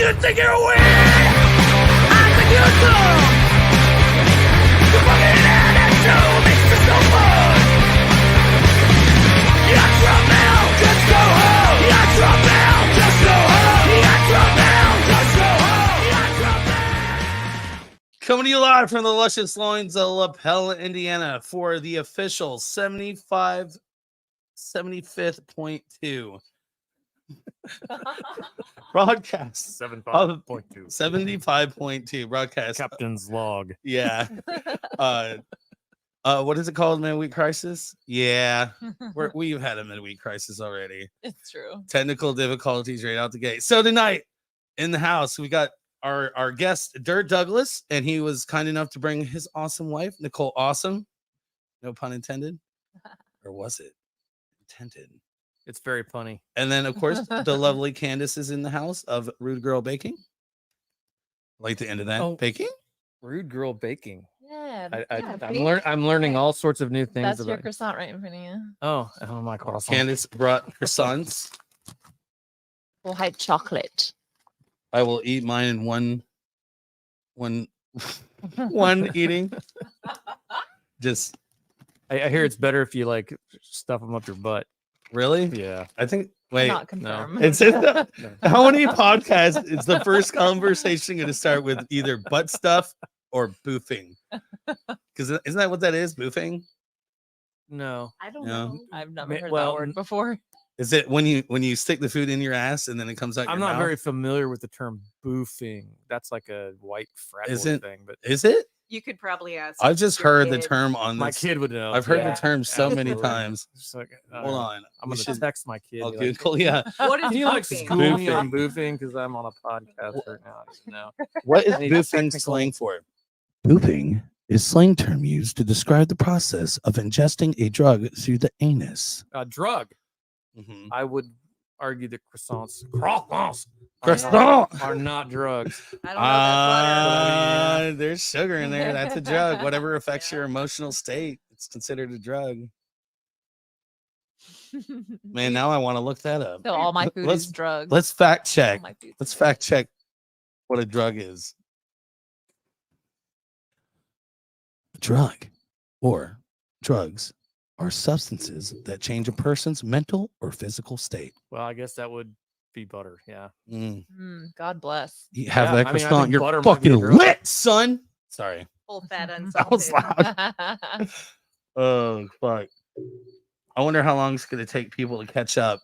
You think you're weird? I think you're dumb. You fucking attitude makes this no fun. You're drunk now, just go home. You're drunk now, just go home. You're drunk now, just go home. You're drunk now. Coming to you live from the luscious loins of La Pella, Indiana for the official 75th .2 broadcast 75.2 75.2 broadcast Captain's log. yeah what is it called? Midweek crisis. Yeah, we've had a midweek crisis already. It's true. Technical difficulties right out the gate. So tonight in the house we got our guest Dirk Douglas, and he was kind enough to bring his awesome wife Nicole Awesome, no pun intended, or was it intended? It's very punny. And then, of course, the lovely Candace is in the house of Rude Girl Baking. Like the end of that. Oh. Baking? Rude Girl Baking. Yeah. I'm learning all sorts of new things. That's about your croissant right in front of you. Oh, my croissant. Candace brought croissants. Full white chocolate. I will eat mine in one eating. Just I hear it's better if you like stuff them up your butt. really? Yeah. I think. Wait. Not confirmed. It's how many podcasts is the first conversation going to start with either butt stuff or boofing? Because isn't that what that is? Boofing? No. I don't No. know. I've never heard well, that word before. Is it when you stick the food in your ass and then it comes out? I'm your not mouth? very familiar with the term boofing. That's like a white frat boy Isn't- thing, but Is it? You could probably ask. I've just your heard the kid. term on my this. kid would know. I've heard Yeah. the term so many Absolutely. times. Just like, Hold on. I'm We gonna should- text my kid. I'll be like, Google. Yeah. What is Can you like boofing? school me Boofing. on boofing? Because I'm on a podcast right now. I just know. What is I need boofing technical- slang for? Boofing is slang term used to describe the process of ingesting a drug through the anus. Drug. Mhm. I would argue that croissants Croissant. are not drugs. I don't know. That's butter. There's sugar in there. That's a drug. Whatever affects your emotional state, it's considered a drug. Man, now I want to look that up. So all my food Let's- is drugs. Let's fact All check. my food's Let's drugs. fact check what a drug is. A drug or drugs are substances that change a person's mental or physical state. Well, I guess that would be butter. Yeah. God bless. You have Yeah, that I mean, I croissant, think you're butter might be fucking a drug. lit, son. Sorry. Full fat That was unsalted. loud. Oh, fuck. I wonder how long it's going to take people to catch up.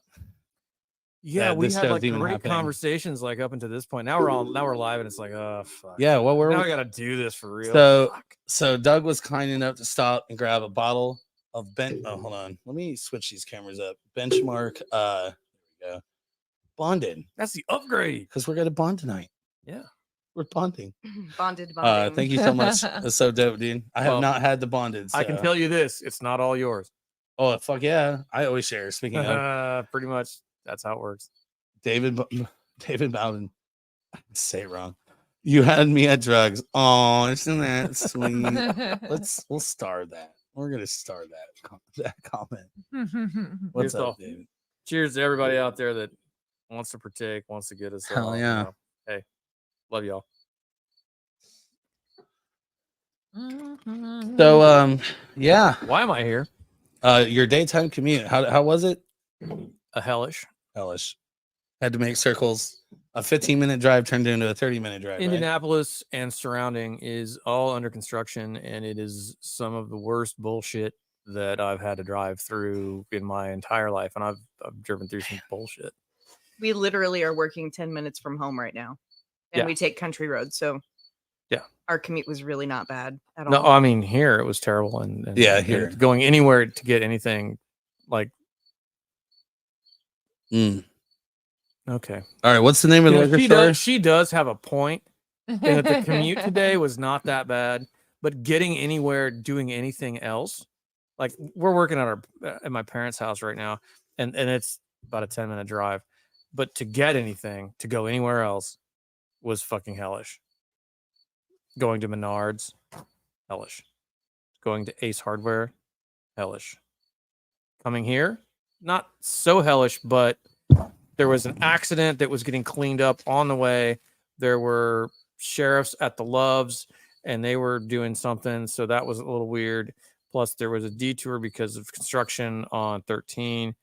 Yeah, That we this had show's like even great happening. conversations like up until this point. Now we're live and it's like, oh fuck. Yeah, what were Now we? I gotta do this for real. So- Fuck. So Doug was kind enough to stop and grab a bottle of Oh, hold on. Let me switch these cameras up. Benchmark. There we go. Bonded, That's the upgrade. because we're gonna bond tonight. Yeah. We're bonding. Bonded bonding. Thank you so much. That's so dope, dude. I have Well, not had the bonded. I can so- tell you this: it's not all yours. Oh fuck yeah! I always share. Speaking of Pretty much, that's how it works. David Bowden, I say it wrong. You had me at drugs. Oh, isn't that sweet? We'll star that. We're gonna star that comment. What's Here's up, all- David? Cheers to everybody out there that wants to partake, wants to get us. Hell all, yeah. Hey, love y'all. So yeah, Why am I here? your daytime commute. How was it? A hellish. Hellish. Had to make circles. A 15-minute drive turned into a 30-minute drive. Right? Indianapolis and surrounding is all under construction, and it is some of the worst bullshit that I've had to drive through in my entire life, and I've driven through some bullshit. We literally are working 10 minutes from home right now. And Yeah. we take country roads. So Yeah. our commute was really not bad at No, all. I mean here it was terrible, and Yeah, and here. going anywhere to get anything like Mm. okay. All right. What's the name of the liquor store? She does have a point in that the commute today was not that bad, but getting anywhere, doing anything else, like we're working at my parents' house right now, and it's about a 10-minute drive, but to get anything, to go anywhere else, was fucking hellish. Going to Menards, hellish. Going to Ace Hardware, hellish. Coming here, not so hellish, but there was an accident that was getting cleaned up on the way. There were sheriffs at the Loves, and they were doing something, so that was a little weird. Plus, there was a detour because of construction on 13,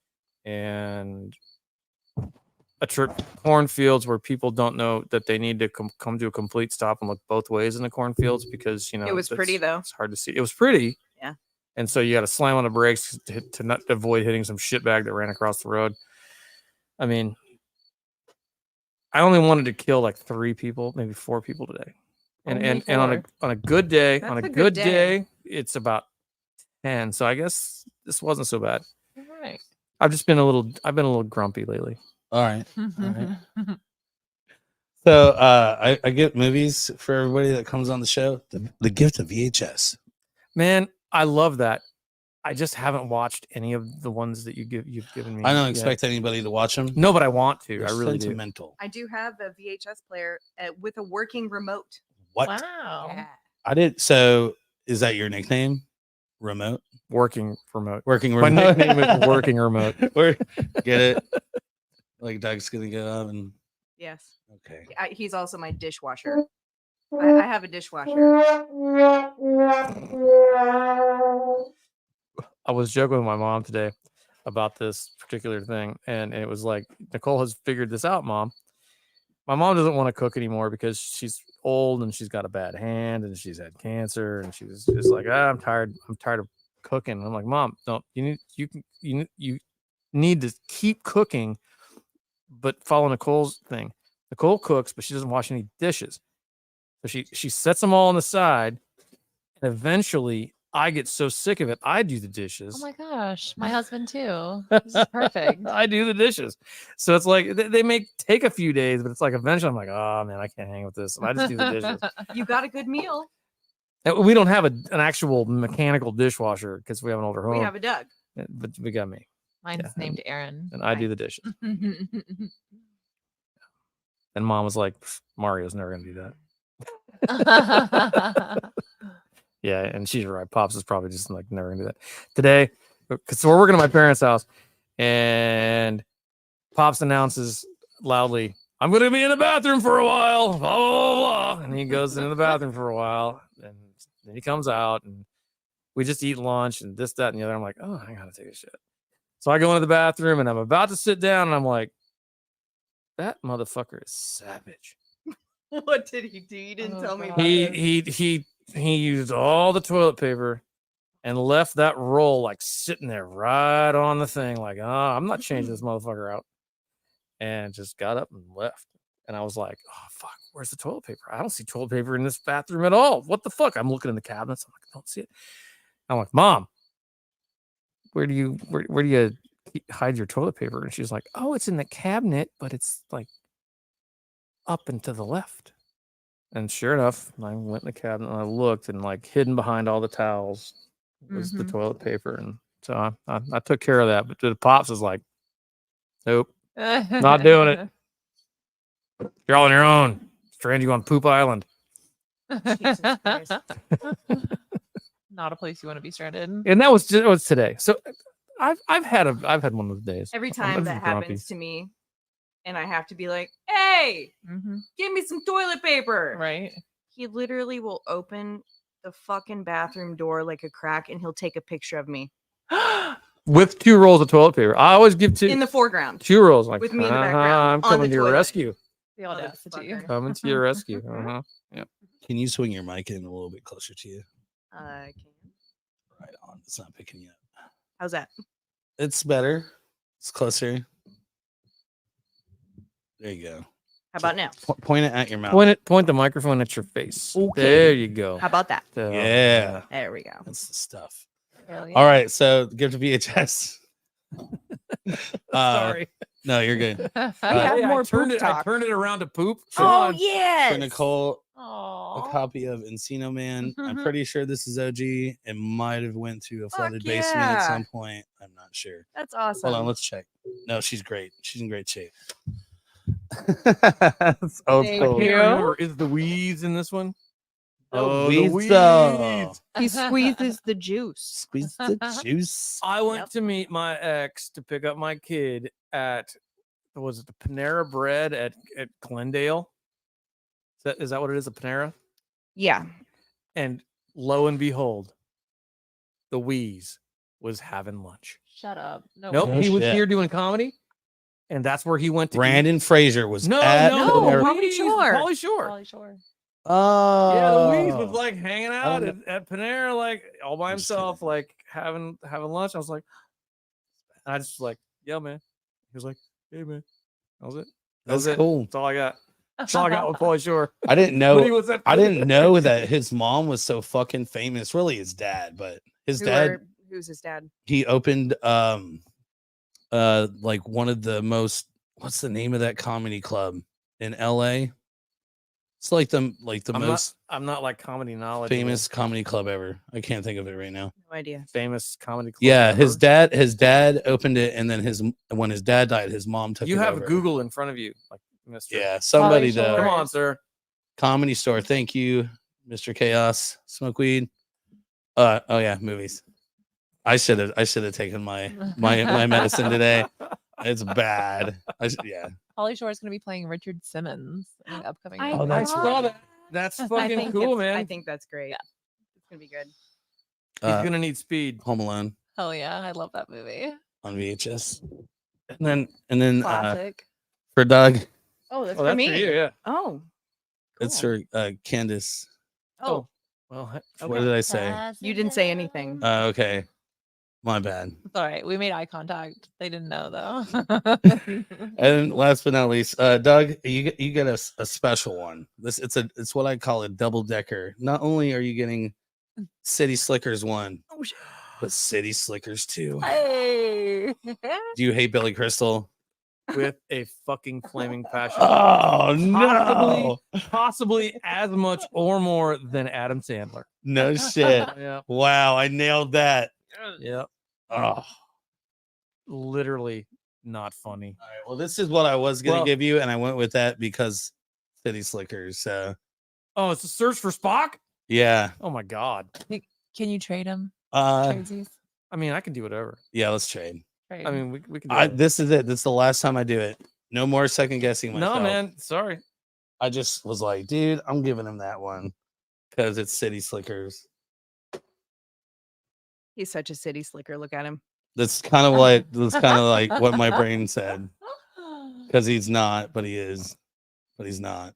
and a cornfields where people don't know that they need to come to a complete stop and look both ways in the cornfields because It was pretty though. It's hard to see. It was pretty. Yeah. And so you got to slam on the brakes to not avoid hitting some shitbag that ran across the road. I mean, I only wanted to kill like 3 people, maybe 4 people today. And Only and on 4. a good day, That's on a a good good day. day, it's about 10. So I guess this wasn't so bad. All right. I've been a little grumpy lately. All right. right. So I get movies for everybody that comes on the show. The gift of VHS. Man, I love that. I just haven't watched any of the ones that you've given me. I don't yet. expect anybody to watch them. No, but I want to. They're I really do. sentimental. I do have a VHS player with a working remote. What? Wow. Yeah. I did. So is that your nickname? Remote? Working remote. Working My remote. nickname is Working Remote. Get it? Like Doug's gonna go up and Yes. okay. He's also my dishwasher. I have a dishwasher. I was joking with my mom today about this particular thing, and it was like, Nicole has figured this out, Mom. My mom doesn't want to cook anymore because she's old and she's got a bad hand and she's had cancer, and she's just like, I'm tired of cooking. And I'm like, Mom, don't you need to keep cooking, but follow Nicole's thing. Nicole cooks, but she doesn't wash any dishes. So she sets them all on the side, and eventually I get so sick of it, I do the dishes. Oh my gosh, my husband too. This is perfect. I do the dishes. So it's like they may take a few days, but it's like eventually I'm like, oh man, I can't hang with this. And I just do the dishes. You got a good meal. And we don't have an actual mechanical dishwasher because we have an older home. We have a Doug. But we got me, Mine's Yeah. named Aaron. and I do the dishes. And Mom was like, Mario's never gonna do that. Yeah, and she's right. Pops is probably just like never gonna do that. Today, because we're working at my parents' house, and Pops announces loudly, I'm gonna be in the bathroom for a while, blah blah blah, blah. And he goes into the bathroom for a while, and then he comes out, and we just eat lunch and this, that, and the other. I'm like, oh, I gotta take a shit. So I go into the bathroom and I'm about to sit down, and I'm like, that motherfucker is savage. What did he do? You didn't Oh, tell me God. about this. He used all the toilet paper and left that roll like sitting there right on the thing, like, oh, I'm not changing this motherfucker out. And just got up and left. And I was like, oh fuck, where's the toilet paper? I don't see toilet paper in this bathroom at all. What the fuck? I'm looking in the cabinets. I'm like, I don't see it. I'm like, Mom, where do you hide your toilet paper? And she's like, oh, it's in the cabinet, but it's like up and to the left. And sure enough, I went in the cabinet and I looked, and like hidden behind all the towels was the Mhm. toilet paper. And so I took care of that. But the Pops is like, nope, not doing it. You're all on your own. Strand you on Poop Island. Jesus Christ. Not a place you want to be stranded. And that was today. So I've had one of those days. Every I'm time just that grumpy. happens to me, and I have to be like, hey, give me some toilet paper. Right. He literally will open the fucking bathroom door like a crack, and he'll take a picture of me With 2 rolls of toilet paper. I always give in the foreground. 2 rolls. Like, with me in the "Uh-huh, background, I'm on the coming to your toilet." rescue. The audacity. Motherfucker. Coming to your rescue. Uh-huh. Can you swing your mic in a little bit closer to you? I can. Right on. It's not picking you up. How's that? It's better. It's closer. There you go. How about now? Point it at your mouth. Point the microphone at your face. Okay. There you go. How about that? So, Yeah. There we go. That's the stuff. Hell yeah. All right. So give to VHS. Sorry. No, you're good. have Hey, more I turned poop it. I talk. turned it around to poop. For- Oh For yes. Nicole, a Aw. copy of Encino Man. I'm pretty sure this is OG. It might have went to a flooded basement yeah. at some point. I'm not sure. That's awesome. Hold on, let's check. No, she's great. She's in great shape. It's old Thank I school. can't you. remember. Is the weeds in this one? Oh, the weeds, though. weeds. He squeezes the juice. Squeeze the juice. I went Yep. to meet my ex to pick up my kid at, was it the Panera Bread at Glendale? Is that what it is? A Panera? Yeah. And lo and behold, the Wheeze was having lunch. Shut up. No. Nope, No he was shit. here doing comedy, and that's where he went to eat. Brandon Fraser was No, at no, Panera. Pauly Wheeze, Shore. Pauly Shore. Polly Shore. Oh, Yeah, the Wheeze was like hanging out don't at Panera, like all by I'm just himself, kidding. like having lunch. I was like, I just was like, yo, man. He was like, hey, man. That was it. That was That's it. cool. That's all I got. That's all I got with Pauly Shore. I didn't But he know. was at I didn't know that his mom was so fucking famous. Really, his dad, but his dad, Who's his dad? he opened like one of the most, what's the name of that comedy club in LA? It's like the most I'm not like comedy knowledge. famous comedy club ever. I can't think of it right now. No idea. Famous comedy club. Yeah, ever. his dad opened it, and then when his dad died, his mom took it. You have over. Google in front of you, like Mr. Yeah, somebody Shore. Come the on, sir. Comedy Store. Thank you, Mr. Chaos. Smoke weed. Oh yeah, movies. I should have taken my medicine today. It's bad. Yeah. Polly Shore is going to be playing Richard Simmons in the upcoming. I movie. Oh, that's I right. saw that. That's fucking cool, man. I think that's great. Yeah. It's gonna be good. He's gonna need speed. Home Alone Hell yeah, I love that movie. on VHS. And then Classic. for Doug, Oh, that's Oh, for that's me. for you, yeah. Oh, it's cool. for Candace. Oh, Well, What did I say? you didn't say anything. Okay, my bad. It's all right. We made eye contact. They didn't know though. And last but not least, Doug, you get a special one. It's what I call a double decker. Not only are you getting City Slickers 1, Oh, shit. but City Slickers 2. Hey. Do you hate Billy Crystal? with a fucking flaming passion. Oh no! Possibly as much or more than Adam Sandler. No shit. Yeah. Wow, I nailed that. Yeah. Oh. Literally not funny. All right, well, this is what I was gonna Well- give you, and I went with that because City Slickers. So Oh, it's a search for Spock? yeah. Oh my god. Can you trade him? Uh Tradesies? I mean, I can do whatever. yeah, let's trade. Trade. I mean, we can do it. This is it. This is the last time I do it. No more second guessing myself. No, man. Sorry. I just was like, dude, I'm giving him that one because it's City Slickers. He's such a city slicker. Look at him. That's kind of like what my brain said. Because he's not, but he is. But he's not.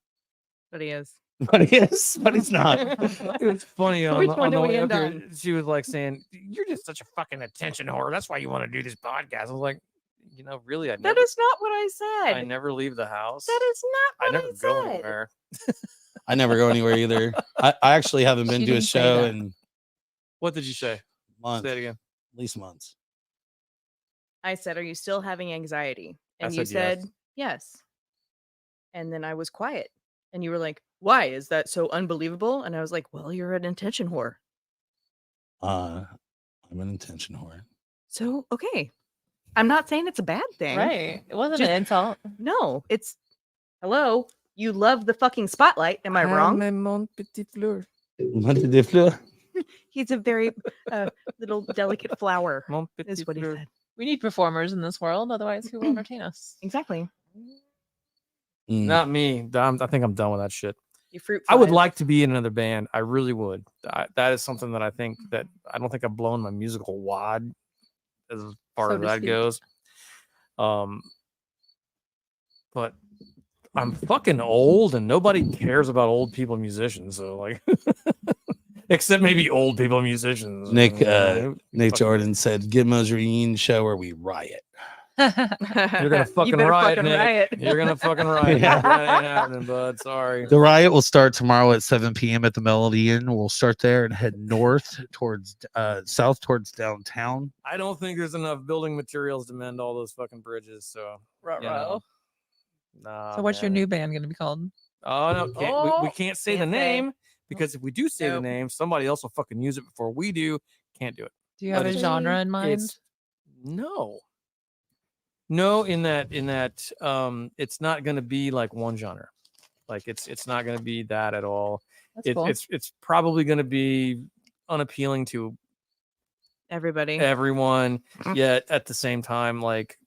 But he is. But he is, but he's not. It was funny on Which the, one on the do we way up end here. on? She was like saying, "You're just such a fucking attention whore. That's why you want to do this podcast." I was like, you know, really, I That never, is not what I said. I never leave the house. That is I not what never I go said. anywhere. I never go anywhere either. I actually haven't been She to a didn't say show that. in What did you say? months, Say it again. at least months. I said, "Are you still having anxiety?" I And you said yes. said, "Yes." And then I was quiet. And you were like, "Why? Is that so unbelievable?" And I was like, "Well, you're an attention whore." I'm an attention whore. So, okay. I'm not saying it's a bad thing. Right. It wasn't Just- an insult. No, it's hello. You love the fucking spotlight. Am I wrong? Mon petit fleur. Monte de Fleur. He's a very little delicate flower, Mon petit is what he fleur. said. We need performers in this world, otherwise who will entertain us? Exactly. Mm. Not me. I think I'm done with that shit. You fruit. I would flies. like to be in another band. I really would. That is something that I think that I don't think I've blown my musical wad as far So as to that speak. goes. But I'm fucking old and nobody cares about old people musicians. So like, except maybe old people musicians. Nick, you know, Nick fucking- Jordan said, "Gizmo's reunion show where we riot." You're gonna fucking you better riot, fucking Nick. riot. You're gonna fucking riot. Yeah. That ain't happening, bud. Sorry. The riot will start tomorrow at 7 p.m. at the Melody Inn. We'll start there and head north towards south towards downtown. I don't think there's enough building materials to mend all those fucking bridges. So, you know, nah, So what's your man. new band going to be called? Oh no, we Oh, can't say the can't say. name because if we do say the Nope. name, somebody else will fucking use it before we do. Can't do it. Do you have a it's- genre in mind? It's no, in that it's not going to be like one genre. Like it's not going to be that at all. That's cool. It's probably going to be unappealing to Everybody. everyone, Mm. yet at the same time, like,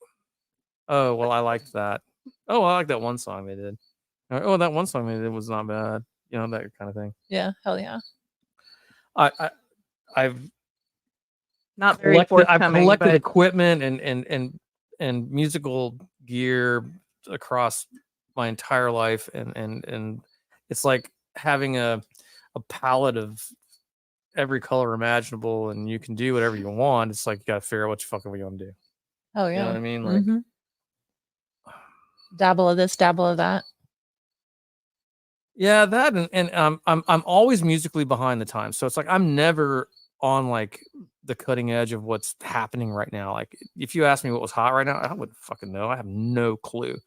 oh well, I liked that. Oh, I like that one song they did. Oh, that one song it was not bad. You know, that kind of thing. Yeah, hell yeah. I've Not very I've forthcoming, collected but equipment and musical gear across my entire life, and it's like having a palette of every color imaginable, and you can do whatever you want. It's like you gotta figure out what you fucking want to do. Oh You know yeah. what I mean? Like, Mhm. Dabble of this, dabble of that. yeah, that and I'm always musically behind the times. So it's like I'm never on like the cutting edge of what's happening right now. Like if you ask me what was hot right now, I wouldn't fucking know. I have no clue.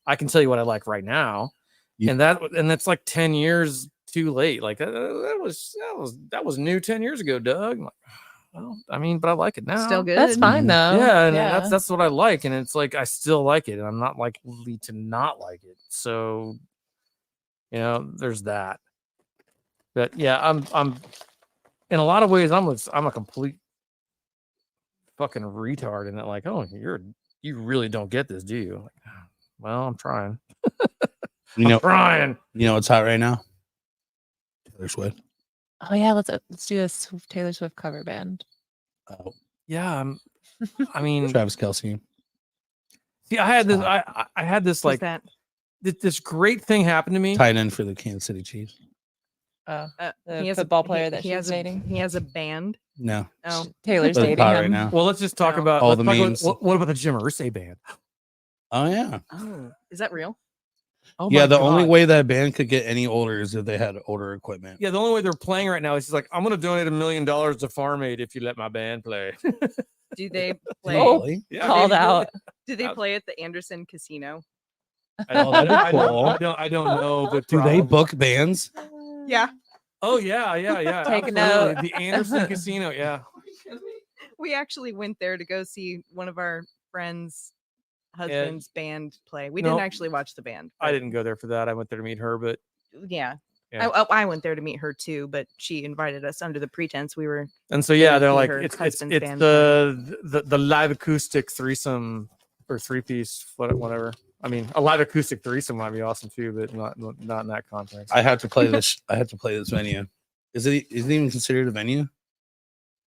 I can tell you what I like right now. Yeah. And that's like 10 years too late. Like that was new 10 years ago, Doug. I'm like, well, I mean, but I like it now. still good. That's fine Mhm. though. Yeah, and yeah. that's what I like, and it's like I still like it, and I'm not likely to not like it. So, you know, there's that. But yeah, I'm in a lot of ways I'm a complete fucking retard, and like, oh, you really don't get this, do you? Like, well, I'm trying. You I'm know, trying. you know what's hot right now? Taylor Swift. Oh yeah, let's do a Taylor Swift cover band. Yeah, I mean, Travis Kelce. see, I had this. Stop. I had this Who's like that? this great thing happen to me. Tight end for the Kansas City Chiefs. Oh, the He has football a, player he, that he she's has dating. He has a band. No. Oh, Taylor's But it's dating hot him. right now. Well, let's just talk Oh. about All let's the talk about- memes. what about the Jim Irsay band? Oh yeah. oh, is that real? Oh Yeah, my the only God. way that band could get any older is if they had older equipment. Yeah, the only way they're playing right now is just like, I'm gonna donate $1 million to Farm Aid if you let my band play. Do they Do play? you Oh. really? Yeah, Called maybe, out. Do they play at the Anderson Casino? Oh, that'd be cool. I don't know, but Do they probably. book bands? Yeah, Oh yeah. Take a absolutely. note. The Anderson Casino. Yeah. we actually went there to go see one of our friends' husband's band play. We No. didn't actually watch the band. I but didn't go there for that. I went there to meet her, but Yeah. Yeah. I went there to meet her too, but she invited us under the pretense we were. and so yeah, Gonna they're see like her it's husband's band the live acoustic threesome or 3-piece whatever. I mean, a live acoustic threesome might be awesome too, but not in that context. I have to play this. I have to play this venue. Is it even considered a venue?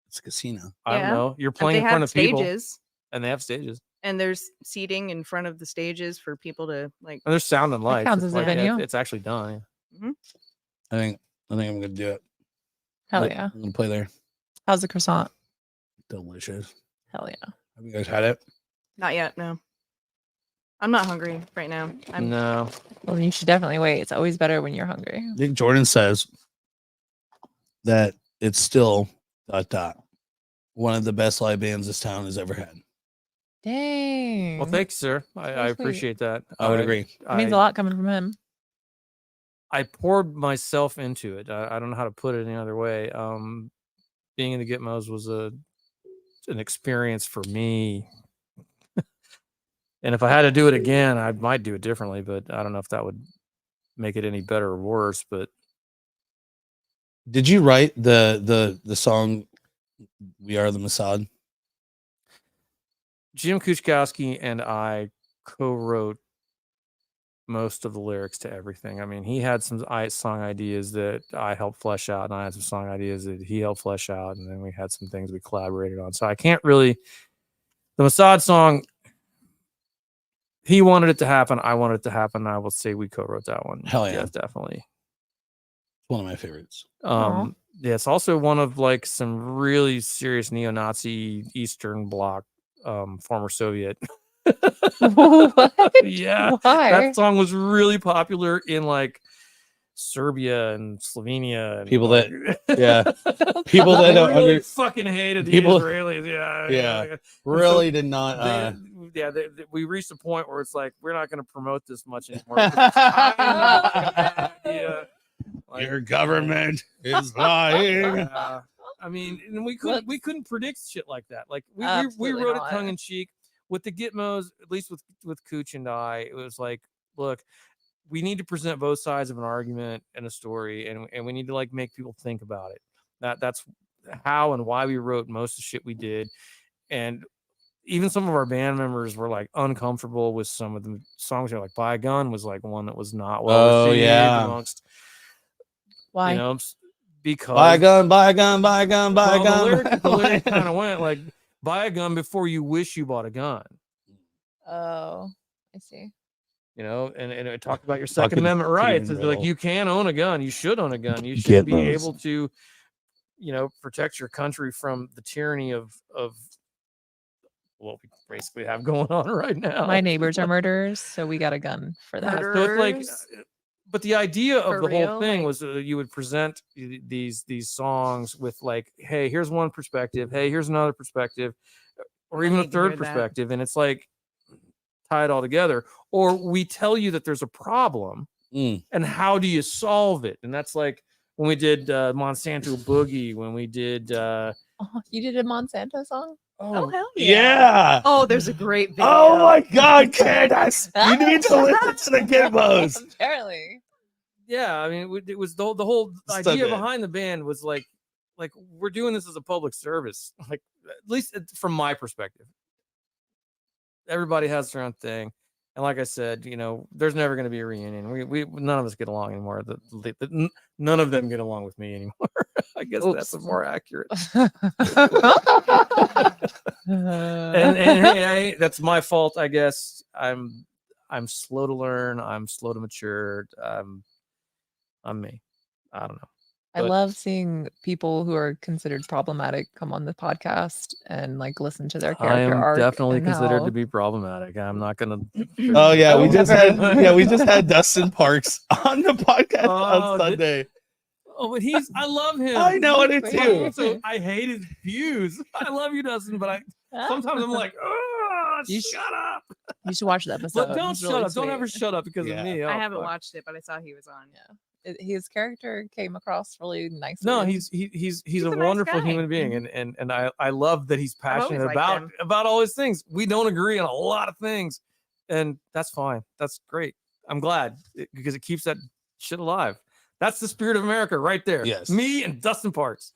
It's a casino. I don't Yeah. know. You're They playing in front have of people, stages, and they have stages, and there's seating in front of the stages for people to like. and there's sound and lights. counts It's as a like, yeah, venue. it's actually done. Yeah. I think I'm gonna do it. Hell I'm yeah. gonna play there. How's the croissant? Delicious. Hell yeah. Have you guys had it? Not yet, no. I'm not hungry right now. I'm No, Well, you should definitely wait. It's always better when you're hungry. Nick Jordan says that it's still ... one of the best live bands this town has ever had. Dang. well, thanks, sir. I sweet. appreciate that. I would agree. It means a lot coming from him. I poured myself into it. I don't know how to put it any other way. Being in the Gitmos was an experience for me. And if I had to do it again, I might do it differently, but I don't know if that would make it any better or worse. But Did you write the song "We Are the Mossad"? Jim Kuchkowski and I co-wrote most of the lyrics to everything. I mean, he had some song ideas that I helped flesh out, and I had some song ideas that he helped flesh out, and then we had some things we collaborated on. So I can't really. The Mossad song, he wanted it to happen. I wanted it to happen. I will say we co-wrote that one. Hell yeah. Yes, definitely. It's one of my favorites. Yeah, it's also one of like some really serious neo-Nazi Eastern Bloc, former Soviet. What? Yeah, Why? that song was really popular in like Serbia and Slovenia. And, People like, Yeah, people that they don't really fucking hated the people- Israelis. Yeah, Yeah. really did not. we reached a point where it's like we're not going to promote this much anymore. Yeah, like, Your government is lying. I mean, and we couldn't predict shit like that. Like we Absolutely wrote not. it tongue in cheek with the Gitmos, at least with Cooch and I. It was like, look, we need to present both sides of an argument and a story, and we need to like make people think about it. That's how and why we wrote most of the shit we did. And even some of our band members were like uncomfortable with some of the songs. Like "Buy a Gun" was like one that was not well received amongst, Why? Because buy a gun, buy a gun, buy a gun, buy a gun. The lyric kind of went like, "Buy a gun before you wish you bought a gun." Oh, I see. And it talked about your Second Amendment rights. It's like you can own a gun, you should own a gun, you should be able to, protect your country from the tyranny of what we basically have going on right now. My neighbors are murderers, so we got a gun for that. So it's like, but the idea of the whole thing like- was you would present these songs with like, hey, here's one perspective, hey, here's another perspective, or even a need to hear third that. perspective, and it's like tie it all together. Or we tell you that there's a problem, and how do you solve it? And that's like when we did Monsanto Boogie, when we did. Oh, you did a Monsanto song? Oh, hell Yeah. Oh, there's a great video. Oh my God, Candace. You need to listen to the Gimbos. Apparently. Yeah, I mean, it was the whole So idea good. behind the band was like we're doing this as a public service, like at least from my perspective. Everybody has their own thing, and like I said, there's never going to be a reunion. We none of us get along anymore. None of them get along with me anymore. I guess that's more accurate. and hey, that's my fault, I guess. I'm slow to learn. I'm slow to mature. I'm me. I don't know. I But- love seeing people who are considered problematic come on the podcast and like listen to their character I am arc. definitely and considered how- to be problematic. I'm not gonna. Oh yeah, we Oh, just never. had Dustin Parks on the podcast Oh, on Sunday. Oh, but I love him. I know, I do Wait. too. So I hate his views. I love you, Dustin, but sometimes I'm like, oh, You shut up. You should watch the episode. But don't It's shut really up. Don't sweet. ever shut up because Yeah. of me. I Oh, haven't fuck. watched it, but I saw he was on. Yeah. His character came across really nicely. No, he's a a nice wonderful guy. human being, and I love that he's I've always passionate liked him. about all his things. We don't agree on a lot of things, and that's fine. That's great. I'm glad because it keeps that shit alive. That's the spirit of America right there. Yes. Me and Dustin Parks.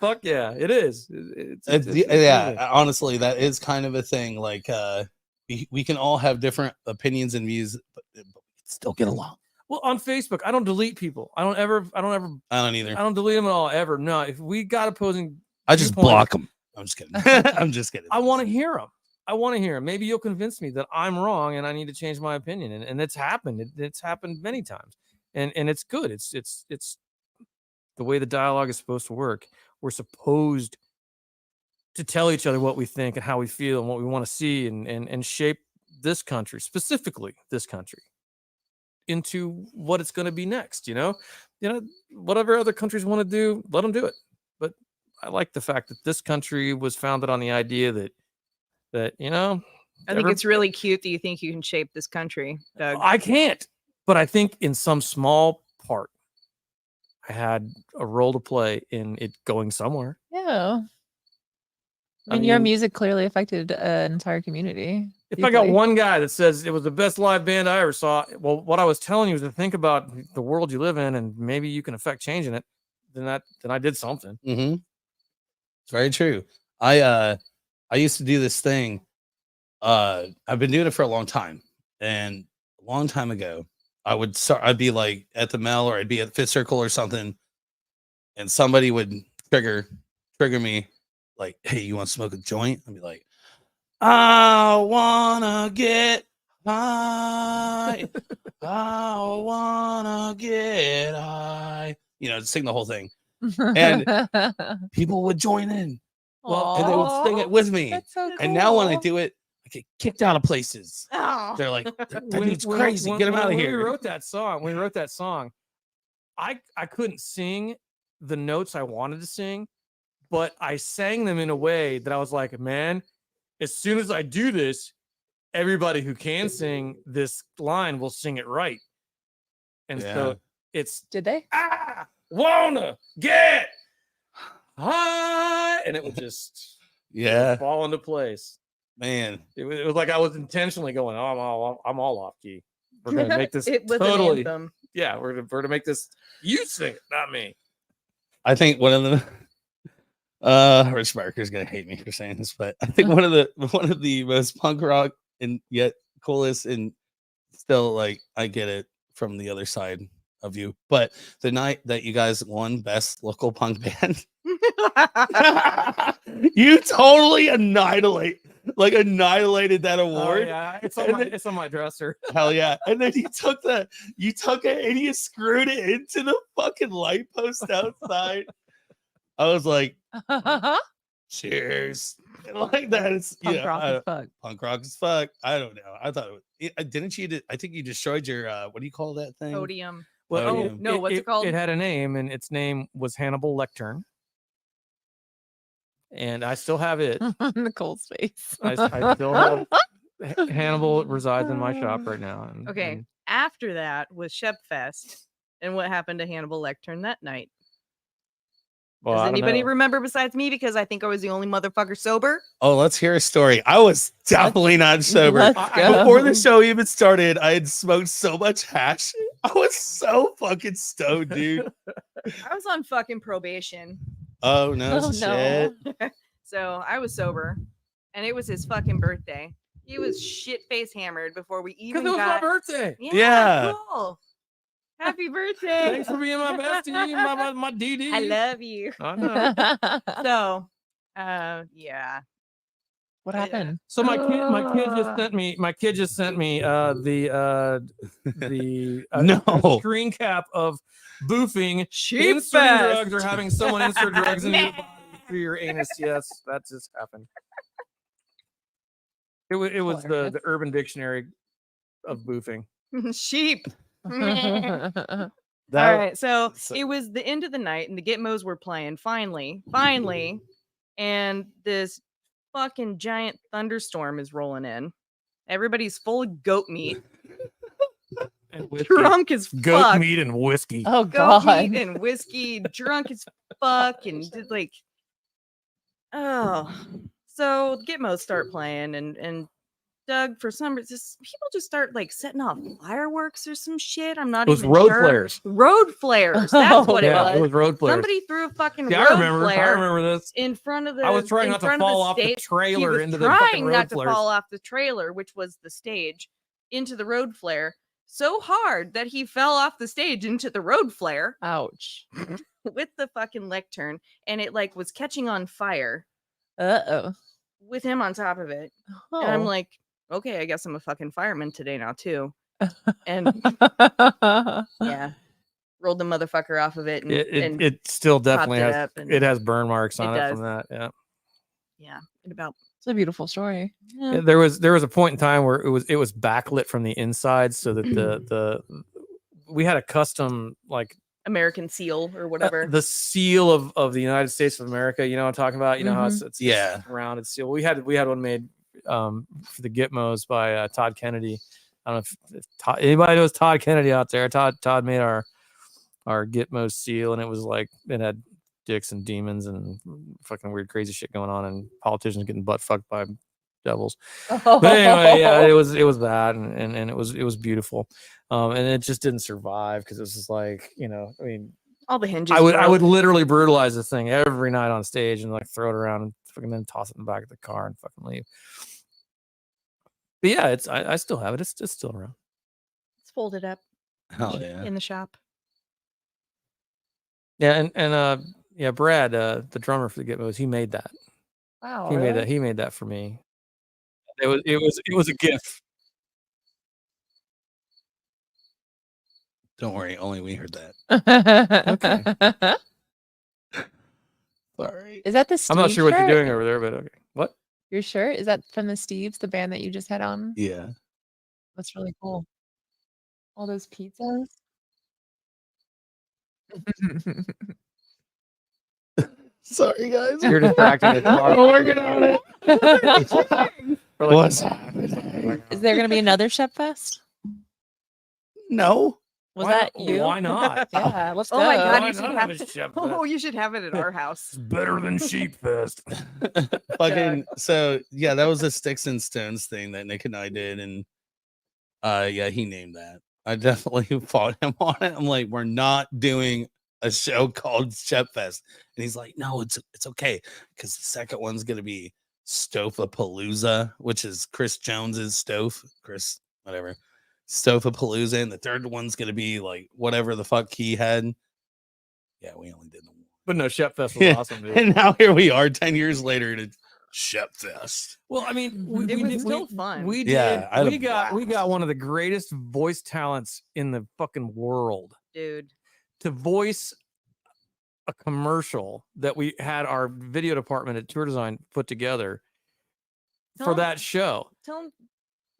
Fuck yeah, it is. It's Yeah, amazing. honestly, that is kind of a thing. Like, we can all have different opinions and views, but still get along. Well, on Facebook, I don't delete people. I don't ever. I don't either. I don't delete them at all ever. No, if we got opposing, I just viewpoints, block them. I'm just kidding. I'm just kidding. I want to hear them. I want to hear them. Maybe you'll convince me that I'm wrong and I need to change my opinion. And it's happened. It's happened many times. And it's good. It's the way the dialogue is supposed to work. We're supposed to tell each other what we think and how we feel and what we want to see and shape this country, specifically this country, into what it's going to be next. Whatever other countries want to do, let them do it. But I like the fact that this country was founded on the idea that I think it's really cute that you think you can shape this country, Doug. I can't, but I think in some small part, I had a role to play in it going somewhere. Yeah. I I mean, your mean- music clearly affected an entire community. If I got deeply. one guy that says it was the best live band I ever saw, well, what I was telling you is to think about the world you live in, and maybe you can affect changing it. Then I did something. Mm-hmm. It's very true. I used to do this thing. I've been doing it for a long time, and a long time ago, I'd be like at the Mel or I'd be at Fifth Circle or something, and somebody would trigger me, like, "Hey, you want to smoke a joint?" I'd be like, "I wanna get high. I wanna get high." Sing the whole thing. And people would join in. And they would sing it with me. That's so cool. And now when I do it, I get kicked out of places. Oh. They're like, that When- dude's when- crazy. when- Get him when- out of when here. We wrote that song. I couldn't sing the notes I wanted to sing, but I sang them in a way that I was like, man, as soon as I do this, everybody who can sing this line will sing it right. And Yeah. so it's Did they? I wanna get high, and it would just Yeah, fall into place. man. It was like I was intentionally going, oh, I'm all off key. We're gonna make this It was totally. an anthem. Yeah, we're gonna make this. You sing it, not me. I think one of the Rich Barker's gonna hate me for saying this, but I think one of the most punk rock and yet coolest, and still like I get it from the other side of you. But the night that you guys won best local punk band, you totally annihilated that Oh, award. yeah, And then- it's on my dresser. Hell yeah. And then you took it and you screwed it into the fucking light post outside. I was like, cheers. Like that is Punk rock as fuck. punk rock as fuck. I don't know. I thought didn't you? I think you destroyed your what do you call that thing? Podium. Well, Podium. No, what's it called? It had a name, and its name was Hannibal Lectern. And I still have it. Nicole's face. I still have Hannibal resides in my shop right now. Okay. and After that was Shepfest. And what happened to Hannibal Lectern that night? well, I Does don't anybody know. remember besides me? Because I think I was the only motherfucker sober. Oh, let's hear a story. I was definitely not sober. Let's go. Before the show even started, I had smoked so much hash. I was so fucking stoned, dude. I was on fucking probation. Oh no Oh, shit. no. So I was sober. And it was his fucking birthday. He was shit face hammered before we even Because it was got... my birthday. Yeah. Cool. Happy birthday. Thanks for being my bestie, my DD. I love you. I know. So, yeah. What happened? So my kid just sent me the No. screen cap of boofing Sheep inserting fest. drugs or having someone insert drugs into your body through your anus. Yes, that just happened. It was the Hilarious. Urban Dictionary of boofing. Sheep. That, All right, so so- it was the end of the night, and the Gitmos were playing finally, and this fucking giant thunderstorm is rolling in. Everybody's full of goat meat, And whiskey. drunk as Goat fuck, meat and whiskey. Oh goat god. meat and whiskey, drunk as fuck, and just like, oh. So the Gitmos start playing, and Doug, for some reason, people just start like setting off fireworks or some shit. I'm not It was even road sure. flares. Road flares. That's what it Yeah, was. it was road flares. Somebody threw a fucking Yeah, road I remember flare this. in front of the. I was trying in not to front of fall off the stage. trailer He was into the fucking trying road not to flares. fall off the trailer, which was the stage, into the road flare so hard that he fell off the stage into the road flare Ouch. with the fucking lectern, and it like was catching on fire Uh-oh. with him on top of it. Oh. And I'm like, okay, I guess I'm a fucking fireman today now too. And yeah, rolled the motherfucker off of it, and, and It still definitely it has up and it has burn marks on it it does. from that. Yeah. yeah, in about It's a beautiful story. yeah, There was a point in time where it was backlit from the inside so that the we had a custom like American seal or whatever. the seal of the United States of America, you know what I'm talking about? You know how it's Yeah. this rounded seal. We had one made for the Gitmos by Todd Kennedy. I don't know if anybody knows Todd Kennedy out there. Todd made our Gitmo seal, and it was like it had dicks and demons and fucking weird crazy shit going on, and politicians getting butt fucked by devils. But anyway, yeah, it was bad, and it was beautiful, and it just didn't survive because it was just like, you know, I mean, All the hinges. I broke. would literally brutalize this thing every night on stage and like throw it around and fucking then toss it in the back of the car and fucking leave. But yeah, I still have it. It's still around. It's folded up Hell yeah. in the shop. Yeah, and yeah, Brad, the drummer for the Gitmos, he made that. Wow. He made that. He made that for me. It was a gift. Don't worry, only we heard that. Okay. Sorry. Is that the Steve I'm not sure what shirt? you're doing over there, but okay. What? Your shirt? Is that from the Steves, the band that you just had on? Yeah. That's really cool. All those pizzas. Sorry, guys. You're distracting the car. We're working on it. For like- What's happening? Is there going to be another Chef Fest? No. Was Why that not- you? Why not? Yeah, let's go. Oh my god, Why you should not have have a Chef Oh, Fest? you should have it at our house. It's better than Sheep Fest. Fucking so yeah, that was a Sticks and Stones thing that Nick and I did, and yeah, he named that. I definitely fought him on it. I'm like, we're not doing a show called Shep Fest, and he's like, "No, it's okay because the second one's gonna be Stofapalooza, which is Chris Jones's Chris whatever Stofapalooza, and the third one's gonna be like whatever the fuck he had." Yeah, we only did the one. But no, Shep Fest was awesome, dude. And now here we are 10 years later to Shep Fest. Well, I mean, It was still fun. We did. Yeah, I had a we blast. got one of the greatest voice talents in the fucking world Dude. to voice a commercial that we had our video department at Tour Design put together for Tell him- that show. Tell him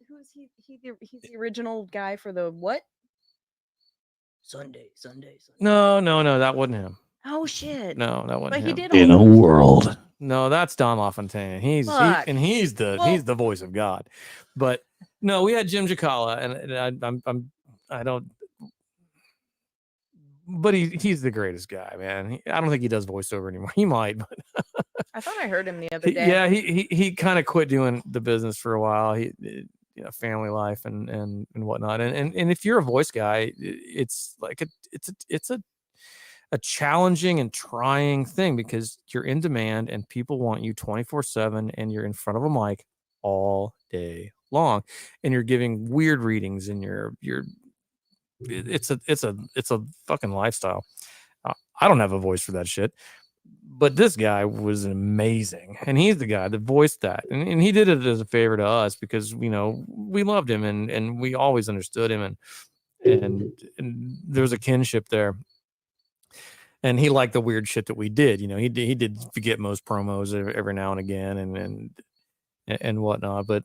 who is he? He's the original guy for the what? Sunday. No, that wasn't him. Oh shit. No, that wasn't But him. he did In a all world. No, that's Don LaFontaine. He's Fuck. he's Well- the voice of God. But no, we had Jim Jacala, and I don't. But he's the greatest guy, man. I don't think he does voiceover anymore. He might, but I thought I heard him the other day. yeah, he kind of quit doing the business for a while. He family life and whatnot. And if you're a voice guy, it's like it's a challenging and trying thing because you're in demand and people want you 24/7 and you're in front of a mic all day long and you're giving weird readings and it's a fucking lifestyle. I don't have a voice for that shit, but this guy was amazing, and he's the guy that voiced that, and he did it as a favor to us because we loved him and we always understood him, and there was a kinship there, and he liked the weird shit that we did. He did Gitmo's promos every now and again and whatnot, but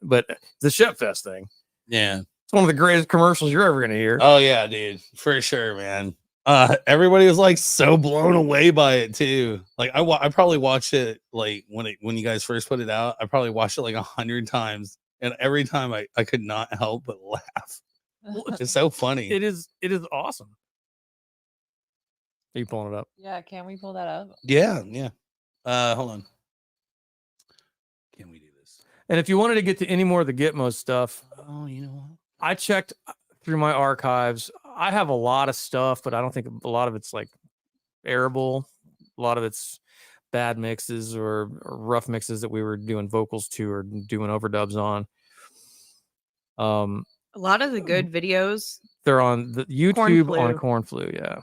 the Shep Fest thing, Yeah. it's one of the greatest commercials you're ever gonna hear. Oh yeah, dude, for sure, man. Everybody was like so blown away by it too. Like I probably watched it like when you guys first put it out. I probably watched it like 100 times, and every time I could not help but laugh. It's so funny. It is awesome. Are you pulling it up? Yeah, can we pull that up? Yeah. Hold on. Can we do this? And if you wanted to get to any more of the Gitmo stuff, Oh, you know what? I checked through my archives. I have a lot of stuff, but I don't think a lot of it's like airable. A lot of it's bad mixes or rough mixes that we were doing vocals to or doing overdubs on. A lot of the good videos. They're on the YouTube on Corn Flu, yeah.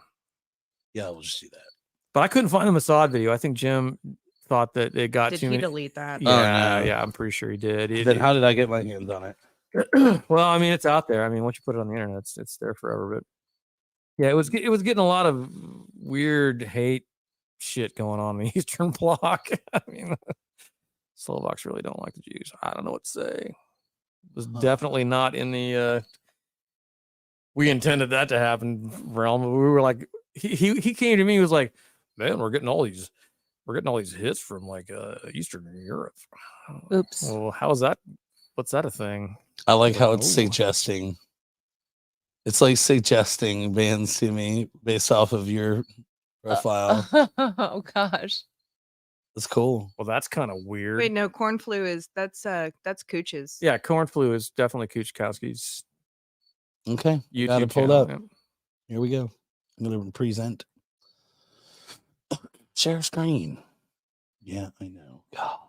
Yeah, we'll just do that. But I couldn't find the Mossad video. I think Jim thought that it got Did too he many. delete that? Yeah, no. yeah, I'm pretty sure he did. Then how did I get my hands on it? Well, I mean, it's out there. I mean, once you put it on the internet, it's there forever. But yeah, it was getting a lot of weird hate shit going on in the Eastern Bloc. I mean, Slovaks really don't like the Jews. I don't know what to say. It was definitely not in the we intended that to happen realm. We were like, he came to me. He was like, man, we're getting all these hits from like Eastern Europe. Oops. Well, how is that? What's that a thing? I like how Oh. it's suggesting. It's like suggesting bands to me based off of your profile. Oh gosh. That's cool. Well, that's kind of weird. Wait, no, Corn Flu is that's Cooch's. Yeah, Corn Flu is definitely Kuchkowski's Okay. YouTube Got it pulled channel. up. Yeah. Here we go. I'm going to present. Share screen. Yeah, I know. God.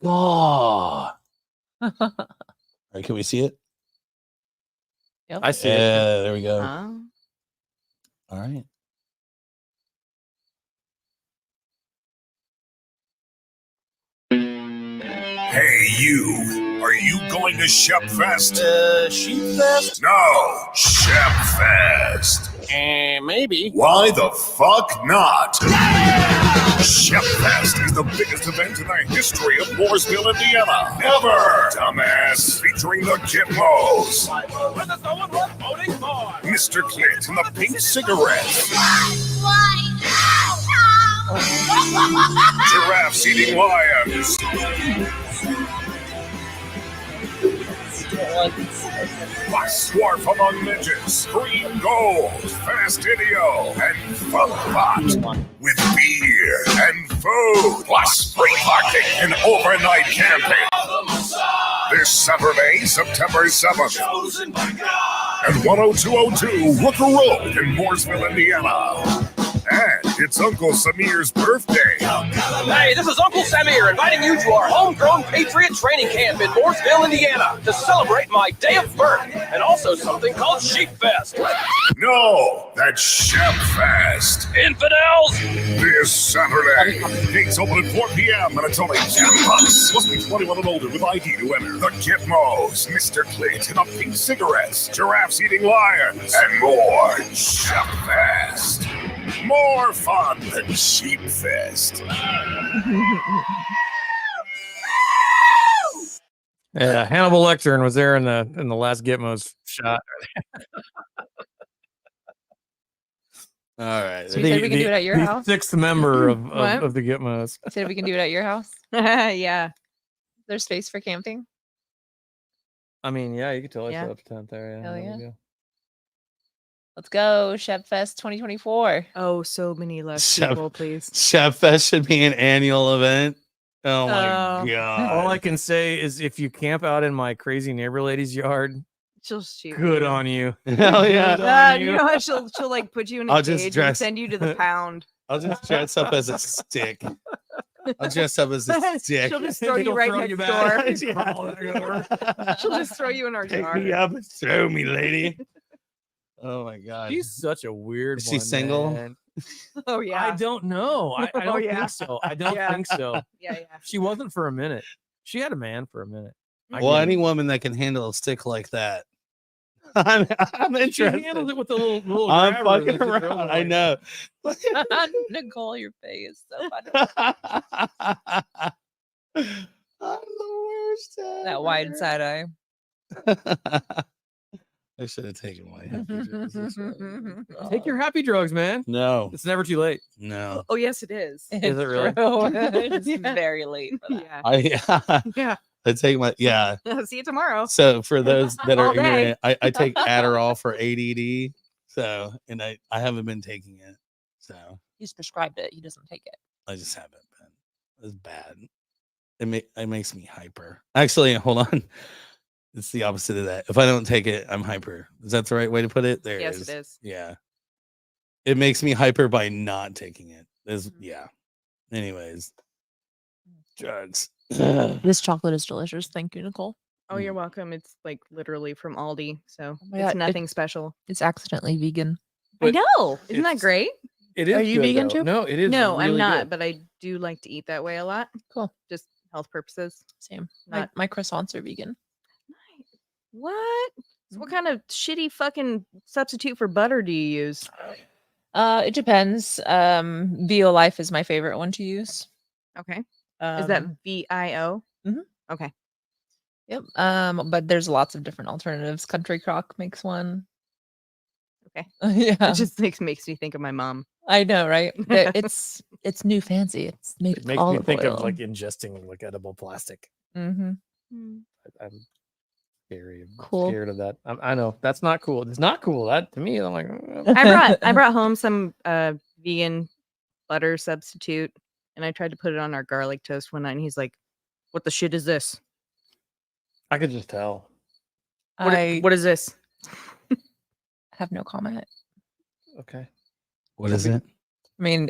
All right, can we see it? Yep. I see it. Yeah, there we go. Oh. All right. Hey, you. Are you going to Shep Fest? Sheep Fest? No, Shep Fest. Maybe. Why the fuck not? Shep Fest is the biggest event in the history of Mooresville, Indiana. Ever! Dumbass. Featuring the Gitmos. Mr. Clit and the Pink Cigarette. Giraffes eating lions. My Swarf Among Midgets, Green Gold, Fast Idio, and Funkbot. With beer and food, plus free parking and overnight camping. This Saturday, September 7th. At 10202 Rooker Road in Mooresville, Indiana. And it's Uncle Samir's birthday. Hey, this is Uncle Samir inviting you to our homegrown Patriot training camp in Mooresville, Indiana to celebrate my day of birth and also something called Sheep Fest. No, that's Chef Fest. Infidels! This Saturday. Gates open at 4 p.m. and it's only $10. Must be 21 and older with ID to enter. The Gitmos, Mr. Clayton of Pink Cigarettes, Giraffes Eating Lions, and more. Chef Fest. More fun than Sheep Fest. Yeah, Hannibal Lecter was there in the last Gitmos shot. All right. So you said we can do it at your the house? sixth member of What? the Gitmos. You said we can do it at your house? Yeah. There's space for camping? I mean, yeah, you could totally Yeah. set up a tent there. Yeah, Hell there we yeah. go. Let's go, Chef Fest 2024. Oh, so many less Chef- people, please. Chef Fest should be an annual event. Oh my Oh. god. All I can say is if you camp out in my crazy neighbor lady's yard, She'll shoot. good you. on you. Hell yeah. Good on You know what? She'll like put you in a I'll just cage and dress- send you to the pound. I'll just dress up as a stick. I'll dress up as a stick. She'll just throw you right next door. Yeah. She'll just throw you in our Pick yard. me up and throw me, lady. Oh my god. She's such a weird Is she one, single? man. Oh yeah. I don't know. I Oh, don't yeah. think so. I don't Yeah. think so. Yeah. She wasn't for a minute. She had a man for a minute. I Well, get it. any woman that can handle a stick like that. I'm She interested. handles it with the little I'm grabber fucking that just around. goes I like- know. Nicole, your face so funny. I'm the worst. That wide side eye. I should have taken my happy drugs. That's right. Take your happy drugs, man. No, It's never too late. no. Oh yes, it is. It's it really? true. It's Yeah. very late for that. Yeah. I take my See you tomorrow. So for those that are All day. ignorant, I take Adderall for ADD. So and I haven't been taking it. So He's prescribed it. He doesn't take it. I just haven't been. It's bad. It makes me hyper. Actually, hold on. It's the opposite of that. If I don't take it, I'm hyper. Is that the right way to put it? There Yes, it is. it is. Yeah. It makes me hyper by not taking it. Yeah. Anyways. Drugs. This chocolate is delicious. Thank you, Nicole. Oh, you're welcome. It's like literally from Aldi, so my it's God, it- nothing special. It's accidentally vegan. I But know. Isn't that it's- great? It is. Are you good, vegan though. too? No, it is. No, I'm really not, good. but I do like to eat that way a lot. Cool. Just health purposes. Same. Not- My croissants are vegan. What? So what kind of shitty fucking substitute for butter do you use? It depends. Bio Life is my favorite one to use. Okay. Is that VIO? Mhm. Okay. Yep. But there's lots of different alternatives. Country Crock makes one. Okay. Yeah. It just makes me think of my mom. I know, right? It's new fancy. It's made It with makes me olive think oil. of like ingesting like edible plastic. Mm-hmm. I'm scary. I'm Cool. scared of that. I know that's not cool. It's not cool. That to me, I'm like, I brought home some vegan butter substitute, and I tried to put it on our garlic toast one night, and he's like, "What the shit is this? I could just tell. What is this?" have no comment. Okay. What is it? I mean,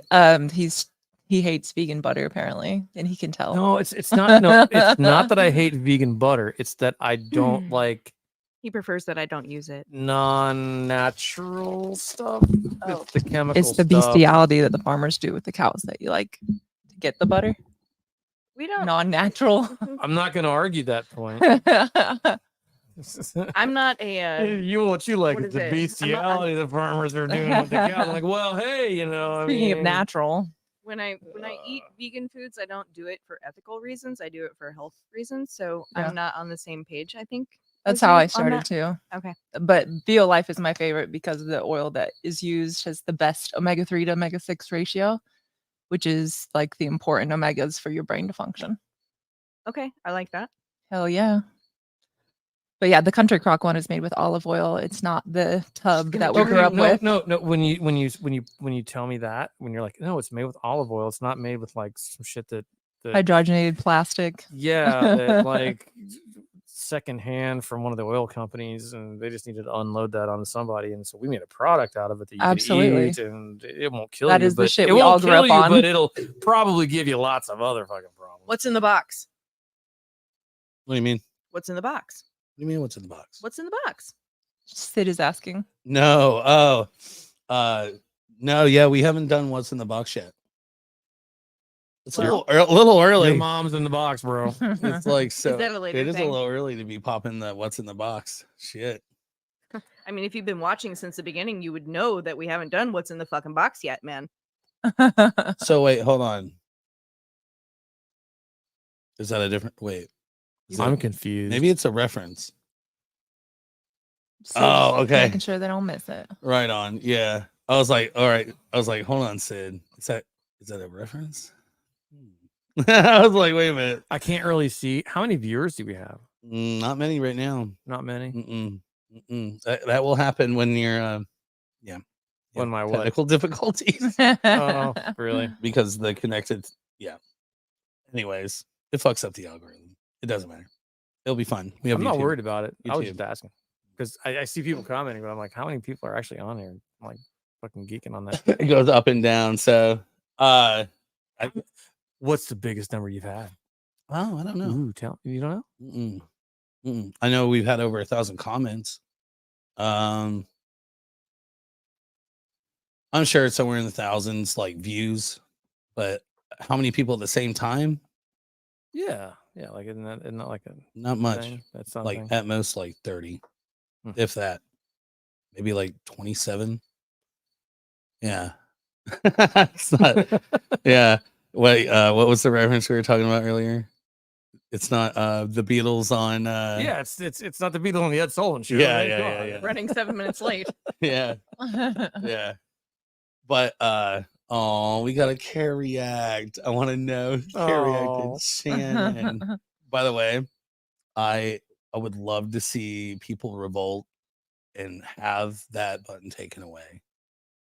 he hates vegan butter apparently, and he can tell. No, it's not. No, it's not that I hate vegan butter. It's that I don't like He prefers that I don't use it. non-natural stuff. Oh. It's the chemical. It's the stuff. bestiality that the farmers do with the cows that you like to get the butter. We don't. Non-natural. I'm not going to argue that point. I'm not a. What you like what is is the it? bestiality the farmers are doing with the cows. I'm like, well, hey, I Speaking of mean, natural, When I eat vegan foods, I don't do it for ethical reasons. I do it for health reasons. So Yeah. I'm not on the same page, I think. that's as how you I on started that. too. Okay. But Bio Life is my favorite because the oil that is used has the best omega-3 to omega-6 ratio, which is like the important omegas for your brain to function. Okay. I like that. Hell yeah. But yeah, the Country Crock one is made with olive oil. It's not the tub that we grew up with. No. When you tell me that, when you're like, no, it's made with olive oil. It's not made with like some shit that Hydrogenated plastic. yeah, that, like secondhand from one of the oil companies, and they just needed to unload that onto somebody, and so we made a product out of it that you Absolutely. can eat, and it won't kill That you. is the but shit it we won't all grew kill up you, on. But it'll probably give you lots of other fucking problems. What's in the box? What do you mean? What's in the box? What do you mean? What's in the box? What's in the box? Sid is asking. No. No. Yeah, we haven't done what's in the box yet. It's a little early. Your mom's in the box, bro. It's like so. Is that a later It is thing? a little early to be popping the what's in the box. Shit. I mean, if you've been watching since the beginning, you would know that we haven't done what's in the fucking box yet, man. So wait, hold on. Is that a different? Wait. Is I'm it- confused. maybe it's a reference. Sid Oh, just okay. Making sure they don't miss it. Right on. Yeah. I was like, all right. I was like, hold on, Sid. Is that a reference? I was like, wait a minute. I can't really see. How many viewers do we have? Not many right now. Not many. That will happen when you're When my what? technical difficulties Oh, really? because the connected. Yeah. Anyways, it fucks up the algorithm. It doesn't matter. It'll be fun. We have I'm not YouTube. worried about it. I was YouTube. just asking because I see people commenting, but I'm like, how many people are actually on here? I'm like fucking geeking on that. It goes up and down. So, What's the biggest number you've had? oh, I don't know. Ooh, tell you don't know? I know we've had over 1,000 comments. I'm sure it's somewhere in the thousands, like views, but how many people at the same time? Yeah, like isn't that like a Not much. thing? That's Like something. at most, like 30, if that. Maybe like 27. Yeah, it's not. Yeah. Wait. What was the reference we were talking about earlier? It's not the Beatles on. Yeah, it's not the Beatles on the Ed Sullivan show. Yeah, Thank yeah, God. yeah, yeah. Running 7 minutes late. Yeah. Yeah. But oh, we got a care react. I want to know who care Oh. reacted. Shannon. By the way, I would love to see people revolt and have that button taken away.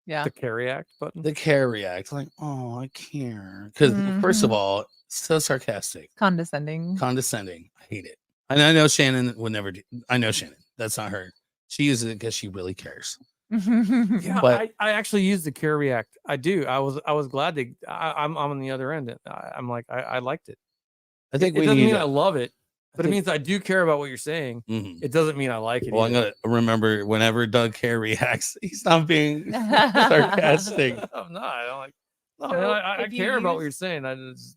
Yeah. The carry act button. The care react, like, oh, I care. Because first of Mhm. all, so sarcastic, Condescending. condescending. I hate it. And I know Shannon would never do. I know Shannon. That's not her. She uses it because she really cares. Yeah, But- I actually use the care react. I do. I was glad to. I'm on the other end. I'm like I liked it. I think It we doesn't need. mean I love it, but it think- means I do care about what you're saying. Mhm. It doesn't mean I like it. Well, I'm either. gonna remember whenever Doug Care reacts, he's not being sarcastic. I'm not. I'm like, no, So, man, I if you care about what use- you're saying.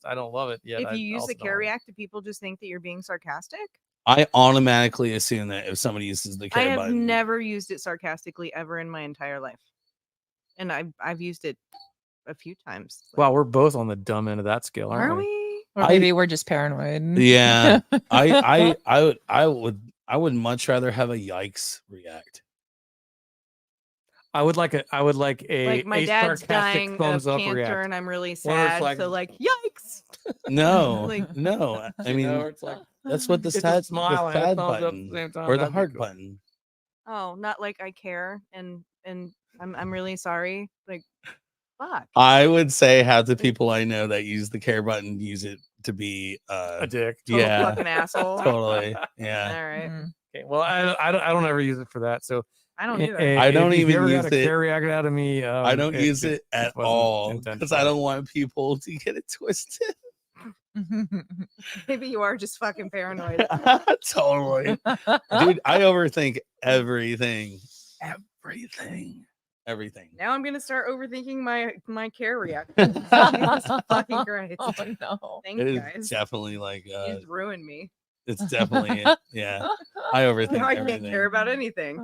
I don't love it yet. If I you use also the don't care like it. react, do people just think that you're being sarcastic? I automatically assume that if somebody uses the I care have button, never used it sarcastically ever in my entire life, and I've used it a few times. Wow, we're both on the dumb end of that scale, aren't Are we? we? Or maybe we're just paranoid. yeah, I would much rather have a yikes react. I would like a Like my a dad's sarcastic dying thumbs of up cancer, react. and I'm really Where it's sad. like- So like, yikes! No, Like- no. I You mean, know, it's like that's what the it's a sad, smile the and a sad thumbs up at the button same time. or the That'd be heart cool. button. Oh, not like I care, and I'm really sorry. Like, fuck. I would say half the people I know that use the care button use it to be a dick. Total yeah, fucking asshole. totally. All Yeah. right. Mm. Okay, well, I don't ever use it for that. So I don't either. I don't if you even ever use got a it. care react out of me. I don't use it at wasn't all intended because for I it. don't want people to get it twisted. Maybe you are just fucking paranoid. Totally. Dude, I overthink everything. Everything. Now I'm gonna start overthinking my care reaction. Jesus fucking Christ. Oh no. Thanks, It is guys. definitely like You just ruined me. it's definitely it. Yeah. I overthink Now I everything. can't care about anything.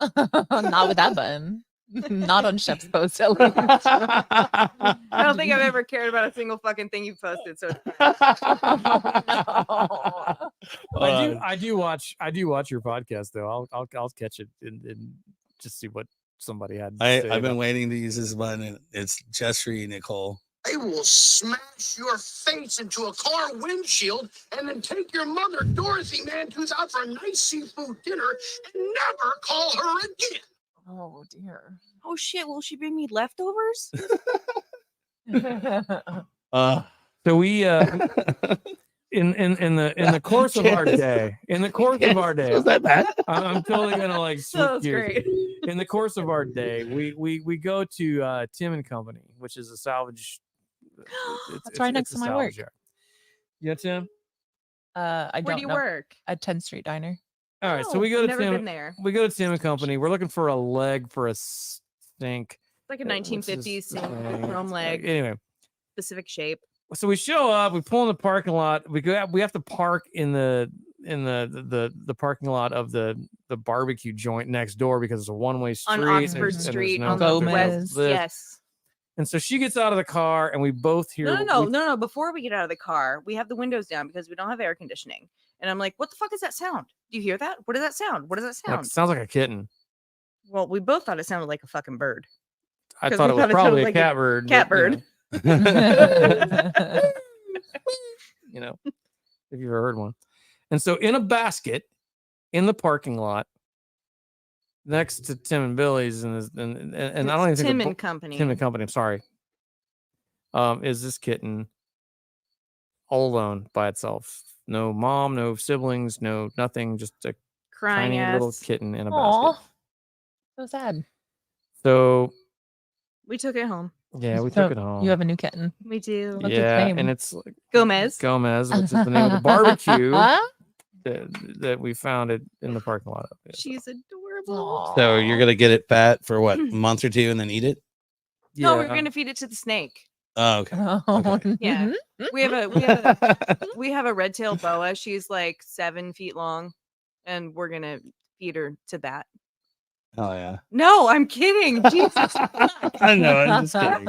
Not with that button. Not on Chef's post, at least. I don't think I've ever cared about a single fucking thing you've posted. So I do watch your podcast though. I'll catch it and just see what somebody had. To say I've been about- waiting to use this button. And it's just for you, Nicole. I will smash your face into a car windshield and then take your mother, Dorothy Mantooth, out for a nice seafood dinner and never call her again. Oh dear. oh shit, will she bring me leftovers? Uh, So we in the course of our Yes. day, Was that bad? I'm totally gonna like switch That was gears. great. In the course of our day, we go to Tim and Company, which is a salvage. That's right next a to my salvage work. yard. Yeah, Tim. I Where don't do you know. work? At 10th Street Diner. All right, so Oh, we go I've to never Tim. been there. We go to Tim and Company. We're looking for a leg for a stink. It's like a What's this 1950s sink with thing? chrome leg, Anyway, specific shape. so we show up. We pull in the parking lot. We have to park in the parking lot of the barbecue joint next door because it's a one-way street On and Oxford there's Street no on the Gomez. west. lift. Yes. And so she gets out of the car, and we both hear. No. Before we get out of the car, we have the windows down because we don't have air conditioning. And I'm like, what the fuck is that sound? Do you hear that? What does that sound? What does that Like, sound? sounds like a kitten. Well, we both thought it sounded like a fucking bird. I 'Cause thought we it was thought it probably a sounded like a cat bird. cat but, bird. You know, if you've ever heard one. And so in a basket in the parking lot next to Tim and Billy's and I don't even think Tim the and Company. Tim and Company, I'm sorry. Is this kitten all alone by itself? No mom, no siblings, no nothing, just a Crying tiny ass. little kitten in a Aw. basket. So sad. So We took it home. yeah, we So took it home. You have a new kitten. We do. What's its yeah, name? and it's like Gomez. Gomez, which is the name of the barbecue that we found it in the parking lot. Up there. She's adorable. So you're gonna get it fat for what, a month or two and then eat it? No, we were gonna feed it to the snake. Oh, okay. Okay. Yeah. Mhm. We have a red-tailed boa. She's like 7 feet long, and we're gonna feed her to that. Oh yeah. No, I'm kidding. Jesus. I know. I'm just kidding.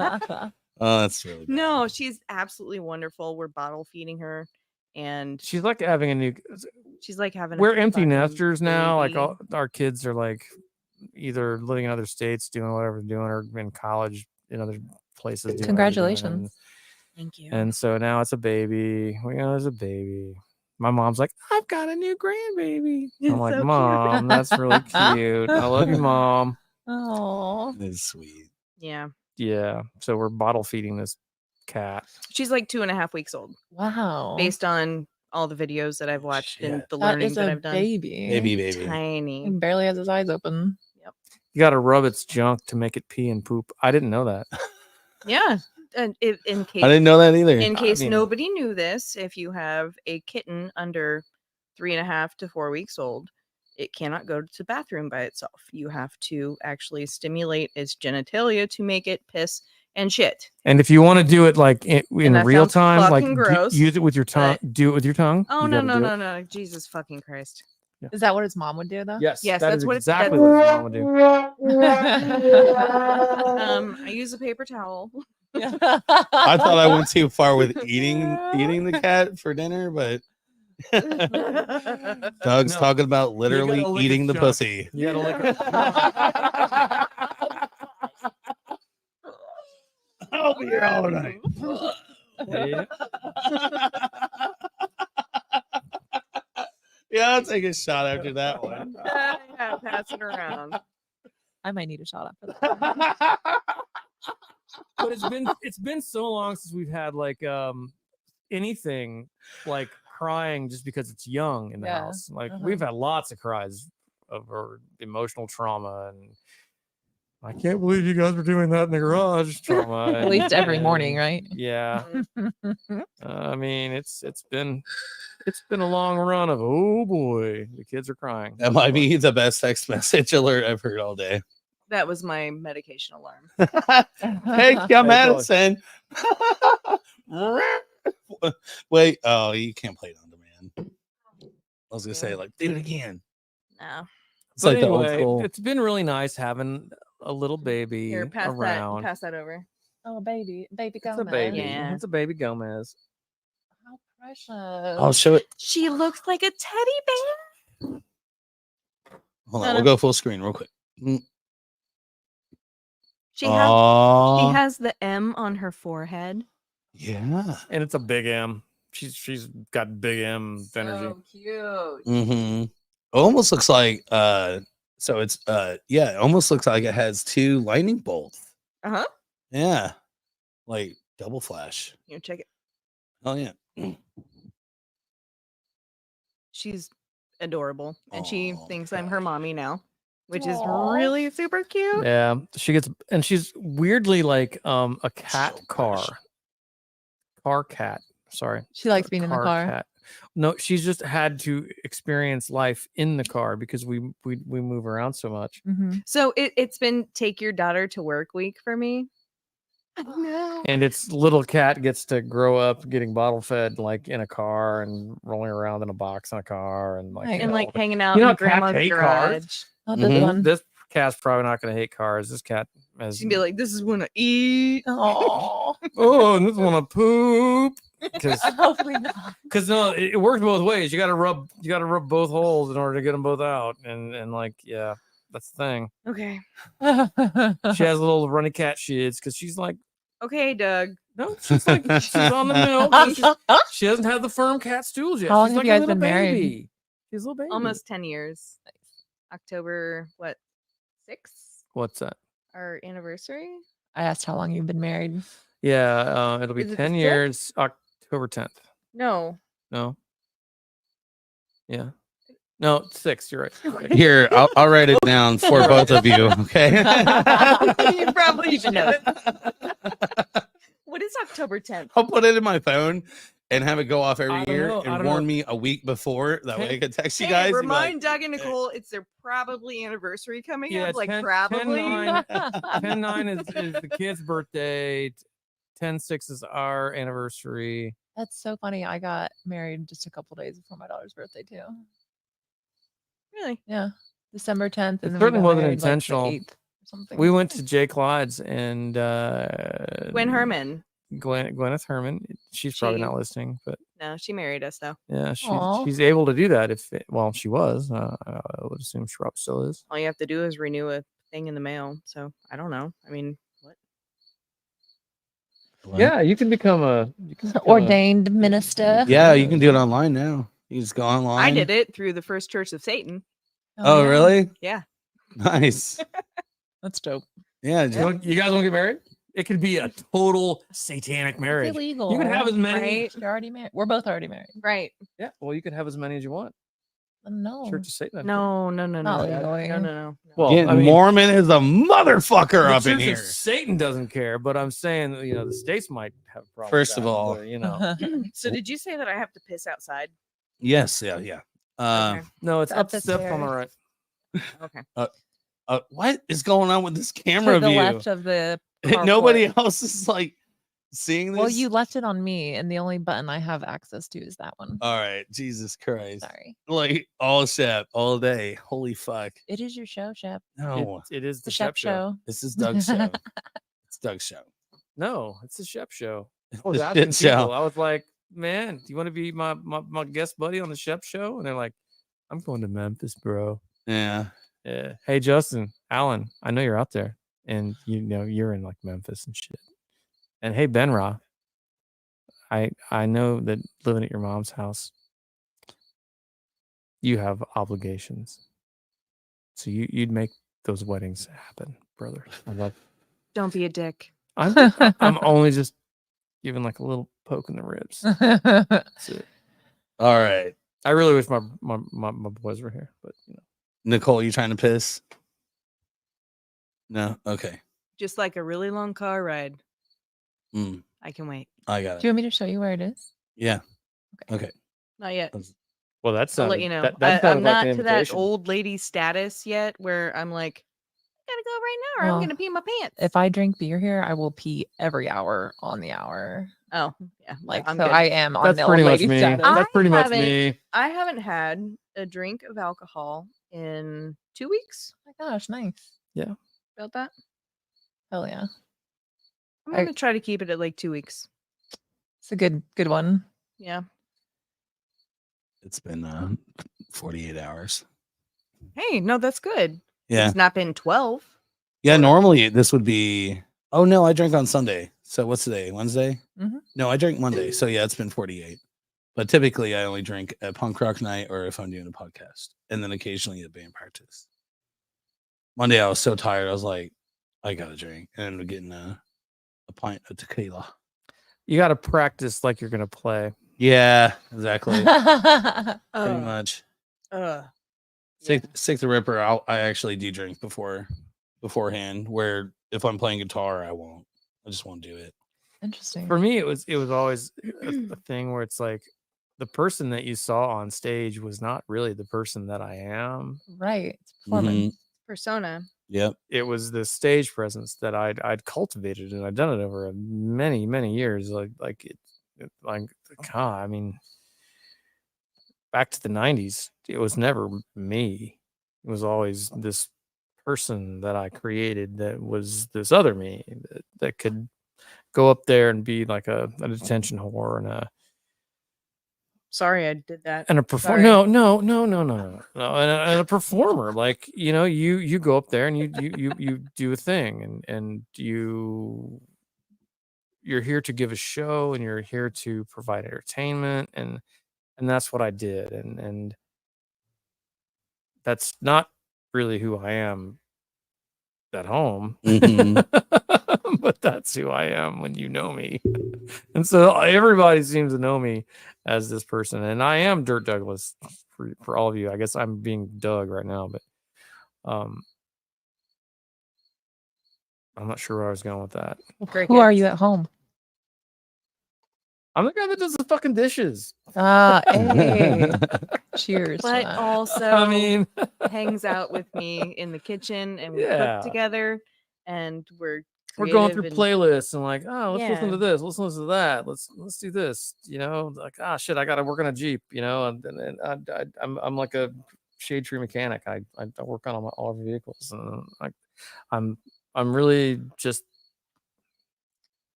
Oh, that's really bad. No, she's absolutely wonderful. We're bottle feeding her, and She's like having a new. she's like having. We're a empty fucking nesters now. Like baby. all our kids are like either living in other states, doing whatever they're doing, or in college in other places. doing whatever they're doing. Congratulations. Thank you. And so now it's a baby. There's a baby. My mom's like, I've got a new grandbaby. It's I'm like, so cute. Mom, that's really cute. I love you, Mom. Oh. It's sweet. Yeah, Yeah. So we're bottle feeding this cat. she's like 2.5 weeks old, Wow. based on all the videos that I've watched and Shit. the That learning is that a I've done. baby. Baby. He Tiny. barely has his eyes open. You got to rub its junk to make it pee and poop. I didn't know that. Yeah, and in case I didn't know that either. in case mean- nobody knew this, if you have a kitten under 3.5 to 4 weeks old, it cannot go to the bathroom by itself. You have to actually stimulate its genitalia to make it piss and shit. And if you want to do it like in that real sounds time, like fucking gross, use it with your tongue. but- Do it with your tongue. Oh You no, gotta no, do no, it. no! Jesus fucking Christ! Is that what his mom would do though? Yes, Yes, that that's is what exactly what his mom would do. I use a paper towel. I thought I went too far with eating the cat for dinner, but Doug's No, talking about literally lick eating its the junk. pussy. You gotta lick it. I'll be here all night. Yeah. Yeah, I'll take a shot after that one. Yeah, pass it around. I might need a shot after that. But it's been so long since we've had like anything like crying just because it's young in the Yeah, house. Like uh-huh. we've had lots of cries over emotional trauma and I can't believe you guys were doing that in the garage trauma. At least every and- morning, right? Yeah. I mean, it's been a long run of oh boy, the kids are crying. That might be the best text message alert I've heard all day. That was my medication alarm. Take your Hey, medicine. Wait, oh, you can't play it on demand. I was gonna say, like, do it again. No. It's But like the old anyway, school. it's been really nice having a little baby Here, around. pass that over. Oh, baby It's Gomez. a baby. Yeah. It's a baby Gomez. How precious. I'll show it. She looks like a teddy bear. Hold on, we'll go full screen real quick. She has Aw, has the M on her forehead. yeah. And it's a big M. She's got big M energy. Cute. Mm-hmm. Almost looks like so it's yeah, it almost looks like it has 2 lightning bolts. Uh-huh. Yeah. Like double flash. Here, check it. Oh yeah. she's adorable, and she Aw, thinks I'm her gosh. mommy now, which is Aw. really super cute. Yeah, she gets, and she's weirdly like a cat So car, precious. car cat. Sorry, She likes being in the car. cat. No, she's just had to experience life in the car because we move around so much. Mhm. So it's been take your daughter to work week for me. No. And its little cat gets to grow up getting bottle fed like in a car and rolling around in a box in a car and like Nice. you And know, like all the- hanging out You know in how cats grandma's hate garage. cars? Not this Mhm. one. This cat's probably not going to hate cars. This cat has She's gonna be like, "This is when I eat." Oh, oh, and this one to poop because hopefully not. no, it works both ways. You got to rub both holes in order to get them both out, and like yeah, that's the thing. Okay. She has little runny cat shits because she's like Okay, Doug. no, she's like she's on the milk. and she doesn't have the firm cat stools yet. How long She's have like you a guys little been married? baby. She's a little baby. Almost 10 years. October, what, 6th? What's that? Our anniversary? I asked how long you've been married. Yeah, it'll be Is it the 10 6th? years, October 10th. No. No. Yeah. No, 6. You're right. Here, I'll write it down for both of you. Okay. You probably should. What is October 10th? I'll put it in my phone and have it go off I every don't year know, I and don't warn know. me a week before. That way I could text you Hey, guys. and be remind like, Doug and Nicole it's their probably anniversary coming Yeah, up. Like 10 probably. 10/9 is the kid's birthday. 10/6 is our anniversary. That's so funny. I got married just a couple days before my daughter's birthday too. Really? Yeah, December 10th. It And then certainly we got wasn't married, like, the intentional. 8th or something. We went to Jay Clyde's and Gwen Herman. Gwyneth Herman. She's probably She- not listening, but No, she married us though. yeah, Aw. she's able to do that if well, she was. I would assume she probably still is. All you have to do is renew a thing in the mail. So I don't know. I mean, what? what? Yeah, you can become a Ordained minister. Yeah, you can do it online now. You just go online. I did it through the First Church of Satan. Oh, yeah. really? Yeah. Nice. That's dope. Yeah. You guys want to get married? It could be a total satanic It's marriage. illegal. You can have as many. Right? You're already married. We're both already married. Right. Yeah, well, you could have as many as you want. No. Church of Satan. No, no, no, Not no. No, legally. no, no. Well, Getting I mean, Mormon is a motherfucker the up in Church here. of Satan doesn't care, but I'm saying the states might have a problem. First with of that, all- but, So did you say that I have to piss outside? Yes. Yeah. Yeah. Okay. no, it's Up up the step on the stairs. right. Okay. What is going on with this To camera the view? left of the Nobody carport. else is like seeing this. Well, you left it on me, and the only button I have access to is that one. All right. Jesus Christ. Sorry. Like all Shep all day. Holy fuck. It is your show, Shep. No, It is The the Shep Shep show. show. this is Doug's show. It's Doug's show. No, it's the Shep show. I It's was the asking shit people. show. I was like, man, do you want to be my guest buddy on the Shep show? And they're like, I'm going to Memphis, bro. Yeah. Yeah. Hey, Justin, Alan, I know you're out there, and you're in like Memphis and shit. And hey, Ben Ra, I know that living at your mom's house, you have obligations, so you'd make those weddings happen, brother. I love. Don't be a dick. I'm only just giving like a little poke in the ribs. That's it. All right. I really wish my boys were here, but Nicole, you trying to piss? No? Okay. Just like a really long car ride. Mm, I can wait. I got Do it. you want me to show you where it is? Yeah. Okay. Not yet. well, that's I'll let you know. That I'm sounded not like an to that invitation. old lady status yet where I'm like, I gotta go right now or Well, I'm gonna pee my pants. If I drink beer here, I will pee every hour on the hour. Oh, yeah. Like, I'm so good. I am on That's the pretty old much lady me. status. That's pretty much haven't- me. I haven't had a drink of alcohol in 2 weeks. Oh my gosh, nice. Felt that? Hell yeah. I'm I- gonna try to keep it at like 2 weeks. It's a good one. Yeah. It's been 48 hours. Hey, no, that's good. Yeah. It's not been 12. Yeah. Normally this would be. Oh no, I drank on Sunday. So what's today? Wednesday? Mhm. No, I drank Monday. So yeah, it's been 48. But typically I only drink at punk rock night or if I'm doing a podcast, and then occasionally at band practice. Monday I was so tired. I was like, I gotta drink, and ended up getting a pint of tequila. You got to practice like you're gonna play. Yeah, exactly. Pretty Ugh. much. Ugh. Sick the Ripper. I actually do drink beforehand. Where if I'm playing guitar, I won't. I just won't do it. Interesting. For me, it was always a thing where it's like the person that you saw on stage was not really the person that I am. Right. It's performance. Persona. Yep. It was the stage presence that I'd cultivated, and I'd done it over many years. God, I mean, back to the 90s, it was never me. It was always this person that I created that was this other me that could go up there and be like a detention whore Sorry, I did that. and a performer. Sorry. No, and a performer. Like, you know, you go up there and you do a thing, and you're here to give a show, and you're here to provide entertainment, and that's what I did, and that's not really who I am at home. Mhm. But that's who I am when you know me. And so everybody seems to know me as this person. And I am Dirt Douglas for all of you. I guess I'm being Doug right now, but I'm not sure where I was going with that. Who are you at home? I'm the guy that does the fucking dishes. Hey. Cheers. to But that. also I mean, hangs out with me in the kitchen and we Yeah. cook together and we're going through creative and- playlists and like, oh, let's listen Yeah. to this, let's listen to that, let's do this, you know, like, ah, shit, I gotta work on a Jeep, you know, and I'm like a shade tree mechanic. I work on all of the vehicles, and I'm really just,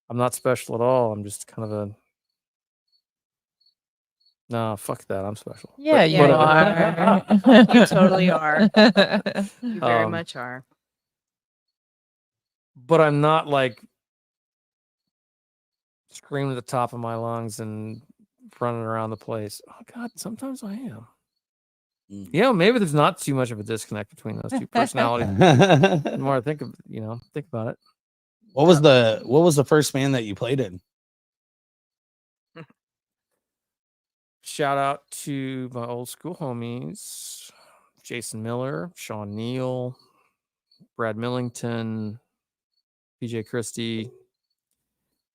I'm not special at all. I'm just kind of a, no, fuck that, I'm special. Yeah, But you whatever. are. You totally are. You very Um, much are. But I'm not like screaming at the top of my lungs and running around the place. Oh God, sometimes I am. Mm. Yeah, maybe there's not too much of a disconnect between those two personalities. The more I think about it. What was the first band that you played in? Shout out to my old school homies, Jason Miller, Sean Neal, Brad Millington, PJ Christie,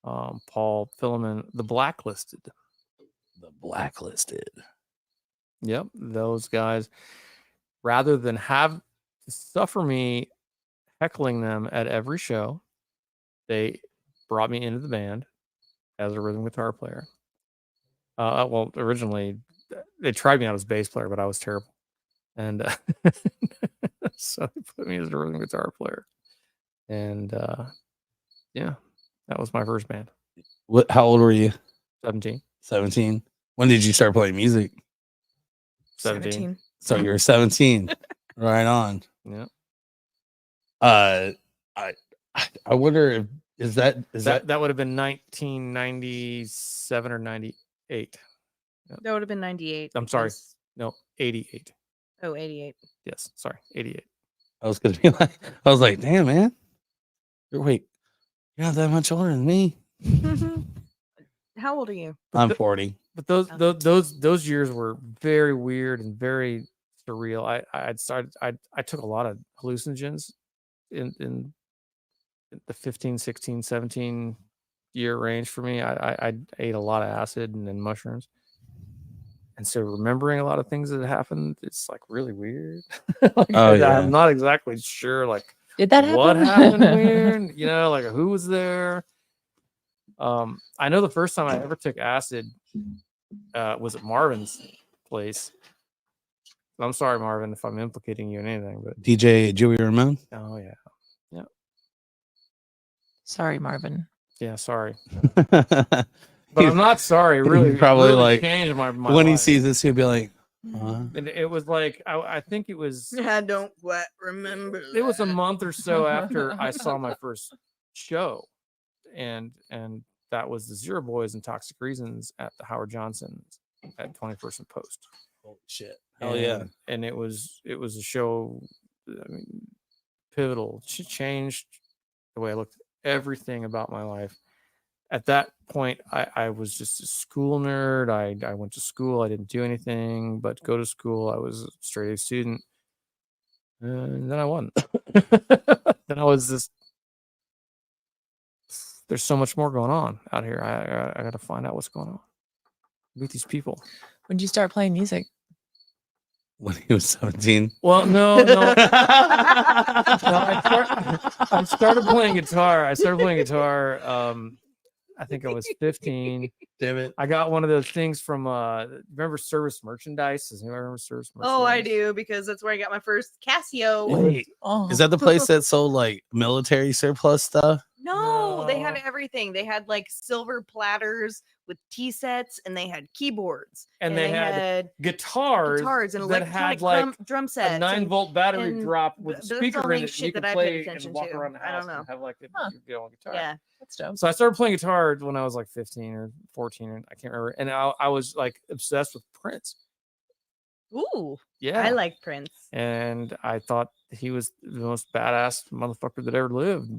Paul Philemon, the Blacklisted. The Blacklisted. Yep, those guys. Rather than have to suffer me heckling them at every show, they brought me into the band as a rhythm guitar player. Well, originally they tried me out as bass player, but I was terrible, and so they put me as a rhythm guitar player. And yeah, that was my first band. How old were you? 17. 17. When did you start playing music? 17. So you were 17. Right on. Yeah. I wonder if that That would have been 1997 or 98. That would have been 98. I'm sorry. because- No, 88. Oh, 88. Yes, sorry, 88. I was gonna be like, I was like, damn man. Wait, you're not that much older than me. How old are you? I'm 40. But those years were very weird and very surreal. I took a lot of hallucinogens in the 15, 16, 17 year range for me. I ate a lot of acid and then mushrooms. And so remembering a lot of things that happened, it's like really weird. I'm not exactly sure like Did that happen? what happened weird, you know, like who was there. I know the first time I ever took acid was at Marvin's place. I'm sorry, Marvin, if I'm implicating you in anything, but DJ Joey Ramone. oh yeah. Sorry, Marvin. Yeah, sorry. But I'm not sorry. Really, probably really like changed my when he life. sees this, he'll be like, And it was like I think it was I don't quite remember. it was a month or so after I saw my first show, and that was the Zero Boys and Toxic Reasons at the Howard Johnson's at 21st and Post. holy shit. Hell yeah. And it was a show, I mean, pivotal. She changed the way I looked at everything about my life at that point, I was just a school nerd. I went to school. I didn't do anything but go to school. I was a straight A student. And then I wasn't. Then I was just, there's so much more going on out here. I got to find out what's going on. Meet these people. When did you start playing music? When he was 17. Well, no. I started playing guitar. I think I was 15. Damn it. I got one of those things from remember Service Merchandise? Does anyone remember Service Merchandise? Oh, I do, because that's where I got my first Casio. Wait, Oh, is that the place that sold like military surplus stuff? No, they had No. everything. They had like silver platters with tea sets, and they had keyboards, And they had guitars, guitars and that electronic had like drum sets. a 9-volt battery and drop with a that's the speaker in only it. And shit you could that I paid play attention and walk to. around the I don't house and know. have like Huh. you get on guitar. Yeah. that's dope. So I started playing guitar when I was like 15 or 14, and I can't remember. And I was like obsessed with Prince. Ooh, Yeah, I like Prince. and I thought he was the most badass motherfucker that ever lived,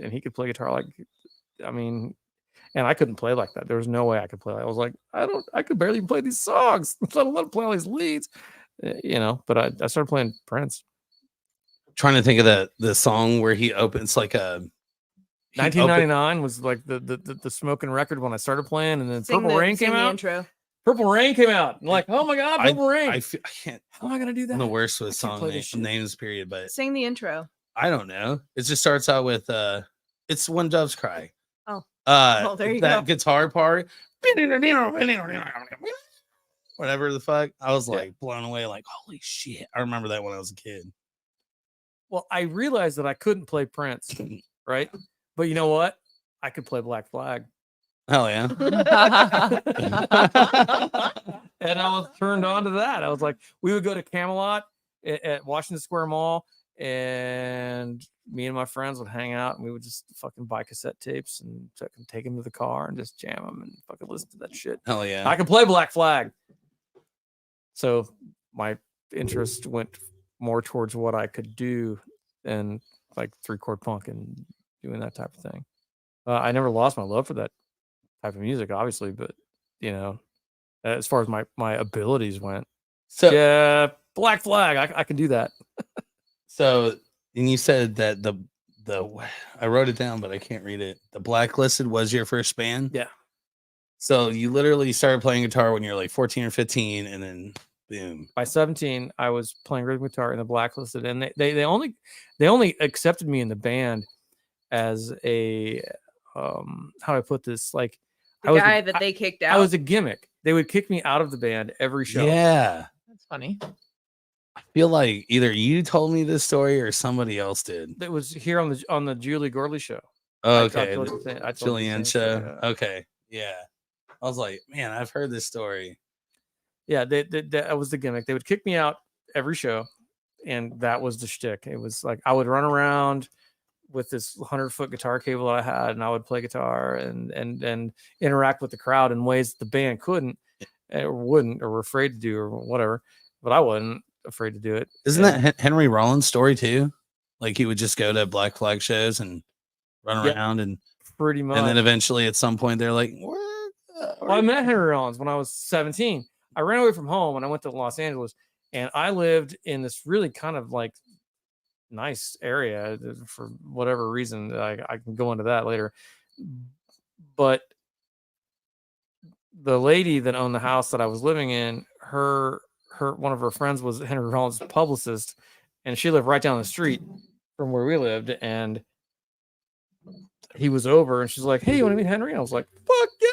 and he could play guitar like, I mean, and I couldn't play like that. There was no way I could play. I was like, I could barely play these songs, let alone play all these leads, But I started playing Prince. Trying to think of the song where he opens like a. he open- 1999 was like the smoking record when I started playing, and then Sing Purple the, Rain sing came the out. intro. Purple Rain came out. I'm like, oh my god, Purple Rain! I can't. How am I gonna do that? I'm the worst with I can't song play this shit. names. Period. But Sing the intro. I don't know. It just starts out with it's When Doves Cry. Oh. Oh, There you that go. guitar part. Whatever the fuck. I was Yeah. like blown away, like, holy shit. I remember that when I was a kid. Well, I realized that I couldn't play Prince, right? But you know what? I could play Black Flag. Hell yeah. And I was turned on to that. I was like, we would go to Camelot at Washington Square Mall, and me and my friends would hang out, and we would just fucking buy cassette tapes and fucking take them to the car and just jam them and fucking listen to that shit. Hell yeah. I could play Black Flag. So my interest went more towards what I could do than like 3-chord punk and doing that type of thing. I never lost my love for that type of music, obviously, but as far as my abilities went, So yeah, Black Flag, I can do that. So, and you said that the I wrote it down, but I can't read it. The Blacklisted was your first band? Yeah. So you literally started playing guitar when you're like 14 or 15, and then boom. By 17, I was playing rhythm guitar in the Blacklisted, and they only accepted me in the band as a how do I put this? Like The guy that they kicked out. I was a gimmick. They would kick me out of the band every show. Yeah. That's funny. I feel like either you told me this story or somebody else did. That was here on the Julie Gorley show. Okay. told The you the same- I told you the Jillian same story, show. yeah. Okay. Yeah. I was like, man, I've heard this story. Yeah, that was the gimmick. They would kick me out every show, and that was the shtick. It was like I would run around with this 100-foot guitar cable that I had, and I would play guitar and interact with the crowd in ways that the band couldn't or wouldn't or were afraid to do or whatever. But I wasn't afraid to do it. Isn't And- that Henry Rollins' story too? Like he would just go to Black Flag shows and run Yeah. around, and pretty much? then eventually at some point they're like, "Where Well, I met Henry Rollins when I was 17. I ran away from home and I went to Los Angeles, and I lived in this really kind of like nice area for whatever reason. I can go into that later. But the lady that owned the house that I was living in, her one of her friends was Henry Rollins' publicist, and she lived right down the street from where we lived. And he was over, and she's like, "Hey, you want to meet Henry?" And I was like, "Fuck yeah,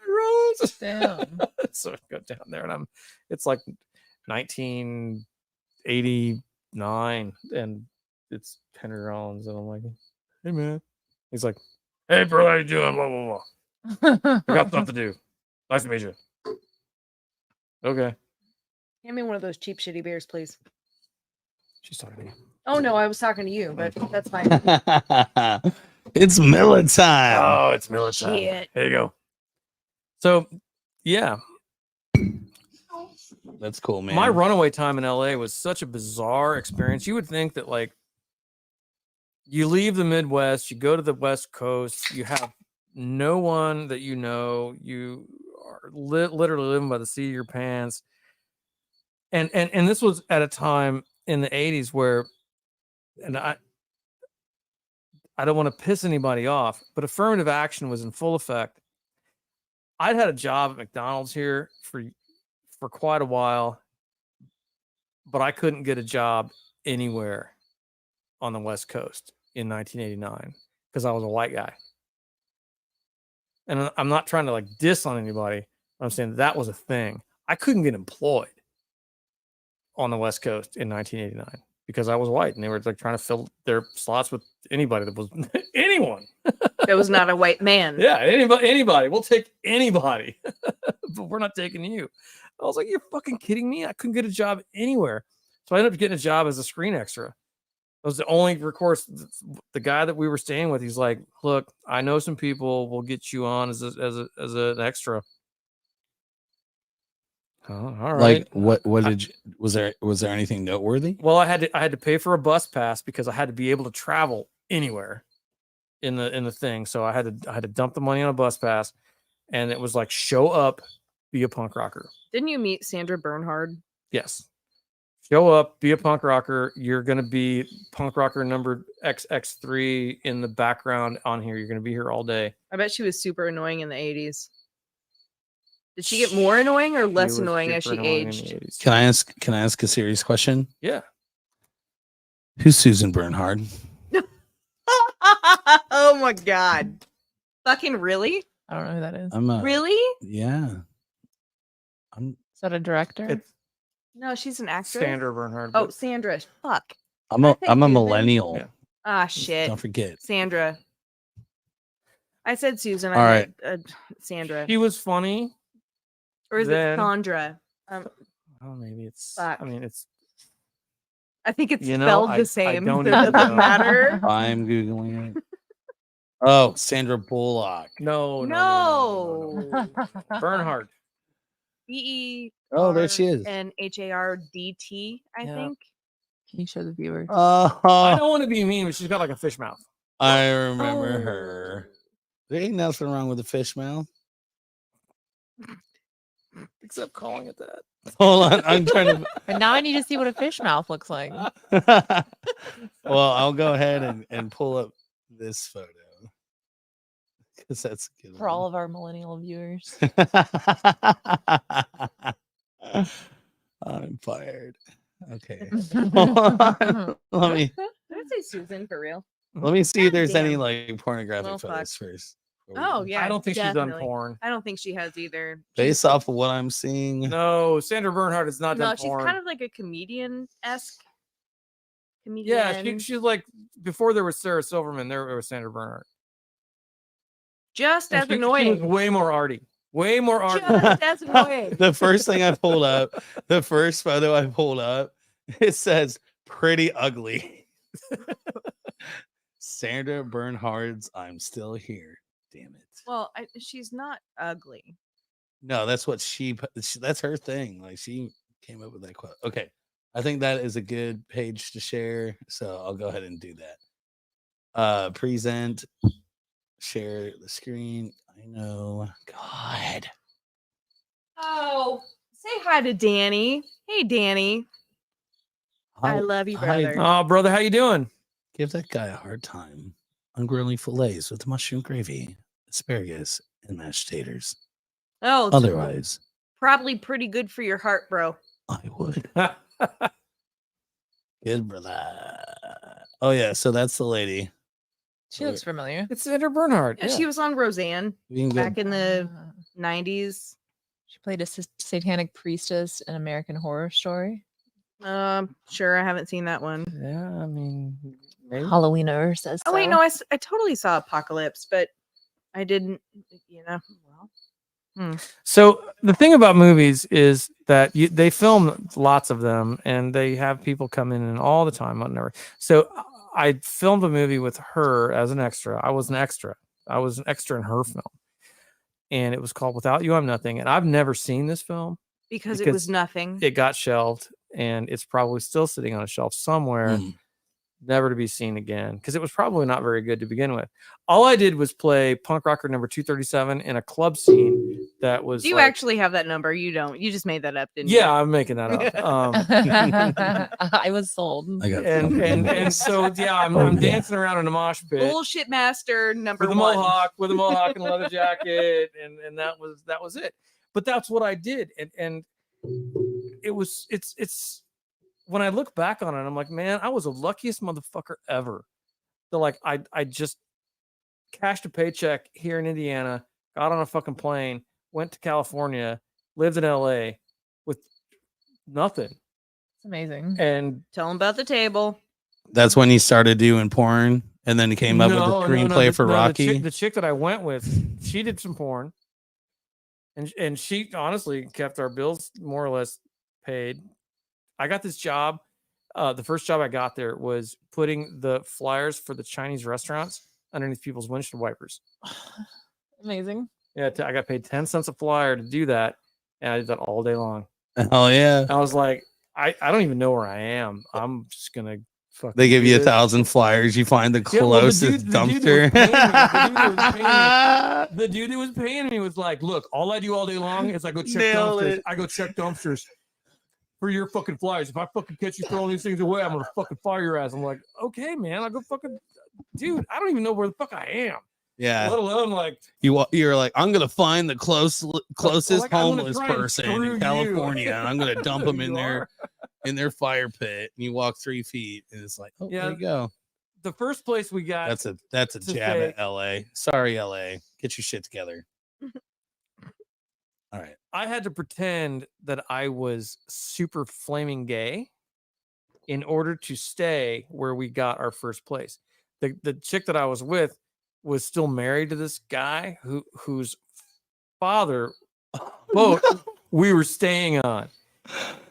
Rose!" Damn. So I go down there, and it's like 1989, and it's Henry Rollins, and I'm like, "Hey man," he's like, "Hey bro, how you doing? Blah blah blah. I got stuff to do. Nice to meet you." Okay, Hand me one of those cheap shitty beers, please. she's talking to you. Oh no, I was talking to you, but that's fine. It's Miller time. Oh, it's military. Shit. There you go. So, yeah, That's cool, man. my runaway time in LA was such a bizarre experience. You would think that like you leave the Midwest, you go to the West Coast, you have no one that you know. You are literally living by the seat of your pants. And this was at a time in the 80s where, and I don't want to piss anybody off, but affirmative action was in full effect. I'd had a job at McDonald's here for quite a while, but I couldn't get a job anywhere on the West Coast in 1989 because I was a white guy. And I'm not trying to like diss on anybody. I'm saying that was a thing. I couldn't get employed on the West Coast in 1989 because I was white, and they were like trying to fill their slots with anybody that was anyone. That was not a white man. Yeah, anybody. We'll take anybody, but we're not taking you. I was like, you're fucking kidding me? I couldn't get a job anywhere. So I ended up getting a job as a screen extra. That was the only recourse. The guy that we were staying with, he's like, look, I know some people will get you on as an extra. Oh, all right. Like what did you, was there anything noteworthy? Well, I had to pay for a bus pass because I had to be able to travel anywhere in the thing. So I had to dump the money on a bus pass, and it was like, show up, be a punk rocker. Didn't you meet Sandra Bernhard? Yes. Show up, be a punk rocker. You're gonna be punk rocker number XX3 in the background on here. You're gonna be here all day. I bet she was super annoying in the 80s. Did she get more annoying or less She was annoying as super she annoying in aged? the 80s. Can I ask a serious question? Yeah. Who's Susan Bernhard? Oh my god. Fucking really? I don't know who that is. I'm a, Really? Yeah. Is that a director? It's No, she's an actress. Sandra Bernhard. Oh, but Sandra. Fuck. I'm I a think I'm a Susan. millennial. Yeah. Ah, shit. Don't forget. Sandra. I said Susan. All I meant, Sandra. She was funny. Or is then- it Sandra? Oh, maybe it's. Fuck. I mean, it's. I think it's You know, spelled I the same. don't so it even doesn't know. matter. I'm googling it. Oh, Sandra Bullock. No. Bernhard. B-E. Oh, there she is. And Hardt, I Yeah. think. Can you show the viewers? I Oh, don't want to be mean, but she's got like a fish mouth. I remember Oh. her. There ain't nothing wrong with a fish mouth. Except calling it that. Hold on, I'm trying And now I need to see what a fish mouth looks like. to. Well, I'll go ahead and pull up this photo because that's a good For all of our millennial viewers. I'm fired. Okay. Hold on. Let me Did I say Susan for real? see if there's any Damn. like pornographic Well, fuck. photos first. before we Oh, do. yeah. I don't think she's done definitely. porn. I don't think she has either. Based off of what I'm seeing, No, Sandra Bernhard is not No, done she's porn. kind of like a comedian-esque. Comedian. Yeah, she's like before there was Sarah Silverman, there was Sandra Bernhard. just And as she was annoying. way more arty. Way more arty. Just as annoying. the first thing I pulled up, the first photo I pulled up, it says pretty ugly. Sandra Bernhard's I'm Still Here. Damn it. Well, she's not ugly. No, that's what that's her thing. Like she came up with that quote. Okay. I think that is a good page to share. So I'll go ahead and do that. Present, share the screen. I know. God. Oh, say hi to Danny. Hey, Danny. I love you, brother. Oh, brother, how you doing? Give that guy a hard time. Ungrilling fillets with mushroom gravy, asparagus, and mashed taters. Oh, it's Otherwise, probably pretty good for your heart, bro. I would. Good brother. Oh yeah, so that's the lady. She looks familiar. It's Sandra Bernhard. Yeah, she was on Roseanne We can back go. in the Ah. 90s. She played a satanic priestess in American Horror Story. Sure, I haven't seen that one. Yeah, I mean, maybe. Halloweener says Oh wait, so. no, I totally saw Apocalypse, but I didn't. Well, So the thing about movies is that they film lots of them, and they have people come in and all the time. So I filmed a movie with her as an extra. I was an extra. I was an extra in her film, and it was called Without You, I'm Nothing. And I've never seen this film. because it Because was nothing. It got shelved, and it's probably still sitting on a shelf somewhere. Mm. never to be seen again, because it was probably not very good to begin with. All I did was play punk rocker number 237 in a club scene that was. Do you like, actually have that number? You don't. You just made that up, didn't Yeah, I'm making that up. I was sold. I got And so yeah, I'm dancing around in a mosh you? pit Bullshit master number with a one. with a mohawk and a leather jacket, and that was it. But that's what I did, and it's when I look back on it, I'm like, man, I was the luckiest motherfucker ever. So like, I just cashed a paycheck here in Indiana, got on a fucking plane, went to California, lived in LA with nothing. It's amazing. And Tell him about the table. That's when he started doing porn, and then he came up with the screenplay for Rocky. The chick that I went with, she did some porn, and she honestly kept our bills more or less paid. I got this job. The first job I got there was putting the flyers for the Chinese restaurants underneath people's windshield wipers. Amazing. Yeah, I got paid 10 cents a flyer to do that, and I did that all day long. Oh yeah. I was like, I don't even know where I am. I'm just gonna fucking. They give do you this. 1,000 flyers. You find the Yeah, well, closest the dumpster. The dude that was paying me was like, look, all I do all day long is I go check Nailed dumpsters. it. I go check dumpsters for your fucking flyers. If I fucking catch you throwing these things away, I'm gonna fucking fire your ass. I'm like, okay, man, I'll go fucking, dude. I don't even know where the fuck I am. Yeah. Let alone like You're like, I'm gonna find the closest like, I'm gonna homeless try and person screw in you. California, and I'm gonna dump them in You their are. in their fire pit. And you walk 3 feet, and it's like, oh, Yeah. there you go. The first place we got. That's a to jab say- at LA. Sorry, LA. Get your shit together. All right. I had to pretend that I was super flaming gay in order to stay where we got our first place. The chick that I was with was still married to this guy whose father boat we were staying on.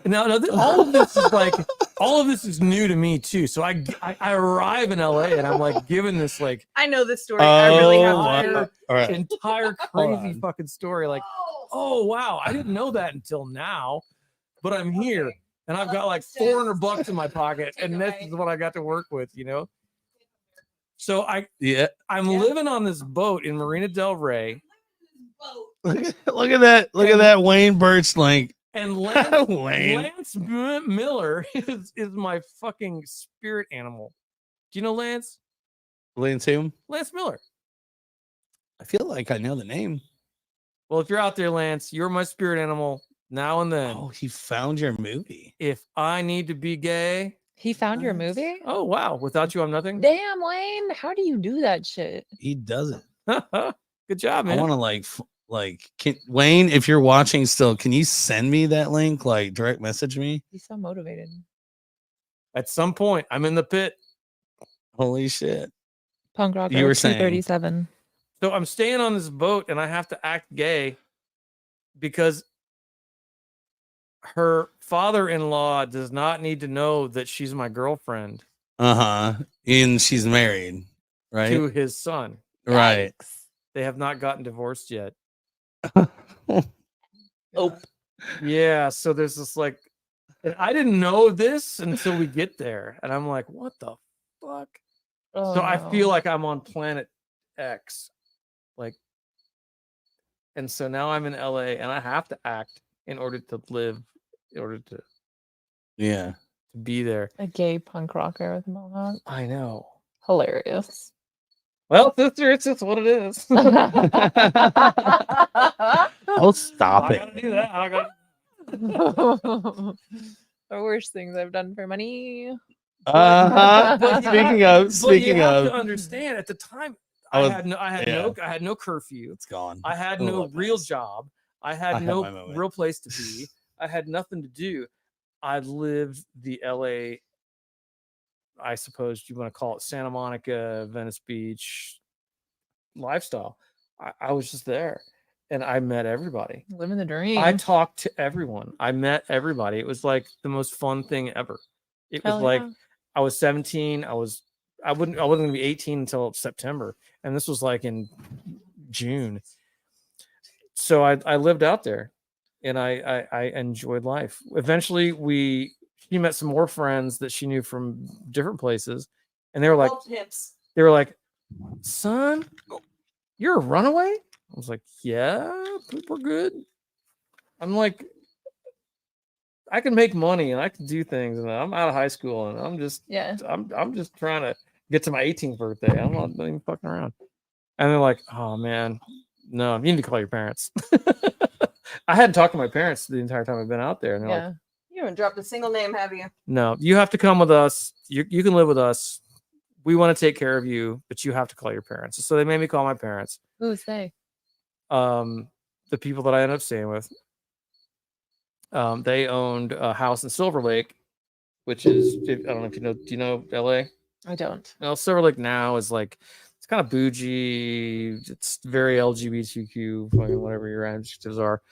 Now all of this is like all of this is new to me too. So I arrive in LA and I'm like given this like I know this story. I really have wow. to. All right. entire Hold crazy on. fucking story. Like, oh wow, I didn't know that until now, but I'm here and I've got like $400 in my pocket, and this is what I got to work with, you know. So Yeah. I'm living on this boat in Marina Del Rey, Look at that. Look at that Wayne Birch link. and Lance, Wayne. Miller is my fucking spirit animal. Do you know Lance? Lance whom? Lance Miller. I feel like I know the name. Well, if you're out there, Lance, you're my spirit animal now and then. Oh, he found your movie. If I need to be gay, He found your movie? oh wow, without you, I'm nothing. Damn, Wayne. How do you do that shit? He does it. Good job, I man. want to Wayne, if you're watching still, can you send me that link? Like direct message me? He's so motivated. At some point, I'm in the pit. Holy shit. Punk rocker. You were saying. 237. So I'm staying on this boat and I have to act gay because her father-in-law does not need to know that she's my girlfriend Uh-huh. And she's married, right? to his son. Right. They have not gotten divorced yet. Oh. Yeah, so there's this like, and I didn't know this until we get there, and I'm like, what the fuck? Oh, So I feel no. like I'm on planet X, like, and so now I'm in LA, and I have to act in order to live, in order to Yeah. be there. A gay punk rocker with a mohawk. I know. Hilarious. Well, sister, it's just what it is. Oh, stop I it. gotta do that. I got. The worst things I've done for money. Uh-huh. But you Speaking have- of, but speaking you have of, to understand, at the time, I was- I had no curfew. it's gone. I had I no love real this. job. I I had had no my moment. real place to be. I had nothing to do. I lived the LA, I suppose you want to call it Santa Monica, Venice Beach lifestyle. I was just there and I met everybody. Living the dream. I talked to everyone. I met everybody. It was like the most fun thing ever. It was Hell like yeah. I was 17. I wasn't going to be 18 until September. And this was like in June. So I lived out there and I enjoyed life. Eventually she met some more friends that she knew from different places. and they were like, All pimps. son, you're a runaway? I was like, yeah, we're good. I'm like, I can make money and I can do things, and I'm out of high school, and I'm just trying to get to my 18th birthday. I'm not even fucking around. And they're like, oh man, no, you need to call your parents. I hadn't talked to my parents the entire time I've been out there, and they're like, You haven't dropped a single name, have you? no, you have to come with us. You can live with us. We want to take care of you, but you have to call your parents. So they made me call my parents. Who's they? The people that I ended up staying with. They owned a house in Silver Lake, which is, I don't know if you know, do you know LA? I don't. Well, Silver Lake now is like, it's kind of bougie. It's very LGBTQ, fucking whatever your adjectives are.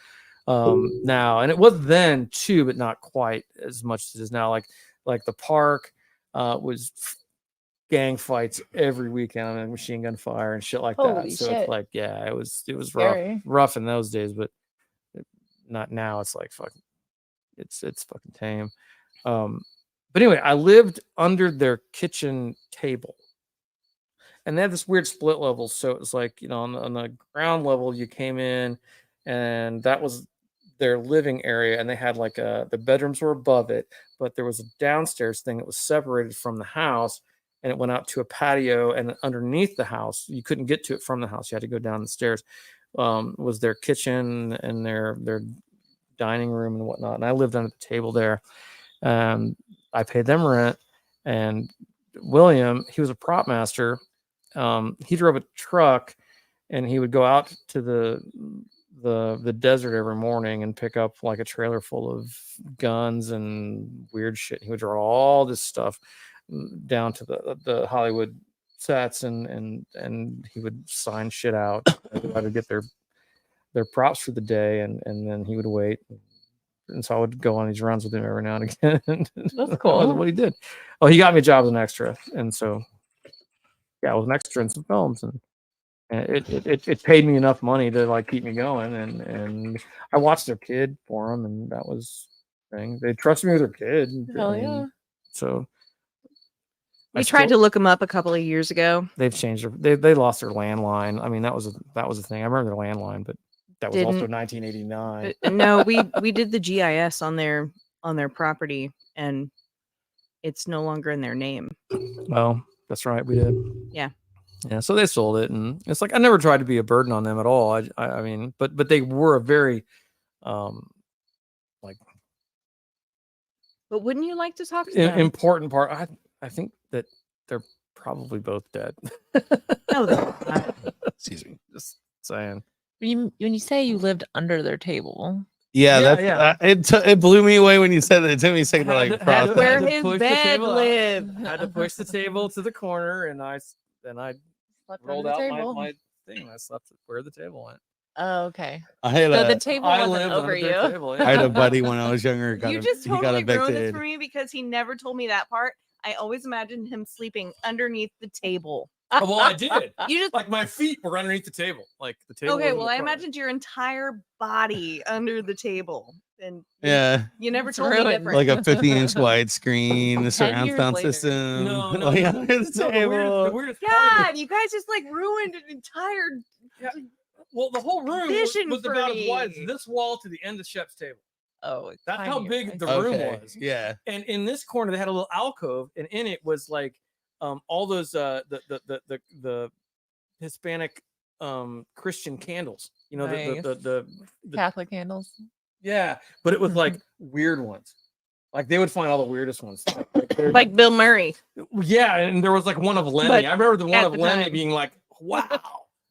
Now, and it was then too, but not quite as much as it is now. Like the park was gang fights every weekend and machine gun fire and shit like that. Holy So shit. it's like, yeah, it was Scary. rough in those days, but not now. It's like fucking, it's fucking tame. But anyway, I lived under their kitchen table, and they had this weird split level. So it was like, you know, on the ground level, you came in, and that was their living area, and they had like the bedrooms were above it, but there was a downstairs thing that was separated from the house, and it went out to a patio, and underneath the house, you couldn't get to it from the house. You had to go down the stairs. Was their kitchen and their dining room and whatnot. And I lived under the table there. I paid them rent, and William, he was a prop master. He drove a truck, and he would go out to the desert every morning and pick up like a trailer full of guns and weird shit. He would draw all this stuff down to the Hollywood sets, and he would sign shit out. Everybody would get their props for the day, and then he would wait. And so I would go on these runs with him every now and again. That's cool. That was what he did. Oh, he got me a job as an extra, and so yeah, I was an extra in some films, and it paid me enough money to like keep me going. And I watched their kid for them, and that was the thing. They trusted me with their kid. Hell and yeah. So We tried to look them up a couple of years ago. They've changed they lost their landline. I mean, that was a thing. I remember their landline, but that was also 1989. No, we did the GIS on their property, and it's no longer in their name. Well, that's right, we did. Yeah. Yeah, so they sold it, and it's like I never tried to be a burden on them at all. I mean, but they were a very like But wouldn't you like to talk to them? important part. I think that they're probably both dead. No, they're not. Excuse me, just saying. When you say you lived under their table, It blew me away when you said that. It took me a second to like process. Where had to his push the bed table out. lived. I had to push the table to the corner, and I slept rolled under the out table. my thing. I slept where the table went. Oh, okay. I had So a, the table I wasn't lived over under their you. table, I had yeah. a buddy when I was younger. You just he got totally ruined this evicted. for me because he never told me that part. I always imagined him sleeping underneath the table. Well, I did. You just Like my feet were underneath the table. Like the table. okay. was in Well, the I corner. imagined your entire body under the table, and Yeah, you never It's told me ruined. different. like a 50-inch widescreen, the 10 surround years sound later. system. No, no, like no, under the no, table. the weirdest part of God, you guys just like ruined an entire. well, the whole room Vision was for about as wide as me. this wall to the end of Shep's table. Oh, it's That's how tinier. big I the see. room Okay, was. yeah. And in this corner, they had a little alcove, and in it was like all those the Hispanic Christian candles. You know, Nice. the Catholic candles. yeah, but it was like weird ones. Like they would find all the weirdest ones. Like, Like Bill Murray. yeah, and there was like one of Lemmy. But I remember the one at of the Lemmy time. being like, "Wow,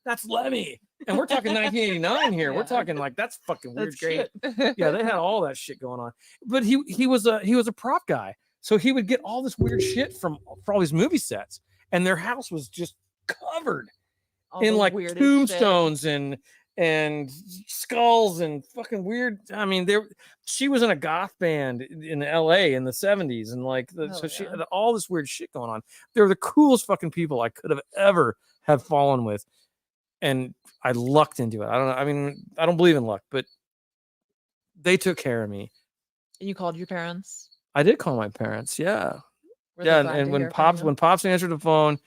that's Lemmy," and we're talking 1989 here. We're Yeah. talking like that's fucking weird That's great. shit. Yeah, they had all that shit going on. But he was a prop guy, so he would get all this weird shit for all these movie sets, and their house was just covered All in the like weirdest shit. tombstones and skulls and fucking weird. I mean, she was in a goth band in LA in the 70s, and like so she had all this weird shit going on. They're the coolest fucking people I could have ever have fallen with, and I lucked into it. I don't know. I mean, I don't believe in luck, but they took care of me. You called your parents. I did call my parents. Yeah. Really Yeah, glad and to when hear from you. Pops answered the phone,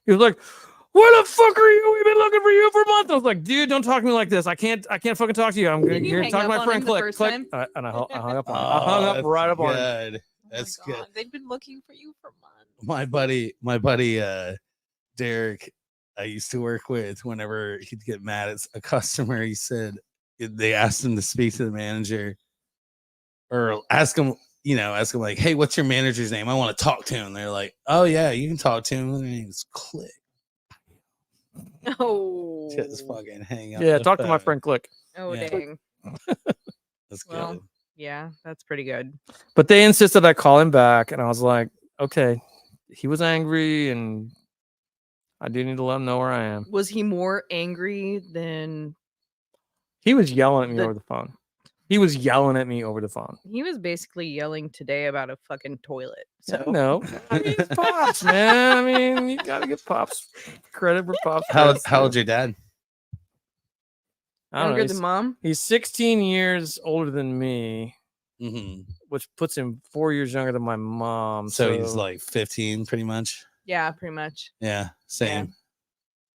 he was like, "Where the fuck are you? We've been looking for you for a month." I was like, "Dude, don't talk to me like this. I can't fucking talk to you. I'm gonna Didn't you here hang talk to up my on friend. him the Click, first click." time? And I hung up on him. I hung up that's right up on him. good. Oh my That's good. God, they've been looking for you for months. My buddy, Derek, I used to work with. Whenever he'd get mad at a customer, he said they asked him to speak to the manager or ask him like, "Hey, what's your manager's name? I want to talk to him." They're like, "Oh yeah, you can talk to him. His name's Click." Oh. Just fucking hang up. Yeah, the talk to my phone. friend Click. Oh Yeah. dang. That's Well, good. yeah, that's pretty good. But they insisted I call him back, and I was like, "Okay." He was angry, and I do need to let him know where I am. Was he more angry than He was yelling at me The- over the phone. He was yelling at me over the phone. he was basically yelling today about a fucking toilet? So No, I mean, it's Pops, man. I mean, you gotta give Pops credit for Pops. How credit's due. old's your dad? I don't know. younger than mom? He's 16 years older than me, Mm-hmm. which puts him 4 years younger than my mom. So he's like 15, pretty much. Yeah, pretty much. Yeah, same.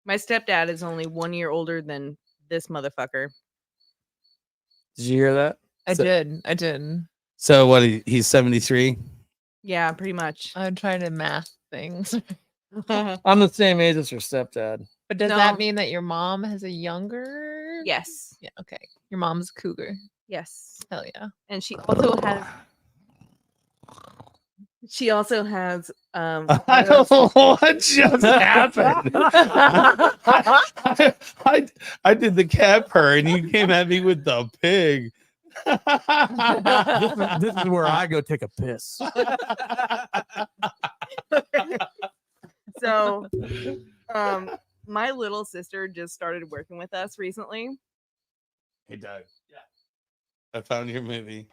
My stepdad is only 1 year older than this motherfucker. Did you hear that? I So- did. I did. So what? He's 73. Yeah, pretty much. I'm trying to math things. I'm the same age as her stepdad. But does No. that mean that your mom has a younger? Yes. Yeah. Okay. Your mom's a cougar. Yes. Hell yeah. And she also has I don't know what just happened. I did the cat purr, and you came at me with the pig. This is where I go take a piss. so my little sister just started working with us recently. Hey, Doug. Yeah. I found your movie.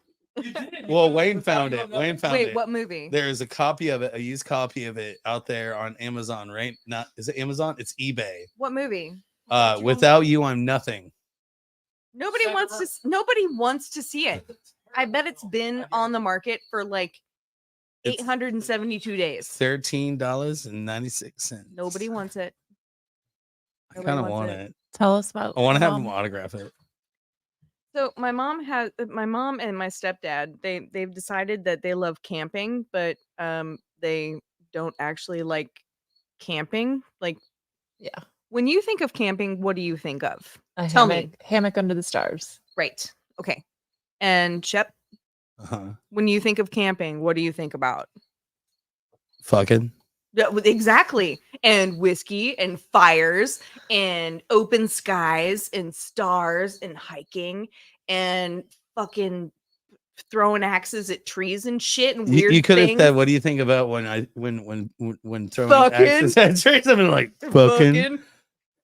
Well, Wayne found it. Wayne found Wait, it. what movie? There's a copy of it, a used copy of it out there on Amazon, right? Not is it Amazon? It's eBay. What movie? Without you, I'm nothing. Nobody wants to see it. I bet it's been on the market for like It's 872 days. $13.96. Nobody wants it. I Nobody kind of wants want it. it. Tell us about. I want to your have him mom. autograph it. So my mom and my stepdad, they've decided that they love camping, but they don't actually like camping. Like, Yeah. when you think of camping, what do you think of? A Tell me. hammock under the stars. Right. Okay. And Shep, Uh-huh. when you think of camping, what do you think about? Fucking. Exactly. And whiskey and fires and open skies and stars and hiking and fucking throwing axes at trees and shit and weird You could have things. said, "What do you think about when throwing Fucking. axes at trees?" I'm like, "Fucking."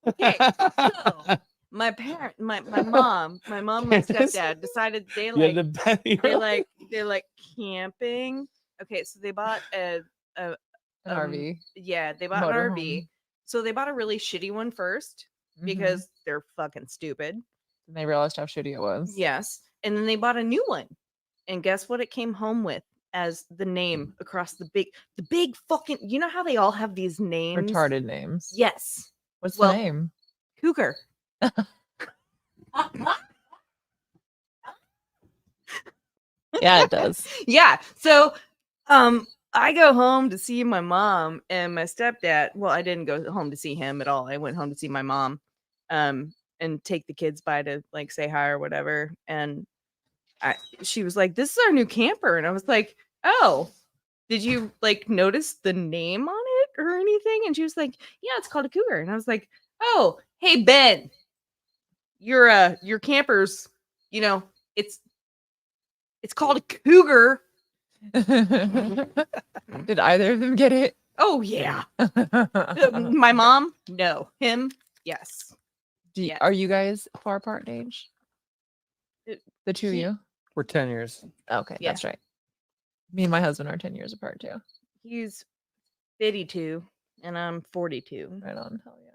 Okay, so my mom and my stepdad decided they You're like the best. they're like camping. Okay, so they bought An RV. Yeah, they bought an RV. Motorhome. So they bought a really shitty one first Mhm. because they're fucking stupid. And they realized how shitty it was. Yes. And then they bought a new one. And guess what it came home with as the name across the big fucking, you know how they all have these names? Retarded names. Yes. What's Well, the name? Cougar. Yeah, it does. Yeah. So I go home to see my mom and my stepdad. Well, I didn't go home to see him at all. I went home to see my mom and take the kids by to like say hi or whatever. And she was like, "This is our new camper." And I was like, "Oh, did you like notice the name on it or anything?" And she was like, "Yeah, it's called a Cougar." And I was like, "Oh, hey Ben, your camper's, you know, it's called a Cougar." Did either of them get it? Oh yeah. My mom, no. Him, yes. Yes. Are you guys far apart in age? The two of he- you? We're 10 years. Okay, Yeah. that's right. Me and my husband are 10 years apart too. He's 52 and I'm 42. Right on. Hell yeah.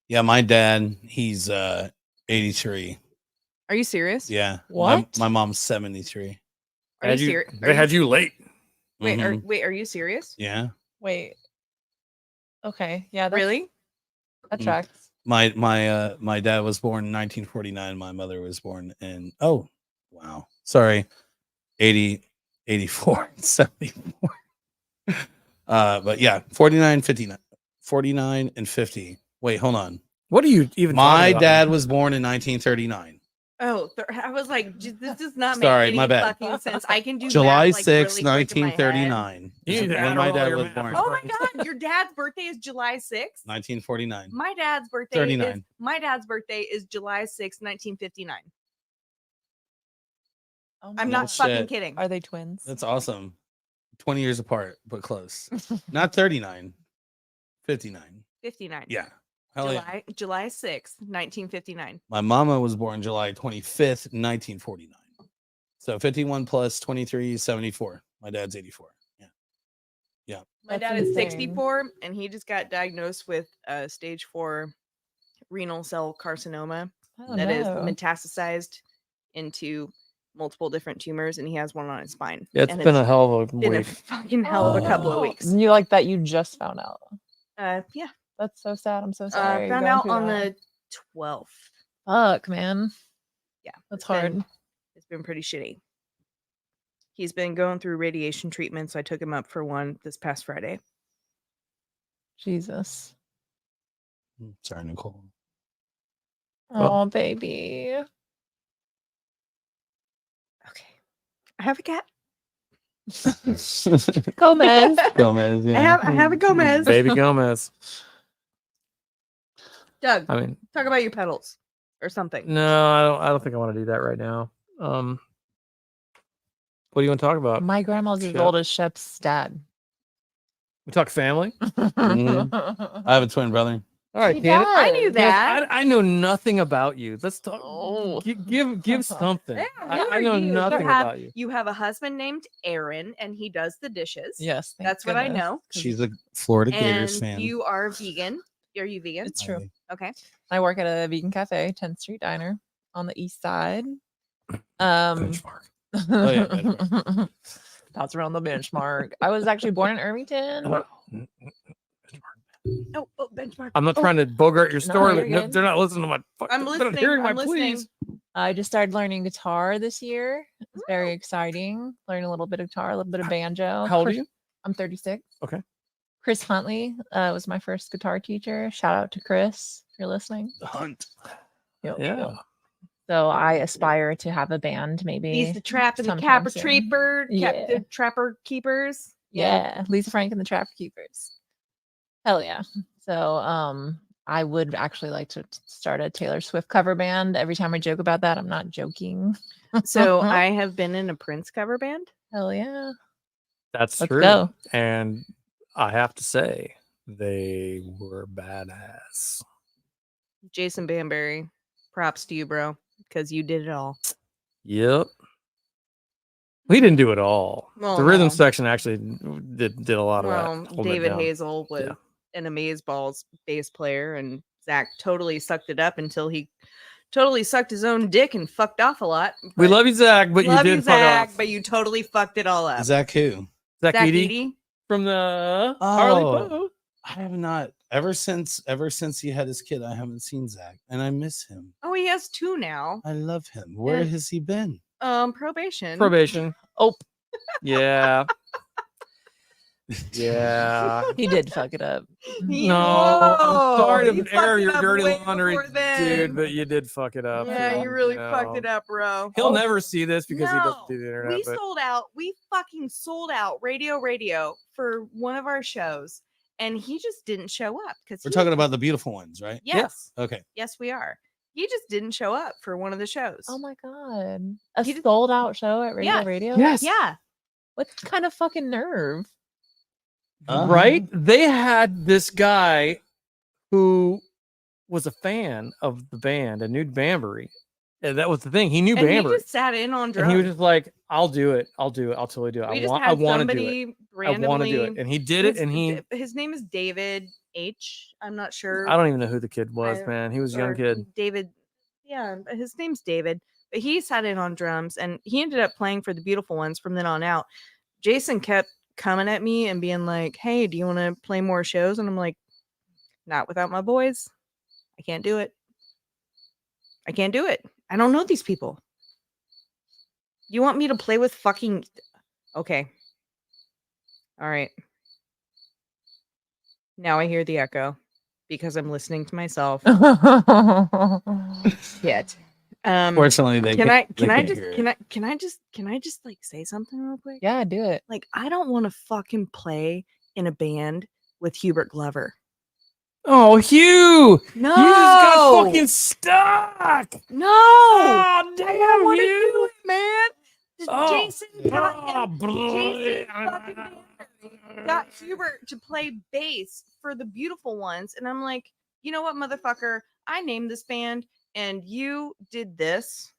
Yeah, my dad, he's 83. Are you serious? Yeah. What? My mom's 73. Are you serious? They had you late. Wait, Mhm. are you serious? Yeah. Wait. Okay. Yeah. Really? That Mm. tracks. My dad was born in 1949. My mother was born in sorry, 80, 84, 74. But yeah, 49, 59, 49 and 50. Wait, hold on. What are you even? My talking about? dad was born in 1939. Oh, I was like, this does not make Sorry, any my bad. fucking sense. I can do July math, like, 6, really quick in my head. 1939. You is need to when add my all dad your was math born. up. Oh my god, your dad's birthday is July 6th? 1949. My dad's birthday 39. is July 6th, 1959. Oh I'm my not Oh, God. fucking shit. kidding. Are they twins? That's awesome. 20 years apart, but close. Not 39. 59. 59. Yeah. Hell yeah. July 6th, 1959. My mama was born July 25th, 1949. So 51 plus 23 is 74. My dad's 84. Yeah. My That's dad is insane. 64 and he just got diagnosed with stage 4 renal cell carcinoma Oh, that is no. metastasized into multiple different tumors, and he has one on his spine. Yeah, it's And been a hell of a been a week. fucking hell of a couple of Oh, weeks. You like that you just found out. Yeah. That's so sad. I'm so sorry. you're Found going out through on that. the 12th. Fuck, man. Yeah. That's it's been- hard. It's been pretty shitty. He's been going through radiation treatment, so I took him up for one this past Friday. Jesus. Sorry, Nicole. Well- Oh, baby. Okay. I have a cat. Gomez. Gomez, yeah. I have a Gomez. Baby Gomez. Doug, I mean, talk about your pedals or something. no, I don't think I want to do that right now. What do you want to talk about? My grandma's as Shep. old as Shep's dad. We talk family. I have a twin brother. All right, He Candace. I knew does. that. I know nothing about you. Let's talk. Oh. Give something. Yeah, I who are know you? nothing about you. You have a husband named Aaron, and he does the dishes. Yes. thank That's what I goodness. know. She's a Florida Gators And fan. you are vegan. Are you vegan? It's true. Okay. I work at a vegan cafe, 10th Street Diner on the east side. Benchmark. Oh, yeah, That's around the benchmark. I was actually born in Irvington. Oh, benchmark. I'm not trying to bogart your No, story, you're but no, good. they're not listening to my. I'm They're not listening. hearing my I'm listening. pleas. I just started learning guitar this year. It's very exciting. Learning a little bit of guitar, a little bit of banjo. How old are you? I'm 36. Okay. Chris Huntley was my first guitar teacher. Shout out to Chris if you're listening. The Hunt. Yep, Yeah. yep. So I aspire to have a band, maybe. He's the trap and the sometime capper soon. trapper, Yeah. the trapper keepers. Yeah, Lisa Frank and the Trapper Keepers. Hell yeah. So I would actually like to start a Taylor Swift cover band. Every time I joke about that, I'm not joking. So I have been in a Prince cover band. Hell yeah. That's Let's true. go. And I have to say, they were badass. Jason Banbury, props to you, bro, because you did it all. Yep. We didn't do it all. Well, the rhythm no. section actually did a lot of Well, that. holding it David down. Hazel was an amazeballs bass player, and Zach totally sucked it up until he totally sucked his own dick and fucked off a lot. We but- love you, Zach, but you love did fuck Zach, off. but you totally fucked it all up. Zach who? Zach Zach Eady Eady? from the Harley Oh. Poe. I have not ever since he had his kid. I haven't seen Zach, and I miss him. Oh, he has two now. I love him. Where And- has he been? Probation. Probation. Oh, Yeah. Yeah. he did fuck it up. No, I'm sorry he to air fucked it your up dirty way laundry, before then. dude, but you did fuck it up. Yeah, you really fucked No. it up, bro. He'll never see this because he No, doesn't do the internet. We but sold out. We fucking sold out Radio for one of our shows, and he just didn't show up because We're talking about the beautiful ones, right? Yes, Okay. yes, we are. He just didn't show up for one of the shows. Oh my god. A He did- sold out show at Radio Yes. Radio? Yes. Yeah, What kind of fucking nerve? right? They had this guy who was a fan of the band and knew Banbury. And that was the thing. He knew and he Banbury. just sat in on And drums. he was just like, I'll do it. I'll do it. I'll totally do it. we I just want had to do it. somebody I randomly. want to do it. And he did it. And his name is David H. I'm not sure. I don't even know who the kid was, I- man. He was a young or kid. David. Yeah, but his name's David. But he sat in on drums, and he ended up playing for the Beautiful Ones from then on out. Jason kept coming at me and being like, "Hey, do you want to play more shows?" And I'm like, "Not without my boys. I can't do it. I can't do it. I don't know these people. You want me to play with fucking okay. All right. Now I hear the echo because I'm listening to myself. Shit. Fortunately, they Can can't- I can they I can't just hear can it. I just like say something real quick? Yeah, do it. Like I don't want to fucking play in a band with Hubert Glover. Oh, Hugh! No. You just got fucking stuck. No. Oh, I don't damn want to you! do it, man. Just Oh, Jason got oh, Jason fucking Banner got Hubert to play bass for the Beautiful Ones, and I'm like, you know what, motherfucker? I named this band, and you did this,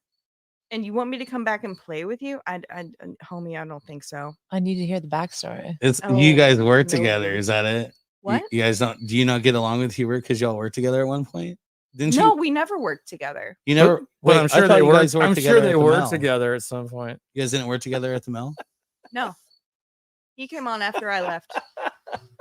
and you want me to come back and play with you? Homie, I don't think so. I need to hear the backstory. It's Oh, you guys work no, together. dude. Is that it? What? You guys don't? Do you not get along with Hubert because y'all worked together at one point? Didn't No, you? we never worked together. You never. But Wait, I'm sure I thought they you worked. guys worked I'm together sure they at the worked Mel. together at some point. You guys didn't work together at the Mel. No, he came on after I left.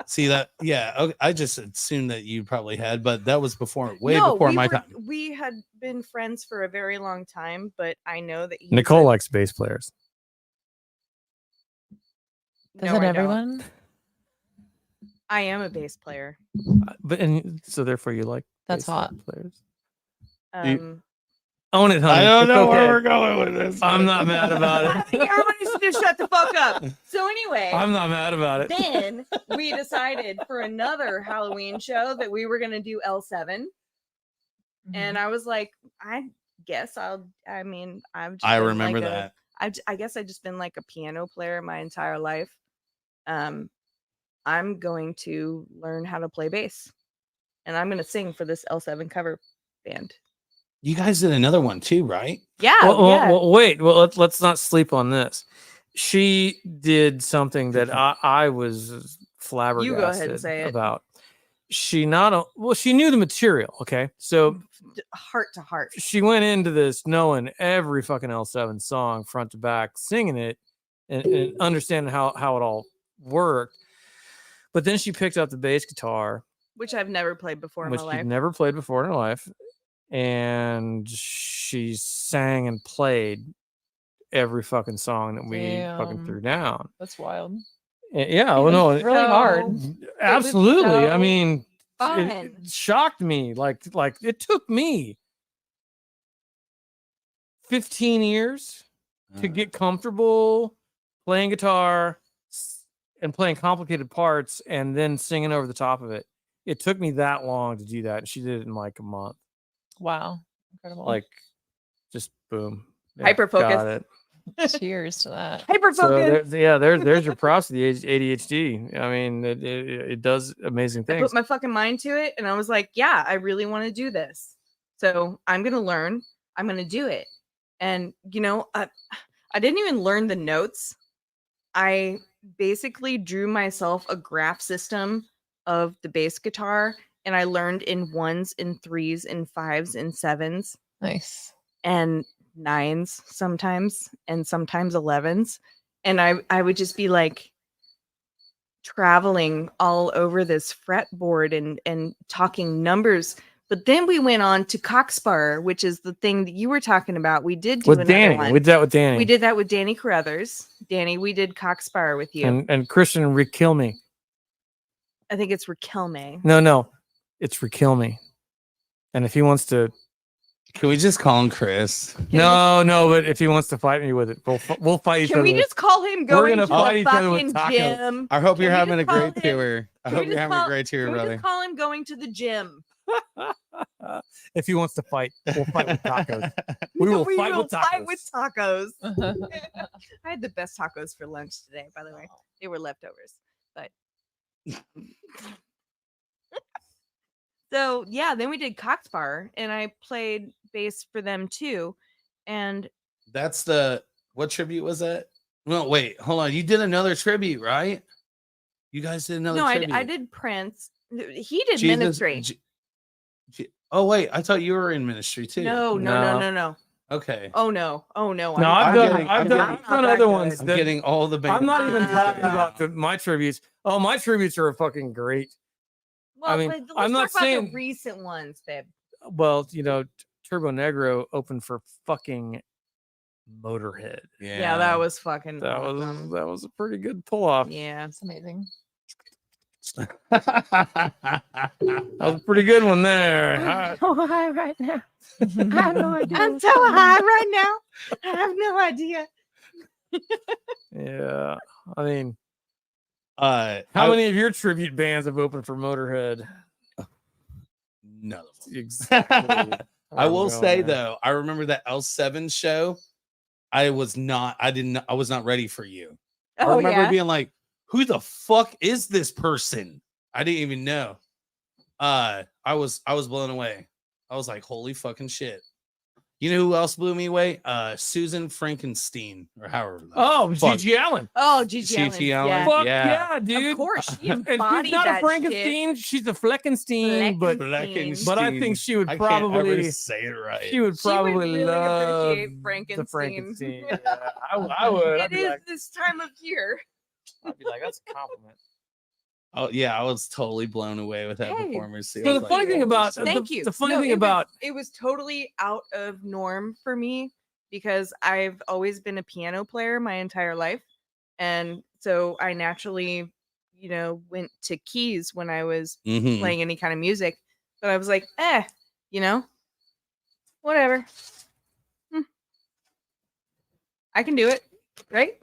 See that? Yeah. Okay, I just assumed that you probably had, but that was before, way No, before we my were- time. We had been friends for a very long time, but I know that he's Nicole a- likes bass players. No, Doesn't I don't. everyone? I am a bass player. But and so therefore you like That's bass hot. players. Own it, honey. I don't It's know okay. where we're going with this. I'm not mad about I it. think everybody should just shut the fuck up. So anyway, I'm not mad about it. then we decided for another Halloween show that we were gonna do L7, and I was like, I guess I'll. I mean, I've. Just I been remember like that. I guess I've just been like a piano player my entire life. I'm going to learn how to play bass, and I'm going to sing for this L7 cover band. You guys did another one too, right? Yeah, yeah. Well, wait. Well, let's not sleep on this. She did something that I was flabbergasted You go ahead and say it. about. She she knew the material. Okay, so Heart to heart. she went into this knowing every fucking L7 song front to back, singing it, and understanding how it all worked. But then she picked up the bass guitar, Which I've never played before in which my she'd life. never played before in her life, and she sang and played every fucking song that we fucking Damn. threw down. That's wild. Yeah, well, no, Really hard. absolutely. I so mean, fun. it shocked me. Like it took me 15 years to get comfortable playing guitar and playing complicated parts and then singing over the top of it. It took me that long to do that. And she did it in like a month. Wow. Incredible. Like just boom. Hyper-focus. Got it. Cheers to that. Hyper So focus. there's your props to the ADHD. I mean, it does amazing I things. put my fucking mind to it, and I was like, yeah, I really want to do this. So I'm gonna learn. I'm gonna do it. And you know, I didn't even learn the notes. I basically drew myself a graph system of the bass guitar, and I learned in 1s and 3s and 5s and 7s Nice. and 9s sometimes, and sometimes 11s. And I would just be like traveling all over this fretboard and talking numbers. But then we went on to Cockspur, which is the thing that you were talking about. We did do with another Danny, one. we did that with Danny. We did that with Danny Carruthers. Danny, we did Cockspur with you. and Christian Rick me. I think it's Raquelme. No, it's Rick me. And if he wants to, Can we just call him Chris? no, but if he wants to fight me with it, we'll fight each Can other. we with- just call him We're going gonna to fight the each other with fucking tacos. gym? I hope Can you're we having just a call great him- tour. I Can we hope you're just having a call- great tour, Can we brother. just call him going to the gym? If he wants to fight, we'll fight with tacos. We will fight with tacos. fight with tacos. I had the best tacos for lunch today, by the way. They were leftovers. But so yeah, then we did Cockspur, and I played bass for them too. And That's the what tribute was that? No, wait, hold on. You did another tribute, right? You guys did another no, tribute. I did Prince. He did Jesus- Ministry. oh wait, I thought you were in ministry too. No. Okay. Oh no. No, I'm I've done, getting- I've I'm done, getting- I've done not other that ones. I'm that- getting all the bands. I'm not even talking Ah. about my tributes. Oh, my tributes are fucking great. Well, mean, but let's I'm not talk about saying- the recent ones, babe. Well, Turbo Negro opened for fucking Motorhead. Yeah, that was fucking That awesome. was a pretty good pull off. Yeah. It's amazing. That was a pretty good one there. So high right now. I have no idea. I'm so high right now. I have no idea. Yeah, I mean, How how many of your tribute bands have opened for Motorhead? None of them. Exactly. I will say that. though, I remember that L7 show. I was not ready for you. I Oh remember yeah. being like, who the fuck is this person? I didn't even know. I was blown away. I was like, holy fucking shit. You know who else blew me away? Susan Frankenstein, or however. Oh, Fuck. G.G. Allen. Oh, Gigi Gigi Allen. Allen. Yeah. Fuck Yeah. yeah, dude. Of course, she And embodied she's not that a Frankenstein. She's a Fleckenstein, but I think she would I can't ever probably say it right. she would She would probably really love appreciate the Frankenstein. Frankenstein. Yeah, I would. I'd It be is like, this time of year. I'd be like, that's a compliment. Oh yeah, I was totally blown away with that Hey, performance. too. I So was the like, funny thing holy about shit. Thank you. the funny No, thing it was- about it was totally out of norm for me because I've always been a piano player my entire life. And so I naturally, went to keys when I was Mhm. playing any kind of music. But I was like, whatever. I can do it. Right?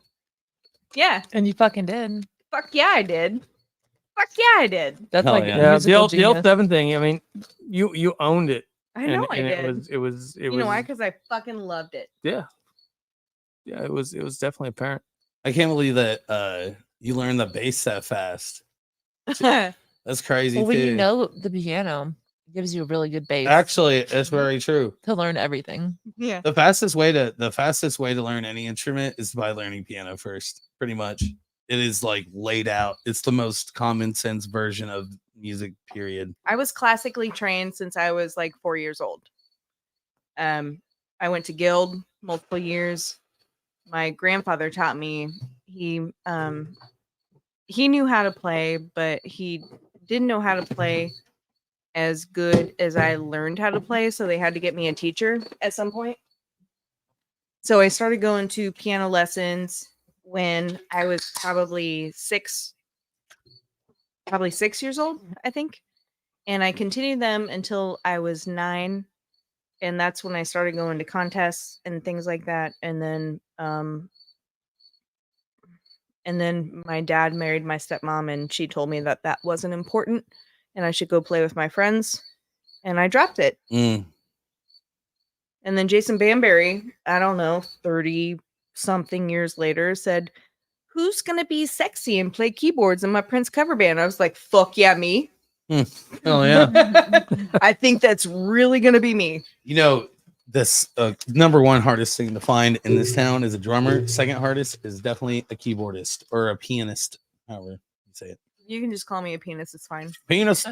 Yeah. And you fucking did. Fuck yeah, I did. Fuck yeah, I did. That's Hell like yeah. yeah, the musical L7 genius. thing. I mean, you owned it. I know I and did. it was You know why? Because I fucking loved it. yeah. Yeah, it was definitely apparent. I can't believe that you learned the bass that fast. That's crazy Well, when too. you know the piano, it gives you a really good base Actually, it's very true. to learn everything. Yeah. The fastest way to learn any instrument is by learning piano first. Pretty much, it is like laid out. It's the most common sense version of music. Period. I was classically trained since I was like 4 years old. I went to Guild multiple years. My grandfather taught me. He knew how to play, but he didn't know how to play as good as I learned how to play. So they had to get me a teacher at some point. So I started going to piano lessons when I was probably 6 years old, I think. And I continued them until I was 9. And that's when I started going to contests and things like that. And then my dad married my stepmom, and she told me that that wasn't important and I should go play with my friends. And I dropped it. Mm. And then Jason Banbury, I don't know, 30 something years later, said, "Who's going to be sexy and play keyboards in my Prince cover band?" I was like, fuck yeah, me. Oh yeah. I think that's really going to be me. You know, this number one hardest thing to find in this town is a drummer. Second hardest is definitely a keyboardist or a pianist, however you say it. You can just call me a penis. It's fine. Pianist.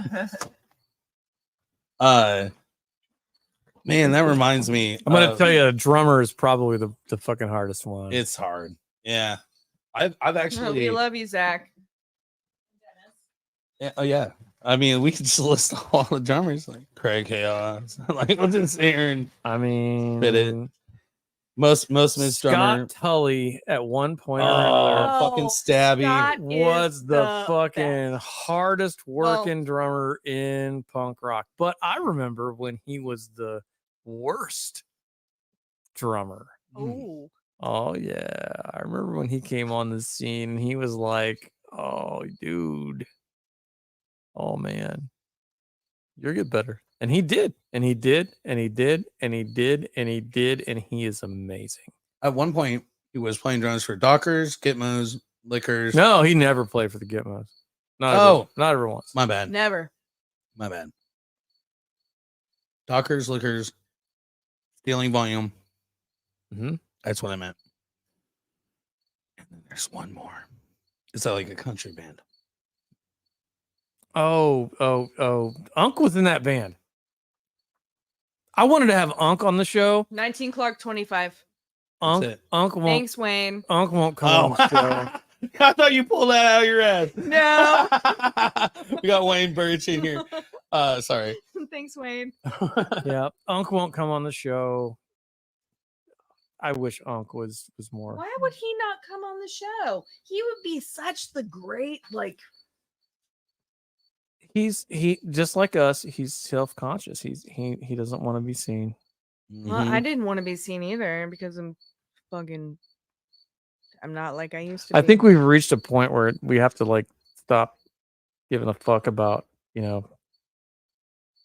Man, that reminds me. I'm gonna of- tell you, a drummer is probably the fucking hardest one. it's hard. Yeah, I've We actually. love you, Zach. Yeah, oh yeah. I mean, we could just list all the drummers like Craig Chaos. Like we'll just sit here and I mean, Fit it. most Miss drummer. Scott Tully at one point or Oh, another fucking Oh, stabby. Scott was is the fucking best. hardest working drummer in punk rock. But I remember when he was the worst drummer. Oh, Oh yeah, I remember when he came on the scene. He was like, "Oh, dude, oh man, you'll get better." And he did, and he did, and he did, and he did, and he did, and he is amazing. At one point, he was playing drums for Dockers, Gitmos, Liquors. No, he never played for the Gitmos. Not ever once. My bad. never. My bad. Dockers, Liquors, Stealing Volume. Mhm. That's what I meant. And then there's one more. It's like a country band. Oh, Unc was in that band. I wanted to have Unc on the show. 19 Clark 25. Unc, it. Unc won't. Thanks, Wayne. Unc won't come on the show. I thought you pulled that out of your ass. No. We got Wayne Birch in here. Sorry. Thanks, Wayne. Yeah, Unc won't come on the show. I wish Unc was more. Why would he not come on the show? He would be such the great, like, He just like us. He's self-conscious. He doesn't want to be seen. well, I didn't want to be seen either because I'm not like I used to I be. think we've reached a point where we have to like stop giving a fuck about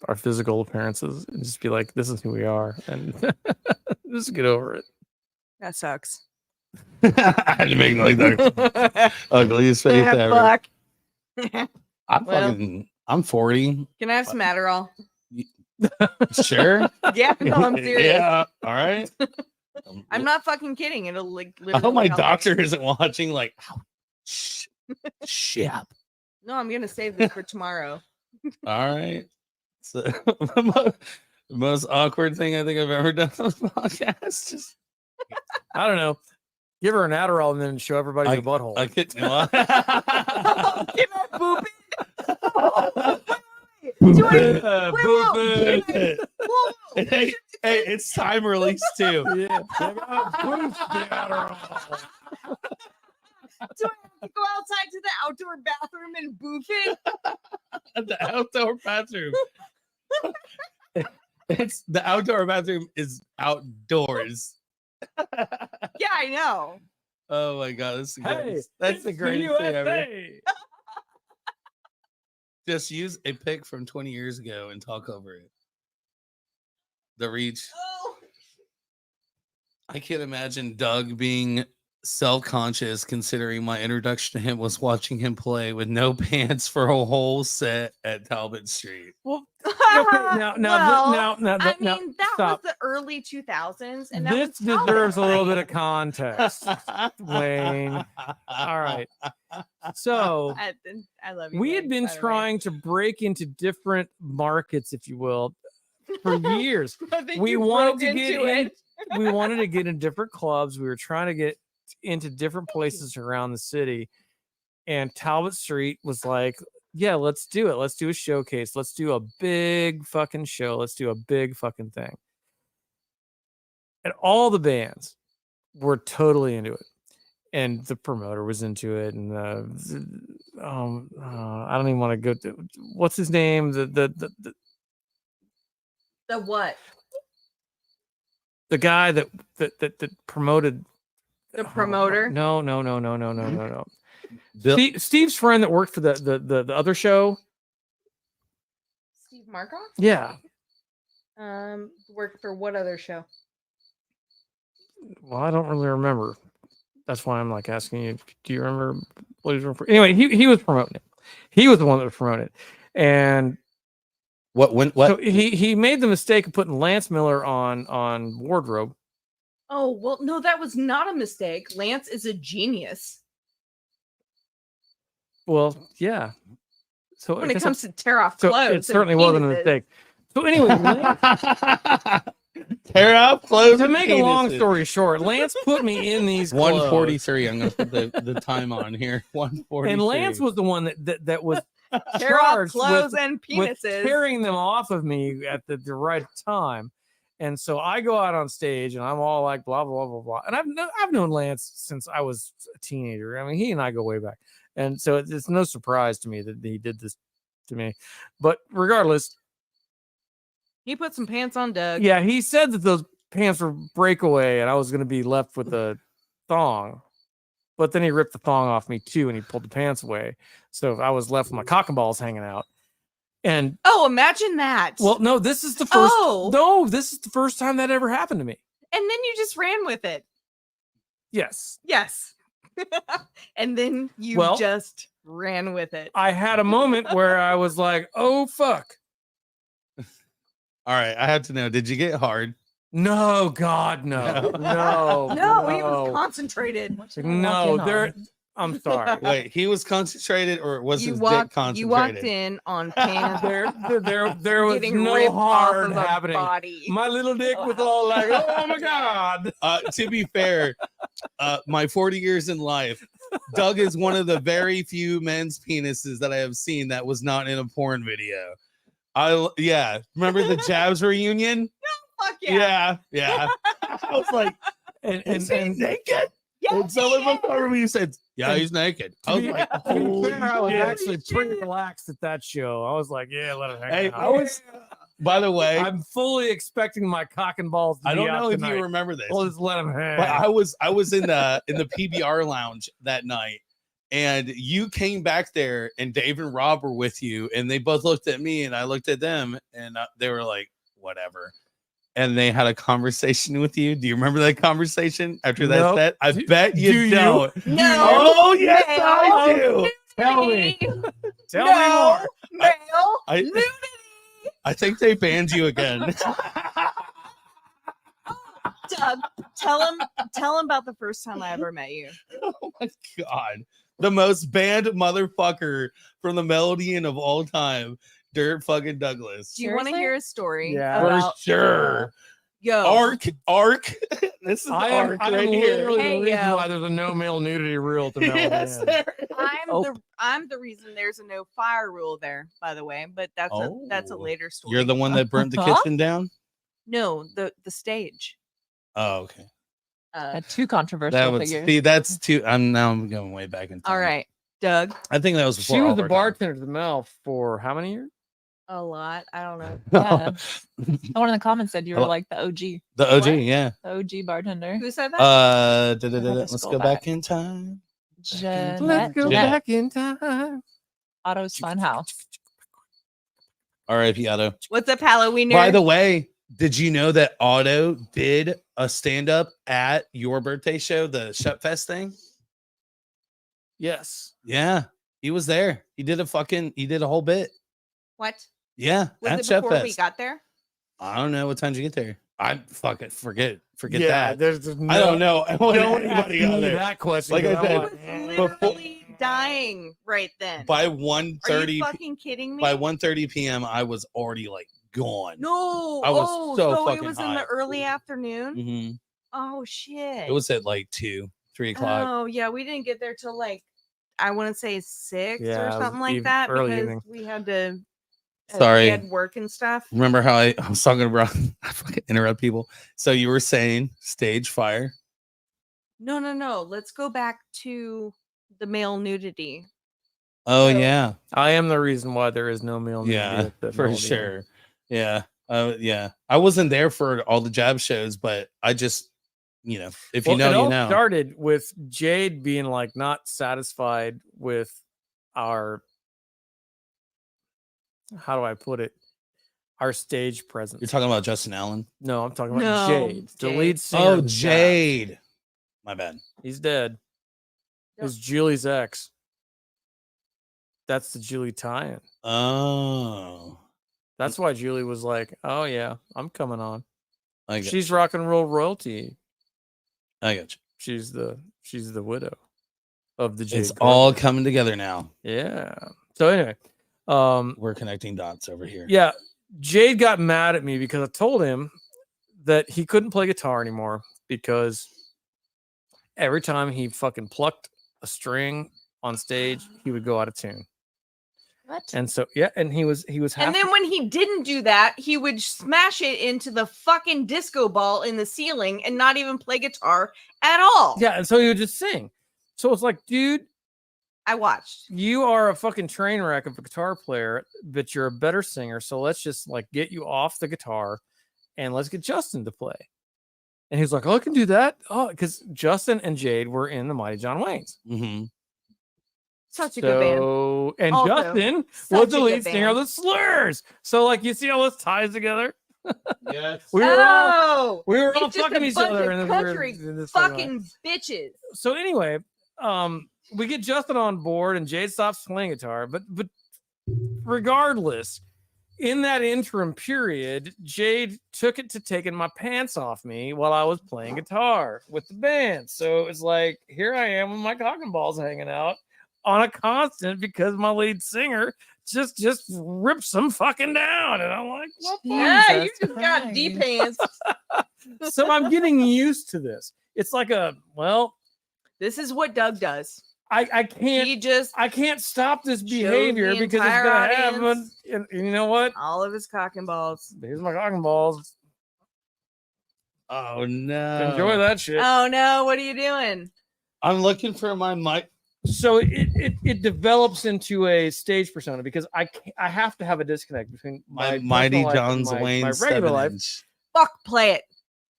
our physical appearances and just be like, this is who we are, and just get over it. That sucks. I had to make like the ugliest face ever. Fuck. I'm 40. Can I have some Adderall? Sure. Yeah, no, I'm serious. Yeah. All right. I'm not fucking kidding. It'll like I literally hope my help me. doctor isn't watching. Like, shit. No, I'm gonna save this for tomorrow. All right. So the most awkward thing I think I've ever done on this podcast. Just I don't know. Give her an Adderall and then show everybody the butthole. I could. Can I boop Boop it. Hey, it's time release too. Yeah. Do I have to go outside to the outdoor bathroom and boof it? At the outdoor bathroom. It's the outdoor bathroom is outdoors. Yeah, I know. Oh my god, that's the Hey, greatest. That's the it's greatest thing ever. USA. Just use a pic from 20 years ago and talk over it. The reach. Oh. I can't imagine Doug being self-conscious considering my introduction to him was watching him play with no pants for a whole set at Talbot Street. Well, okay, now, I now, mean, that stop. was the early 2000s, and that This was Talbot. deserves a little bit of context, Wayne. All right. So I love you. we had Wayne, been by the way. trying to break into different markets, if you will, for years. I think We you wanted broke to get into in. it. We wanted to get in different clubs. We were trying to get into different places around the city. And Talbot Street was like, yeah, let's do it. Let's do a showcase. Let's do a big fucking show. Let's do a big fucking thing. And all the bands were totally into it. And the promoter was into it. And I don't even want to go to, what's his name? The what? The guy that promoted The promoter? No. Bill- Steve's friend that worked for the other show. Steve Markoff? Yeah. Worked for what other show? Well, I don't really remember. That's why I'm like asking you. Do you remember what he was doing? Anyway, he was promoting it. He was the one that was promoting it, and What? so he made the mistake of putting Lance Miller on wardrobe. Oh, well, no, that was not a mistake. Lance is a genius Well, yeah. So when I it guess comes to tear off so clothes. it and certainly wasn't a penises. mistake. So anyway, Lance, Tear out clothes. to and make a long penises. story short, Lance put me in these clothes. 143. I'm gonna put the time on here. 143. And Lance was the one that was Tear off charged clothes with, and with penises. tearing them off of me at the right time. And so I go out on stage and I'm all like blah blah blah blah. And I've known Lance since I was a teenager. I mean, he and I go way back. And so it's no surprise to me that he did this to me. But regardless, He put some pants on Doug. yeah, he said that those pants were breakaway and I was going to be left with a thong. But then he ripped the thong off me too and he pulled the pants away. So I was left with my cock and balls hanging out. And Oh, imagine that. well, no, this is the first. Oh. No, this is the first time that ever happened to me. And then you just ran with it. Yes, Yes. And then you Well- just ran with it. I had a moment where I was like, "Oh fuck, All right, I have to know. Did you get hard? no, God, no, no, No, he was concentrated. no." There, I'm sorry. Wait, he was concentrated, or was his dick concentrated? You walked in on pants. There was getting no ripped off hard of a happening. body. My little dick was all like, oh my god. To be fair, my 40 years in life, Doug is one of the very few men's penises that I have seen that was not in a porn video. Remember the Jabs reunion? Fuck yeah. Yeah. I was like, And is he naked? And someone looked over me and said, "Yeah, he's naked." I was like, to be "Holy fair, I was shit." actually pretty relaxed at that show. I was like, yeah, let it hang Hey, out. I was. By the way, I'm fully expecting my cock and balls to I be don't out know if tonight. you remember this, We'll just let him hang. but I was in the PBR lounge that night, and you came back there, and Dave and Rob were with you, and they both looked at me, and I looked at them, and they were like, "Whatever." And they had a conversation with you. Do you remember that conversation after that Nope. set? I bet do you you? don't. No. Oh, yes, Male I do. Tell me. Tell me No. more. Male I- nudity. I think they banned you again. Doug, tell him about the first time I ever met you. Oh my god. The most banned motherfucker from the Melodian of all time, Dirt fucking Douglas. Do you want to Seriously? hear a story? Yeah. For About, sure. yo. Arc. This is I am Arc right here. literally Hey, the reason yo. why there's a no male nudity rule at the Melody Yes, Inn. there is. I'm the reason there's a no fire rule there, by the way. But that's a Oh. later story. You're the one that burnt the Huh? kitchen down? no the stage. Oh, okay. Two controversial That would figures. see that's too. I'm going way back in time. All right, Doug. I think that was before She was all the of our time. bartender at the Mel for how many years? A lot. I don't know. Yeah. Someone in the comments said you were Hello? like the OG, The OG, What? yeah. the OG bartender. Who said that? Let's scroll go back. back in time. Jeanette, Let's go Jeanette, back in time. Otto's Fun House. R.I.P. Otto. What's up, Halloween? By the way, did you know that Otto did a stand-up at your birthday show, the Shut Fest thing? Yes. Yeah, he was there. He did a whole bit. What Yeah, was at it Shut before we Fest. got there? I don't know what time did you get there. I fucking forget Yeah, that. there's I don't know. I want Don't anybody ask on me there. that question. Like I 'cause I'm said, I was before- literally dying right then. By Are 1:30 you fucking kidding me? by 1:30 p.m. I was already like gone. No. I was so it fucking was in high. the early afternoon. Mhm. Oh shit. It was at like 2-3 o'clock. Oh yeah, we didn't get there till like I want to say 6 Yeah, it or was something like eve- that early because evening. we had to. Sorry. we had work and stuff. Remember how I was talking about I fucking interrupt people. So you were saying stage fire. No. Let's go back to the male nudity. Oh So- yeah. I am the reason why there is no meal. nudity Yeah, at the for Melody Inn. sure. Yeah. Yeah. I wasn't there for all the jab shows, but I just, if you Well, know, it you all know. started with Jade being like not satisfied with our, how do I put it, our stage presence. You're talking about Justin Allen. No, I'm talking about No, Jade, the Jade. lead singer. Oh, of the Jabs. Jade. My bad. He's dead. It was Julie's ex. That's the Julie tie-in. Oh. That's why Julie was like, "Oh yeah, I'm coming on." I got, She's rock and roll royalty. I got you. She's the widow of the Jade. It's all Carpenter. coming together now. Yeah. So anyway, We're connecting dots over here. yeah, Jade got mad at me because I told him that he couldn't play guitar anymore because every time he fucking plucked a string on stage, he would go out of tune. What? And so yeah, and he was half And then when he didn't do that, he would smash it into the fucking disco ball in the ceiling and not even play guitar at all. yeah, and so he would just sing. So it's like, dude, I watched. you are a fucking train wreck of a guitar player, but you're a better singer. So let's just like get you off the guitar and let's get Justin to play. And he's like, oh, I can do that. Oh, because Justin and Jade were in the Mighty John Waynes. Mm-hmm. Such a good band. So, and Also, Justin such was the a lead good singer of band. the Slurs. So, like, you see how this ties together? Yes. We were all, Oh, we were all it's just fucking a each bunch other of in country this fucking bitches. So anyway, we get Justin on board and Jade stops playing guitar, but regardless, in that interim period, Jade took it to taking my pants off me while I was playing guitar with the band. So it was like, here I am with my cock and balls hanging out on a constant because my lead singer just ripped some fucking down. And I'm like, what the Yeah, you Jesus just got D Christ. pants. So I'm getting used to this. It's like This is what Doug does. I can't He just I can't stop this shows behavior the because it's entire gonna happen. audience And you know what? all of his cock and balls. Here's my cock and balls. Oh no! Enjoy that shit. Oh no, what are you doing? I'm looking for my mic. So it develops into a stage persona because I have to have a disconnect between My my Mighty personal life and John's Wayne my regular life. 7-inch. Fuck, play it.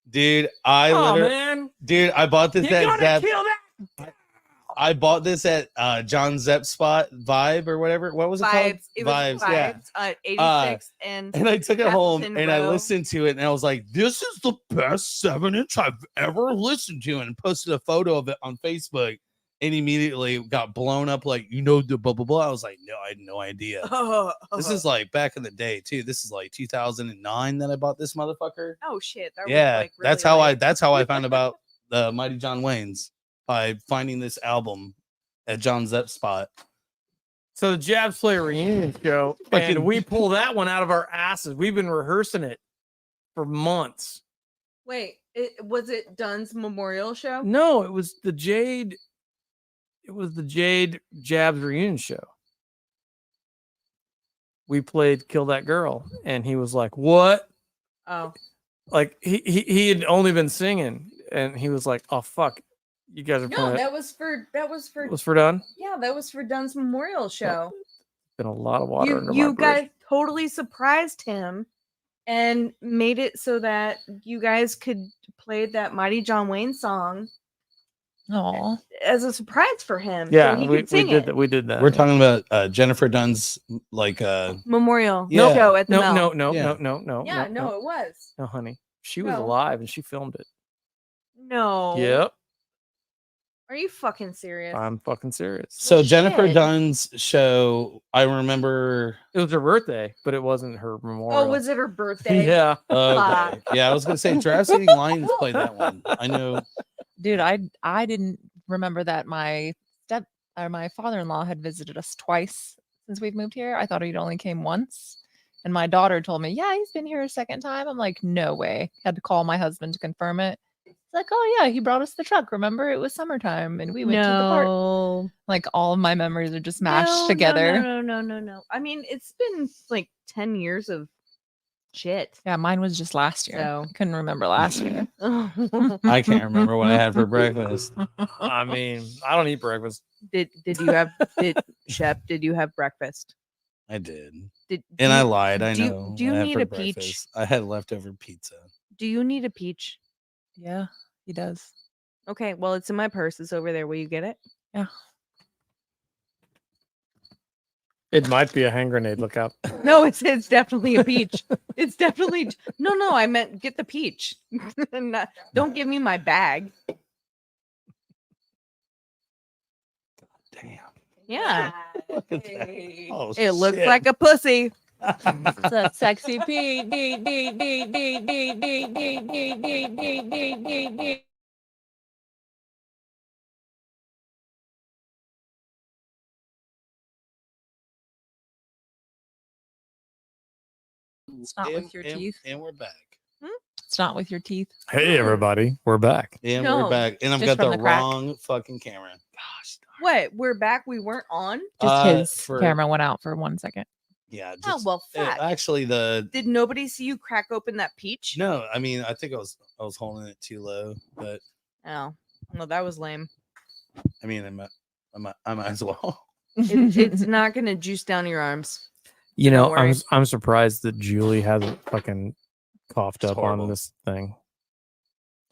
Dude, I Oh literally, man, dude, I bought this you at gotta Zep. kill that. I bought this at John Zepp spot Vibe or whatever. What was it called? Vibes. It was Vibes, yeah. 86 and And I took it home Appleton and I Row. listened to it and I was like, this is the best 7-inch I've ever listened to, and posted a photo of it on Facebook and immediately got blown up like, the blah blah blah. I was like, no, I had no idea. This is like back in the day too. This is like 2009 that I bought this motherfucker. oh shit. That Yeah, was like that's really how late. that's how I found about the Mighty John Wayne's, by finding this album at John Zepp spot. So the Jabs play a reunion show, Fucking- and we pull that one out of our asses. We've been rehearsing it for months. Wait, was it Dunn's memorial show? No, it was the Jade. It was the Jade Jabs reunion show. We played "Kill That Girl," and he was like, "What?" Oh, Like he had only been singing, and he was like, "Oh fuck, you guys are no, playing." that was for It was for done. yeah, that was for Dunn's memorial show. Been a lot of water under You my bridge. guys totally surprised him and made it so that you guys could play that Mighty John Wayne song Oh, as a surprise for him. Yeah, so he we could sing did it. that. We did that. We're talking about Jennifer Dunn's like Memorial Yeah. show at the no, Mel. no, Yeah. no. Yeah, no, it was. no, honey. She was No. alive and she filmed it. No. Yep, Are you fucking serious? I'm fucking serious. so Jennifer shit. Dunn's show. I remember. It was her birthday, but it wasn't her memorial. Oh, was it her birthday? Yeah. Okay. Yeah, I was gonna say Draft City Lions played that one. I know. dude, I didn't remember that my father-in-law had visited us twice since we've moved here. I thought he'd only came once. And my daughter told me, yeah, he's been here a second time. I'm like, no way. Had to call my husband to confirm it. It's like, oh yeah, he brought us the truck. Remember, it was summertime and we went to the park. No. Like all of my memories are just mashed No, together. No. I mean, it's been like 10 years of shit. Yeah, mine was just last year. So- Couldn't remember last year. I can't remember what I had for breakfast. I mean, I don't eat breakfast. Did you have Shep? Did you have breakfast? I did, Did and do I you- lied. I do you- know. do you I had need for a peach? breakfast. I had leftover pizza. Do you need a peach? Yeah, he does. Okay, well, it's in my purse. It's over there. Will you get it? It might be a hand grenade. Look out. No, it's definitely a peach. It's definitely no. I meant get the peach. Don't give me my bag. Damn. Yeah, Look at that. Oh, it looks shit. like a pussy. It's a sexy P. D. D. D. D. D. D. D. D. D. D. D. D. It's not with your teeth. And we're back. It's not with your teeth. Hey, everybody. We're back. And No, we're back. And I've just got from the the crack. wrong fucking camera. Gosh. What? We're back. We weren't on. Just his for- camera went out for 1 second. Yeah. Oh Just, well, fuck. actually, Did nobody see you crack open that peach? no. I mean, I think I was holding it too low, but Oh, well, that was lame. I mean, I might as well. It's not gonna juice down your arms. You Don't know, worry. I'm surprised that Julie hasn't fucking coughed It's up horrible. on this thing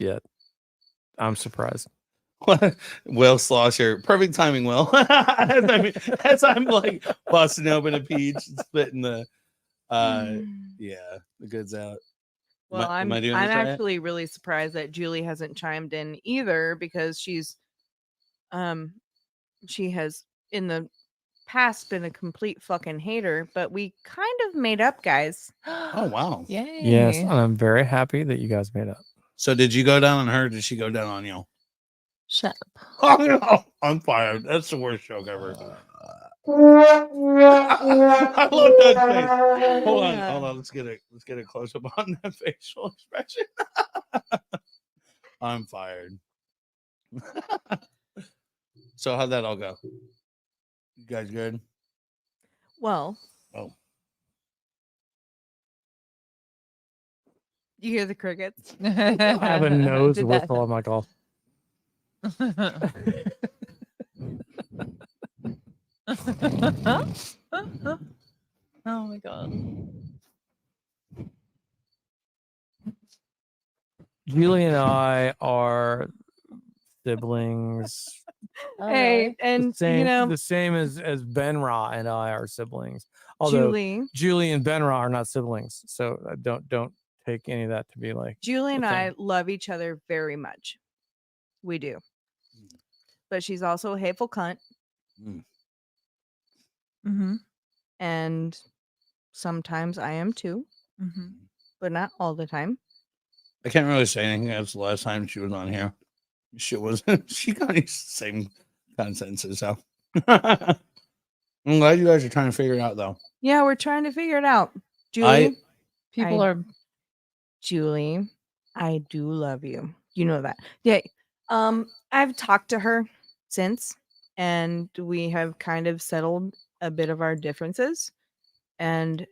yet. I'm surprised. Will Slosher, perfect timing. Will, as I'm like busting open a peach, and spitting the, yeah, the goods out. Well, am I doing I'm this right? actually really surprised that Julie hasn't chimed in either because she has in the past been a complete fucking hater, but we kind of made up, guys. Oh wow. Yay. Yes, and I'm very happy that you guys made up. So did you go down on her? Or did she go down on you? Shut up. Oh no, I'm fired. That's the worst joke ever. I love that face. Hold on. Let's get a close up on that facial expression. I'm fired. So how'd that all go? You guys good? Well, Oh. you hear the crickets? I have a nose Did whistle. I'm like, oh, Oh my god. Julie and I are siblings. Oh, Hey, really? and The same as Ben Ra and I are siblings. Although Julie and Ben Ra are not siblings, so don't take any of that to be like. and the I thing. love each other very much. We do. But she's also a hateful cunt, Mm-hmm. and sometimes I am too, Mm-hmm. but not all the time. I can't really say anything. That's the last time she was on here. She was she got the same kind of sentences. So I'm glad you guys are trying to figure it out though. Yeah, we're trying to figure it out. Julie, People I- are Julie, I do love you. You know that. Yeah. I've talked to her since, and we have kind of settled a bit of our differences. And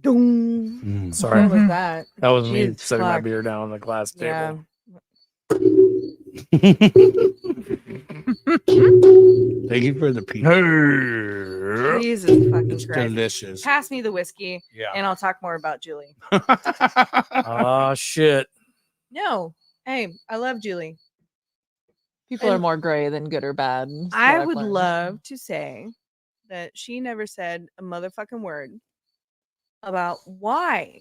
Doom. Sorry, What was that? that was me Jesus setting my fuck. beer down on the glass Yeah. table. Thank you for the pizza. Jesus fucking It's Christ. delicious. Pass me the whiskey, Yeah. and I'll talk more about Julie. Oh shit! No. Hey, I love Julie. people are And more gray than good or bad. is what I I've would learned. love to say that she never said a motherfucking word about why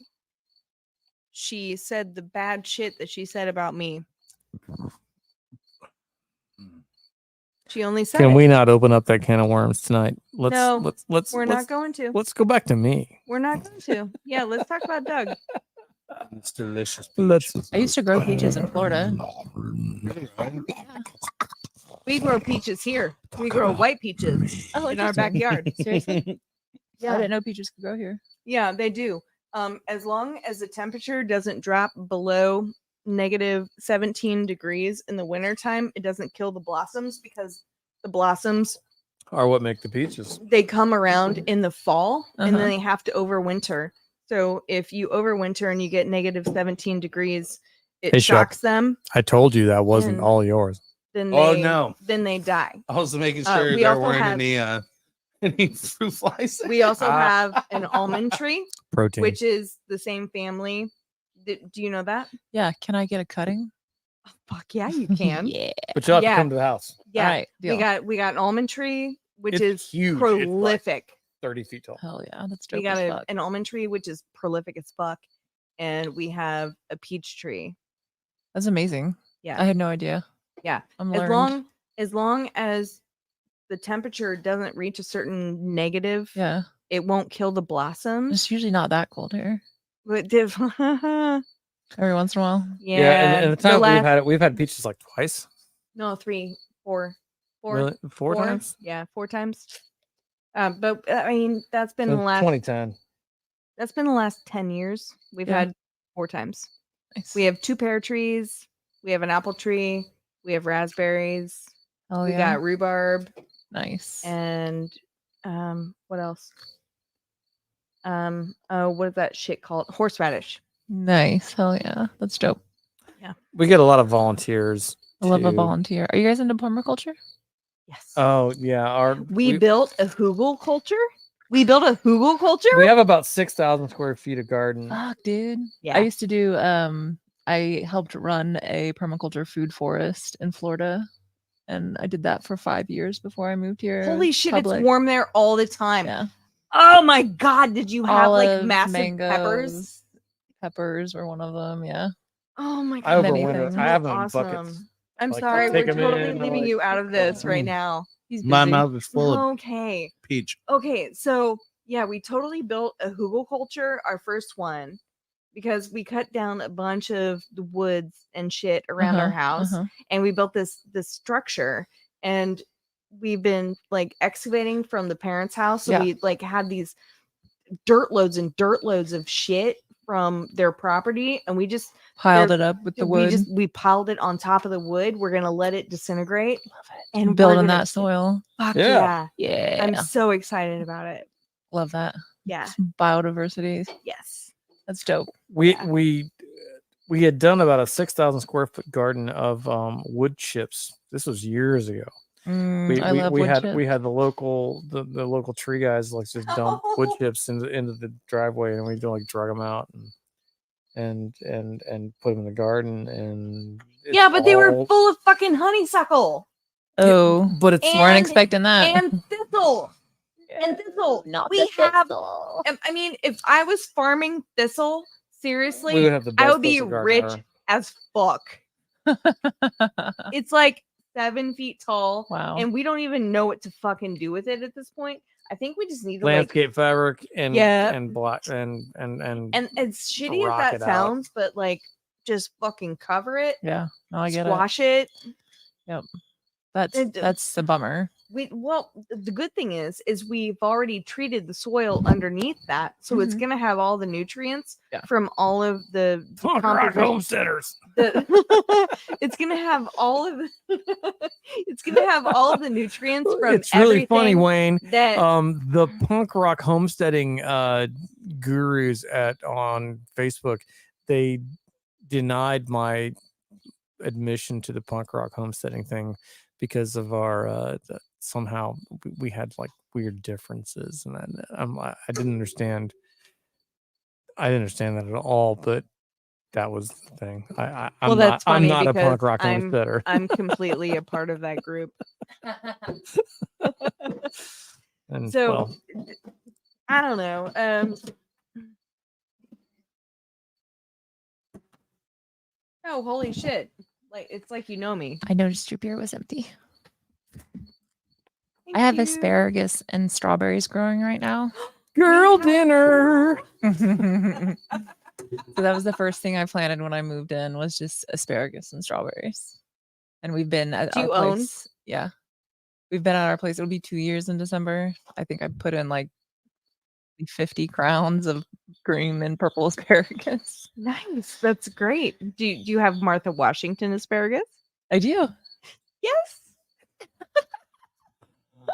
she said the bad shit that she said about me. She only said Can it. we not open up that can of worms tonight? No, let's We're not going to. let's go back to me. We're not going to. Yeah, let's talk about Doug. It's delicious. Let's. I used to grow peaches in Florida. We grow peaches here. We grow white peaches Oh, in our interesting. backyard. Seriously? I Yeah, didn't know peaches could grow here. yeah, they do. As long as the temperature doesn't drop below negative 17 degrees in the wintertime, it doesn't kill the blossoms, because the blossoms, Are what make the peaches. they come around in the fall and Uh-huh. then they have to overwinter. So if you overwinter and you get negative 17 degrees, it Hey, Shep. shocks them. I told you that wasn't And- all yours. Then Oh, they, no. then they die. I was making Uh, sure we they're also wearing have- any fruit flies. We also have an almond tree, Protein. which is the same family. Do you know that? Yeah. Can I get a cutting? Oh, fuck yeah, you can. Yeah. But you'll have yeah. to come to the house. Yeah, All right. Deal. we got an almond tree, which It's is huge. It's like prolific. 30 feet tall. Hell yeah. That's dope. We got as fuck. an almond tree, which is prolific as fuck, and we have a peach tree. That's amazing. Yeah. I had no idea. Yeah. I'm As learned. long as the temperature doesn't reach a certain negative, Yeah. it won't kill the blossoms. It's usually not that cold here. But Every once in a while. yeah, and the the time last- we've had peaches like twice. no, 3, 4, 4, Really? Four times? Yeah, 4 times. But I mean, that's been Since the last. 2010. That's been the last 10 years. We've Yeah. had 4 times. Nice. We have 2 pear trees. We have an apple tree. We have raspberries. Hell we yeah. got rhubarb Nice. and what else? What is that shit called? Horseradish. Nice. Hell yeah. That's dope. We get a lot of volunteers. I love a to- volunteer. Are you guys into permaculture? Yes. Oh yeah, we built a hugel culture. We built a hugel culture. we have about 6,000 square feet of garden. Fuck, dude. Yeah. I used to do I helped run a permaculture food forest in Florida. And I did that for 5 years before I moved here. Holy shit, public. it's warm there all the time. Yeah. Oh my god, did you have like Olives, massive mangoes. peppers? Peppers were one of them. Yeah. Oh my god. I many overwinter. things. I have them in Awesome. buckets. I'm Like, sorry, take we're 'em totally in, leaving like, you out of this right Mm. now. He's My busy. mouth is full of Okay. peach. Okay, so yeah, we totally built a hugel culture, our first one, because we cut down a bunch of the woods and shit around our house, and we built this structure, and we've been like excavating from the parents' house, so Yeah. we like had these dirt loads and dirt loads of shit from their property, and we just Piled they're- it up with the we wood. we piled it on top of the wood. We're gonna let it disintegrate and we're Building gonna- that soil. Fuck Yeah. yeah. Yeah. I'm so excited about it. Love that. Yeah. Some biodiversity. Yes. That's dope. We had done about a 6,000 square foot garden of wood chips. This was years ago. I love wood chips. We had the local tree guys like just dump wood chips into the driveway, and we like drug them out and put them in the garden. And Yeah, it's but they were all- full of fucking honeysuckle Oh, but it's and- weren't expecting that. and thistle. And thistle. Not we the have thistle. I mean, if I was farming thistle, seriously, we would have the best I would be thistle garden rich ever. as fuck. It's like 7 feet tall. Wow. And we don't even know what to fucking do with it at this point. I think we just need to like Landscape fabric and Yeah. and black and as shitty as rock that it out. sounds, but like just fucking cover it, Yeah. No, I get it. squash it. That's a bummer. The good thing is we've already treated the soil underneath that, so it's Mhm. gonna have all the nutrients Yeah. from all of the punk rock decomposition- homesteaders. it's gonna have all of it's gonna have all of the nutrients from It's really funny, everything Wayne. that The punk rock homesteading gurus on Facebook, they denied my admission to the punk rock homesteading thing because of our somehow we had like weird differences, and I didn't understand. I didn't understand that at all, but that was the thing. I'm that's not, I'm funny not a because punk rock I'm- homesteader. I'm completely a part of that group. And So well, I don't know. Oh, holy shit. Like it's like you know me. I noticed your beer was empty. Thank I have you. asparagus and strawberries growing right now. girl dinner. So that was the first thing I planted when I moved in was just asparagus and strawberries. And we've been at Do our you own? place. Yeah. We've been at our place. It'll be 2 years in December. I think I put in like 50 crowns of green and purple asparagus. Nice. That's great. Do you have Martha Washington asparagus? I do. Yes.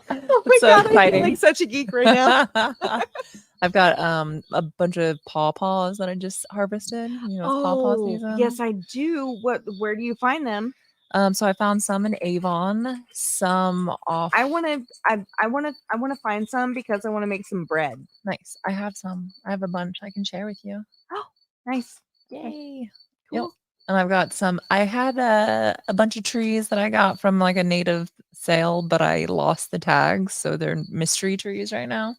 Oh my so god, I exciting. feel like such a geek right now. I've got a bunch of pawpaws that I just harvested. You know, it's pawpaw season. yes, I do. Where do you find them? So I found some in Avon, some off. I want to find some because I want to make some bread. Nice. I have some. I have a bunch I can share with you. Nice. Yay. Cool. Yep. And I've got some. I had a bunch of trees that I got from like a native sale, but I lost the tags, so they're mystery trees right now.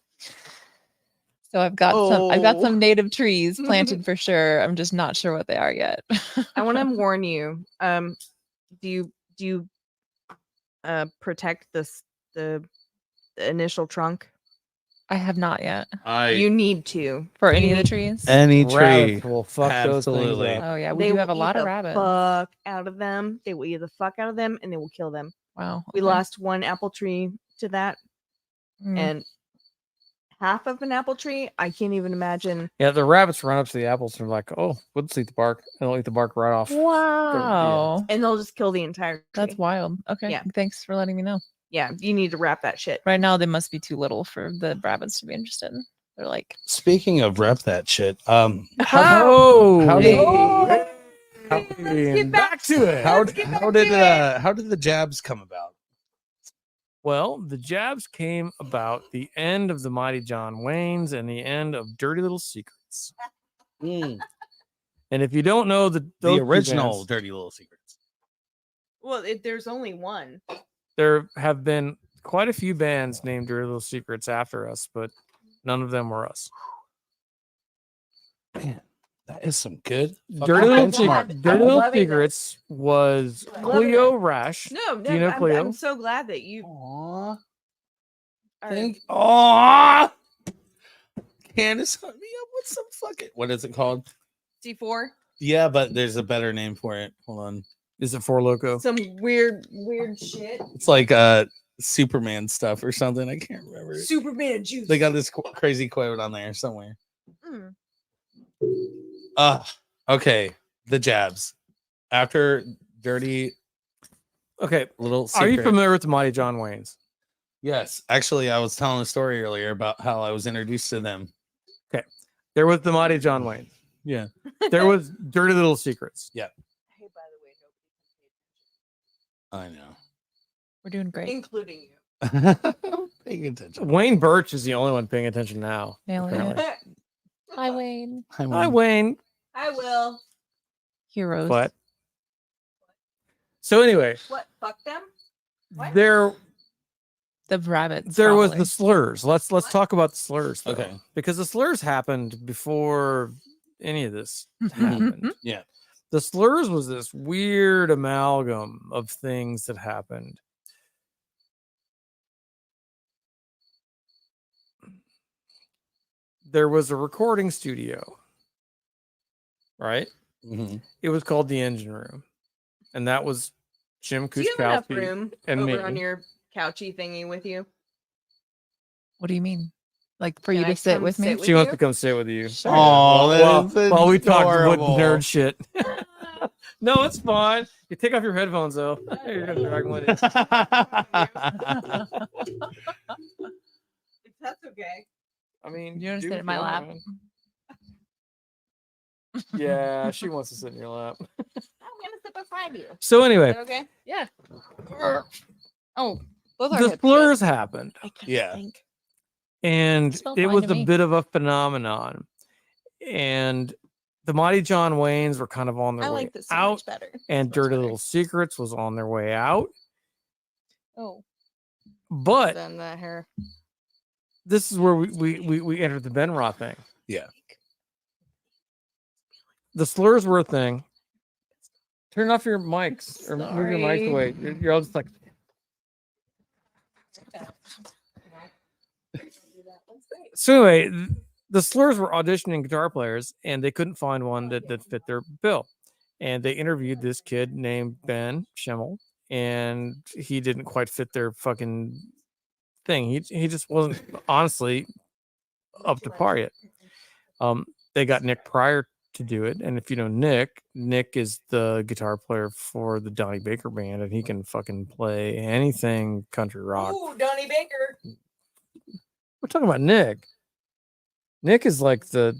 So I've got Oh. some native trees planted for sure. I'm just not sure what they are yet. I want to warn you. Do you protect the initial trunk? I have not yet You need to for You any of the need- trees. Any tree. Rabbits will fuck Absolutely. those things up. Oh yeah, we They do will have a eat lot of the rabbits. Fuck out of them. They will eat the fuck out of them, and they will kill them. Wow. We okay. lost one apple tree to that, Mm. and half of an apple tree. I can't even imagine. Yeah, the rabbits run up to the apples and are like, "Oh, let's eat the bark," and they'll eat the bark right off. Wow. And they'll just kill the entire tree. That's wild. Okay. Yeah. Thanks for letting me know. Yeah, you need to wrap that shit. Right now, they must be too little for the rabbits to be interested. They're like, Speaking of rep that shit, Oh, how did- and back to it. how Let's get back how did the jabs come about? Well, the jabs came about the end of the Mighty John Waynes and the end of Dirty Little Secrets. And if you don't know The those two original bands, Dirty Little Secrets. Well, there's only one. there have been quite a few bands named Dirty Little Secrets after us, but none of them were us. Man, That is some good. Dirty Little, benchmark. Dirty Little loving Secrets was Loving Cleo Rash. No, Do you know Cleo? I'm so glad that you Aw. are. Thank. Aw. Candace hooked me up with some fucking. What is it called? C4. Yeah, but there's a better name for it. Hold on. Is it Four Loco? Some weird shit. It's like Superman stuff or something. I can't remember. Superman juice. They got this crazy quote on there somewhere. Mm. Okay. The jabs. After Dirty Okay. Little Are you Secret- familiar with the Mighty John Waynes? Yes. Actually, I was telling a story earlier about how I was introduced to them. There was the Mighty John Wayne. Yeah. There was Dirty Little Secrets. Hey, by the way, I know. We're doing nobody, great. including you. Paying attention. Wayne Birch is the only one paying attention now. Nailing apparently. it. Hi, Wayne. Hi, Wayne. I will. Heroes. But so anyway, What? Fuck them? What? there The rabbits. was probably. the slurs. Let's What? talk about the slurs. Though, Okay. because the slurs happened before any of this happened. Yeah. The slurs was this weird amalgam of things that happened. There was a recording studio, right? Mm-hmm. It was called the Engine Room, and that was Jim Do you have enough Kuskowski room and over me. on your couchy thingy with you? What do you mean? Like for Can you I to sit come with me? sit with She wants you? to come sit with you. Sure. Oh, while we talk adorable. nerd shit. No, it's fine. You take off your headphones though. You're gonna drag one with you. If that's okay. I mean, You wanna do sit what in my you lap? want, man. Yeah, she wants to sit in your lap. I'm gonna sit beside you. So Is anyway, that okay? Yeah. Oh, both our the hips slurs fit. happened, I can't Yeah. think. and Smell it fine was to a me. bit of a phenomenon. And the Mighty John Waynes were kind of on their I way like this so out, much better. and Smells Dirty better. Little Secrets was on their way out. Oh, But then the hair. this is where we entered the Ben Ra thing. Yeah. The slurs were a thing. Turn off your mics or move your mics Sorry. away. You're all just like. So anyway, the slurs were auditioning guitar players, and they couldn't find one that fit their bill. And they interviewed this kid named Ben Schimmel, and he didn't quite fit their fucking thing. He just wasn't honestly up to par yet. They got Nick Pryor to do it, and if you know Nick is the guitar player for the Donnie Baker band, and he can fucking play anything country rock. Ooh, Donnie Baker. We're talking about Nick. Nick is like the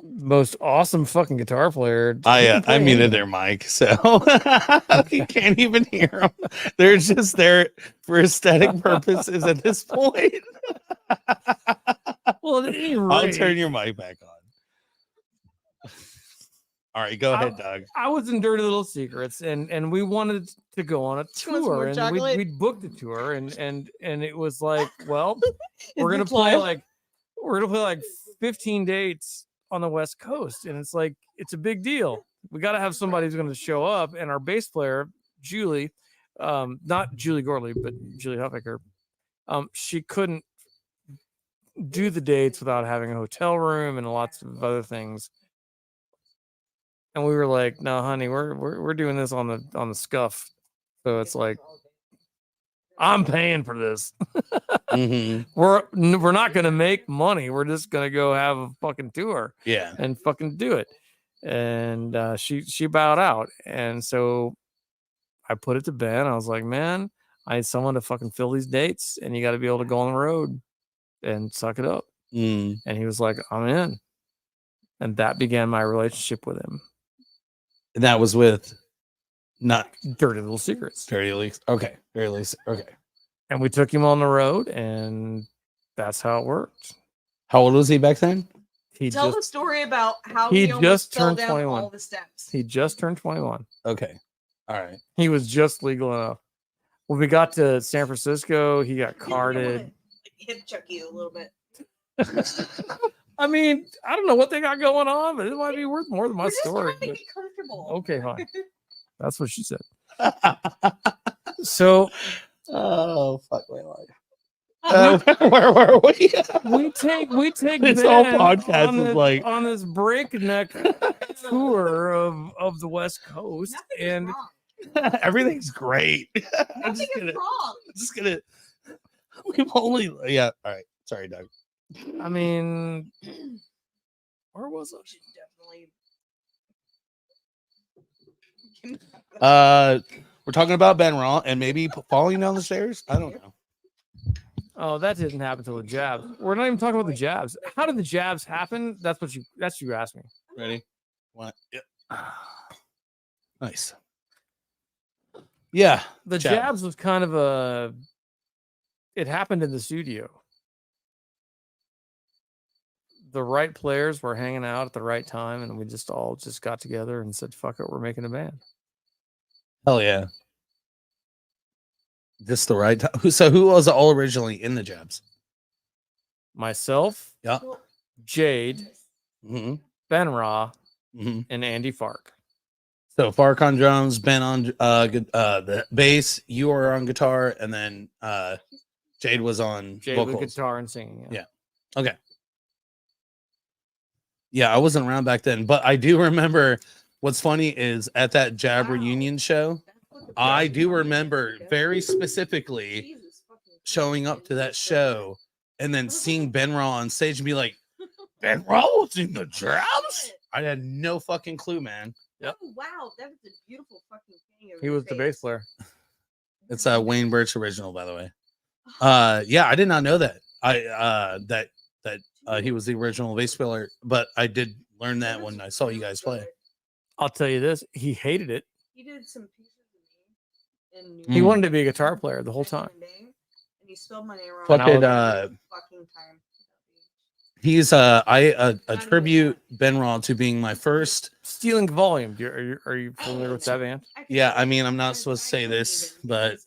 most awesome fucking guitar player. He can I play muted anything. their mic, so you can't even hear them. They're just there for aesthetic purposes at this point. Well, at any I'll rate, turn your mic back on. All right, go ahead, Doug. I was in Dirty Little Secrets, and we wanted to go on a She wants tour, more and chocolate? we'd booked a tour, and it was like, well, we're Is gonna this play live? like 15 dates on the West Coast, and it's like it's a big deal. We got to have somebody who's going to show up, and our bass player Julie, not Julie Gorley, but Julie Huffaker, she couldn't do the dates without having a hotel room and lots of other things. And we were like, "No, honey, we're doing this on the scuff." So it's like, I'm paying for this. Mhm. We're not gonna make money. We're just gonna go have a fucking tour Yeah. and fucking do it. And she bowed out, and so I put it to Ben. I was like, "Man, I need someone to fucking fill these dates, and you got to be able to go on the road and suck it up." Mm. And he was like, "I'm in," and that began my relationship with him. And that was with not Dirty Little Secrets. Dirty Leaks. Okay. Dirty Leaks. Okay. And we took him on the road, and that's how it worked. How old was he back then? He Tell the just story about how he he almost just fell turned down 21. all the steps. he just turned 21. Okay. All right. He was just legal enough. When we got to San Francisco, he got You don't wanna, carded. like, hip chuck you a little bit. I mean, I don't know what they got going on, but it might be worth more than my We're just story. trying to but- get comfortable. Okay, fine. That's what she said. So Oh, fuck my life. Where were we? we take This whole Ben podcast on is this, like- on this breakneck tour of the West Coast, Nothing and is wrong. Everything's great. I'm Nothing is wrong. just gonna. We've only. Yeah. All right. Sorry, Doug. I mean, where was I? We're talking about Ben Raw and maybe falling down the stairs. I don't know. Oh, that didn't happen till the jabs. We're not even talking about the jabs. How did the jabs happen? That's what you asked me. Ready? What? Yep. Nice. Yeah. The Jab. jabs was kind of it happened in the studio. The right players were hanging out at the right time, and we just all got together and said, fuck it, we're making a band. Hell yeah. This the right time. So who was all originally in the jabs? Myself, Yeah. Jade, Mm-hmm. Ben Ra, Mm-hmm. and Andy Fark. So Fark on drums, Ben on the bass, you are on guitar, and then Jade was on Jade vocals. with guitar and singing. Yeah. Okay. Yeah, I wasn't around back then, but I do remember. What's funny is at that Jab reunion show, I do remember very specifically showing up to that show and then seeing Ben Raw on stage and be like, Ben Raw was in the Jabs? I had no fucking clue, man. Yep. Oh, wow, that was a beautiful fucking thing. He was the bass player. It's a Wayne Birch original, by the way. Yeah, I did not know that. That he was the original bass player, but I did learn that when I saw you guys play. I'll tell you this, he hated it. He did some pieces of me. He wanted to be a guitar player the whole time. And he spelled my name wrong. Fucking fucking time. he's I attribute Ben Raw to being my first. Stealing Volume. Are you familiar with that band? Yeah, I mean, I'm not supposed to say this, but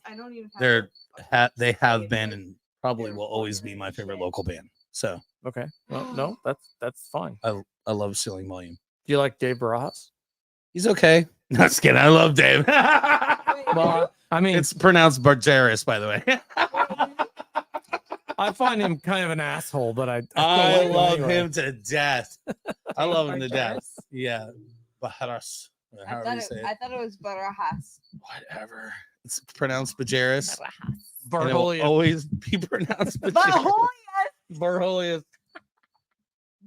they have been and probably will always be my favorite local band. So Okay. Well, no, that's fine. I love Stealing Volume. Do you like Dave Barajas? He's okay. No, just kidding. I love Dave. Well, I mean, It's pronounced Bargeris, by the way. I find him kind of an asshole, but I I like love anyway. him to death. I love him to death. Bargeris? Yeah. Bajaras. However you say it. thought it was Barajas. Whatever. It's pronounced Bajaris. And it will Barholius. always be pronounced Bajaris. Barholius.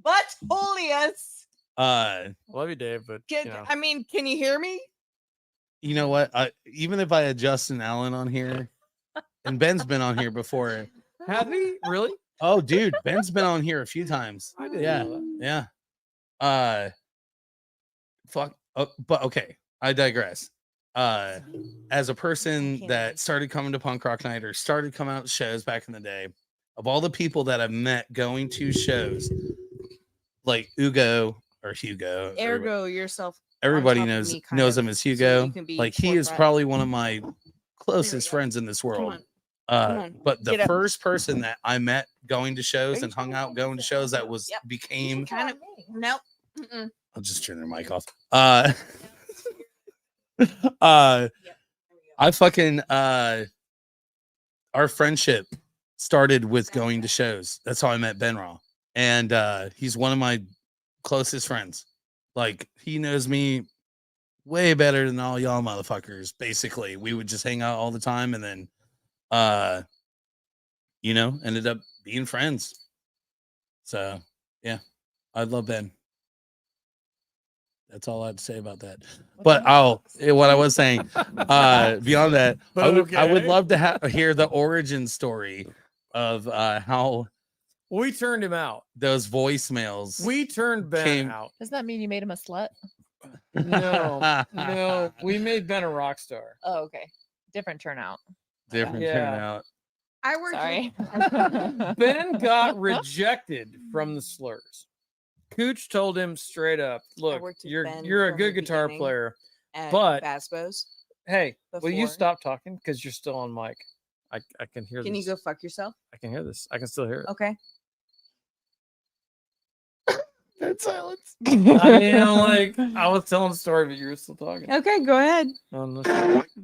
Buttholius. Love you, Dave, but Can, you know. I mean, can you hear me? You know what? Even if I had Justin Allen on here, and Ben's been on here before. Have he really? Oh, dude, Ben's been on here a few times. I didn't Yeah, know yeah. Fuck. But okay, I digress. As a person that started coming to punk rock night or started coming out to shows back in the day, of all the people that I've met going to shows, like Hugo, Ergo yourself. everybody top of knows me, kind knows of, him as so Hugo. you can be Like he is forthright. probably one of my closest go. friends in this world. on. Come on, But the get up. first person that I met going to shows you and hung trying to out make going to this shows that up? was Yep. became Kind of. Nope. Mm-mm. I'll just turn their mic off. I fucking our friendship started with going to shows. That's how I met Ben Raw. And he's one of my closest friends. Like he knows me way better than all y'all motherfuckers. Basically, we would just hang out all the time and then ended up being friends. So yeah, I love Ben. That's all I have to say about that. But what I was saying, beyond that, But I would okay. love to hear the origin story of how We turned him out. those voicemails. We turned Ben Came- out. Does that mean you made him a slut? No, we made Ben a rock star. Oh, okay. Different turnout. different Yeah. turnout. I worked. Sorry. Ben got rejected from the slurs. Cooch told him straight up, "Look, worked with you're Ben a from good the guitar beginning. player. At but- Basbo's. Hey, will you Before. stop talking? Because you're still on mic. I can hear Can you this. go fuck yourself? I can hear this. I can still hear it. Okay. dead silence. I mean, I was telling a story, but you were still talking. Okay, go ahead.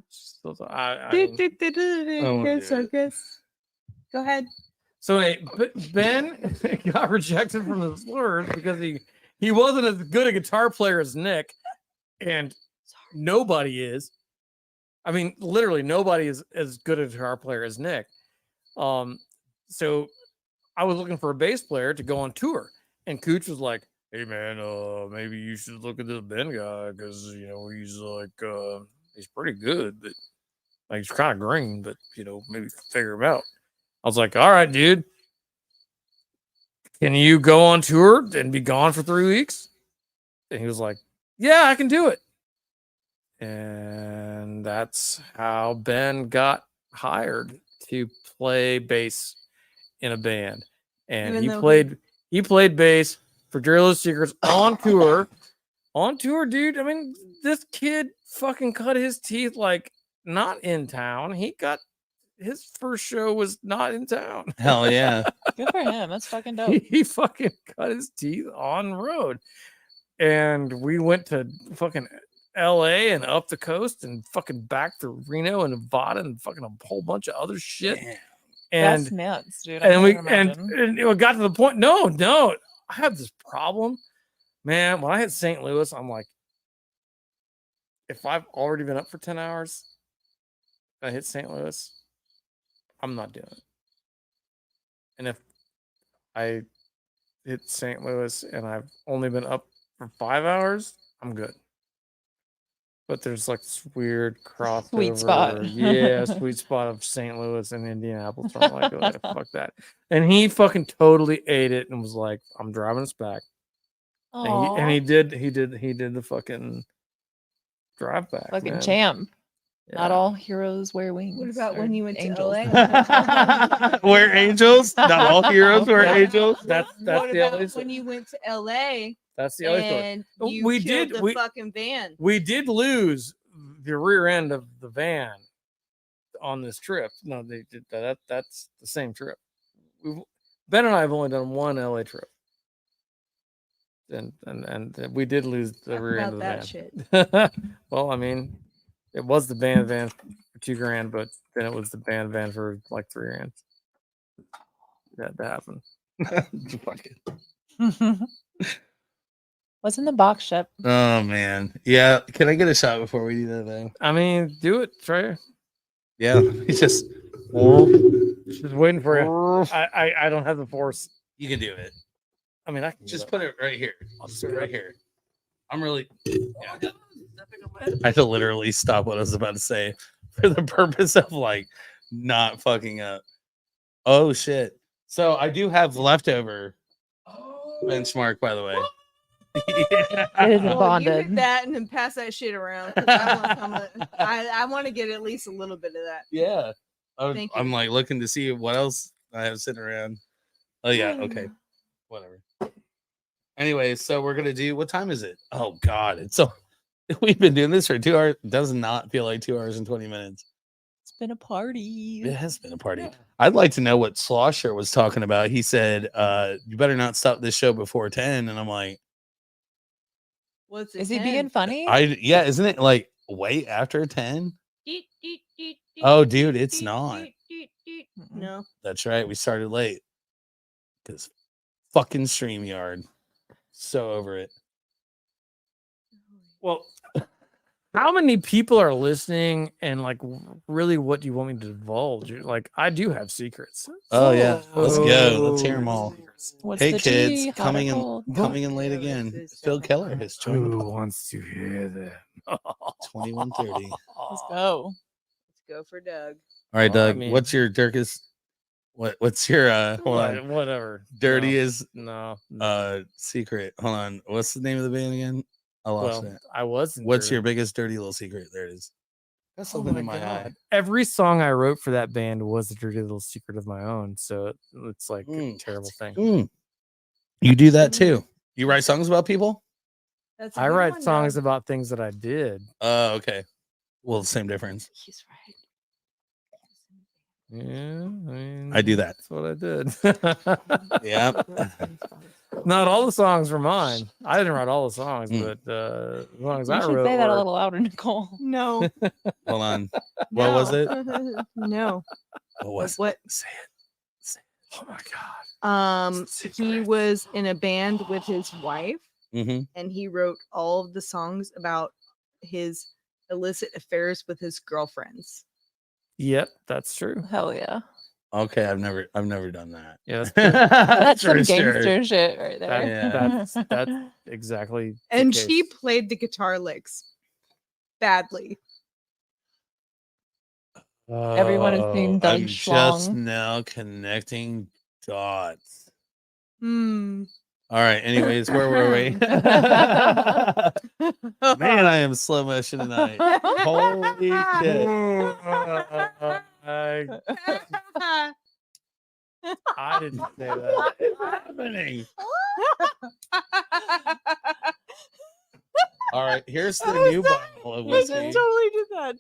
Still I mean, Kiss, do it. kiss. Go ahead. so Ben got rejected from the slurs because he wasn't as good a guitar player as Nick, and nobody is. I mean, literally nobody is as good a guitar player as Nick. So I was looking for a bass player to go on tour, and Cooch was like, "Hey man, maybe you should look at this Ben guy because he's he's pretty good, but he's kind of green, but maybe figure him out." I was like, "All right, dude, can you go on tour and be gone for 3 weeks?" And he was like, "Yeah, I can do it." And that's how Ben got hired to play bass in a band. And Even though he played bass for Drillers Secrets on tour. On tour, dude. I mean, this kid fucking cut his teeth not in town. His first show was not in town. Hell yeah. Good for him. That's fucking dope. He fucking cut his teeth on the road. And we went to fucking LA and up the coast and fucking back to Reno and Nevada and fucking a whole bunch of other shit. Damn. And That's nuts, dude. I and we can't and, imagine. and it got to the point. No, I have this problem, man. When I hit St. Louis, I'm like, if I've already been up for 10 hours, I hit St. Louis, I'm not doing it. And if I hit St. Louis and I've only been up for 5 hours, I'm good. But there's this weird crossover. Sweet spot. Yeah, sweet spot of St. Louis and Indianapolis. So I'm like, oh, fuck that. And he fucking totally ate it and was like, I'm driving us back. And he did the fucking drive back. Fucking man. champ. Yeah. Not all heroes wear wings. What about or when you went angels. to LA? We're angels. Not all heroes were angels. That's What the about other when you went to LA That's the other story. and Oh, you we killed did- the we- fucking van? We did lose the rear end of the van on this trip. No, they did that. That's the same trip. Ben and I have only done one LA trip, and we did lose the Talk rear end of about the that van. shit. Well, I mean, it was the band van for $2,000, but then it was the band van for like $3,000. That happened. Fuck it. What's in the box, Shep? Oh man. Yeah. Can I get a shot before we do that though? I mean, do it, Trey. Yeah. It's just Just waiting for you. I don't have the force. you can do it. I mean, I can Just do put it right here. I'll just put it right here. I'm really yeah. I had to literally stop what I was about to say for the purpose of not fucking up. Oh shit. So I do have leftover benchmark, by the way. It isn't Well, you hit bonded. that and then pass that shit around. 'Cause I want to get at least a little bit of that. Yeah. Thank you. I'm looking to see what else I have sitting around. Oh yeah, okay. Whatever. Anyway, so we're gonna do what time is it? Oh god, it's so we've been doing this for 2 hours. It does not feel like 2 hours and 20 minutes. It's been a party. It has been a party. I'd like to know what Slosher was talking about. He said, you better not stop this show before 10. And I'm like, What's it? Is he 10? being funny? yeah, isn't it way after 10? Oh, dude, it's not. No. That's right. We started late. Because fucking StreamYard. So over it. Well, how many people are listening and really what do you want me to divulge? I do have secrets. Oh yeah. Let's go. Let's hear them all. What's Hey the kids, tea? Hot or coming cold? in late again. Phil Keller has joined the pod. wants to hear them? 21:30. Let's go. Let's go for Doug. All right, Well, I Doug. mean- what's your dirtiest? What's your hold on, Whatever. dirtiest No. secret? Hold on. What's the name of the band again? I lost Well, it. I wasn't. What's your biggest dirty little secret? There it is. That's Oh something my in my eye. God. Every song I wrote for that band was a dirty little secret of my own. So it's a terrible thing. Mm. You do that too. You write songs about people? That's a I good write one, songs Doug. about things that I did. Oh, okay. Well, same difference. He's right. Yeah, I mean, I do that. That's what I did. Yeah. Not all the songs were mine. I didn't write all the songs, Mm. but the songs You I should wrote say that a were- little louder, Nicole. No. Hold on. What was it? No. What was What? Say it. Say it. Oh my He was in a band with his wife, Mm-hmm. and he wrote all of the songs about his illicit affairs with his girlfriends. Yep, that's true. Hell yeah. Okay, I've never done that. Yeah, that's true. That's some For sure. gangster shit right there. Yeah. That's exactly. the And case. she played the guitar licks badly. Everyone has seen Oh, Doug I'm just Schlong. now connecting dots. Hmm. All right. Anyways, where were we? Man, I am slow motion tonight. Holy shit! I didn't say that. What is happening? All right. Here's the new bottle of I whiskey. totally did that.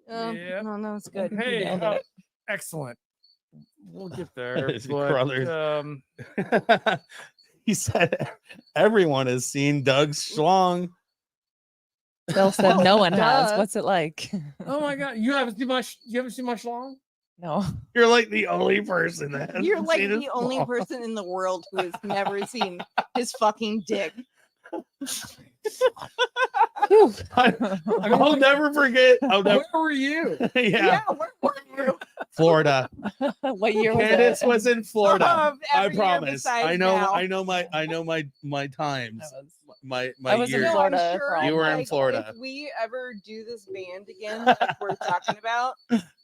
Yeah. No, it's good. Hey, nailed it. excellent. We'll get there. It's but, Crothers. He said everyone has seen Doug Schlong. Bill said no one has. Duh. What's it like? oh my god, you haven't seen my schlong? No. You're like the only person that hasn't You're like seen his the only schlong. person in the world who has never seen his fucking dick. Phew. I'll never forget. Where were you? Yeah, where were you? Florida. What year was Candace it? was in Florida. I Every year promise. besides I know. now. I know my times. My I was in years. Florida. I'm for sure, all You were in like, Florida. If we ever do this band again, like we're talking about,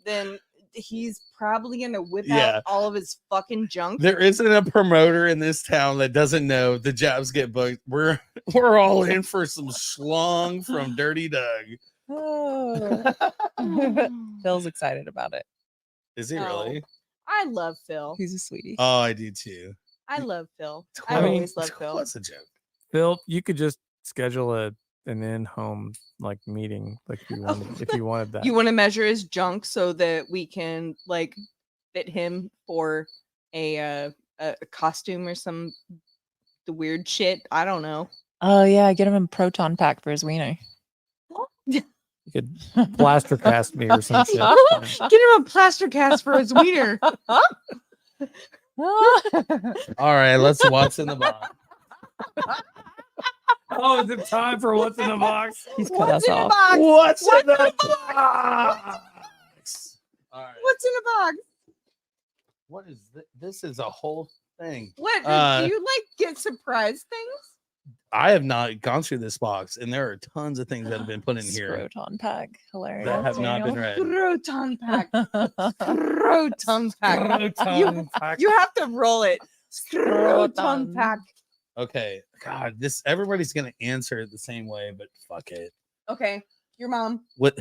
then he's probably gonna whip Yeah. out all of his fucking junk. There isn't a promoter in this town that doesn't know the jobs get booked. We're all in for some schlong from Dirty Doug. Oh. Phil's excited about it. Is he Oh. really? I love Phil. He's a sweetie. Oh, I do too. I love Phil. I I mean, always love Phil. What's a joke? Phil, you could just schedule an in-home like meeting, like if you wanted that. You want to measure his junk so that we can like fit him for a costume or some the weird shit. I don't know. Oh yeah, get him a proton pack for his wiener. You could plaster cast me or some shit. Get him a plaster cast for his wiener. All right, let's what's in the box. Oh, is it time for what's in the box? He's cut What's us in the off. box? What's What's in the in the box? All right. What's in the box? What is this? This is a whole thing. What Uh, do you like get surprise things? I have not gone through this box, and there are tons of things that have been put in here Proton pack. Hilarious. that have not been read. Proton pack. Proton pack. Proton You have to roll it. Proton Proton. pack. Okay, God, this everybody's gonna answer it the same way, but fuck it. Okay, your mom. What?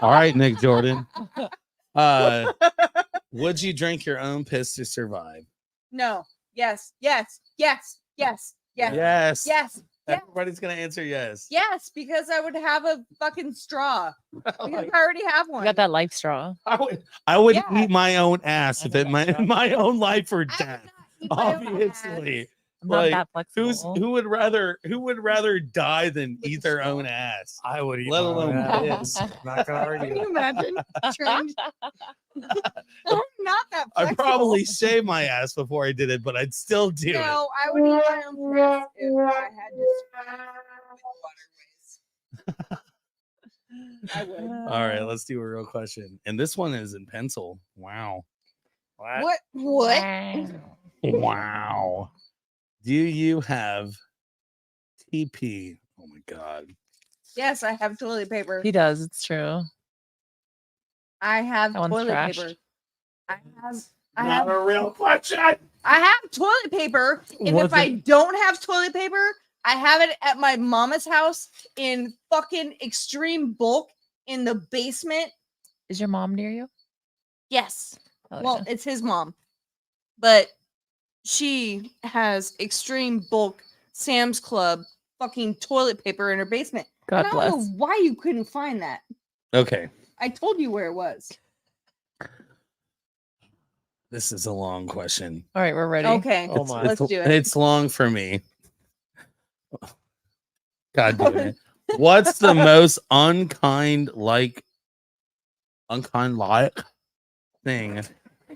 All right, Nick Jordan. Would you drink your own piss to survive? No. Yes. Yes. Yes. Yes. Yes. Yes. Yes. Yes. Everybody's gonna answer yes. Yes, because I would have a fucking straw. Because I already have one. You got that life straw. I would Yeah. eat my own ass if it meant my own life or I would death. not eat my own Obviously. I'm not Like, that flexible. Who would rather die than With eat the their straw. own ass? I would eat Let my own alone ass. piss. Not gonna Can argue. you imagine? Trying- I'm not that I'd flexible. probably shave my ass before I did it, but I'd still do it. No, I would eat my own piss if I had to swim with waterways. I would. All right, let's do a real question. And this one is in pencil. Wow. What? What? Wow. Do you have TP? Oh my god. Yes, I have toilet paper. He does. It's true. I have That one's toilet trashed. paper. I Not have a real question. I have toilet paper. And What's if I don't have toilet paper, I have it at my mama's house in fucking extreme bulk in the basement. Is your mom near you? Yes. Oh, Well, yeah. it's his mom. But she has extreme bulk Sam's Club fucking toilet paper in her basement. God and I don't bless. know why you couldn't find that. Okay. I told you where it was. This is a long question. All right, we're ready. Okay. Oh my. Let's do it. It's long for me. God damn it. What's the most unkind like thing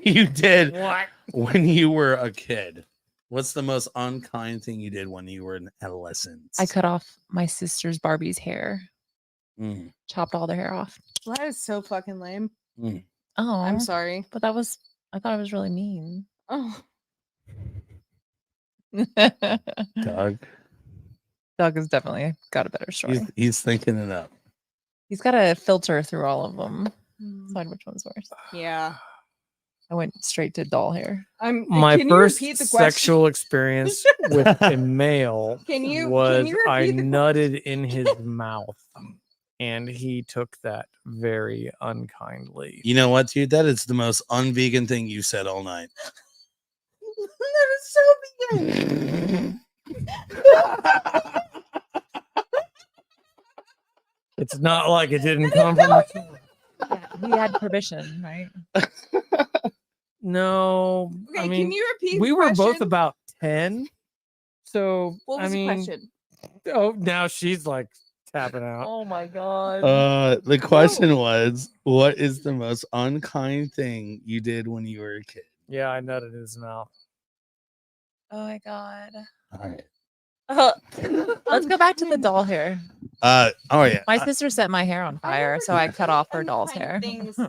you did What? when you were a kid? What's the most unkind thing you did when you were an adolescent? I cut off my sister's Barbie's hair. Mm, Chopped all their hair off. That is so fucking lame. mm. Oh, I'm sorry. but I thought it was really mean. Oh, Doug, Doug has definitely got a better story. he's thinking it up. He's got to filter through all of them. Decide which one's worse. yeah. I went straight to doll hair. My Can you first repeat the question? sexual experience with a male Can you was I repeat the nutted in his mouth, and he took that very unkindly. You know what, dude? That is the most unvegan thing you said all night. That is so vegan. It's not like it didn't come from. Yeah, he had permission, right? No, Okay, I mean can you repeat we the were both question? about 10, so What was I mean, the question? oh, now she's like tapping out. Oh my god. The question was, what is the most unkind thing you did when you were a kid? Yeah, I nutted in his mouth. Oh my god. All right. Let's go back to the doll hair. Oh yeah. My sister set my hair on fire, so I cut off her doll's hair. Unkind things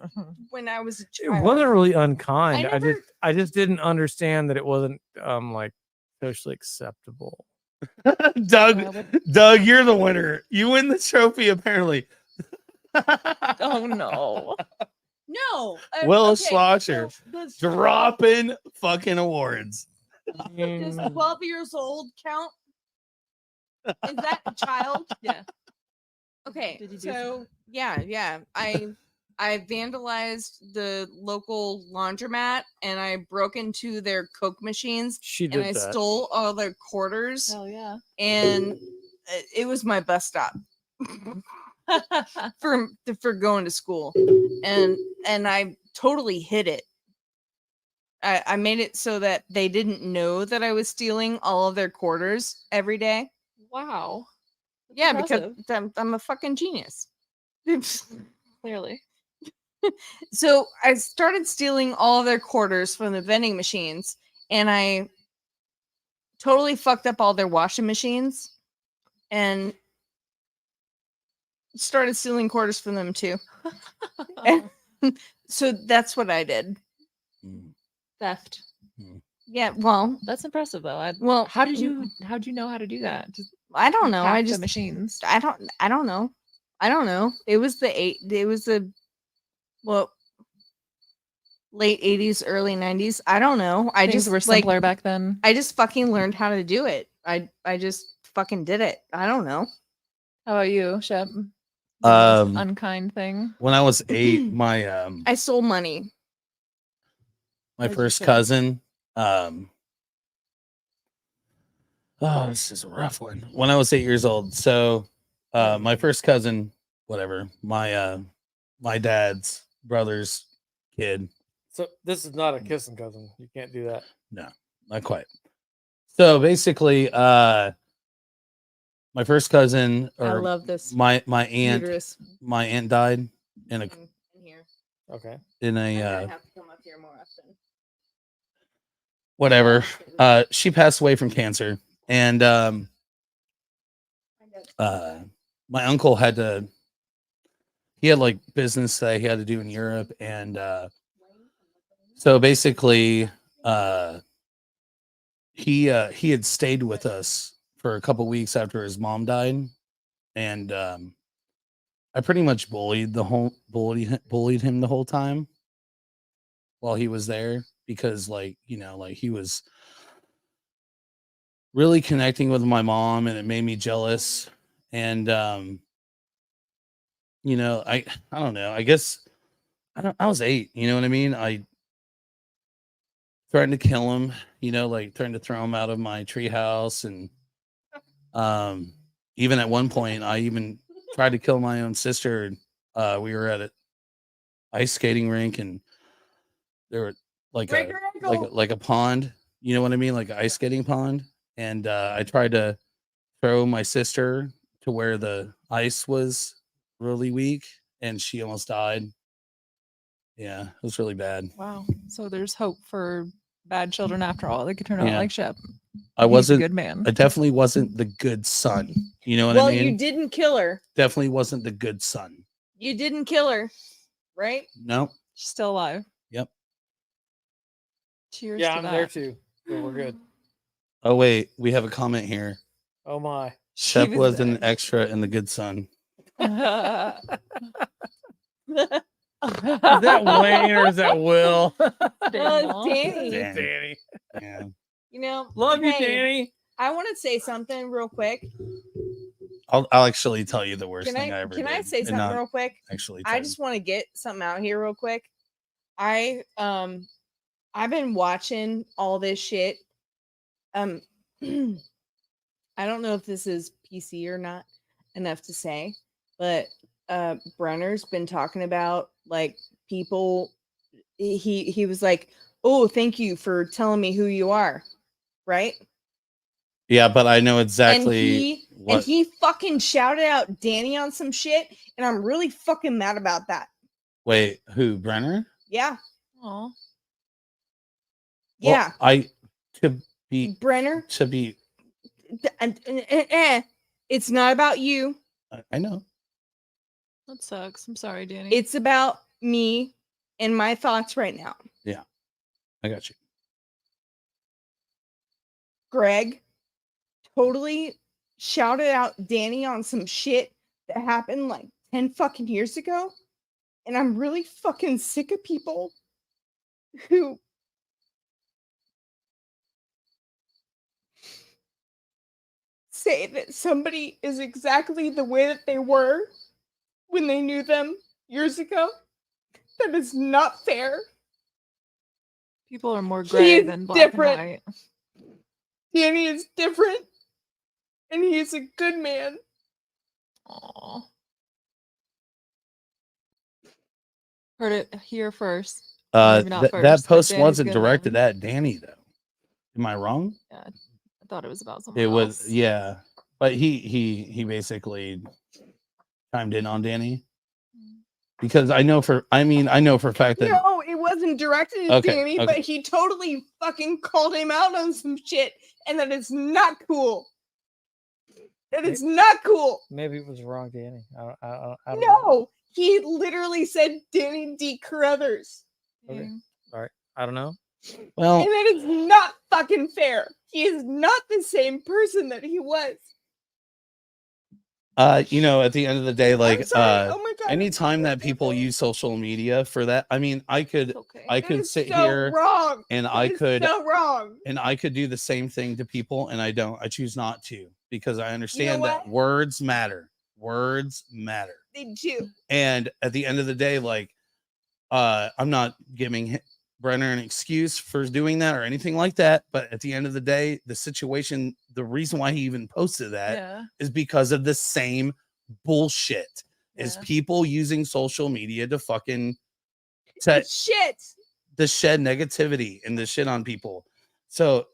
when I was a It child. wasn't really unkind. I never- I just didn't understand that it wasn't like socially acceptable. Doug, you're the winner. You win the trophy, apparently. Oh no. No. Will okay, Schlosser so does dropping fucking awards. Does 12 years old count? Is that a child? Yeah. Okay. Did you do So yeah. I vandalized the local laundromat and I broke into their Coke machines She and did I that. stole all their quarters Oh yeah. and it was my bus stop for going to school. And I totally hid it. I made it so that they didn't know that I was stealing all of their quarters every day. Wow. That's Yeah, impressive, because I'm a fucking genius. clearly. So I started stealing all of their quarters from the vending machines, and I totally fucked up all their washing machines, and started stealing quarters from them too. And so that's what I did. Theft. Yeah, well, That's impressive though. well, How'd you know how to do that? Just I don't know. I hack the just machines. I don't know. It was the well, late 80s, early 90s. I don't know. I Things just were like simpler back then. I just fucking learned how to do it. I just fucking did it. I don't know. How about you, Shep? The most Um, unkind thing. When I was 8, my I stole money. my As you first should. cousin, oh, this is a rough one. When I was 8 years old, so my first cousin, whatever, my dad's brother's kid, So this is not a kissing cousin. You can't do that. not quite. So basically, my first cousin, I or love this. my aunt, uterus my aunt died in in here. Okay. I'm gonna a have to come up here more often. whatever. She passed away from cancer, and my uncle had to. He had like business that he had to do in Europe, and so basically, he had stayed with us for a couple weeks after his mom died, and I pretty much bullied him the whole time while he was there, because like he was really connecting with my mom, and it made me jealous, and I don't know, I guess I was 8, you know what I mean? I threatened to kill him, like threatened to throw him out of my treehouse, and even at one point I even tried to kill my own sister. We were at an ice skating rink, and there were like Break a her ankle. like a pond. You know what I mean? Like an ice skating pond. And I tried to throw my sister to where the ice was really weak, and she almost died. Yeah, it was really bad. Wow. So there's hope for bad children after all. They could turn out Yeah. like Shep. I He's a wasn't. good man. I definitely wasn't the good son. You know what Well, I mean? you didn't kill her. Definitely wasn't the good son. You didn't kill her, right? No. She's still alive. Yep. Cheers Yeah, to I'm that. there too. So we're good. Oh wait, we have a comment here. Oh my. Shep was was an there. extra in The Good Son. Is that Wayne or is that Will? Danny. Dan. Danny. Yeah. You know, Love you, hey, Danny. I want to say something real quick. I'll actually tell you the worst Can thing I I ever can did. I say and something not real quick? Actually, I tell just want to get something out here real quick. I've been watching all this shit. I don't know if this is PC or not enough to say, but Brenner's been talking about like people. He was like, "Oh, thank you for telling me who you are," right? Yeah, but I know exactly And he fucking shouted out Danny on some shit, and I'm really fucking mad about that. Wait, who? Brenner? Aw. Yeah, Well, yeah, to be Brenner. It's not about you. I know. That sucks. I'm sorry, Danny. It's about me and my thoughts right now. I got you. Greg totally shouted out Danny on some shit that happened like 10 fucking years ago. And I'm really fucking sick of people who say that somebody is exactly the way that they were when they knew them years ago. That is not fair. People are more He gray is than black different. and white. Danny is different. And he is a good man. Aw. Heard it here first. Maybe not That first, but post Danny's wasn't good directed man. at Danny though. Am I wrong? Yeah, I thought it was about someone It else. was, yeah. But he basically chimed in on Danny because I know for a fact that No, it wasn't directed at Okay, Danny, okay. but he totally fucking called him out on some shit, and that is not cool. That is not cool. Maybe it was wrong, Danny. I don't know. No, he literally said Danny D. Carruthers, Okay. Dang. All right. I don't know. well, and that is not fucking fair. He is not the same person that he was. at the end of the day, I'm like sorry. Oh my god. anytime that people use social media for that, I mean, I could It's okay. I That could is sit so here wrong. and That I is could so wrong. do the same thing to people, and I don't. I choose not to because I understand that what? words matter. Words matter. They do. And at the end of the day, like I'm not giving Brenner an excuse for doing that or anything like that, but at the end of the day, the situation, the reason why he even posted that Yeah. is because of the same bullshit. Is Yeah. people using social media to fucking It's shit. to shed negativity and to shit on people. So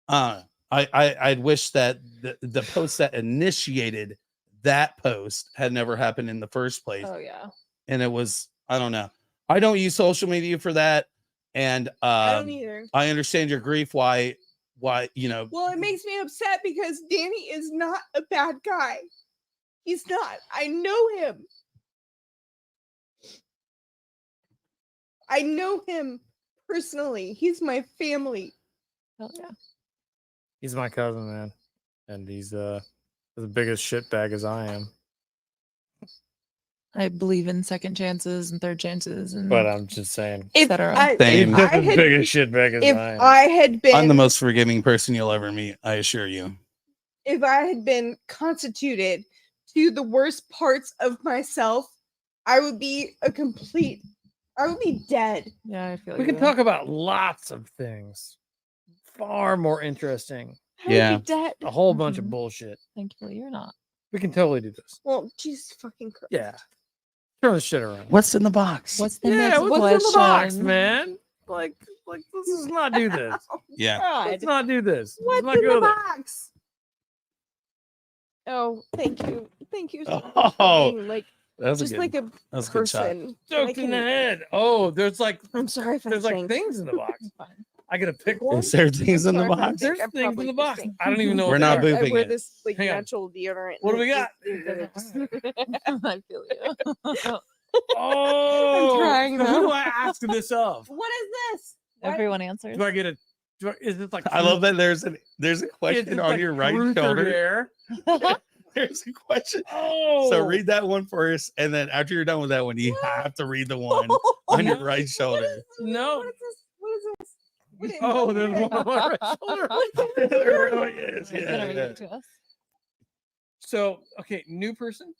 I'd wish that the post that initiated that post had never happened in the first place. Oh yeah. And it was, I don't know. I don't use social media for that. And I don't either. I understand your grief. Why, you know, Well, it makes me upset because Danny is not a bad guy. He's not. I know him. I know him personally. He's my family. Hell yeah. He's my cousin, man, and he's the biggest shitbag as I am. I believe in second chances and third chances and But I'm just saying, If Cetera. I, Same. if he's I the had, biggest shitbag as if I am. I had been, I'm the most forgiving person you'll ever meet. I assure you. if I had been constituted to the worst parts of myself, I would be I would be dead. yeah, I feel We you. can talk about lots of things far more interesting. I would Yeah. be dead. A whole bunch of Mhm. bullshit. Thankfully, you're not. We can totally do this. Well, Jesus fucking Christ. Yeah. Turn the shit around. What's in the box? What's the Yeah, next what's question? in the box, man? Like, let's just not do this. Yeah. Let's not do this. What's Let's not in go the there. box? Oh, thank you. Thank you so much Oh, for being like That's just a good. like a That's a good shot. person. that I Joked in the can- head. Oh, there's like I'm sorry if I think. things in the box. I gotta pick one. Is there things in the sorry if I box? think. There's I things in probably the just box. think. I don't even know. We're what not they are. booping I wear it. this like Hang on. natural deodorant. What do and we got? I feel you. Oh, trying so who though. do I ask this of? What is this? What? Everyone answers. Do I get a? Is it like? I love that there's a Is question it on like your right truth or shoulder. dare? There's a question. Oh, So read that one first, and then after you're done with that one, you have to read the one on your right shoulder. No. What is this? What is this? What is- Oh, there's one on my right shoulder. There really is. Who's Yeah, gonna read yeah. it to us? So, okay, new person.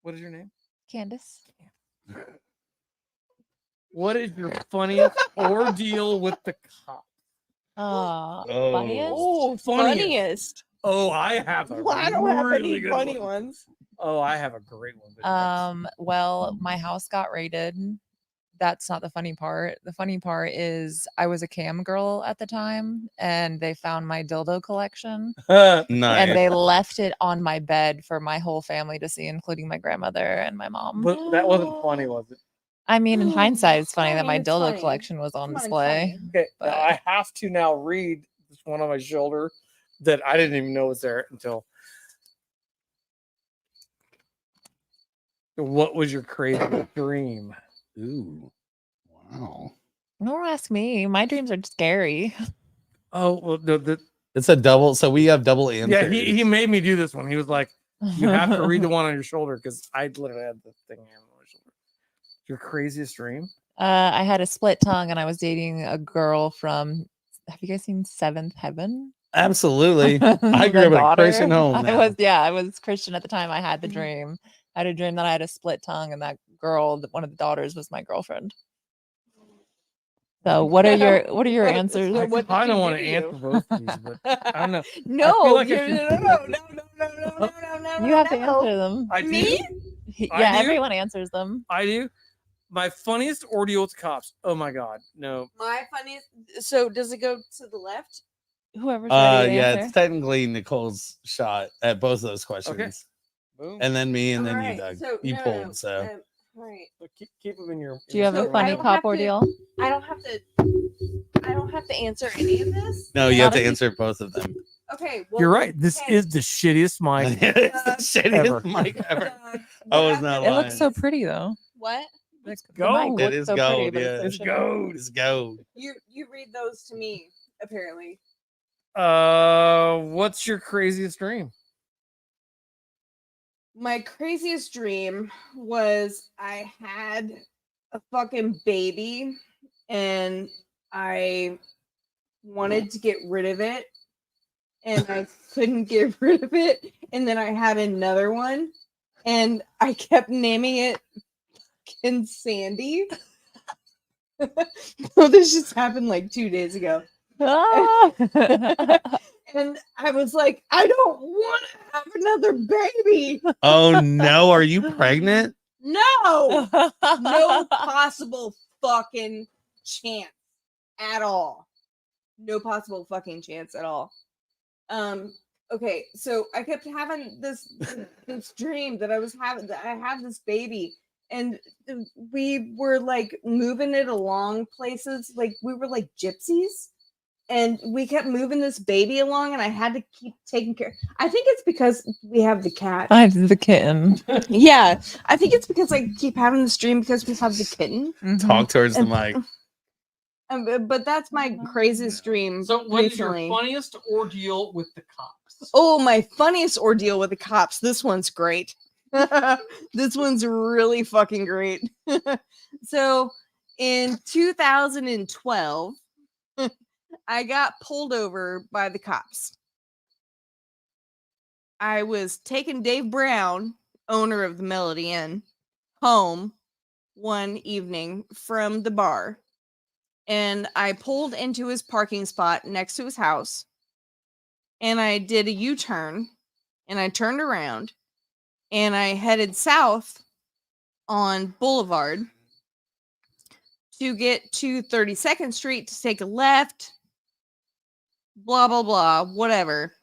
What is your name? Candace. What is your funniest ordeal with the cop? Oh. Funniest? Oh, Funniest. funniest. Oh, I have a Well, I don't have really any good funny one. ones. Oh, I have a great one. Well, my house got raided. That's not the funny part. The funny part is I was a cam girl at the time and they found my dildo collection Nice. and they left it on my bed for my whole family to see, including my grandmother and my mom. But that wasn't funny, was it? I mean, in hindsight, it's funny I that mean, my it's dildo funny. collection was on Come on, display. funny. Okay, But- now I have to now read this one on my shoulder that I didn't even know was there until. What was your crazy dream? Ooh. Wow. Don't ask me. My dreams are scary. Oh, well, It's a double. So we have double answers. yeah, he made me do this one. He was like, you have to read the one on your shoulder because I literally had the thing on my shoulder. Your craziest dream? I had a split tongue and I was dating a girl from. Have you guys seen Seventh Heaven? Absolutely. I The grew up in a daughter. Christian home. I was Christian at the time. I had the Mm-hmm. dream. I had a dream that I had a split tongue and that girl, one of the daughters, was my girlfriend. So what are your answers? I what did kind of she want do to to answer you? both of these, but I don't know. No, like I you're- should- You have to answer them. I do. Me? I Yeah, do? everyone answers them. I do. My funniest ordeal with cops. Oh my god, no. My funniest. So does it go to the left? Whoever's ready to Yeah, answer. it's technically Nicole's shot at both of those questions. Boom. And then me, and then Alright, you, Doug. so- You no, pulled, no, so right. So keep them in your. Do you have So a I funny don't cop have to- ordeal? I don't have to. I don't have to answer any of this. no, you Not have to if you- answer both of them. Okay. Well, You're right. This okay. is the shittiest mic. It's the shittiest Ever. mic ever. Doug, I you was have not to- It looks so pretty though. What? Let's The mic go. It looks is so pretty, gold, but yeah. it's so Let's shitty. go. Let's go. You read those to me. Apparently. What's your craziest dream? My craziest dream was I had a fucking baby and I wanted to get rid of it and I couldn't get rid of it. And then I had another one and I kept naming it fucking Sandy. So this just happened like 2 days ago. Ah! And I was like, I don't want to have another baby. Oh no, are you pregnant? No. No possible fucking chance at all. No possible fucking chance at all. Okay, so I kept having this dream that I had this baby and we were like moving it along places, like we were like gypsies. And we kept moving this baby along, and I had to keep taking care. I think it's because we have the cat. I have the kitten. Yeah, I think it's because I keep having this dream because we have the kitten. Mhm. Talk towards the And- mic. But that's my craziest dream. So, what is your recently. funniest ordeal with the cops? Oh, my funniest ordeal with the cops. This one's great. This one's really fucking great. So, in 2012. I got pulled over by the cops. I was taking Dave Brown, owner of the Melody Inn, home one evening from the bar. And I pulled into his parking spot next to his house. And I did a U-turn. And I turned around. And I headed south on Boulevard to get to 32nd Street to take a left, blah, blah, blah, whatever.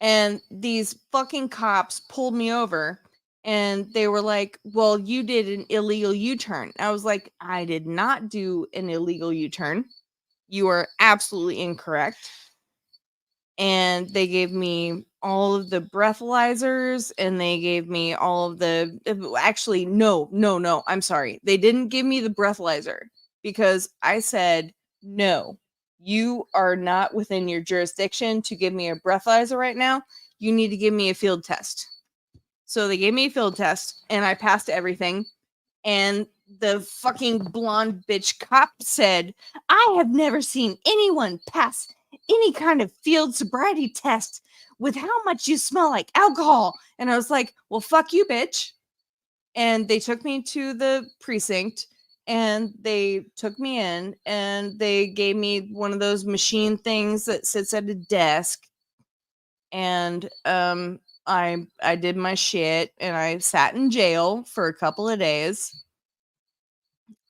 And these fucking cops pulled me over and they were like, well, you did an illegal U-turn. I was like, I did not do an illegal U-turn. You are absolutely incorrect. And they gave me all of the breathalyzers and they gave me all of the actually no, I'm sorry. They didn't give me the breathalyzer because I said, no, you are not within your jurisdiction to give me a breathalyzer right now. You need to give me a field test. So they gave me a field test and I passed everything. And the fucking blonde bitch cop said, I have never seen anyone pass any kind of field sobriety test with how much you smell like alcohol. And I was like, well, fuck you, bitch. And they took me to the precinct and they took me in and they gave me one of those machine things that sits at a desk. And I did my shit and I sat in jail for a couple of days.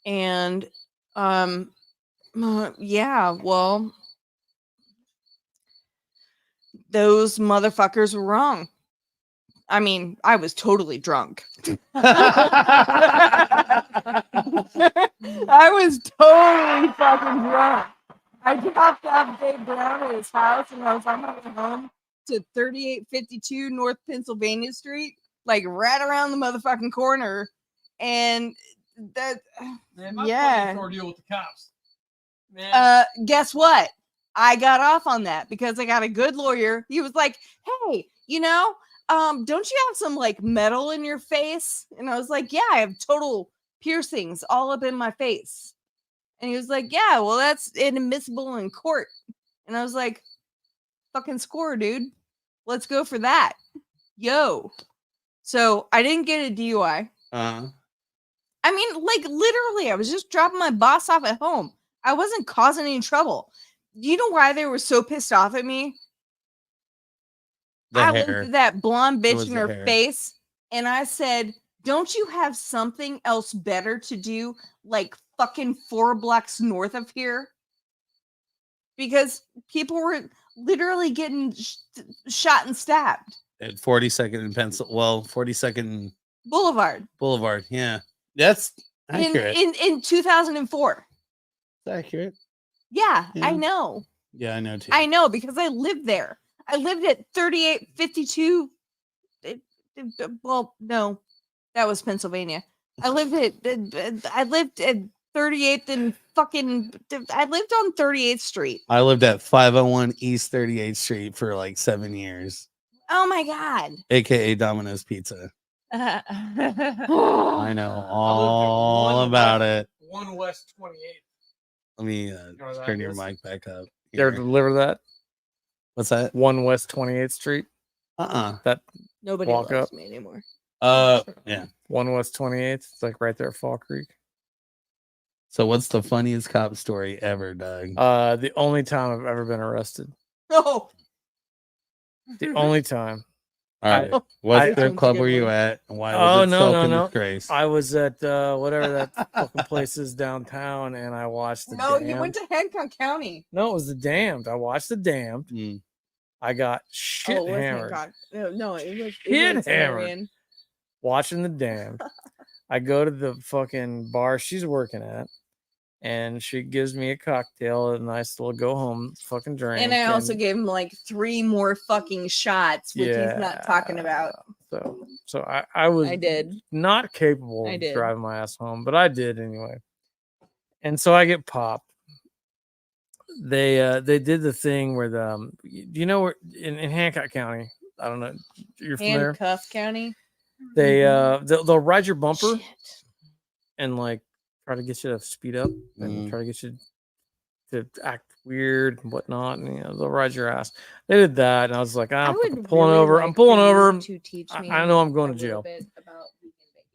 And yeah, well, those motherfuckers were wrong. I mean, I was totally drunk. I was totally fucking drunk. I dropped off Dave Brown at his house and I was on my way home to 3852 North Pennsylvania Street, like right around the motherfucking corner. And that, yeah. Ordeal with the cops. Man. Guess what? I got off on that because I got a good lawyer. He was like, hey, you know, don't you have some like metal in your face? And I was like, yeah, I have total piercings all up in my face. And he was like, yeah, well, that's inadmissible in court. And I was like, fucking score, dude. Let's go for that. Yo. So I didn't get a DUI. Uh-huh. I mean, like literally, I was just dropping my boss off at home. I wasn't causing any trouble. You know why they were so pissed off at me? I looked at that blonde bitch in her face and I said, don't you have something else better to do, like fucking 4 blocks north of here? Because people were literally getting shot and stabbed. At 42nd and Pencil, well, 42nd Boulevard. Yeah, that's accurate. In 2004. That's accurate. Yeah, Yeah. I know. Yeah, I know too. I know because I lived there. I lived at 3852. Well, no, that was Pennsylvania. I lived at 38th and fucking. I lived on 38th Street. I lived at 501 East 38th Street for like 7 years. Oh my god. AKA Domino's Pizza. I know I all lived at about it. 1 West 28th. Let me know where turn that your is? mic back up. You ever Here. deliver that? What's that? 1 West 28th Street. That Nobody Walk loves up. me anymore. Yeah. 1 West 28th. It's like right there at Fall Creek. So what's the funniest cop story ever, Doug? The only time I've ever been arrested. No. The only time. All right. I- What I- strip club were you at? And why was Oh, it no, soap no. and disgrace? I was at whatever that fucking place is downtown, and I watched the No, Damned. you went to Hancock County. No, it was the Damned. I watched the Damned. Mm. I got shit it was hammered. Hancock. No, it was Shit it hammered. Watching the Damned. I go to the fucking bar she's working at, and she gives me a cocktail, a nice little go home fucking drink. And I also gave him like 3 more fucking shots, which he's not talking about. So I was I did. not capable I of did. driving my ass home, but I did anyway. And so I get popped. They did the thing where the you know where in Hancock County, I don't know, you're familiar. Handcuff County. They'll ride your bumper Shit. and like try to get you to speed up and try to get you to act weird and whatnot, and they'll ride your ass. They did that, and I was like, I'm pulling over. I'm pulling over. To teach me I know I'm going to a jail. little bit about weekend baking.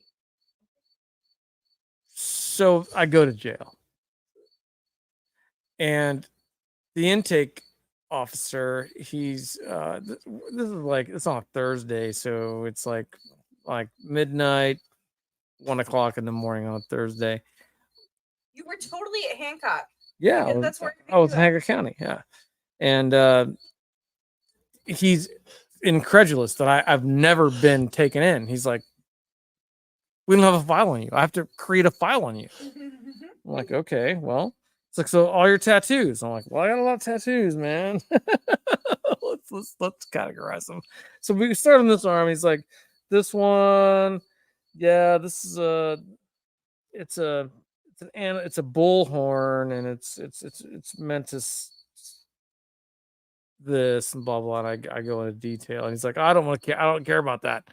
So I go to jail. And the intake officer, he's this is like it's on a Thursday, so it's like midnight, 1 o'clock in the morning on a Thursday. You were totally at Hancock. Yeah, Because that's where I was in Hancock County. Yeah, and he's incredulous that I've never been taken in. He's like, we don't have a file on you. I have to create a file on you. I'm like, okay, well, it's like, so all your tattoos. I'm like, well, I got a lot of tattoos, man. let's categorize them. So we start on this arm. He's like, this one, yeah, this is it's a bullhorn, and it's meant to this and blah blah. And I go into detail, and he's like, I don't care about that.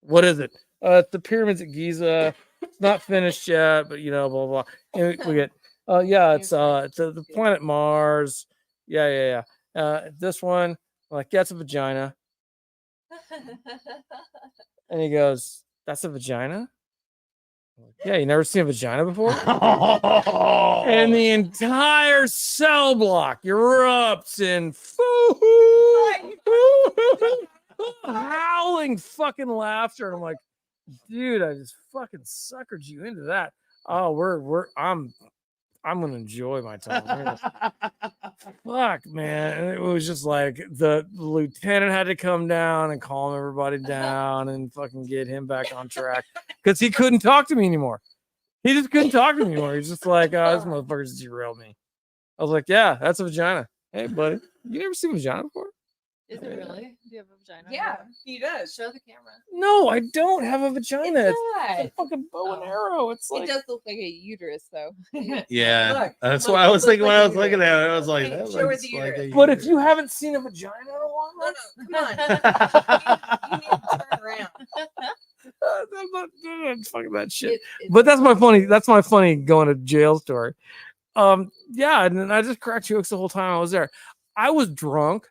What is it? It's the pyramids at Giza. It's not finished yet, but blah blah. And we get, it's the planet Mars. Yeah. This one, I'm like, yeah, it's a vagina. And he goes, that's a vagina? I'm like, yeah, you never seen a vagina before? And the entire cell block erupts in howling fucking laughter. And I'm like, dude, I just fucking suckered you into that. Oh, I'm gonna enjoy my time. Fuck, man. And it was just like the lieutenant had to come down and calm everybody down and fucking get him back on track because he couldn't talk to me anymore. He just couldn't talk to me anymore. He's just like, oh, this motherfucker just derailed me. I was like, yeah, that's a vagina. Hey, buddy, you never seen a vagina before? Is it really? Do you have a vagina? Yeah, he does. Show the camera. No, I don't have a vagina. It's It's a fucking bow and arrow. It's like, It does look like a uterus, though. Yeah, Look, that's look, what I was look thinking when like I a was looking uterus. at it. I was like, Hey, that show her looks the like a uterus. but if you uterus. haven't seen a vagina in a while, No, come on. You need to turn around. I'm not fucking that shit. But that's my funny going to jail story. Yeah, and then I just cracked jokes the whole time I was there. I was drunk,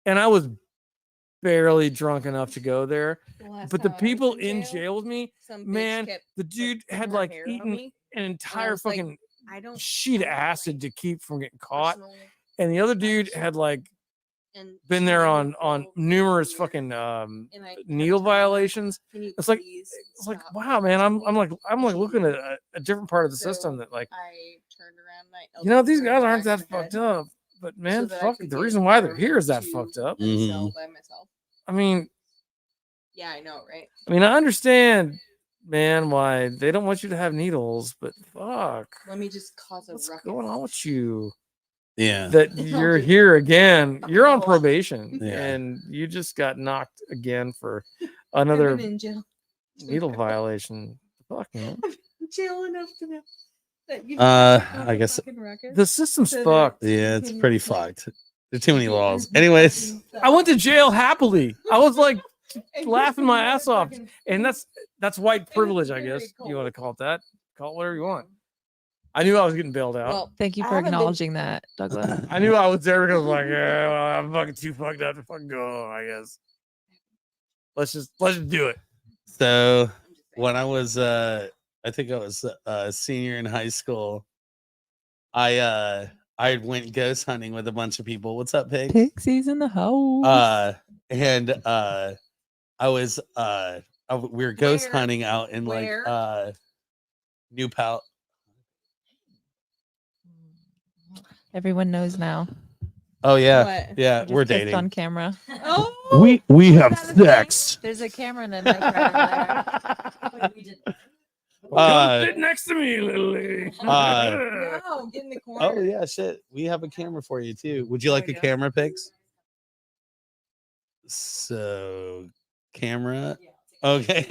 and I was barely drunk enough to go there. But the people in jail with me, man, the dude had like eaten an entire fucking sheet of acid to keep from getting caught, and the other dude had like been there on numerous fucking needle violations. It's like wow, man, I'm like looking at a different part of the system that like, I turned around. these guys aren't that fucked up, but man, fuck, the reason why they're here is that fucked up. Mhm. By myself. I mean, Yeah, I know, right? I understand, man, why they don't want you to have needles, but fuck, Let me just cause a what's ruckus. going on with you? Yeah. That you're here again. You're on probation, Yeah. and you just got knocked again for I've another been in jail. needle violation. Fuck, man. Jail enough to know that you I guess The system's fucked. yeah, it's pretty fucked. There's too many laws. Anyways, I went to jail happily. I was like laughing my ass off, and that's white privilege, I guess. You want to call it that? Call it whatever you want. I knew I was getting bailed out. Well, Thank you I for haven't been- acknowledging that, Douglas. I knew I was there because like, yeah, well, I'm fucking too fucked up to fucking go. I guess. Let's just do it. so when I was I think I was a senior in high school, I went ghost hunting with a bunch of people. What's up, Pig? Pixies in the house. And I was we were ghost Where? hunting out in Where? like New Pal. Everyone knows now. Oh yeah, What? yeah, You we're just kissed dating. on camera. Oh, We have that a thing? sex. There's a camera in the mic right Come sit next to me, little lady. No, get in the corner. Oh yeah, shit. We have a camera for you too. Would you like a camera, Pigs? So, camera. Okay.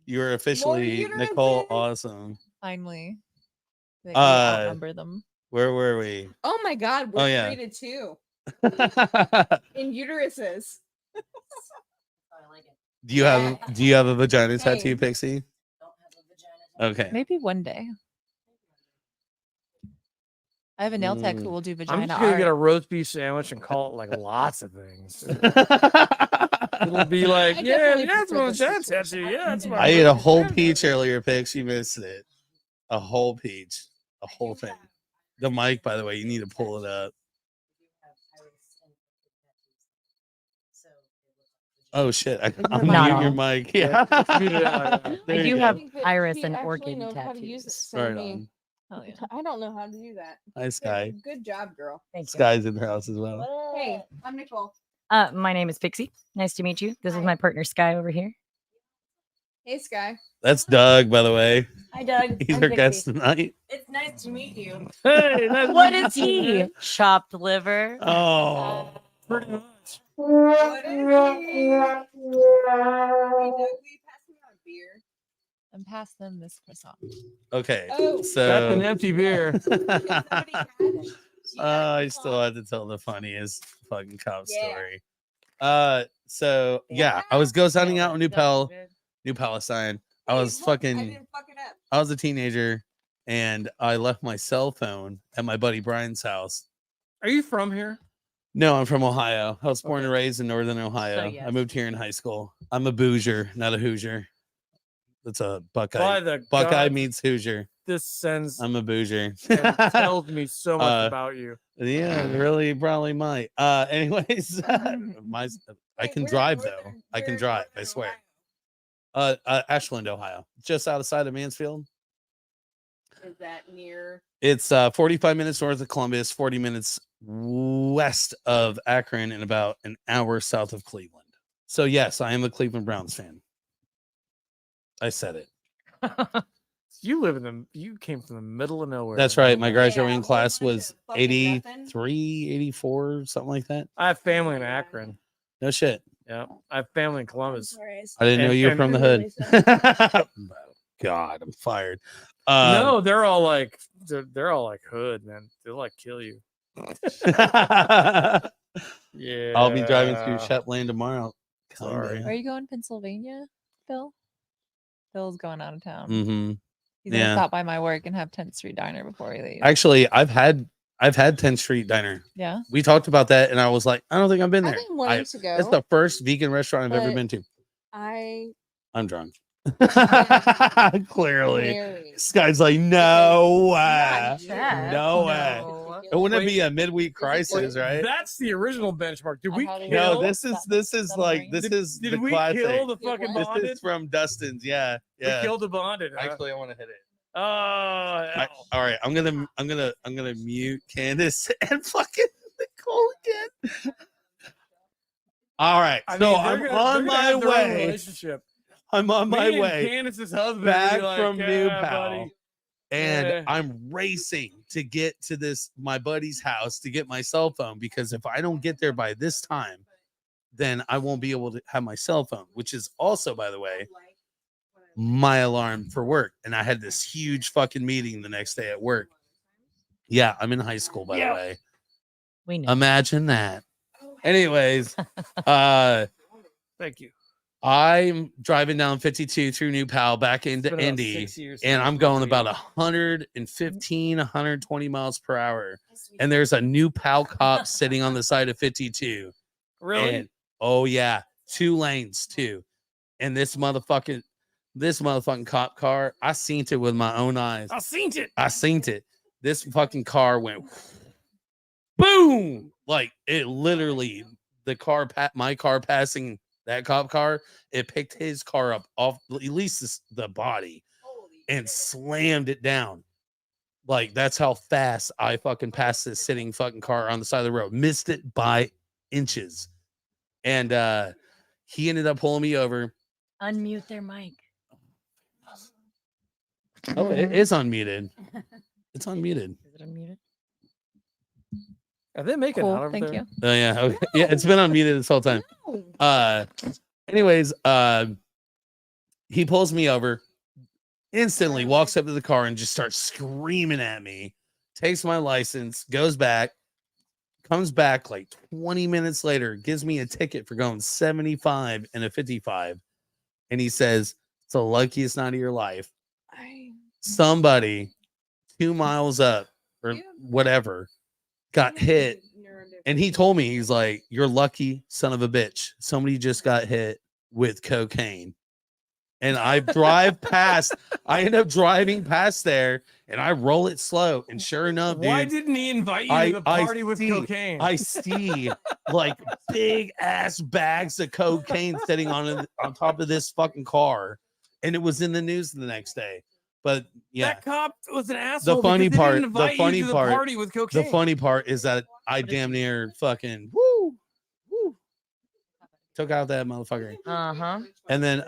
You're officially Nicole. Awesome. Finally. That you Uh, outnumber them. Where were we? Oh my God, we're Oh, yeah. 3 to 2 in uteruses. Do you have a vagina Hey. tattoo, Pixie? Okay. Maybe one day. I have a nail tech who will do I'm vagina just gonna get a art. roast beef sandwich and call it like lots of things. It'll be like, I yeah, definitely that's my prefer this vagina situation. tattoo. Yeah, that's my I ate a whole vagina peach earlier, Pix. You missed it. A whole peach. A whole thing. The mic, by the way, you need to pull it up. Oh shit! I'm Not mute your all. mic. Yeah. It's muted out, yeah. There I you do go. have think that iris he and actually orchid knows how to use it. tattoos. So Right me. on. Hell yeah. I don't know how to do that. Hi, Sky. Good job, girl. Thank you. Sky's in the house as well. Hey, I'm Nicole. My name is Pixie. Nice to meet you. This is Hi. my partner Sky over here. Hey, Sky. That's Doug, by the way. Hi, Doug. He's our guest tonight. It's nice to meet you. Hey, nice to What meet is you, he? man. Chopped liver. Oh. Pretty much. What is he? Hey, Doug, will you pass me out a beer? And pass them this croissant. Okay. Oh. That's So. an empty beer. I still have to tell the funniest fucking cop Yeah. story. So yeah, I was ghost hunting out in New Palestine. I was I fucking. didn't fuck it up. I was a teenager, and I left my cell phone at my buddy Brian's house. Are you from here? No, I'm from Ohio. I was born and Okay. raised in Northern Ohio. I yes. moved here in high school. I'm a Boozer, not a Hoosier. That's a Buckeye. By the Buckeye God, means Hoosier. this sends I'm a Boozer. and tells me so much about you. Yeah, it really probably might. Anyways, I can drive though. I can drive, I swear. Ashland, Ohio, just outside of Mansfield. Is that near? It's 45 minutes north of Columbus, 40 minutes west of Akron, and about an hour south of Cleveland. So yes, I am a Cleveland Browns fan. I said it. You came from the middle of nowhere. That's right. My graduating Yeah, class whole bunch was of fucking nothing. 83, 84, something like that. I have family in Akron. No shit. Yeah, I have family in Columbus. I didn't know And- you were and- from the hood. God, I'm fired. No, they're all like hood, man. They'll like kill you. Yeah, I'll be driving through Shetland tomorrow. Sorry. Are you going Pennsylvania, Phil? Phil's going out of town. Mm-hmm. He's gonna yeah. stop by my work and have 10th Street Diner before he leaves. Actually, I've had 10th Street Diner. Yeah. We talked about that, and I was like, I don't think I've been I've there. been wanting to go. It's the first vegan restaurant I've ever but been to. I'm drunk. Clearly. Very. This guy's like, no way. Not that, No way. no. It wouldn't Wait. be a midweek crisis, right? That's the original benchmark. Did we How do you kill? No, this is like this is Did the we classic. kill the fucking What? This bonded? is from Dustin's. Yeah, yeah. We killed the bonded. Huh? Actually, I want to hit it. Oh, All right, I'm gonna mute Candace and fucking Nicole again. All right, I so mean, I'm they're on gonna my have their own way. relationship. I'm on my Me and way Candace's husband back would be like, from New "Yeah, Pal, buddy." and Yeah. I'm racing to get to my buddy's house to get my cell phone, because if I don't get there by this time, then I won't be able to have my cell phone, which is also, by the way, my alarm for work. And I had this huge fucking meeting the next day at work. Yeah, I'm in high school, by the way. We know. Imagine that. Anyways, Thank you. I'm driving down 52 through New Pal back It's into been about Indy, 6 years and since I'm we going met. about 115, 120 miles per hour. And there's a New Pal cop sitting on the side of 52. Really? And, oh yeah, 2 lanes too. And this motherfucking cop car, I seen it with my own eyes. I seen it. I seen it. This fucking car went boom. Like it literally, my car passing that cop car, it picked his car up off at least the body and slammed it down. Like that's how fast I fucking passed this sitting fucking car on the side of the road. Missed it by inches. And he ended up pulling me over. Unmute their mic. Oh, it is unmuted. It's unmuted. Is it unmuted? Are they making Cool. out over Thank there? you. Oh yeah. Okay. Yeah, it's been unmuted this whole time. Anyways, he pulls me over, instantly walks up to the car and just starts screaming at me, takes my license, goes back, comes back like 20 minutes later, gives me a ticket for going 75 and a 55. And he says, it's the luckiest night of your life. Somebody 2 miles up or whatever got hit. And he told me, he's like, you're lucky, son of a bitch. Somebody just got hit with cocaine. and I drive past. I end up driving past there, and I roll it slow. And sure enough, dude, Why didn't he invite you to the party with cocaine? I see like big ass bags of cocaine sitting on top of this fucking car, and it was in the news the next day. But yeah, that cop was an asshole. the funny because they part, didn't invite you to the party with cocaine. the funny part is that I damn near fucking took out that motherfucker. And then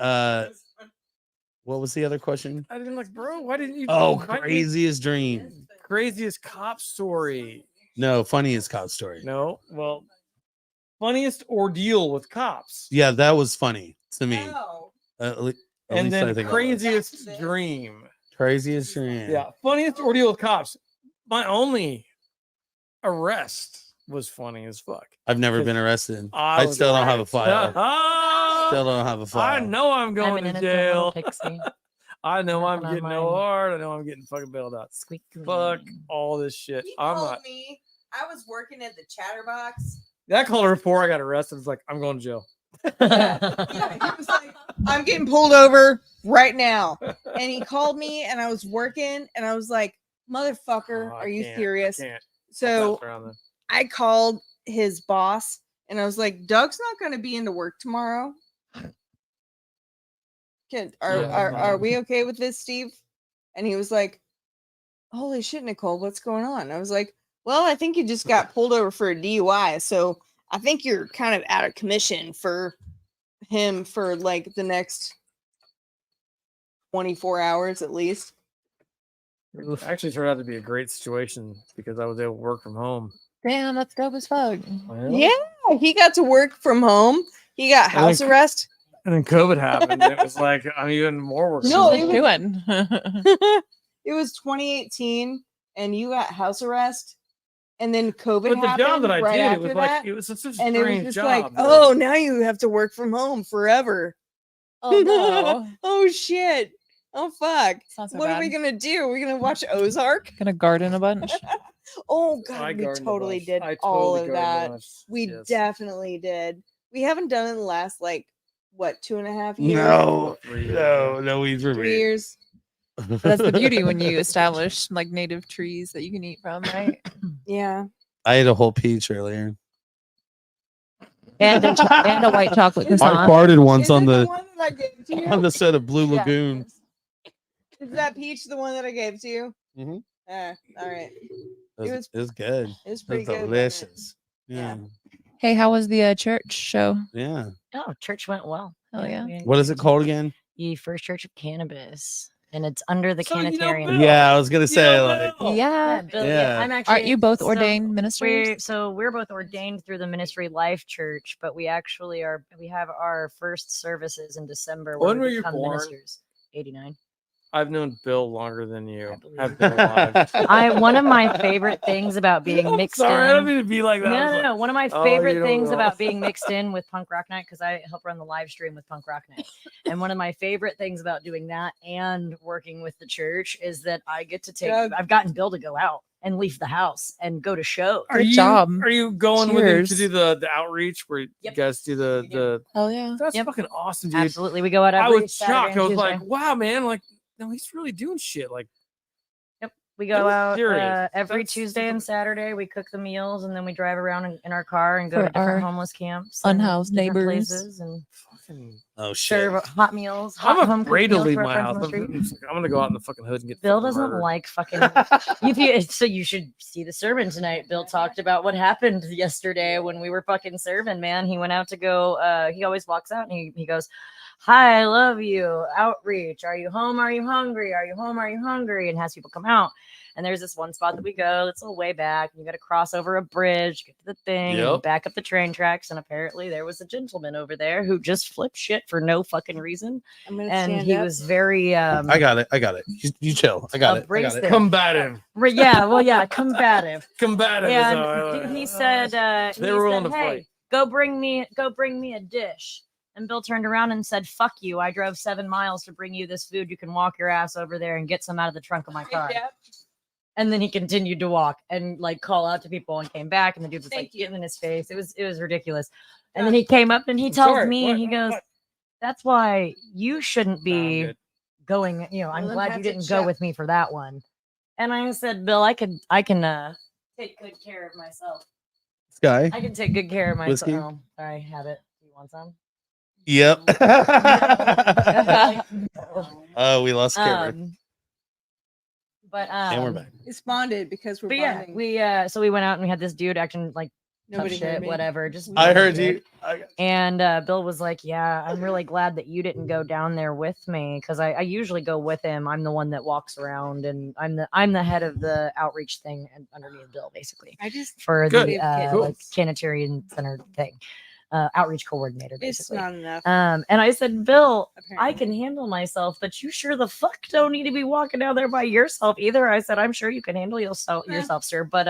what was the other question? I didn't like, bro. Why didn't you? Oh, invite me? craziest dream. Craziest cop story. No, funniest cop story. No, well, funniest ordeal with cops. Yeah, that was funny to me. No. At least And I then think it was. craziest dream. Craziest dream. Yeah, funniest ordeal with cops. My only arrest was funny as fuck. I've never been arrested. I I was still don't have a right. file. Ah, Still don't have a I file. know I'm I'm going an to innocent little jail. pixie. I know I'm Working on getting no mine. hard. I know I'm getting fucking bailed out. Squeak. Fuck clean. all this shit. He I'm told not. me I was working at the Chatterbox. That called before I got arrested. It's like I'm going to jail. Yeah, he was like, I'm getting pulled over right now. And he called me and I was working and I was like, motherfucker, Oh, I are you can't. serious? I can't. So Mess around then. I called his boss and I was like, Doug's not going to be into work tomorrow. Are we okay with this, Steve? And he was like, holy shit, Nicole, what's going on? I was like, well, I think you just got pulled over for a DUI. So I think you're kind of out of commission for him for like the next 24 hours at least. It actually turned out to be a great situation because I was able to work from home. Damn, that's dope as fuck. Well, Yeah, he got to work from home. He got house think- arrest. And then COVID happened. And it was like I'm even more work. No, What it you was- doing? It was 2018 and you got house arrest. And then COVID But the happened job that I right did, it after was that. like it was such a And it was strange just job. like, though. oh, now you have to work from home forever. Oh no, Oh shit. Oh fuck. it's not so What bad. are we gonna do? We're gonna watch Ozark? Gonna garden a bunch. Oh I god, we gardened a totally bunch. did I all totally of gardened a that. bunch. We Yes. definitely did. We haven't done it in the last like what 2.5 years? No, 3 years, no, we 3 years. But that's the beauty when you establish like native trees that you can eat from, right? Yeah. I ate a whole peach earlier. And a white chocolate I croissant. farted once Is on it the one that I gave to you? on the set of Blue Yeah. Lagoon. Is that peach the one that I gave to you? Mhm. All right. It was good. It was It pretty was good. wasn't it? delicious. Yeah. Hey, how was the church show? Yeah. Oh, church went well. Hell yeah. we What is it called again? The First Church of Cannabis, and it's under the So you know Canitarian. Bill. Yeah, I was gonna You say know like Bill. Yeah. Bill, Yeah. I'm actually. Aren't you both so ordained ministers? We're both ordained through the Ministry Life Church, but we actually are. We have our first services in December. When we were you become born? Ministers. 89. I've known Bill longer than you I believe have it. been alive. One of my favorite things about being I'm mixed sorry, I don't in. mean to be like that. I was No. like, One of my "Oh, favorite you don't things know." about being mixed in with Punk Rock Night, because I help run the live stream with Punk Rock Night. And one of my favorite things about doing that and working with the church is that I get to take, Doug. I've gotten Bill to go out and leave the house and go to shows. Are Good you, job. Are you going with him to Cheers. do the outreach where you Yep. guys do We do. Hell yeah. that's Yep. fucking awesome, dude. Absolutely. We go out I every was Saturday shocked. and I was Tuesday. like, wow, man, like no, he's really doing shit. Like We It go was out serious. every That's Tuesday and super- Saturday. We cook the meals and then we drive around in our car and go For to different our homeless camps, and unhoused different neighbors. places, and fucking oh shit. serve hot meals. Hot I'm home cooked afraid to meals leave for our my friends house. on the street. I'm gonna go out in the fucking hood and get Bill fucking doesn't murdered. like fucking. So you should see the sermon tonight. Bill talked about what happened yesterday when we were fucking serving. Man, he went out to go. He always walks out and he goes, "Hi, I love you. Outreach. Are you home? Are you hungry? Are you home? Are you hungry?" And has people come out. And there's this one spot that we go. It's a way back. And you got to cross over a bridge, get to the thing, and Yep. back up the train tracks. And apparently there was a gentleman over there who just flipped shit for no fucking reason. I'm gonna And stand he up. was very I got it. You chill. I got it. abrasive. Combative. Combative. Combative. is how I- And he said, They were willing to "Hey, fight. go bring me a dish." And Bill turned around and said, "Fuck you. I drove 7 miles to bring you this food. You can walk your ass over there and get some out of the trunk of my car." Yep. And then he continued to walk and like call out to people and came back. And the dude was Thank like you. getting in his face. It was ridiculous. And then he came up and he tells Sorry, me, what? he goes, What? that's why you shouldn't I'm be good. going. I'm Well, then glad pass you it, didn't go Chef. with me for that one. And I said, Bill, I can take good care of myself. Sky. I can take good care of myself. Whiskey? Oh, sorry, have it. You want some? Yep. Oh, we lost Cameron. But And we're back. It's bonded because we're But yeah, bonding. so we went out and we had this dude acting like tough Nobody heard shit, me. whatever. Just I being a heard dick. you. I got And Bill was like, "Yeah, I'm really glad that you didn't go down there with me because I usually go with him. I'm the one that walks around, and I'm the head of the outreach thing and underneath Bill, basically, I just for Good. the Cool. like Canitarian Center thing, outreach coordinator, it's basically." not enough. And I said, Bill, I Apparently. can handle myself, but you sure the fuck don't need to be walking down there by yourself either. I said, I'm sure you can handle yourself, sir, but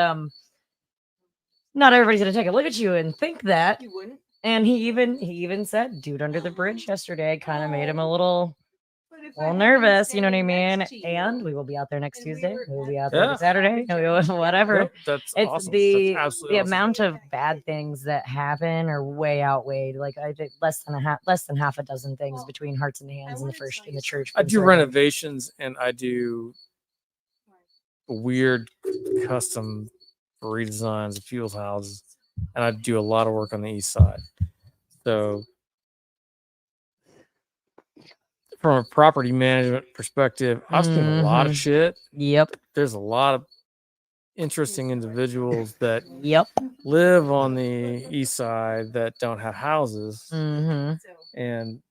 not everybody's gonna take a look at you and think that. You wouldn't. And he even said, dude under the bridge yesterday kind of made him a little But if well, I had been nervous, you know what I standing mean? next to you, And we will be out there next and we Tuesday. were- We will be out there Yeah. next Saturday. Whatever. Yep, that's It's awesome. the That's absolutely awesome. amount of bad things that happen are way outweighed. Like I think less than half a dozen things between hearts and hands in the church. I being do served. renovations and I do weird custom redesigns of people's houses, and I do a lot of work on the east side. So, from a property management perspective, I've seen a lot of Mhm. shit. Yep. There's a lot of interesting individuals that Yep. live on the east side that don't have houses, Mm-hmm. and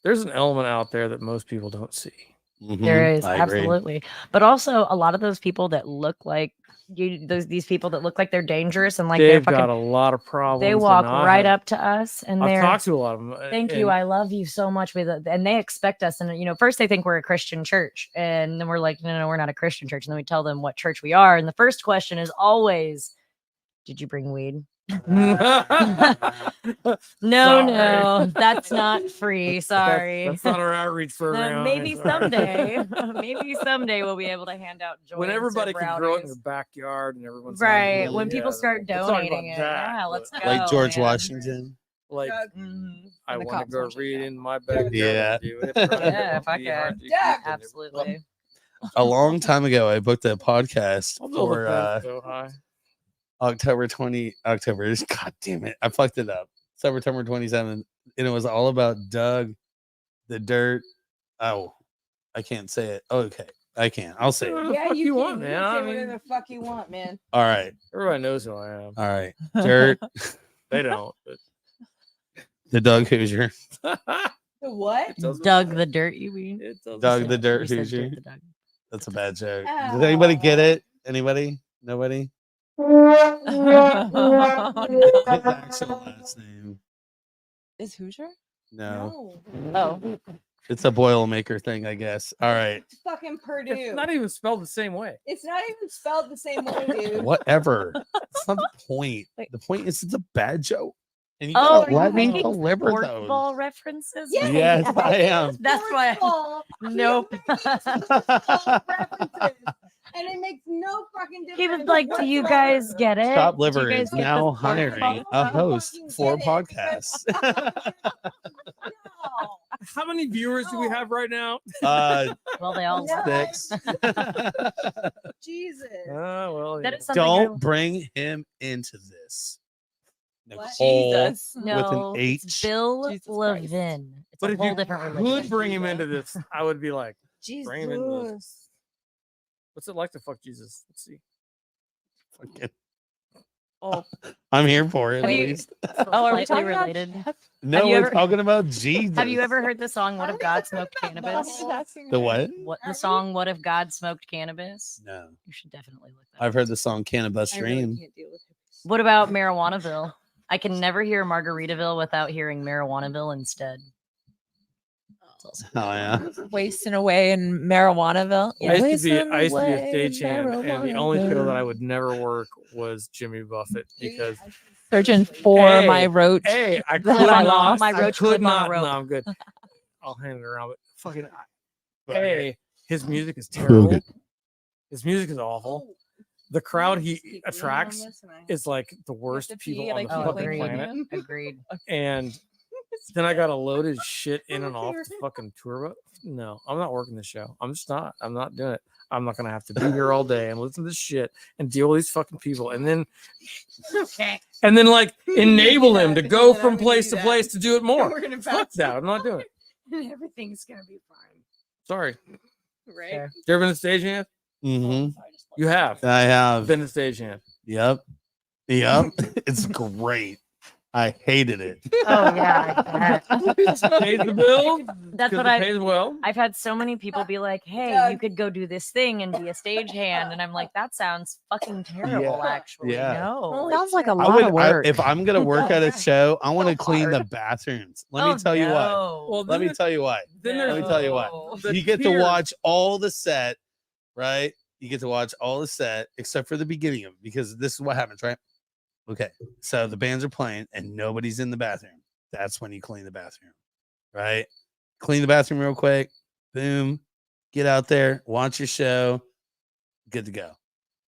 there's an element out there that most people don't see. There is I agree. absolutely, but also a lot of those people that look like these people that look like they're dangerous and like they're They've fucking. got a lot of problems. They and walk I right have- up to us and I've they're. talked to a lot of them. Thank you. I love you so much. And they expect us. And, first they think we're a Christian church. And then we're like, no, we're not a Christian church. And then we tell them what church we are. And the first question is always, did you bring weed? No, that's not free. Sorry. That's not our outreach program. Maybe someday, we'll be able to hand out joints. When everybody or can grow it in brownies. their backyard and everyone's Right. When people start donating it. that, Yeah, let's go. Like George man. Washington. Like Mhm. I And the want to cops go watch it, read yeah. in my backyard. Yeah. Do it. Yeah, if I Be could. hard to Yeah, keep it. Absolutely. A long time ago, I booked a podcast I'll build for a fence so high. October. God damn it. I fucked it up. September 27th. And it was all about Doug, the dirt. Oh, I can't say it. Okay. I can. I'll say it. Whatever the Yeah, fuck you want, can. man. You can I say mean, whatever the fuck you want, man. All right. everybody knows who I am. All right. Dirt. They don't. But The Doug Hoosier. The what? it doesn't Doug matter. the Dirt, you mean? It doesn't Doug matter. the Dirt You said Hoosier. Dirt the Doug. That's a bad joke. Does anybody get it? Anybody? Nobody? His actual last name. Is Hoosier? No. Oh, It's a Boilermaker thing, I guess. All right. It's fucking Purdue. It's not even spelled the same way. It's not even spelled the same way, dude. Whatever. That's not the point. Wait. The point is it's a bad joke. And you oh, gotta you're let me making deliver sport those. ball references. Yeah. Yes, I am. That's why. Nope. And it makes no fucking difference. He was like, "Do you guys get it? Stop Do Liver you guys is get the now sport hiring ball?" a host for podcasts. How many viewers do we have right now? Well, they all. No. 6. Jesus. Well, That is something. I- Don't bring him into this. What? Nicole Jesus. with No, an it's H. Bill Jesus Christ. Levin. It's But a if whole you different could religion. bring him into this, I would be like, Jesus. bring him into this. What's it like to fuck Jesus? Let's see. Fucking- Oh, I'm here for it Have at you- least. oh, are we Slightly talking related? No, you we're ever- talking about Jesus. Have you ever heard the song "What If God Smoked Cannabis"? The what? What the song "What If God Smoked Cannabis"? No. You should definitely look that. I've up. heard the song Cannabis I really Dream. can't deal with it. What about Marijuanaville? I can never hear Margaritaville without hearing Marijuanaville instead. It's also Oh yeah. Wasting away in Marijuanaville. I used to Wasting be a away in stagehand, and the only show that I Marijuanaville. would never work was Jimmy Buffett because Searching for Hey, my roach. hey, I could Clip on not. my I roach could clip on a not. rope. No, I'm good. I'll hand it around. But fucking, hey, his music is terrible. His music is awful. the crowd Just he keep leaning on attracts this and I- is like the You have worst to pee people and on I the keep fucking leaning on planet. you. Agreed. And then I got to load his shit in and off Okay. the fucking tour bus. No, I'm not working the show. I'm just not. I'm not doing it. I'm not gonna have to be here all day and listen to this shit and deal with these fucking people, and then like enable him to And go then I'm from gonna place do to that. place to do it more. We're gonna Fuck bounce that. I'm not doing it. and everything's gonna be fine. Sorry. Right? Fair. You ever been to stagehand? Mm-hmm. You have. I have. Been to stagehand. Yep. Yep. It's great. I hated it. Oh yeah. Pays the bill. That's 'cause what it I. pays well. I've had so many people be like, "Hey, you Doug. could go do this thing and be a stagehand," and I'm like, "That sounds fucking terrible." Yeah. Actually, Yeah. no. Sounds like a I lot would, of work. if I'm gonna work at a show, I want to So clean the hard. bathrooms. Let me tell you why. Well, Let me tell you why. Then Let me tell you why. the You get to tiers. watch all the set, right? You get to watch all the set except for the beginning of it, because this is what happens, right? Okay, so the bands are playing and nobody's in the bathroom. That's when you clean the bathroom, right? Clean the bathroom real quick. Boom. Get out there, watch your show. Good to go.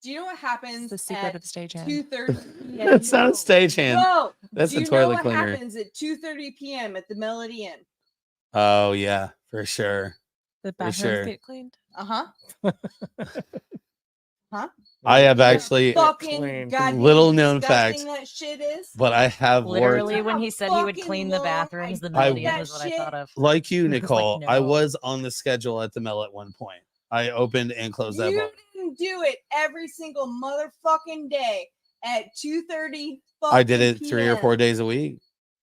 Do you know what happens The secret at of stagehand. 2:30 p.m.? That's not a stagehand. No. That's Do a you know toilet what cleaner. happens at 2:30 p.m. at the Melody Inn? Oh yeah, for sure. The For bathrooms sure. get cleaned. Uh-huh. I have actually, Fucking clean. goddamn Little known disgusting fact. that shit is. but I have Literally, worked when he said he would Fucking clean the long. bathrooms, the I Melody did Inn that was what I shit. thought of. like you, He was like, Nicole. I "No." was on the schedule at the Mill at one point. I opened and closed that You bar. didn't do it every single motherfucking day at 2:30. I did it 3 or 4 days a week.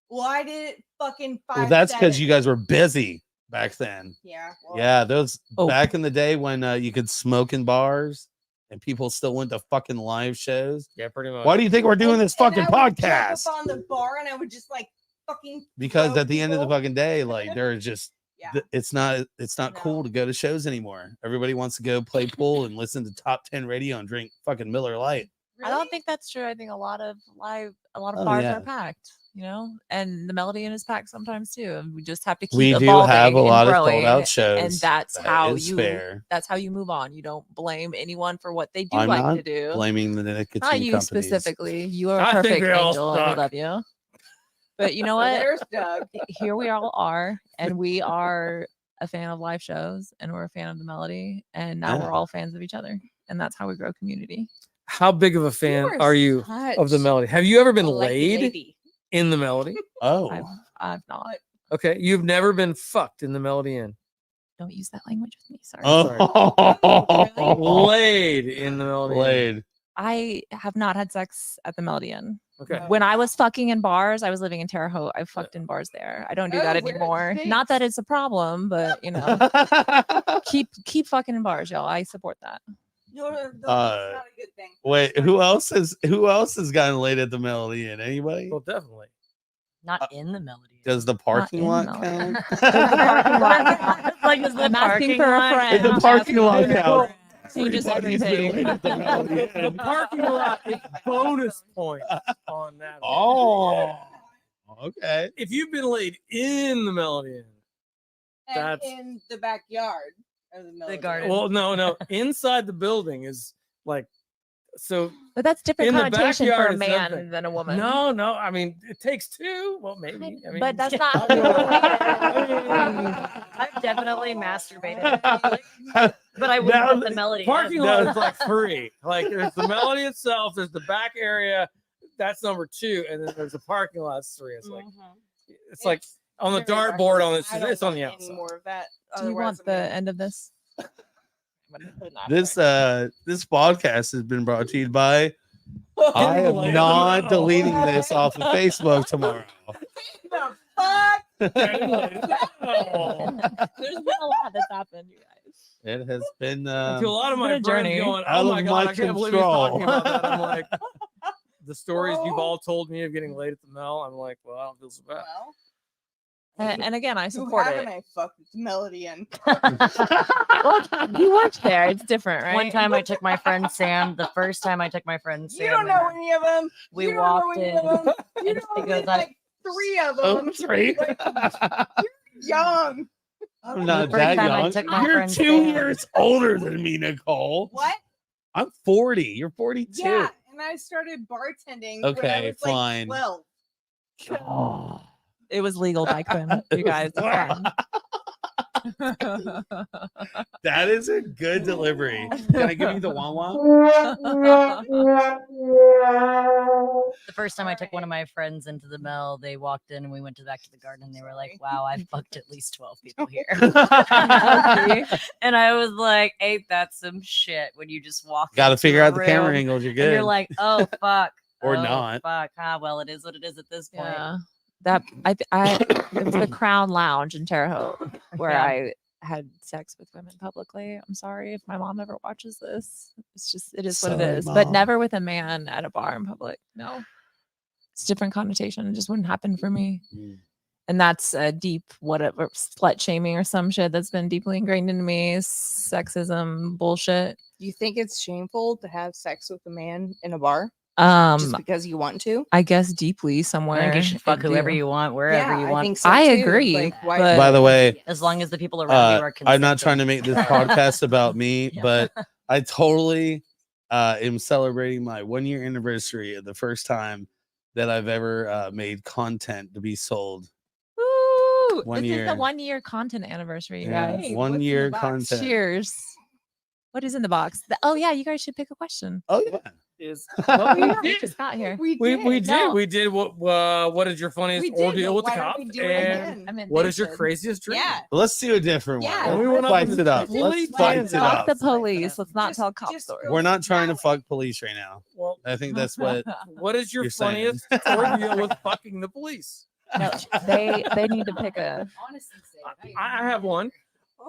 Well, I did it fucking 5. Well, that's because 7. you guys were busy back then. Yeah. Well, Yeah, those Oh. back in the day when you could smoke in bars and people still went to fucking live shows. Yeah, pretty much. Why do you think we're doing this fucking and I would jump podcast? up on the bar and I would just like fucking. Because throw at the end of the people. fucking day, like there's just Yeah. it's not cool No. to go to shows anymore. Everybody wants to go play pool and listen to top 10 radio and drink fucking Miller Lite. I don't think that's true. I think a lot of Oh, bars yeah. are packed, and the Melody Inn is packed sometimes too. And we just have to keep We do evolving have a and lot of growing, sold out shows. and that's That how is you fair. that's how you move on. You don't blame anyone for what they do I'm like not to do. blaming the nicotine Not you companies. specifically. You are a I think perfect they all angel, and we suck. love you. But you know Well, what? there's Doug. Here we all are, and we are a fan of live shows, and we're a fan of the Melody, and now Yeah. we're all fans of each other, and that's how we grow community. How big of a fan are are you of the such Melody? Have you ever been a lucky laid lady. in the Melody? Oh, I've not. Okay, you've never been fucked in the Melody Inn. Don't use that language with me. Sorry. oh, Laid in the Melody Inn. Blade. I have not had sex at the Melody Inn. Okay. When I was fucking in bars, I was living in Terre Haute. I fucked in bars there. I don't do that Oh, where anymore. the Not that States? it's a problem, but keep fucking in bars, y'all. I support that. No, that's Uh, not a good thing. Wait, who else has gotten laid at the Melody Inn? Anybody? Well, definitely. Not in the Melody Inn. Does the parking in lot Melody. count? Like, is the I'm asking parking for a lot- friend. The I'm parking asking lot for a count. friend. You just Everybody's been everything. laid at the Melody The Inn. parking lot is bonus points on that. Oh, okay. If you've been laid in the Melody Inn, And That's- in the backyard of the Melody garden. well, no, inside the building is like so. But that's different In the connotation for backyard a is man nothing. than a woman. No, I mean it takes two. Well, maybe. I mean, But that's not. I've definitely masturbated, but I wouldn't Now put the Melody parking Inn. lot is like three. Like there's the Melody itself. There's the back area. That's number 2, and then there's the parking lot. That's 3. It's like it's like on the very dartboard on this. I don't It's on the want any outside. more of that. Do you Otherwise want I'm the gonna- end of this? This podcast has been brought to you by. I am not deleting this off of Facebook tomorrow. The fuck? There's been a lot that's happened, you guys. It has been To a lot of It's my been a friends journey. going, Out "Oh of my my god, I can't believe he's control." talking about that." I'm like, the stories you've all told me of getting laid at the Mel. I'm like, well, I don't feel so bad. Well, And again, I who support haven't it. I fucked with the Melody Inn? You worked there. It's different, right? One time I took my friend Sam. The first time I took my friend Sam, You don't know any of them. we You don't know walked any in. of them. You and know he goes, like 3 of Oh, them. 3. Young. I'm not first that time I young. took my You're friend 2 Sam. years older than me, Nicole. What? I'm 40. You're 42. Yeah, and I started bartending when I Okay, was fine. like 12. It was legal back then, you guys. It's fine. That is a good delivery. Can I give you the wah wah? The first time I took one of my friends into the mill, they walked in and we went back to the garden and they were like, wow, I fucked at least 12 people here. And I was like, ain't that some shit when you just walk Got to into figure a out the camera room angles. You're and good. you're like, oh, fuck. Or oh, not. Fuck. Ah, well, it is what it is at this point. Yeah. That it was the Crown Lounge in Terre Haute where Yeah. I had sex with women publicly. I'm sorry if my mom ever watches this. It's just it is what it Sorry, is. But Mom. never with a man at a bar in public. No. It's a different connotation. It just wouldn't happen for me. Mm. And that's a deep whatever slut shaming or some shit that's been deeply ingrained into me. Sexism bullshit. Do you think it's shameful to have sex with a man in a bar just because you want to? I guess deeply I somewhere. think you should fuck it whoever do. you want, wherever you I want. think so I too. agree, Like, why- but By the way, As long as the people around you are I'm not trying to consenting. make this podcast about me, Yeah. but I totally am celebrating my 1-year anniversary of the first time that I've ever made content to be sold. Woo! 1 This year. is the 1 year content anniversary, you Yeah, guys. Hey, 1 what's in the year box? content. Cheers. What is in the box? Oh yeah, you guys should pick a question. Oh yeah. Is Oh, we yeah, we did. just got here. We did. No. We did what is your funniest We did, ordeal but with the why don't cop? we do it And again? I meant what they is your should. craziest dream? Yeah. Let's do a different Yeah. one. And we went Let's up spice it up. complete Let's spice tangents. it Fuck up. the police. Let's not Just- tell cop just stories. go We're not trying to that fuck police right now. Well, I think that's what what is your You're saying. funniest ordeal with fucking the police? No, they need to pick a. I have one.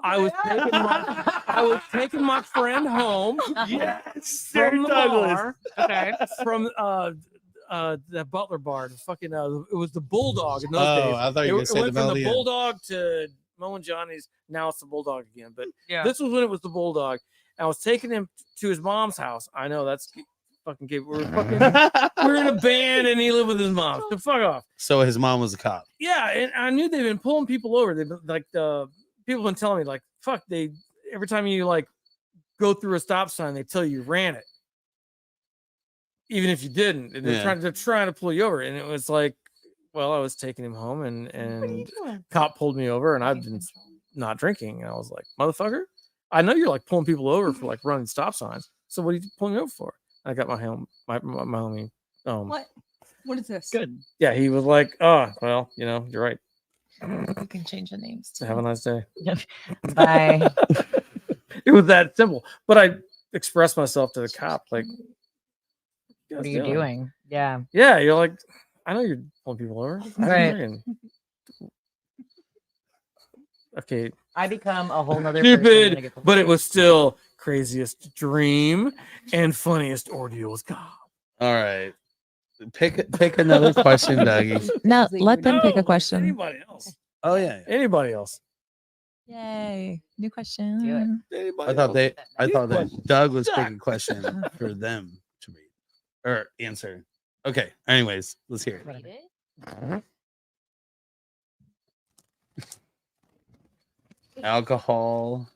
I was taking my friend home yes, from the bar. Okay, from the Butler bar. The fucking it was the Bulldog in those Oh, days. I thought you were It gonna say the went from the Melody Inn. Bulldog to Mo and Johnny's. Now it's the Bulldog again. But Yeah. this was when it was the Bulldog. I was taking him to his mom's house. I know that's fucking gay. We're in a band and he lived with his mom. So fuck off. So his mom was a cop. Yeah, and I knew they've been pulling people over. They've been like the people have been telling me like, fuck, they every time you like go through a stop sign, they tell you ran it. Even if you didn't. And they're trying to pull you over. And it was like, well, I was taking him home and cop pulled me over and I've been not drinking. And I was like, motherfucker, I know you're like pulling people over for like running stop signs. So what are you pulling me over for? I got my homie. What is this? Good. Yeah, he was like, oh, well, you're right. You can change the names. So have a nice day. Bye. It was that simple. But I expressed myself to the cop, like, What are you doing? Yeah. Yeah, you're like, I know you're pulling people over. Right. Okay. I become a whole nother person when I Stupid, get pulled but it over. was still craziest dream and funniest ordeal with cop. All right. Pick another question, Dougie. No, let them pick a No, question. Anybody else? Oh yeah. Anybody else? Yay. New question. Anybody I thought else? that Doug was Doug. picking a question for them to read or answer. Okay. Anyways, let's hear it. Alcohol.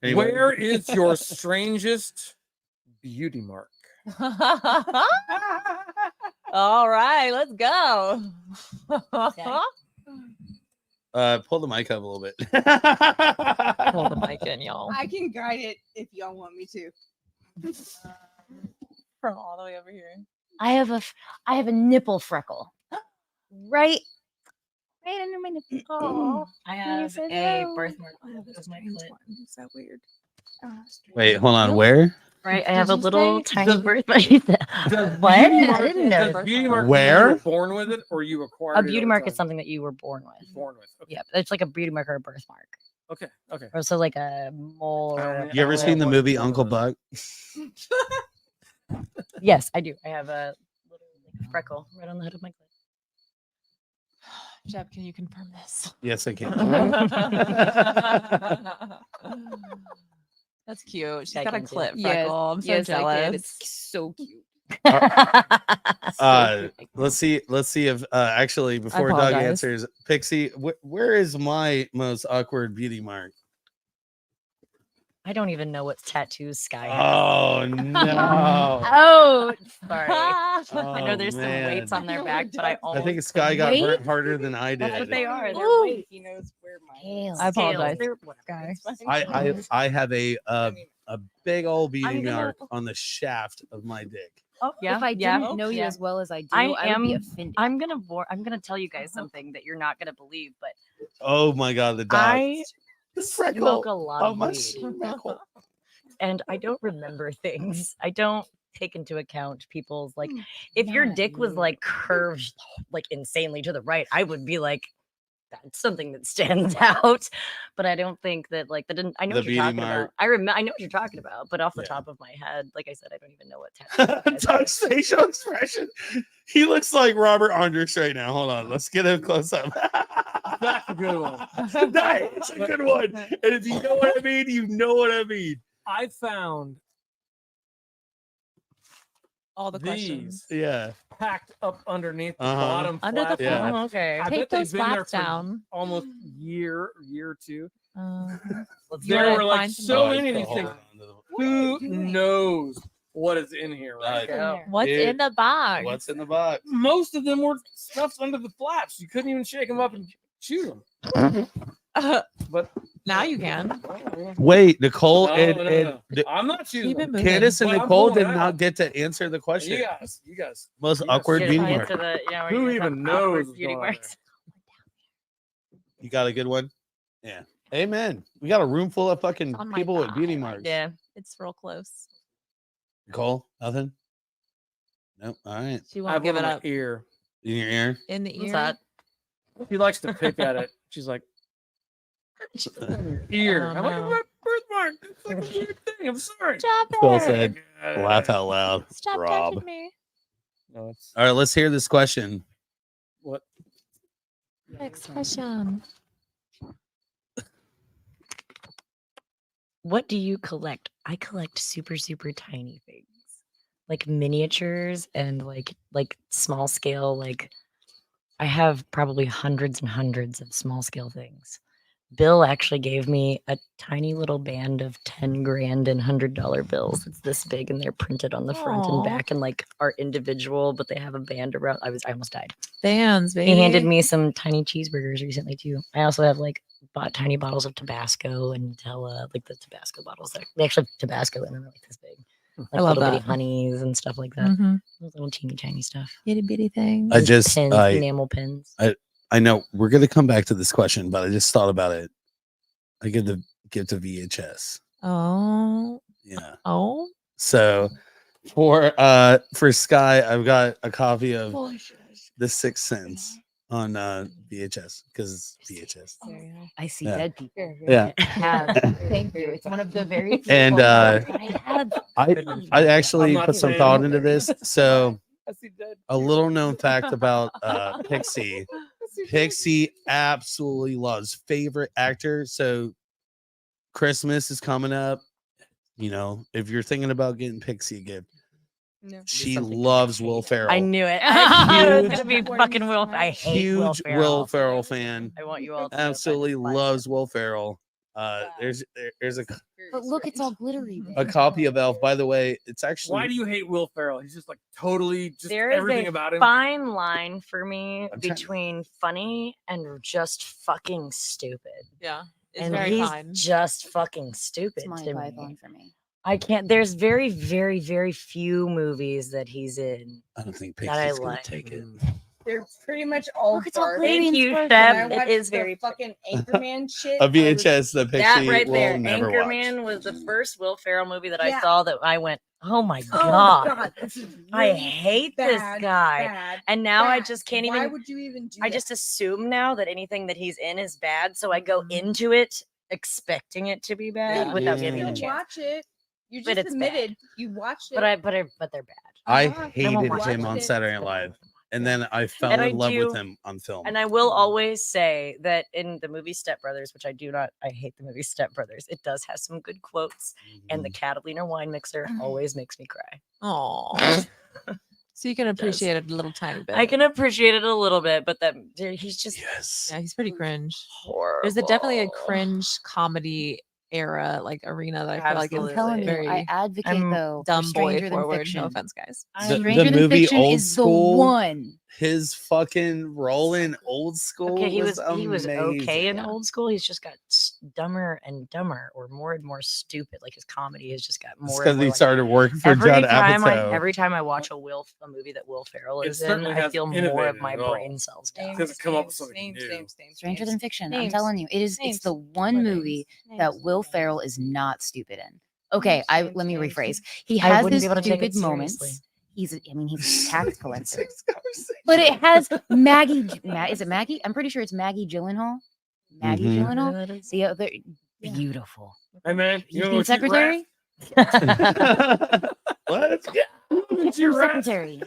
Anybody? Where is your strangest beauty mark? All right, let's go. Pull the mic up a little bit. Hold the mic in, y'all. I can guide it if y'all want me to. From all the way over here. I have a nipple freckle. Right under my nipple. Oh, I have said a no. birthmark. That's my clit. Is that weird? Wait, hold on. Where? Right, I Did have a you little say- tiny birthmark. Does What? beauty I mark- didn't know. does beauty mark Where? You were born with it or you acquired A it beauty over mark time? is something that you were born with. Born with. Okay. Yep, it's like a beauty mark or a birthmark. Okay. Okay. Or so like a mole or I a You ever don't seen know the what movie color Uncle it is. Buck? Yes, I do. I have a little like, freckle right on the head of my clit. Jeb, can you confirm this? Yes, I can. That's cute. She's I got a can do clip it. Yes, freckle. I'm so yes, I jealous. can. It's so cute. Let's see if actually before Doug apologize. answers, Pixie, where is my most awkward beauty mark? I don't even know what tattoos Sky has. Oh no! Oh, sorry. I know Oh, there's some weights man. on their back, but I I almost think Sky got Weight? burnt harder than I That's what did. they are. They're Ooh. weights. He knows where my Scales. I apologize, They're- guys. I have a big old beating gonna- mark on the shaft of my dick. Oh, yeah. If I yeah. didn't know you as well as I do, I I would be am- offended. I'm gonna tell you guys something that you're not gonna believe, but Oh my god, the dog. I The smoke a lot Oh, of my weed, freckle. and I don't remember things. I don't take into account people's like. If your dick was like curved like insanely to the right, I would be like, that's something that stands out. But I don't think that like that didn't. I know The what you're talking beating mark. about. I know what you're talking about, but off the Yeah. top of my head, like I said, I don't even know what tattoo. Doug's facial expression. He looks like Robert Andrus right now. Hold on, let's get a close up. That's a good one. That's a good one. And if you know what I mean, you know what I mean. I found All the questions. these Yeah. packed up underneath the Uh-huh. bottom Under the flap. Yeah. Oh, okay. I Take bet they've those been there flaps for down. almost year or two. Let's You There wanna were like find some so more? many of these things. Who knows what is in here? Right? Right. What's Dude, in the box? What's in the box? Most of them were stuffed under the flaps. You couldn't even shake them up and shoot them. But Now you can. Wait, Nicole No, and, no, and no. I'm not shooting Keep it them. moving. Candace and But I'm Nicole pulling did it not out. get to answer the question. You guys. Most you guys awkward should beating have mark. where Who you guys even have knows awkward what's beauty going on marks. You got a good one? Yeah. Amen. We got a room full of fucking on my people with beauty thigh. marks. Yeah. It's real close. Nicole, nothing? Nope. All right. She I won't have give one it in my up. ear. In your ear? In the What's ear. that? She likes to pick at it. She's like, ear. Oh, I'm like, no. my birthmark. It's like a weird thing. I'm sorry. Stop Phil it. said, laugh out loud. Stop Rob. touching me. No, it's All right, let's hear this question. what? Next question. What do you collect? I collect super, super tiny things, like miniatures and like small scale. Like I have probably hundreds and hundreds of small scale things. Bill actually gave me a tiny little band of 10 grand and $100 bills. It's this big and they're printed on the front and Aw. back and like are individual, but they have a band around. I almost died. Fans, baby. He handed me some tiny cheeseburgers recently too. I also have like bought tiny bottles of Tabasco and Nutella, like the Tabasco bottles. They actually have Tabasco in them, they're like this big. Like love little bitty that. honeys and stuff like that. Mhm. Those little teeny tiny stuff. Itty bitty things. I just, pins, enamel pins. I know we're gonna come back to this question, but I just thought about it. I give the VHS. Oh. Yeah. Oh. So for Sky, I've got a copy of The Sixth Sense on VHS because it's VHS. I see Yeah. dead people. Yeah. Thank you. It's one of the very few And ones that I have. I actually I'm not put some saying thought anything. into this. So I see dead. a little known fact about Pixie. Pixie absolutely loves favorite actor. So Christmas is coming up. You know, if you're thinking about getting Pixie a gift, No. she loves Will Ferrell. I knew it. I knew it was Huge- gonna be fucking Will. I hate Will Huge Ferrell. Will Ferrell fan. I want you all to know that I Absolutely despise loves him. Will Ferrell. There's But look, it's all glittery. a copy of Elf. By the way, it's actually Why do you hate Will Ferrell? He's just like totally just There is everything a about him. fine line for me I'm trying- between funny and just fucking stupid. Yeah. It's And very he's fine. just fucking stupid It's Monty to me. Python for me. I can't. There's very, very, very few movies that he's in. I don't think that I Pixie's gonna like. take it. They're pretty much all Look, it's all garbage. glittery Thank and you, sparkly. When I Shep. It watched is the very fucking Anchorman shit. A I was- VHS that that Pixie right will there. never watch. Anchorman was the first Will Ferrell movie that I Yeah. saw that I went, oh my Oh, god, this is I really hate this bad, guy. bad, And now I bad. just can't Why even. would you even do I that? just assume now that anything that he's in is bad, so I go Mhm. into it expecting it to be bad Yeah, without you giving it a can chance. watch it. You But just it's bad. admitted you watched it. But they're bad. I Uh-huh. I won't hated watch him it. on Saturday Night Live, and then I fell And I in love with do- him on film. And I will always say that in the movie Step Brothers, which I do not, I hate the movie Step Brothers. It does have some good quotes, and the Catalina wine mixer always makes me cry. Oh. So you can appreciate it a little tiny bit. I can appreciate it a little bit, but that he's just yes, Yeah, he's pretty cringe. horrible. There's definitely a cringe comedy era, like arena that I feel like I'm is telling you, very I advocate I'm though for dumb boy Stranger Than forward. Fiction. No offense, guys. The Stranger Than movie Fiction Old is School, the one. His fucking role in Old School Okay, he was was okay in amazing. Old School. He's just got dumber and dumber, or more and more stupid. Like his comedy has just got It's more and because more. he Like, started working for Judd Apatow. every time I watch a movie that Will Ferrell It is in, certainly I hasn't feel more innovated of my at all. brain cells die. Doesn't come up with something new. Stranger Than Fiction. I'm Names. telling you, it's Names. the one movie that Will Ferrell is not stupid in. Okay, Names, let me names. rephrase. He I has wouldn't his be able to take it stupid moments. seriously. He's a tax collector. But it has Maggie. Is it Maggie? I'm pretty sure it's Maggie Gyllenhaal. Maggie Mhm. Gyllenhaal. The other beautiful. Hey man, you know Union secretary. Let's go. Your secretary.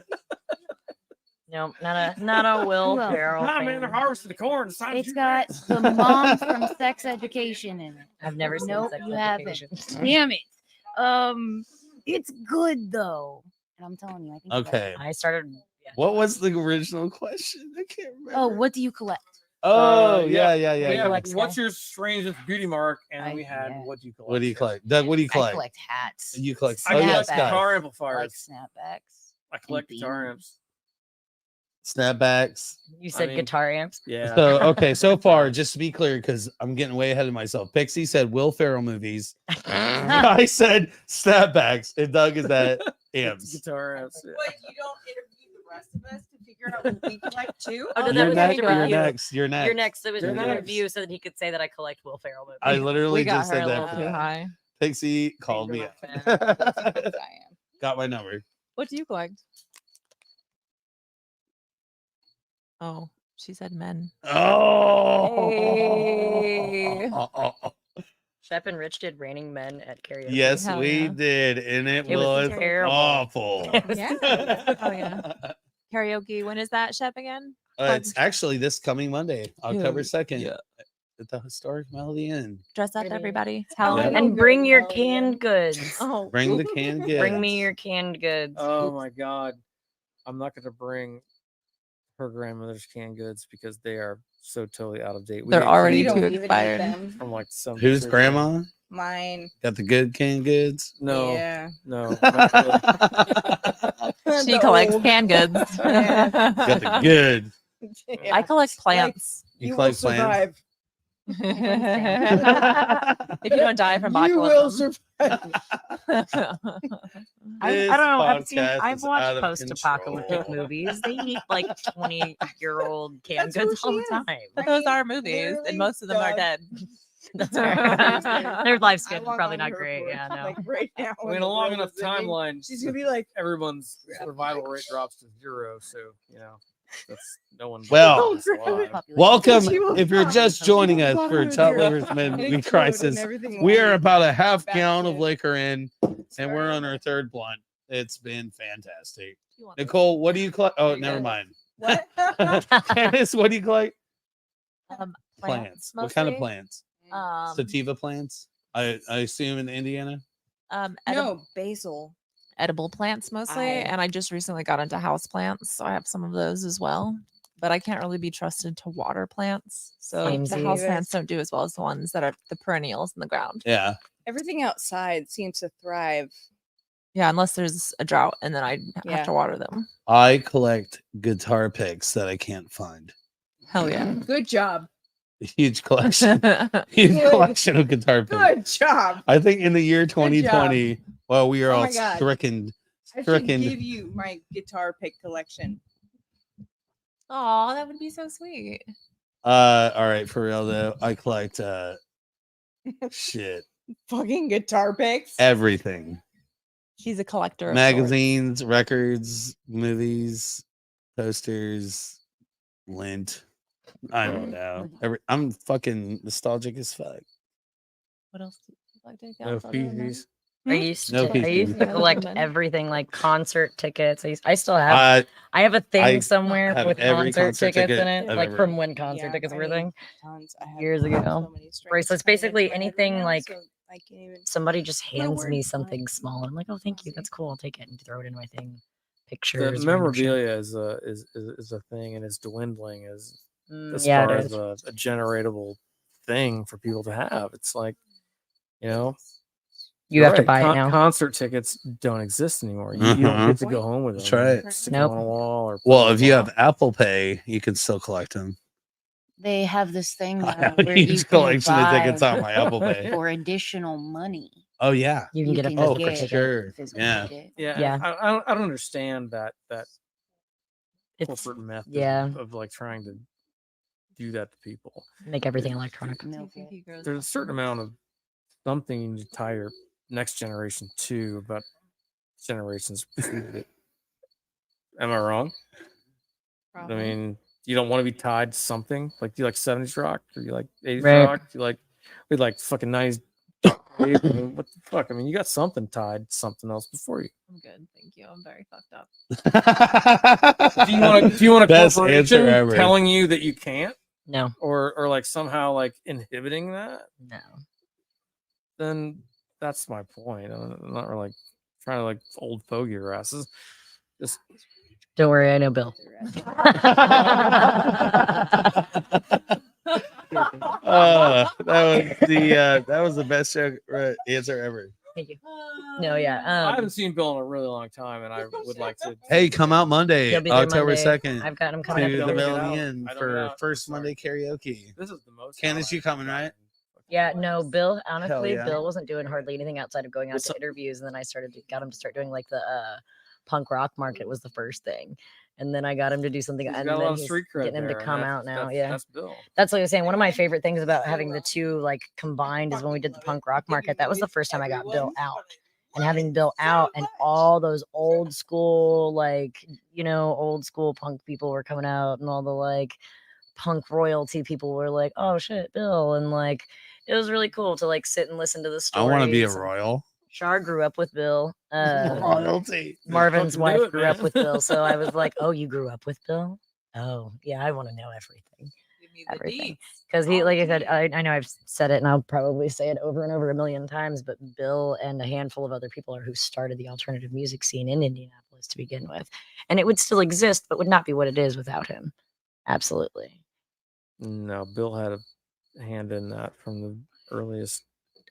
No, not a Will Who else? Ferrell. Nah, man, they're fan. harvesting the corn. It's time to It's do got grass. the mom from Sex Education in it. I've never seen Nope, Sex you haven't. Education. Damn it. It's good though. And I'm telling you, I think. Okay. I started. Yeah. What was the original question? I can't remember. Oh, what do you collect? Oh, yeah. yeah. Yeah, Yeah, like what's stuff. your strangest beauty mark? And we had yeah. what do you collect? What do you collect? Doug, what do you I collect? collect hats. You collect. I Oh, yeah, collect Snapbacks. guitar I amplifiers. like snapbacks. I collect and guitar beans. amps. Snapbacks. You said mean, guitar amps. Yeah. So, okay, so far, just to be clear, because I'm getting way ahead of myself. Pixie said Will Ferrell movies. I said snapbacks, and Doug is at amps. Guitar amps. Yeah. But you don't interview the rest of us to figure out what we collect too? Oh, no, that You're was next. me You're doing you. next. You're next. You're next. It was You're your next. review so that he could say that I collect Will Ferrell movies. I literally We got just her said a that. little for too that. high. Pixie called me. You're my out. I am. Got my number. What do you collect? Oh, she said men. Oh. Hey. Shep and Rich did Raining Men at karaoke. Yes, Hell we yeah. did, and it, It was was terrible. awful. Yeah. Oh, yeah. Karaoke. When is that, Shep, again? It's actually this coming Monday, October Ew. 2nd, Yeah. at the historic Melody Inn. Dress up, Maybe. everybody. Oh, Tell I them. don't And go bring to your Melody canned Inn. goods. Oh, Bring the canned goods. Bring me your canned goods. Oh my god. I'm not gonna bring her grandmother's canned goods because they are so totally out of date. They're get already We canned don't too even eat expired. them. from like some Whose refrigerator. grandma Mine. got the good canned goods? No, Yeah. no. Not really. she The collects old- canned goods. Yeah. Got the good. Yeah. I collect plants. You You collect will plants? survive. If you don't die from You will botulism. survive. I This don't know. podcast I've is out watched of post-apocalyptic control. movies. They eat like 20-year-old canned That's where goods all she the is. time. Those are movies, Literally, and most of them are Doug. dead. That's right. Their I lifespan walk probably on not her great. for, Yeah, no. Like right now. I when mean, the a long world enough is ending, timeline. She's gonna be like, Everyone's survival rate drops to 0, so you know that's no one. Well, is alive. Welcome. She will If you're not. just joining She us will for not Top do it. Livers And Midweek explode and Crisis, everything we will are be about a half back gallon of in. liquor in, and Sorry. we're on our third blunt. It's been fantastic. Nicole, what do you collect? Oh, never mind. What? Candace, what do you collect? Plants. What kind of mostly. plants? Um, Sativa plants? I assume in Indiana. No, basil. edible plants mostly, I- and I just recently got into house plants, so I have some of those as well. But I can't really be trusted to water plants, so the Samesies. house plants don't do as well as the ones that are the perennials in the ground. Yeah. Everything outside seems to thrive. Yeah, unless there's a drought, and then I have Yeah. to water them. I collect guitar picks that I can't find. Hell yeah! Good job. Huge collection. Huge Good. collection of guitar picks. Good job. I think in the year job. 2020, well, we are Oh all my God. stricken. I should Stricken. give you my guitar pick collection. Oh, that would be so sweet. All right, for real though, I collect shit, Fucking guitar picks. everything. He's a collector of Magazines, records, movies, posters, lint. I don't know. I'm fucking nostalgic as fuck. What else do you like to No get? other than that? feces. I used No to pieces. collect Men. everything like concert tickets. I still have. I have a thing I somewhere have with every concert tickets concert in ticket it, I've like ever- from when concert Yeah, tickets were a I thing. Tons. I have Years ago. so many strings Bracelets, tied into basically my head anything, now, like, so I can't even. Somebody just No hands me words, something fine. small. I'm like, oh, thank you. That's cool. I'll take it and throw it in my thing. The Pictures. random shit. memorabilia is a thing, and it's dwindling as Mm, as yeah, far it as is. a generatable thing for people to have. It's like, You know, You You're have to right, buy it now. Concert tickets don't exist anymore. You don't get to go home with them. That's right. Stick them Nope. on a wall or put Well, them if you on- have Apple Pay, you can still collect them. They have this thing I now have a where you huge can collection of tickets buy on my Apple Pay. for additional money. Oh yeah. You can get a can physical for get ticket. sure. physical Yeah. ticket. Yeah, Yeah. I don't understand that It's corporate method yeah. of like trying to do that to people. Make everything electronic. Do you think he grows There's a up certain from amount of something you need to tie your next generation to, but generations preceded it. Am I wrong? Probably. I mean, you don't want to be tied to something. Like, do you like 70s rock? Or you like 80s Right. rock? Do you like we like fucking 90s? I mean, what the fuck? I mean, you got something tied to something else before you. I'm good, thank you. I'm very fucked up. Do you want a Best corporation answer ever. telling you that you can't, No. or like somehow like inhibiting that? No. Then that's my point. I'm not really trying to like old fogey your asses. Just Don't worry, I know Bill. That was the best joke, answer ever. Thank you. No, yeah. I haven't seen Bill in a really long time, and I would like to. Hey, come out Monday, He'll be there October Monday. 2nd, I've got him coming to up. the again. Mill Get in the out. Inn I don't for get out. first Sorry. Monday karaoke. This is the most. Candace, you coming, right? Yeah, no, Bill, honestly, yeah. Bill wasn't doing hardly anything outside of going out What's to up? interviews. And then I got him to start doing like the punk rock market was the first thing. And then I got him to do something. He's And got a lot then of he's street cred getting him there, to and come that's- out now. that's- Yeah. That's Bill. That's like I was saying. One of my favorite things about having the two like combined is when we did the punk rock market. That was the first time I got Bill out. And having Bill out and all those old school, like, you know, old school punk people were coming out and all the like punk royalty people were like, oh shit, Bill. And like, it was really cool to like sit and listen to the I stories. want to be a and royal. Char grew up with Bill. Royalty. Marvin's Fucking wife do it, grew up man. with Bill. So I was like, oh, you grew up with Bill? Oh, yeah, I want to know everything. Give me the Everything. deets. Because he, All like I the said, deets. I know I've said it and I'll probably say it over and over a million times, but Bill and a handful of other people are who started the alternative music scene in Indianapolis to begin with. And it would still exist, but would not be what it is without him. Absolutely. No, Bill had a hand in that from the earliest.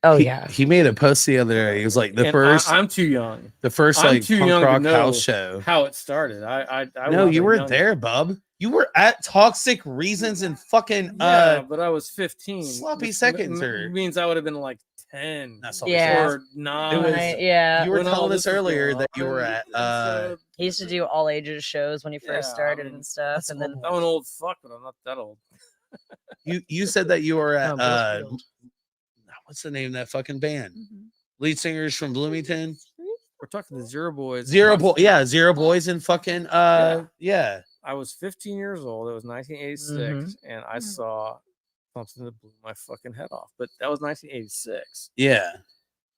Oh, He- yeah. He made a post the other day. He was like And I'm too young. the first I'm like too punk young to rock know house show. How it started. I No, was you a were young- there, bub. You were at Toxic Reasons and fucking Yeah, but I was 15. sloppy which seconds or- means I would have been like 10. That's all Yeah. Or 9. It was- Yeah. you were when all telling this us was earlier going that you on, were at and so He used to do all ages shows when he first Yeah, I started mean, and stuff. that's And then I'm an old fuck, but I'm not that old. you said that you were at Oh, Bill's Field. what's the name of that fucking band? Mhm. Lead singers from Bloomington. We're talking the Zero Boys. Zero Boys and fucking yeah. I was 15 years old. It was 1986, and I saw something that blew my fucking head off. But that was 1986, Yeah.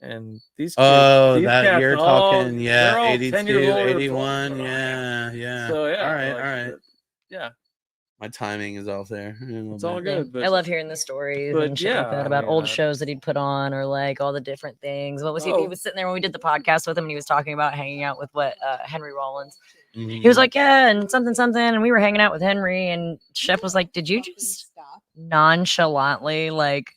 and these kids, Oh, these that cats you're all- talking, they're yeah, all 82, 10 years older than 81, 12. yeah. So yeah, All right, like, all right. yeah, My timing is off there. it's all Yeah, good. But I love hearing the stories but and shit like yeah, that I about mean, old shows that he'd put on or like all the different things. What was he? He Oh. was sitting there when we did the podcast with him and he was talking about hanging out with Henry Rollins. Mhm. He was like, yeah, and something, and we were hanging out with Henry and Shep was like, did you just nonchalantly like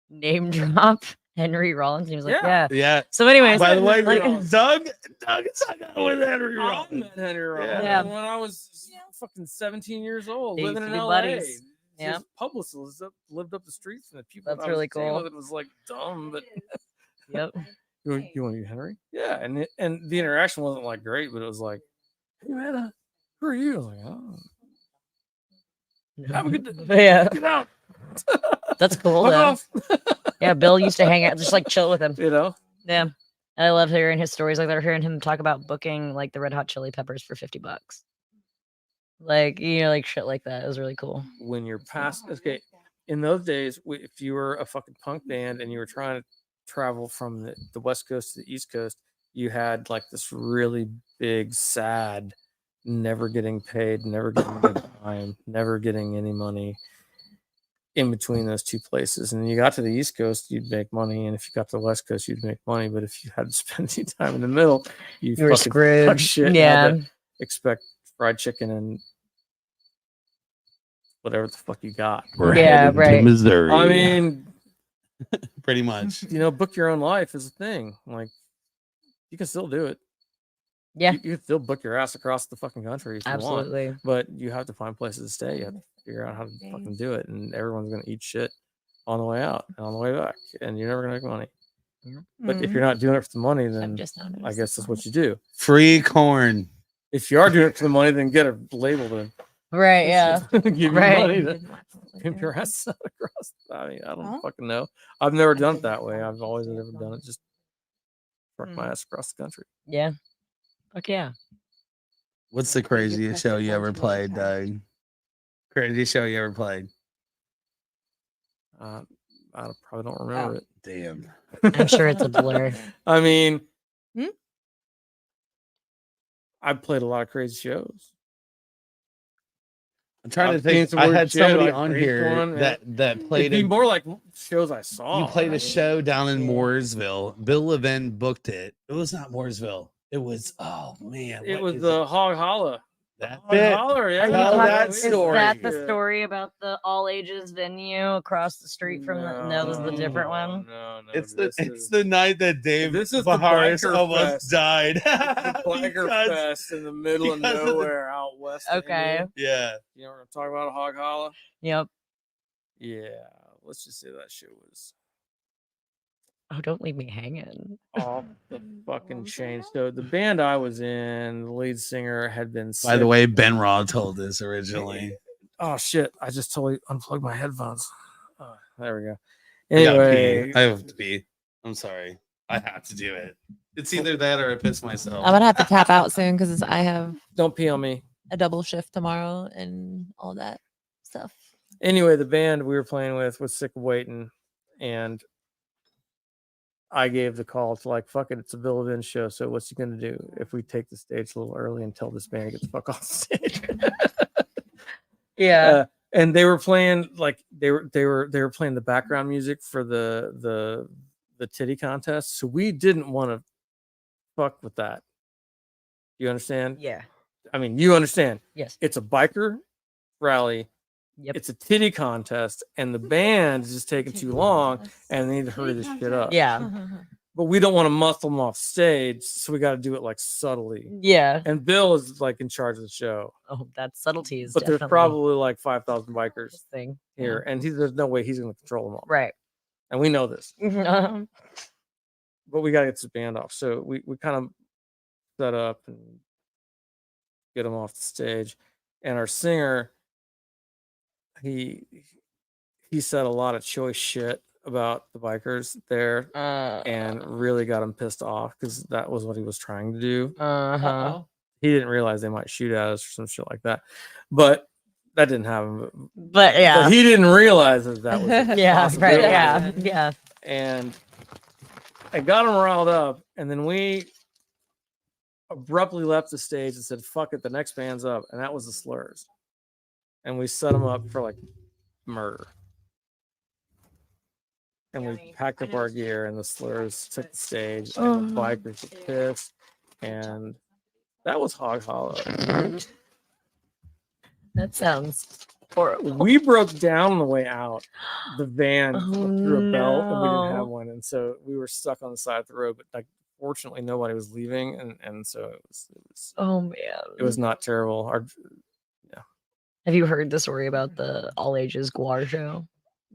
name drop Henry Rollins? And he was like, yeah. Yeah. So anyways, By the way, like, Doug is hung out with Henry I Rollins. met Henry Rollins Yeah. when I was fucking 17 years old, They living used in to be LA. buddies. Yeah. His publicist lived up the street from the people. That's that I was really dealing cool. with. It was like dumb, but Yep. you want to meet Henry? Yeah, and the interaction wasn't like great, but it was like, hey man, who are you? I was like, oh, have a good day. Yeah. Get out. That's cool. Fuck Though. off. Yeah, Bill used to hang out, just like chill with him. You know. Yeah. I love hearing his stories like that, or hearing him talk about booking like the Red Hot Chili Peppers for $50. Like, you know, like shit like that. It was really cool. When you're past, okay, in those days, if you were a fucking punk band and you were trying to travel from the West Coast to the East Coast, you had like this really big, sad, never getting paid, never getting good time, never getting any money in between those two places. And you got to the East Coast, you'd make money, and if you got to the West Coast, you'd make money. But if you had to spend any time in the middle, you were fucking screwed. fuck shit. and Yeah. had to expect fried chicken and whatever the fuck you got. We're Yeah, headed to right. Missouri. I mean, Pretty much. You know, book your own life is a thing. Like, you can still do it. Yeah, You can still book your ass across the fucking country if you want, absolutely. but you have to find places to stay. You have to figure out how to fucking do it, and everyone's gonna eat shit on the way out and on the way back, and you're never gonna make money. But if you're not doing it for the money, then just now I guess that's what you do. Free corn. If you are doing it for the money, then get a label then. Right, yeah. Give you Right. money to pimp your ass out across. I mean, I don't fucking know. I've never done it that way. I've always never done it. Just truck my ass across the country. Yeah. Fuck yeah. What's the craziest show you ever played, Doug? Craziest show you ever played? I probably don't remember it. Damn. I'm sure it's a blur. I mean, Hmm? I've played a lot of crazy shows. I'm trying to I've seen think. some I weird had shit, somebody like on Grease here one, that played It'd be a, more like shows I saw. you played a right? show down in Mooresville. Bill Levin booked it. It was not Mooresville. It was, oh man. It what was is the Hog Holla. That's Hog it. Holler, yeah. Are you Tell talking- that is story. that the story about the all ages venue across the street from the? No, this is a different one. No, It's this it's is the night that Dave This is the Baharis Biker almost Fest. died. the Biker Because- Fest in the middle of because of the- nowhere out west. of Okay. India. Yeah. You know, we're gonna talk about a Hog Holla. Yep. Yeah, let's just say that shit was Oh, don't leave me hanging. off the fucking chain. So the band I was in, the lead singer had been By the sick. way, Ben Raw told this originally. Oh shit! I just totally unplugged my headphones. Oh, there we go. I gotta Anyway, pee. I have to pee. I'm sorry. I have to do it. It's either that or I piss myself. I'm gonna have to tap out soon because I have don't pee on me. a double shift tomorrow and all that stuff. Anyway, the band we were playing with was sick of waiting, and I gave the call to like, fuck it, it's a Bill Levin show. So what's he gonna do if we take the stage a little early and tell this band to get the fuck off the stage? Yeah. And they were playing like they were playing the background music for the titty contest. So we didn't want to fuck with that. You understand? Yeah. I mean, you understand. Yes. It's a biker rally. Yep. It's a titty contest, and the band is just taking too long, and they need to hurry this shit up. Yeah. But we don't want to muscle them off stage, so we got to do it like subtly. Yeah. And Bill is like in charge of the show, Oh, that subtlety is but there's definitely probably like 5,000 a bikers thing. here, and there's no way he's going to control them all. Right. And we know this, Mhm. but we got to get this band off. So we kind of set up and get them off the stage, and our singer, he said a lot of choice shit about the bikers there and really got him pissed off because that was what he was trying to do. Uh-huh. He didn't realize they might shoot at us or some shit like that, but that didn't happen. But yeah. But he didn't realize that was a Yeah, right. possibility. Yeah. Yeah. And I got him riled up, and then we abruptly left the stage and said, fuck it, the next band's up, and that was the Slurs. And we set them up for like murder. And we packed up our gear, and the Slurs took the stage, and the bikers were pissed, and that was Hog Hollow. That sounds horrible. We broke down on the way out. The van Oh, threw a belt, and we didn't no. have one, and so we were stuck on the side of the road. But like, fortunately, nobody was leaving, and so it was Oh man. it was not terrible. Have you heard the story about the all ages Guar show?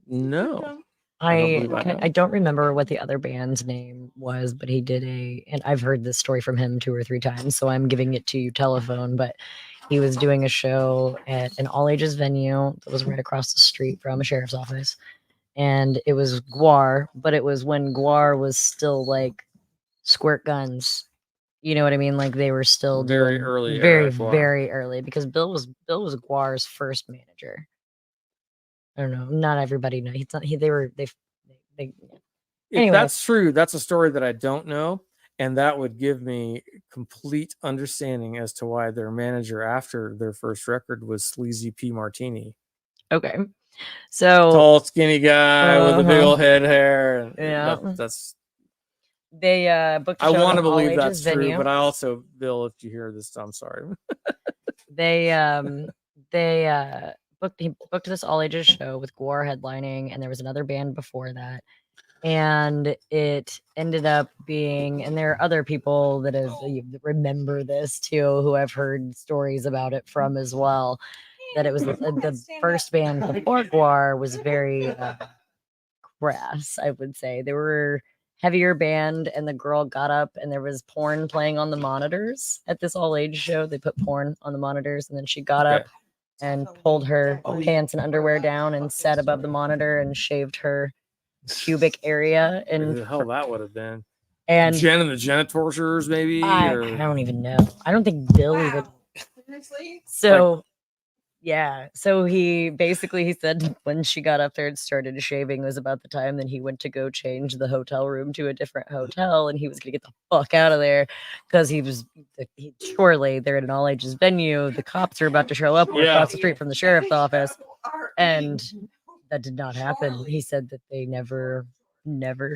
No. I believe I know. I don't remember what the other band's name was, but he did and I've heard this story from him 2 or 3 times, so I'm giving it to you telephone, but he was doing a show at an all ages venue that was right across the street from a sheriff's office. And it was Guar, but it was when Guar was still like squirt guns. You know what I mean? Like they were still Very doing early very, era Guar. very early because Bill was Guar's first manager. I don't know. Not everybody knows. He's not. They. If Anyway. that's true, that's a story that I don't know, and that would give me complete understanding as to why their manager after their first record was Sleazy P Martini, Okay. So tall, skinny guy with a big Uh-huh. old head hair, and Yeah. that's. they booked. A I show at want to an believe all-ages that's true, venue. but I also, Bill, if you hear this, I'm sorry. They booked this all ages show with Guar headlining, and there was another band before that, And it ended up being, and there are other people that have remember this too, who I've heard stories about it from as well. That it was the first band before Guar was very crass, I would say. They were heavier band, and the girl got up and there was porn playing on the monitors at this all age show. They put porn on the monitors, and then she got up and pulled her pants and underwear down and sat above the monitor and shaved her pubic area. Who And the hell that would have been? and Jen and the Genitorturers, maybe? I or... don't even know. I don't think Bill even. So yeah, so he said when she got up there and started shaving was about the time that he went to go change the hotel room to a different hotel, and he was gonna get the fuck out of there because surely they're at an all ages venue. The cops are about to show up across the street from the sheriff's office, and that did not happen. He said that they never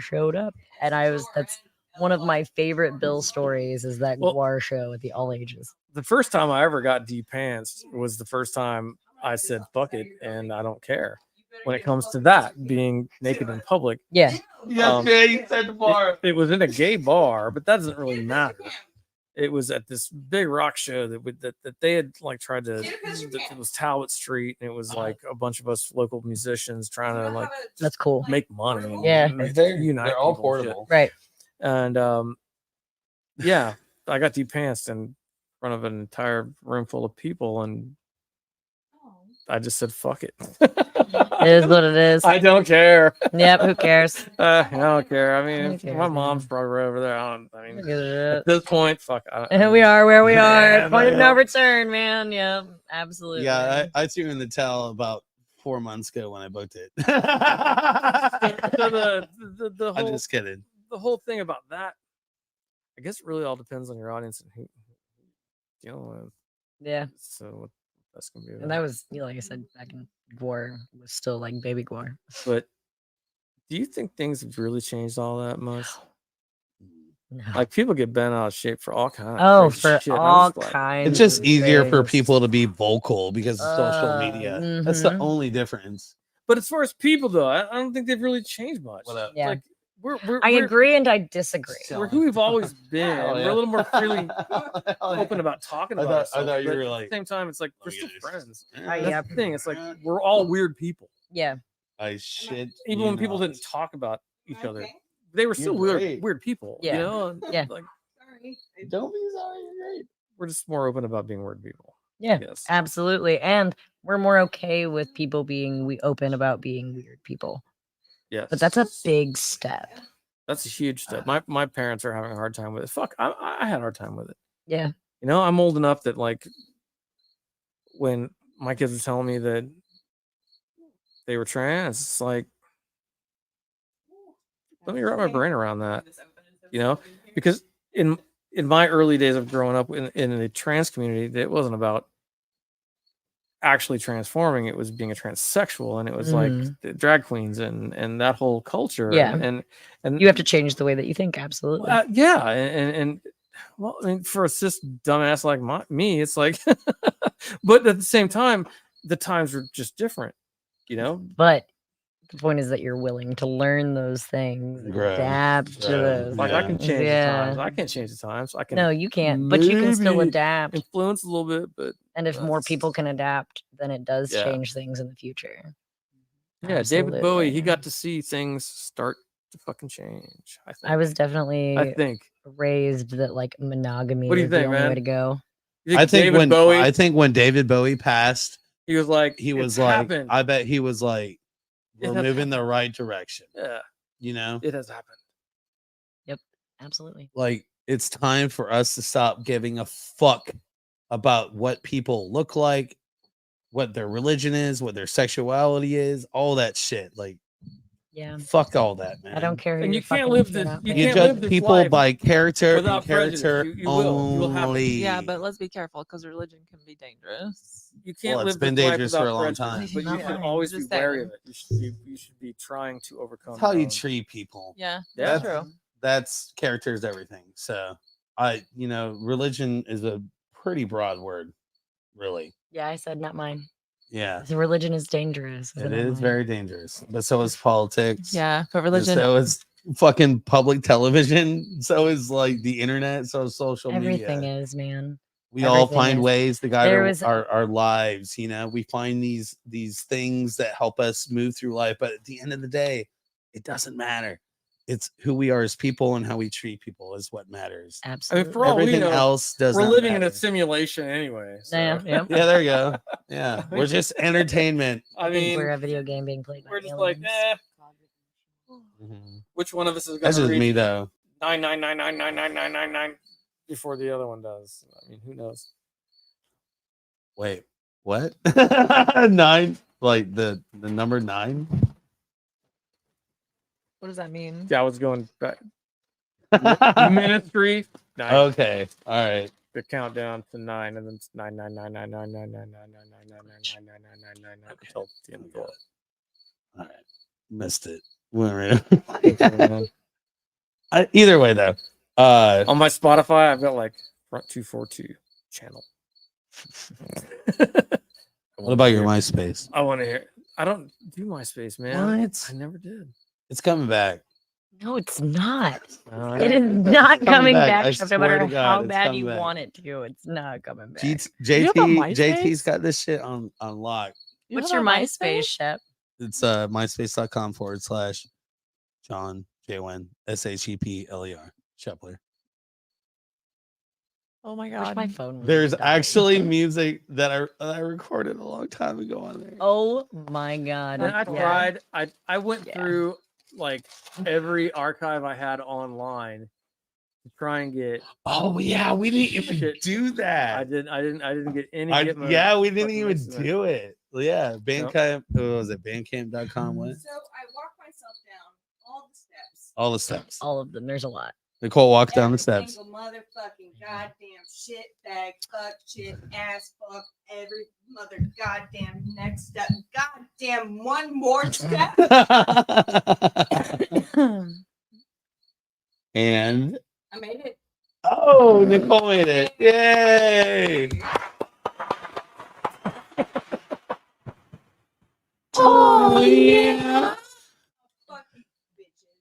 showed up, and that's one of my favorite Bill stories is that Guar show at the all ages. The first time I ever got de-pantsed was the first time I said fuck it and I don't care when it comes to that being naked in public. Yeah. You said the bar. It was in a gay bar, but that doesn't really matter. It was at this big rock show that they had like tried to. It was Talbot Street, and it was like a bunch of us local musicians trying to like. That's cool. Make money. Yeah, they're all portable, right? And yeah, I got de-pantsed in front of an entire room full of people, and I just said fuck it. It is what it is. I don't care. Yep, who cares? I don't care. I mean, Who cares, my mom's probably right over there. At this point, fuck. We are where we are. Yeah, Point of man. no return, man. Yeah, absolutely. Yeah, I threw in the towel about 4 months ago when I booked it. So the I'm whole, just kidding. the whole thing about that, I guess it really all depends on your audience and who you're dealing with. Yeah. So what that's gonna be. And that was, like I said, back in Guar was still like baby Guar. But do you think things have really changed all that much? No. Like people get bent out of shape for all kinds. Oh, crazy for shit. And I'm all just like, kinds. It's just of easier for things. people to be vocal because of social media. That's the mhm. only difference. But as far as people though, I don't think they've really changed much. What up? Yeah. Like we're I agree and I disagree. we're who we've always been. Hell We're yeah. a little more freely open about talking I about thought ourselves, you but were at like, the same time, it's like "Let we're me still get this." friends. Yeah. That's the thing. It's like we're all weird people. Yeah. I shit. Even you when people not. didn't talk about each other, they were still You're weird, great. weird people. Yeah. You know? And, Yeah. Like Don't be sorry. You're great. we're just more open about being weird people. Yeah. Yes. Absolutely. And we're more okay with people being open about being weird people. Yes. But that's a big step. That's a huge step. My parents are having a hard time with it. Fuck, I had a hard time with it. Yeah. You know, I'm old enough that like when my kids were telling me that they were trans, it's like let me wrap my brain around that. You know, because in my early days of growing up in the trans community, it wasn't about actually transforming, it was being a transsexual, and it was like the drag queens and that whole culture. Yeah. And You have to change the way that you think. Absolutely. yeah, and well, I mean, for a cis dumbass like me, it's like, but at the same time, the times were just different, you know. But the point is that you're willing to learn those things, Grow. adapt to those. Like I can things. change the Yeah. times. I can't change the times. I can. No, you can't. But you can still maybe adapt. influence a little bit, but And if more that's- people can adapt, then it does Yeah. change things in the future. Yeah, David Bowie, he Absolutely. got to see things start to fucking change. I think. I was definitely I think. raised that like monogamy What do you was the think, only way man? to go. You I think David when Bowie, I think when David Bowie passed, he was like, he "It's was like, happened." I bet he was like, It we're has moving the right direction. Yeah, You know, it has happened. Absolutely. like it's time for us to stop giving a fuck about what people look like, what their religion is, what their sexuality is, all that shit. Like, Yeah. fuck all that, man. I don't care. Who And you're you can't fucking live if you're this- not you married. You can't live judge this people life by character and without prejudice. character You will. You will have to. only. Yeah, but let's be careful because religion can be dangerous. You can't Well, it's live been this life dangerous for without a long prejudice, time. but you Not should mine, always be just wary saying. of it. You should be trying to overcome. That's how your you own- treat people. Yeah, Yeah. that's true. That's character is everything. So religion is a pretty broad word, really. Yeah, I said not mine. Yeah, The religion is dangerous. it is very dangerous. But so is politics. Yeah, but and religion. So is fucking public television. So is like the internet. So is social Everything media. is, man. We all Everything find is. ways to guide There was- our lives. You know, we find these things that help us move through life. But at the end of the day, it doesn't matter. It's who we are as people and how we treat people is what matters. I Absolutely. mean, for all Everything we know, else doesn't. we're living in a matter. simulation anyway. So. Yeah, yeah. Yeah, there you go. Yeah, we're just entertainment. I I think mean, we're a video game being played by we're just like, aliens. which one of us is going That's to just reach me though. 999999999 before the other one does? I mean, who knows? Wait, what? 9? Like the number 9? What does that mean? Yeah, I was going back. Ministry. 9. Okay, all right. The countdown to 9, and then it's 999999999999999 until the end of the All right, missed it. Went right- Either way though, On my Spotify, I've got like front 242 channel. what about your MySpace? I want to hear. I don't do MySpace, man. What? I never did. It's coming back. No, it's not. No, I It don't- is not coming coming back. back. I no swear matter to God, how it's bad coming you back. want it to, it's not coming back. you have a JT's MySpace? got this shit on lock. What's have your a MySpace, Shep? It's myspace.com/John J-Win SHEPLER Shepler. Oh my Wish god. my phone. would There's die. actually music that I recorded a long time ago on there. Oh my god! And I Yeah. tried. I went Yeah. through like every archive I had online to try and get. Oh yeah, we didn't even Shit. do that. I didn't get any. Yeah, we didn't fucking even links to do it. Yeah, Bandcamp. What was it? Bandcamp.com. What? So I walk myself down all the steps. All the steps. All of them. There's a lot. Nicole walks down the Every steps. single motherfucking goddamn shit bag, fuck shit, ass fuck, every mother goddamn next step, goddamn one more step. And I made it. oh, Nicole made it! Yay! Oh yeah! Fuck you, bitches.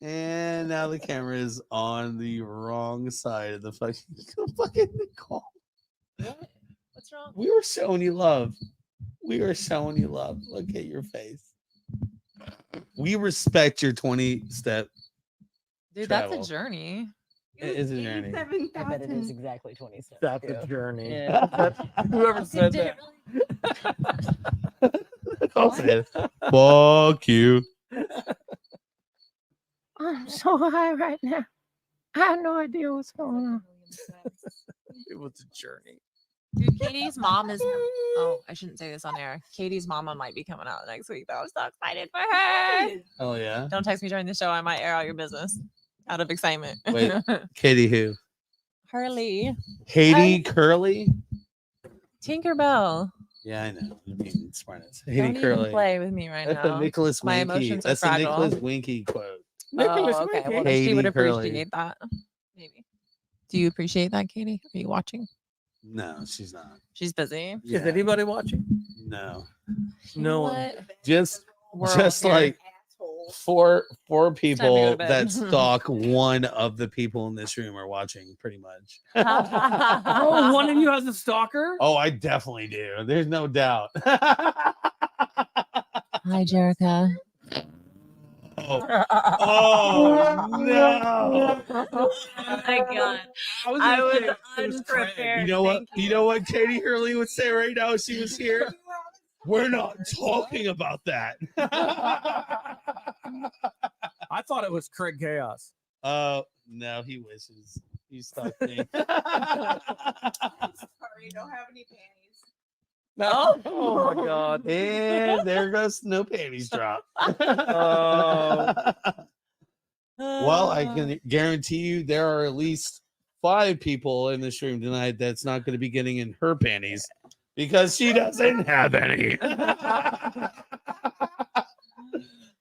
And now the camera is on the wrong side of the fucking Nicole. What's wrong? We were showing you love. We were showing you love. Look at your face. We respect your 20-step. Dude, travel. that's a journey. It is a journey. I bet it is exactly 20 steps. That's too. a journey. Yeah. Whoever said Did that. it really? Nicole said, fuck you. I'm so high right now. I have no idea what's going on. It was a journey. Dude, Katie's mom is. Oh, I shouldn't say this on air. Katie's mama might be coming out next week, though. I'm so excited for her. Oh yeah. Don't text me during the show. I might air out your business out of excitement. Wait. Katie who? Hurley. Katie Curley? Tinkerbell. Yeah, I know. I mean, smartness. Don't Katie even Curley. play with me right That's a now. Nicholas My Winky. emotions are That's a fragile. Nicholas Winky quote. Nicholas Oh, okay. Winky. Well, then she would Katie Curley. appreciate that. Maybe. Do you appreciate that, Katie? Are you watching? No, she's not. She's busy. Is Yeah, anybody watching? no. No one. What? Just We're all just here. like four go people to bed. that stalk one of the people in this room are watching, pretty much. Oh, one of you has a stalker? Oh, I definitely do. There's no doubt. Hi, Jerica. Oh no! Oh my god. I was unprepared. You know what? Thank You know what Katie Hurley would say right now if she was here? We're not talking about that. I thought it was Craig Chaos. Oh no, he wishes. He stuck me. Sorry, don't have any panties. No. Oh my god. And there goes no panties drop. Oh. Well, I can guarantee you there are at least 5 people in this room tonight that's not going to be getting in her panties because she doesn't have any.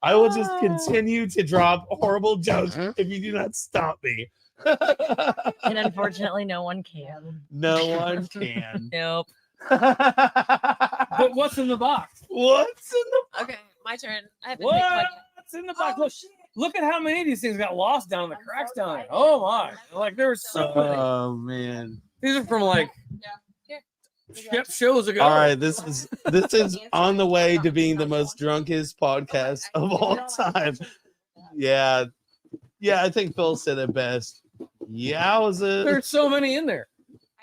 I will just continue to drop horrible jokes if you do not stop me. And unfortunately, no one can. No one can. Nope. But what's in the box? What's in the Okay, my turn. I haven't picked one yet. What's in the box? Look at how many of these things got lost down in the cracks down there. Oh my! Like there were so many. Oh man! These are from like shows ago. All right, this is on the way to being the most drunkest podcast of all time. Yeah, I think Phil said it best. Yowza! There's so many in there.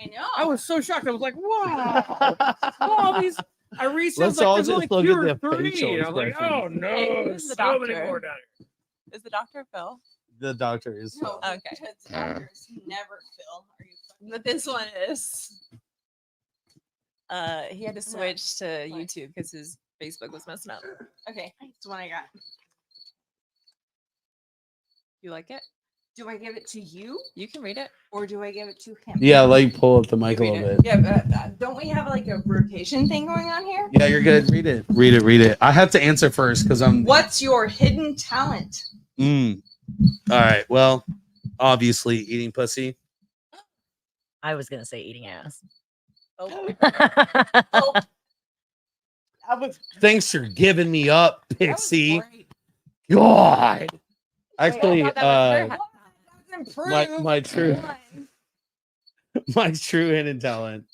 I know. I was so shocked. I was like, wow. All these. I reached. Let's like, all there's just only look two at or the three. facial And I was like, expressions. oh no, Hey, there's the so many doctor. more down here. Is the doctor Phil? The doctor is No, Okay. because doctors never fill. Are you fucking But this one is. He had to switch to YouTube because his Facebook was messing up. okay? That's the one I got. You like it? Do I give it to you You can read it. or do I give it to him? Yeah, like pull up the mic a read little it. bit. Yeah, but don't we have like a rotation thing going on here? Yeah, you're good. Read it. Read it. I have to answer first because I'm. What's your hidden talent? All right. Well, obviously eating pussy. I was gonna say eating ass. Oh, Thanks for giving me up, that was Pixie. great. God. Actually, I thought that was her That's my true my true hidden talent.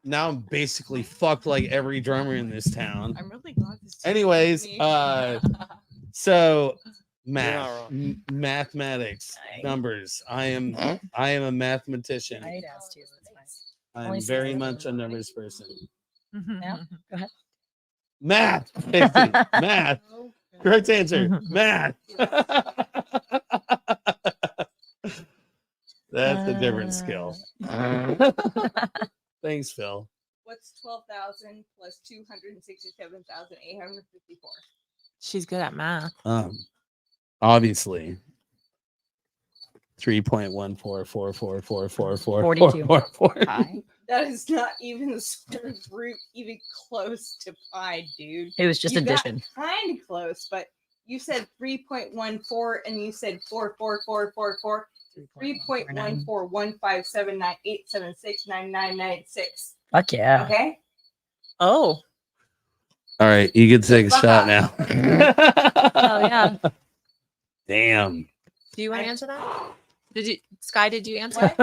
Now I'm basically fucked like every drummer in this town. I'm really glad this. Anyways, so You're not mathematics, Nice. numbers. I am a mathematician. I ate ass too. That's fine. I'm only very says- much a numbers person. Yeah, go ahead. Math, Pixie, math. Correct answer. Math. That's a different skill. Thanks, Phil. What's 12,000 plus 267,854? She's good at math. Obviously. 3.1444444444. 42. Hi. That is not even the square root, even close to pi, dude. It was just addition. Kind of close, but you said 3.14 and you said 44444. 3.14157987699996. Fuck yeah. Okay. Oh. All right, you can take a shot now. Oh yeah. Damn. Do you want to answer that? Did you, Sky? Did you answer?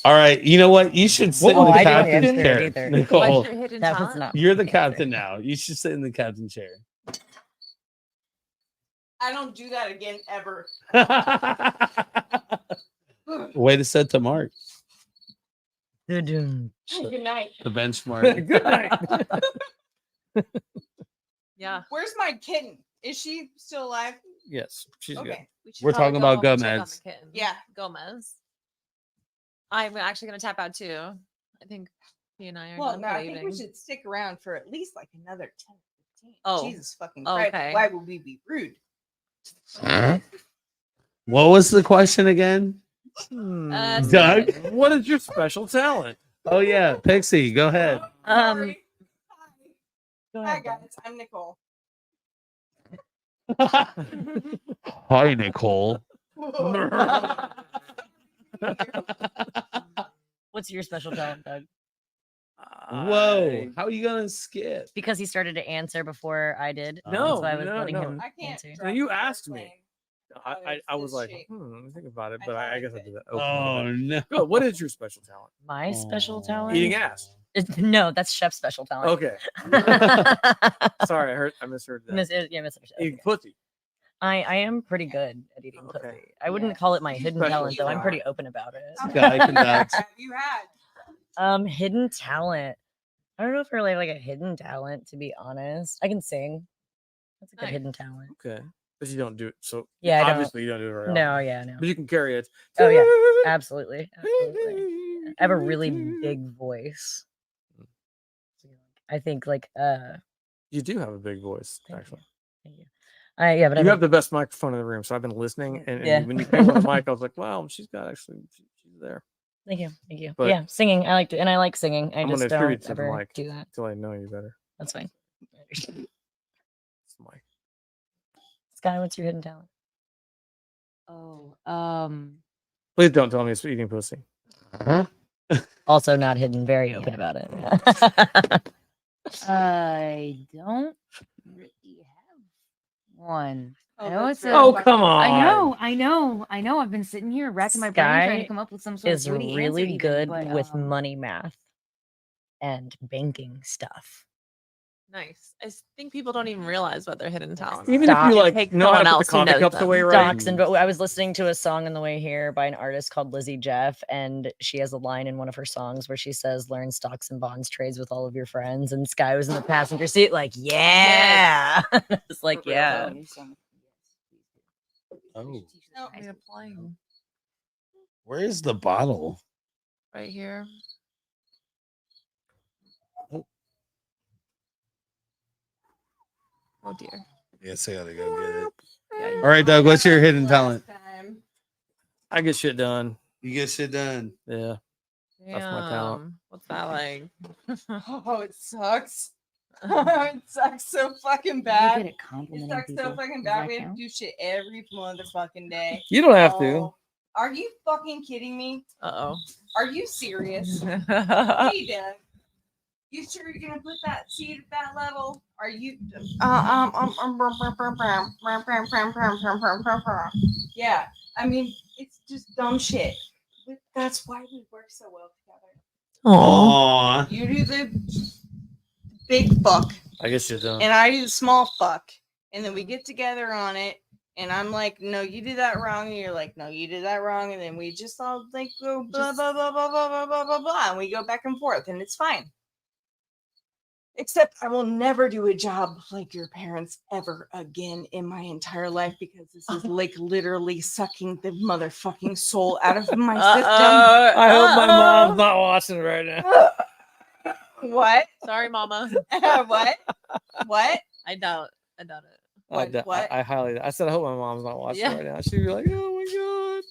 All right, you know what? You should sit Well, in the I didn't captain's answer it chair. either. Nicole, What's your hidden That was talent? not. you're the my captain answer. now. You should sit in the captain chair. I don't do that again ever. Way to set the mark. Good night. The benchmark. Good night. Yeah. Where's my kitten? Is she still alive? Yes, she's good. Okay. We should We're probably talking about go check on Gomez. the kitten. Yeah. Gomez. I'm actually going to tap out too. I think he and I are Well, done no, for I the think we evening. should stick around for at least like another 10, 15. Oh. Jesus fucking Oh, Christ. okay. Why would we be rude? What was the question again? Doug? What is your special talent? Oh yeah, Pixie, go ahead. Sorry. Go Hi ahead. guys, I'm Nicole. Hi, Nicole. What's your special talent, Doug? Whoa, how are you gonna skip? Because he started to answer before I did. No, That's why I was no, letting no. him I can't. answer. No, you drop the asked me. airplane. I was this like, shape. let me think about it, I but thought I I guess I could. did that. Oh no. Go, what is your special talent? My special talent? Eating ass. No, that's Chef's special talent. Okay. Sorry, I misheard that. Misunderstood. Eating Okay. pussy. I am pretty good at eating Okay. pussy. I wouldn't call it my hidden Special talent though. I'm talent. pretty open about it. How Yeah, I many can vouch. have you had? Hidden talent. I don't know if I really have like a hidden talent, to be honest. I can sing. That's a good Nice. hidden talent. Okay. But you don't do it. So Yeah, I don't. obviously you don't do it very often. No, yeah, no. But you can carry it. Oh yeah, absolutely. Absolutely. I have a really big voice. I think like You do have a big voice, Thank you. actually. thank you. Yeah, but You I'm have the best microphone in the room, so I've been listening. And Yeah. when you came on the mic, I was like, "Wow, she's got actually, she's there." thank you, thank you. But- Yeah, singing. I like to, and I like singing. I I'm just gonna attribute don't to the ever mic. do that. Until I know you better. That's fine. It's the mic. Sky, what's your hidden talent? Oh, Please don't tell me it's eating pussy. Also not hidden, very open about it. I don't really have one. I know that's it's very a. Oh, fucking come on. I know. I've been sitting here racking my brain trying to Sky come up with some sort of is witty answer really even, good but, with money math and banking stuff. Nice. I think people don't even realize what their hidden talents. Even are. if you It like takes know how someone to put the else who coffee knows cups them. away right. Stocks and but I was listening to a song on the way here by an artist called Lizzie Jeff, and she has a line in one of her songs where she says, "Learn stocks and bonds trades with all of your friends." And Sky was in the passenger seat, like, yeah. It's like, yeah. Oh, No, I'm applying where is the bottle? right here. Oh dear. Yes, I gotta go get it. Yeah, All right, Doug, what's your hidden talent? I get shit done. You get shit done. Yeah. That's my talent. Damn. What's that like? Oh, it sucks. It sucks so fucking You're bad. good at It complimenting sucks people. so fucking Does bad. that We have to count? do shit every motherfucking day. You don't have to. Oh, are you fucking kidding me? Uh Are you serious? oh. Hey, Doug. You sure you're gonna put that seed at that level? Are you? Yeah. I mean, it's just dumb shit. But that's why we work so well together. Aww. You do the big fuck, I get shit done. and I do the small fuck, and then we get together on it. And I'm like, no, you did that wrong. And you're like, no, you did that wrong. And then we just all like go blah blah blah blah blah blah blah blah blah, and we go back and forth, and it's fine. Except I will never do a job like your parents ever again in my entire life, because this is like literally sucking the motherfucking soul out of my system. I hope my mom's not watching it right now. What? Sorry, Mama. What? What? I doubt it. What? I highly. I said I hope my mom's not watching Yeah. right now. She'd be like, "Oh my god."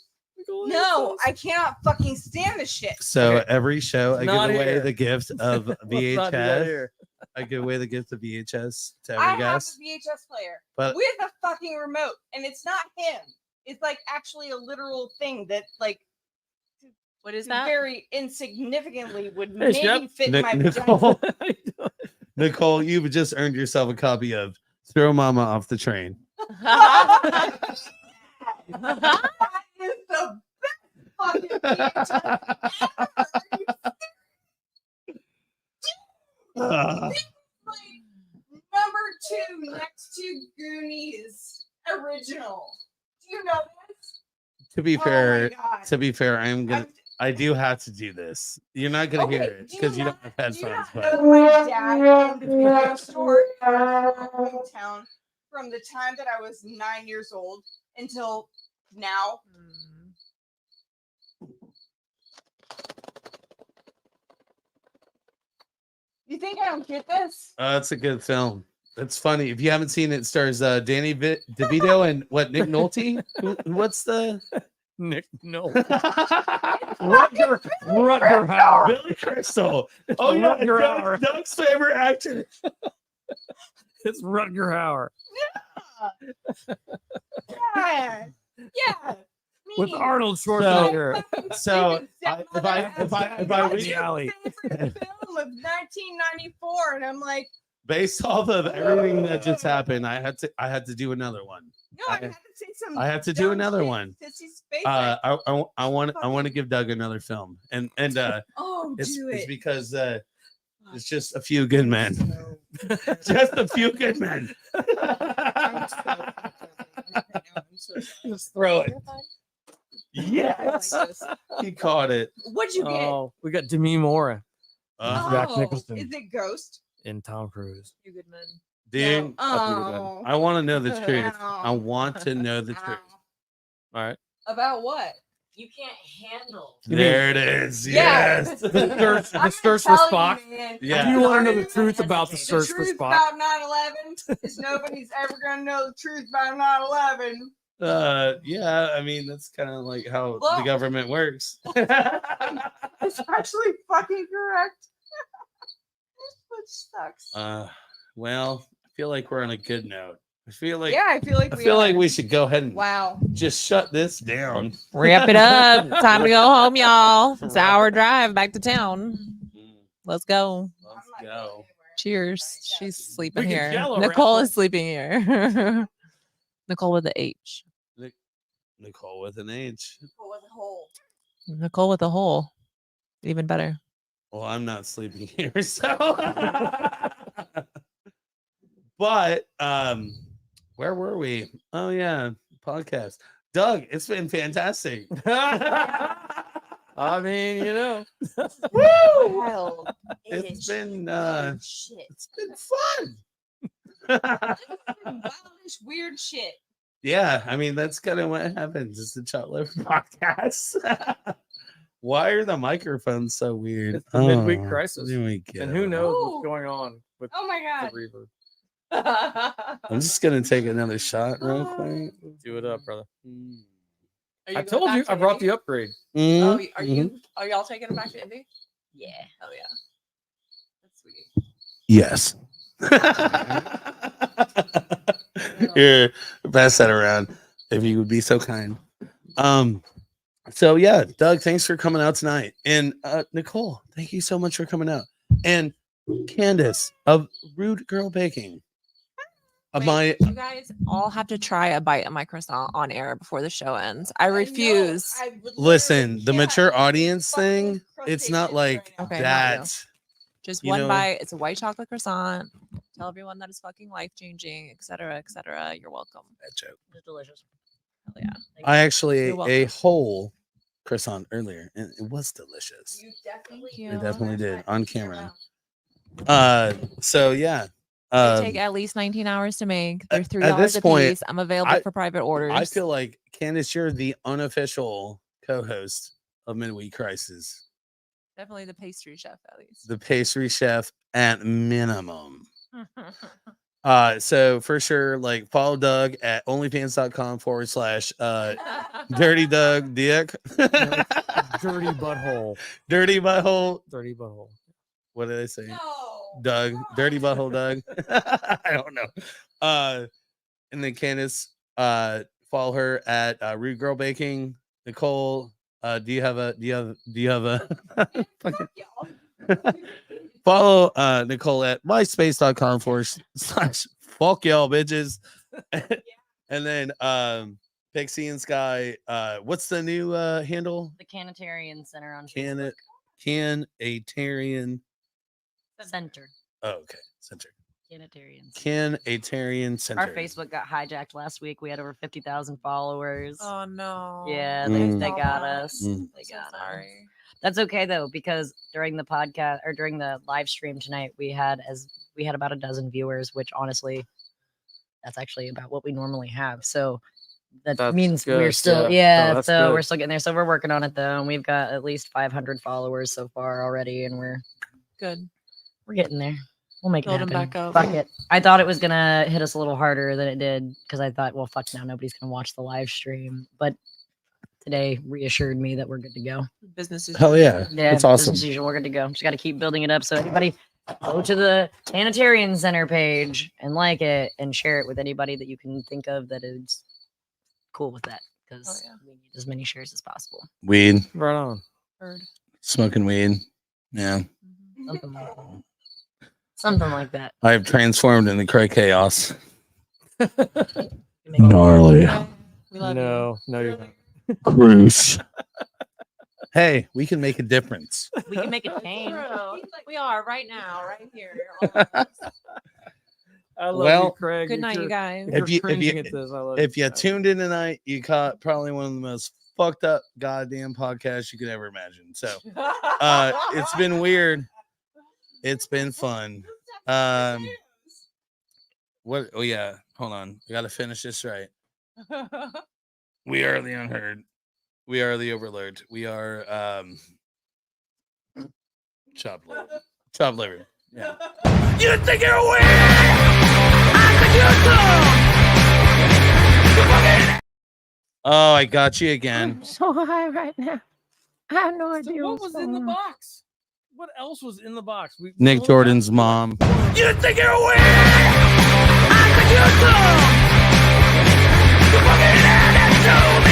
No, I cannot fucking stand this shit. So Okay. every show, I Not give away here. the gift of Let's not do that VHS. here. I give away the gift of VHS to I every have guest. a VHS player But with a fucking remote, and it's not him. It's like actually a literal thing that like What is that? very insignificantly would Hey, Shep. maybe fit my Nicole, vagina. Nicole, you've just earned yourself a copy of "Throw Mama Off the Train." That is the best fucking VHS ever. Like, number 2 next to Goonies original. Do you know this? To be Oh my fair, God. I do have to do this. You're not gonna hear it do you because you not- don't have do you headphones. not But know my dad owned a video store in our hometown from the time that I was 9 years old until now? You think I don't get this? it's a good film. It's funny. If you haven't seen it, it stars Danny DeVito and Nick Nolte. What's the Nick, no. Rutger Hauer. Billy Crystal. It's Oh yeah, Rutger Hauer. Doug's favorite actor. It's Rutger Hauer Yeah. Yeah. with me. Arnold Schwarzenegger. So if I Down read- the alley. Favorite film of 1994, and I'm like, based off of everything that just happened, I had to do another one. no, I had to say something. I have to do another one. Sissy's favorite. I want to give Doug another film, and Oh, it's do it's it. because it's just a few good men, just a few good men. Just throw it. Yes, he caught it. What'd you get? Oh, we got Demi Moore Jack Oh, Nicholson. is it Ghost? in Tom Cruise. You good man. Dude, Oh. I want to know the truth. Ow. I want to know the truth. All right. About what? You can't handle. There it is. Yeah. Yes. The I'm search gonna for tell Spock. you, man, Yeah. Do you want to know the Truth truth about the the search for truth Spock? about 9/11 is nobody's ever gonna know the truth about 9/11. Yeah, I mean that's kind of like how the Well- government works. It's actually fucking correct. Which sucks. Well, I feel like we're on a good note. I feel like Yeah, I feel like we should go ahead and Wow. just shut this down. Wrap it up. Time to go home, y'all. It's an hour drive back to town. Let's go. Let's go. Cheers. She's sleeping We can here. Jell-O Nicole wrestle. is sleeping here. Nicole with the H. Nicole with an H. Nicole with a hole. Even better. Well, I'm not sleeping here, so. But where were we? Oh yeah, podcast. Doug, it's been fantastic. I mean, you know. Woo! It's been fun. Wildish, weird shit. Yeah, I mean that's kind of what happens. It's the Chopped Liver podcast. Why are the microphones so weird? It's the midweek Oh, crisis. there we go. And who knows Ooh. what's going on with Oh my the god. reverb. I'm just gonna take another shot real quick. Do it up, brother. Mm. I told you I brought the upgrade. Mhm, Are mhm. Are y'all taking it back to Indy? Yeah. Oh yeah. That's sweet. Yes. Here, pass that around if you would be so kind. So yeah, Doug, thanks for coming out tonight. And Nicole, thank you so much for coming out. And Candace of Rude Girl Baking. You guys all have to try a bite of my croissant on air before the show ends. I refuse. Listen, the mature audience thing, it's not like Okay, not that. Just you one know- bite. It's a white chocolate croissant. Tell everyone that is fucking life changing, etc., etc. You're welcome. That joke. It's delicious. Hell yeah. I actually ate You're a welcome. whole croissant earlier, and it was delicious. Thank I you. definitely did on camera. So yeah. They take at least 19 hours to make. They're $3 at this a point, piece. I'm available for private orders. I feel like Candace, you're the unofficial co-host of Midweek Crisis, definitely the pastry chef at least. the pastry chef at minimum. So for sure, like follow Doug at onlyfans.com/ Dirty Doug Dick. Dirty butthole. Dirty butthole. Dirty butthole. What did I say? Doug. Dirty butthole Doug. I don't know. And then Candace, follow her at Rude Girl Baking. Nicole, do you have a follow Nicole at myspace.com/ fuck y'all bitches. And then Pixie and Sky, what's the new handle? The Canatarian Center on Facebook. Canatarian. Center. Oh, okay. Center. Canatarian. Canatarian Center. Our Facebook got hijacked last week. We had over 50,000 followers. Oh no. Yeah, Mm. they got us. Mm. They got us. Sorry. That's okay though, because during the podcast or during the live stream tonight, we had about a dozen viewers, which honestly, that's actually about what we normally have. So that That's means we're good, still, yeah. yeah. No, that's So good. we're still getting there. So we're working on it though, and we've got at least 500 followers so far already, and we're Good. getting there. We'll make Build it 'em happen. back up. Fuck it. I thought it was gonna hit us a little harder than it did because I thought, well, fuck, now nobody's gonna watch the live stream. But today reassured me that we're good to go. Business is Hell yeah. Yeah, That's awesome. business as usual. We're good to go. Just got to keep building it up. So everybody, go to the Sanitarian Center page and like it and share it with anybody that you can think of that is cool with that because yeah. we need as many shares as possible. Weed. Right on. heard. Smoking weed. Yeah. Something like that. Something like that. I've transformed into cray chaos. You make- Gnarly. We love No, you're not. Bruce. Hey, we can make a difference. We can make a you. change. We are right now, right here. I love Well, you, Craig. Good night, you guys. If If you're you- if cringing you- at this, I love If you you tuned in tonight, you caught probably one of the most fucked up goddamn podcasts you could ever imagine. So it's been weird. It's been fun. What? Oh yeah, hold on. I gotta finish this right. We are the unheard. We are the overlord. We are chopped liver. Chopped liver. Yeah. You think you're weird? I think you're dumb. Oh, I got you again. So high right now. I have no So idea what what's was in the going on. box? What else was in the box? Nick Jordan's mom. You think you're weird? I think you're dumb. You're fucking in it to me.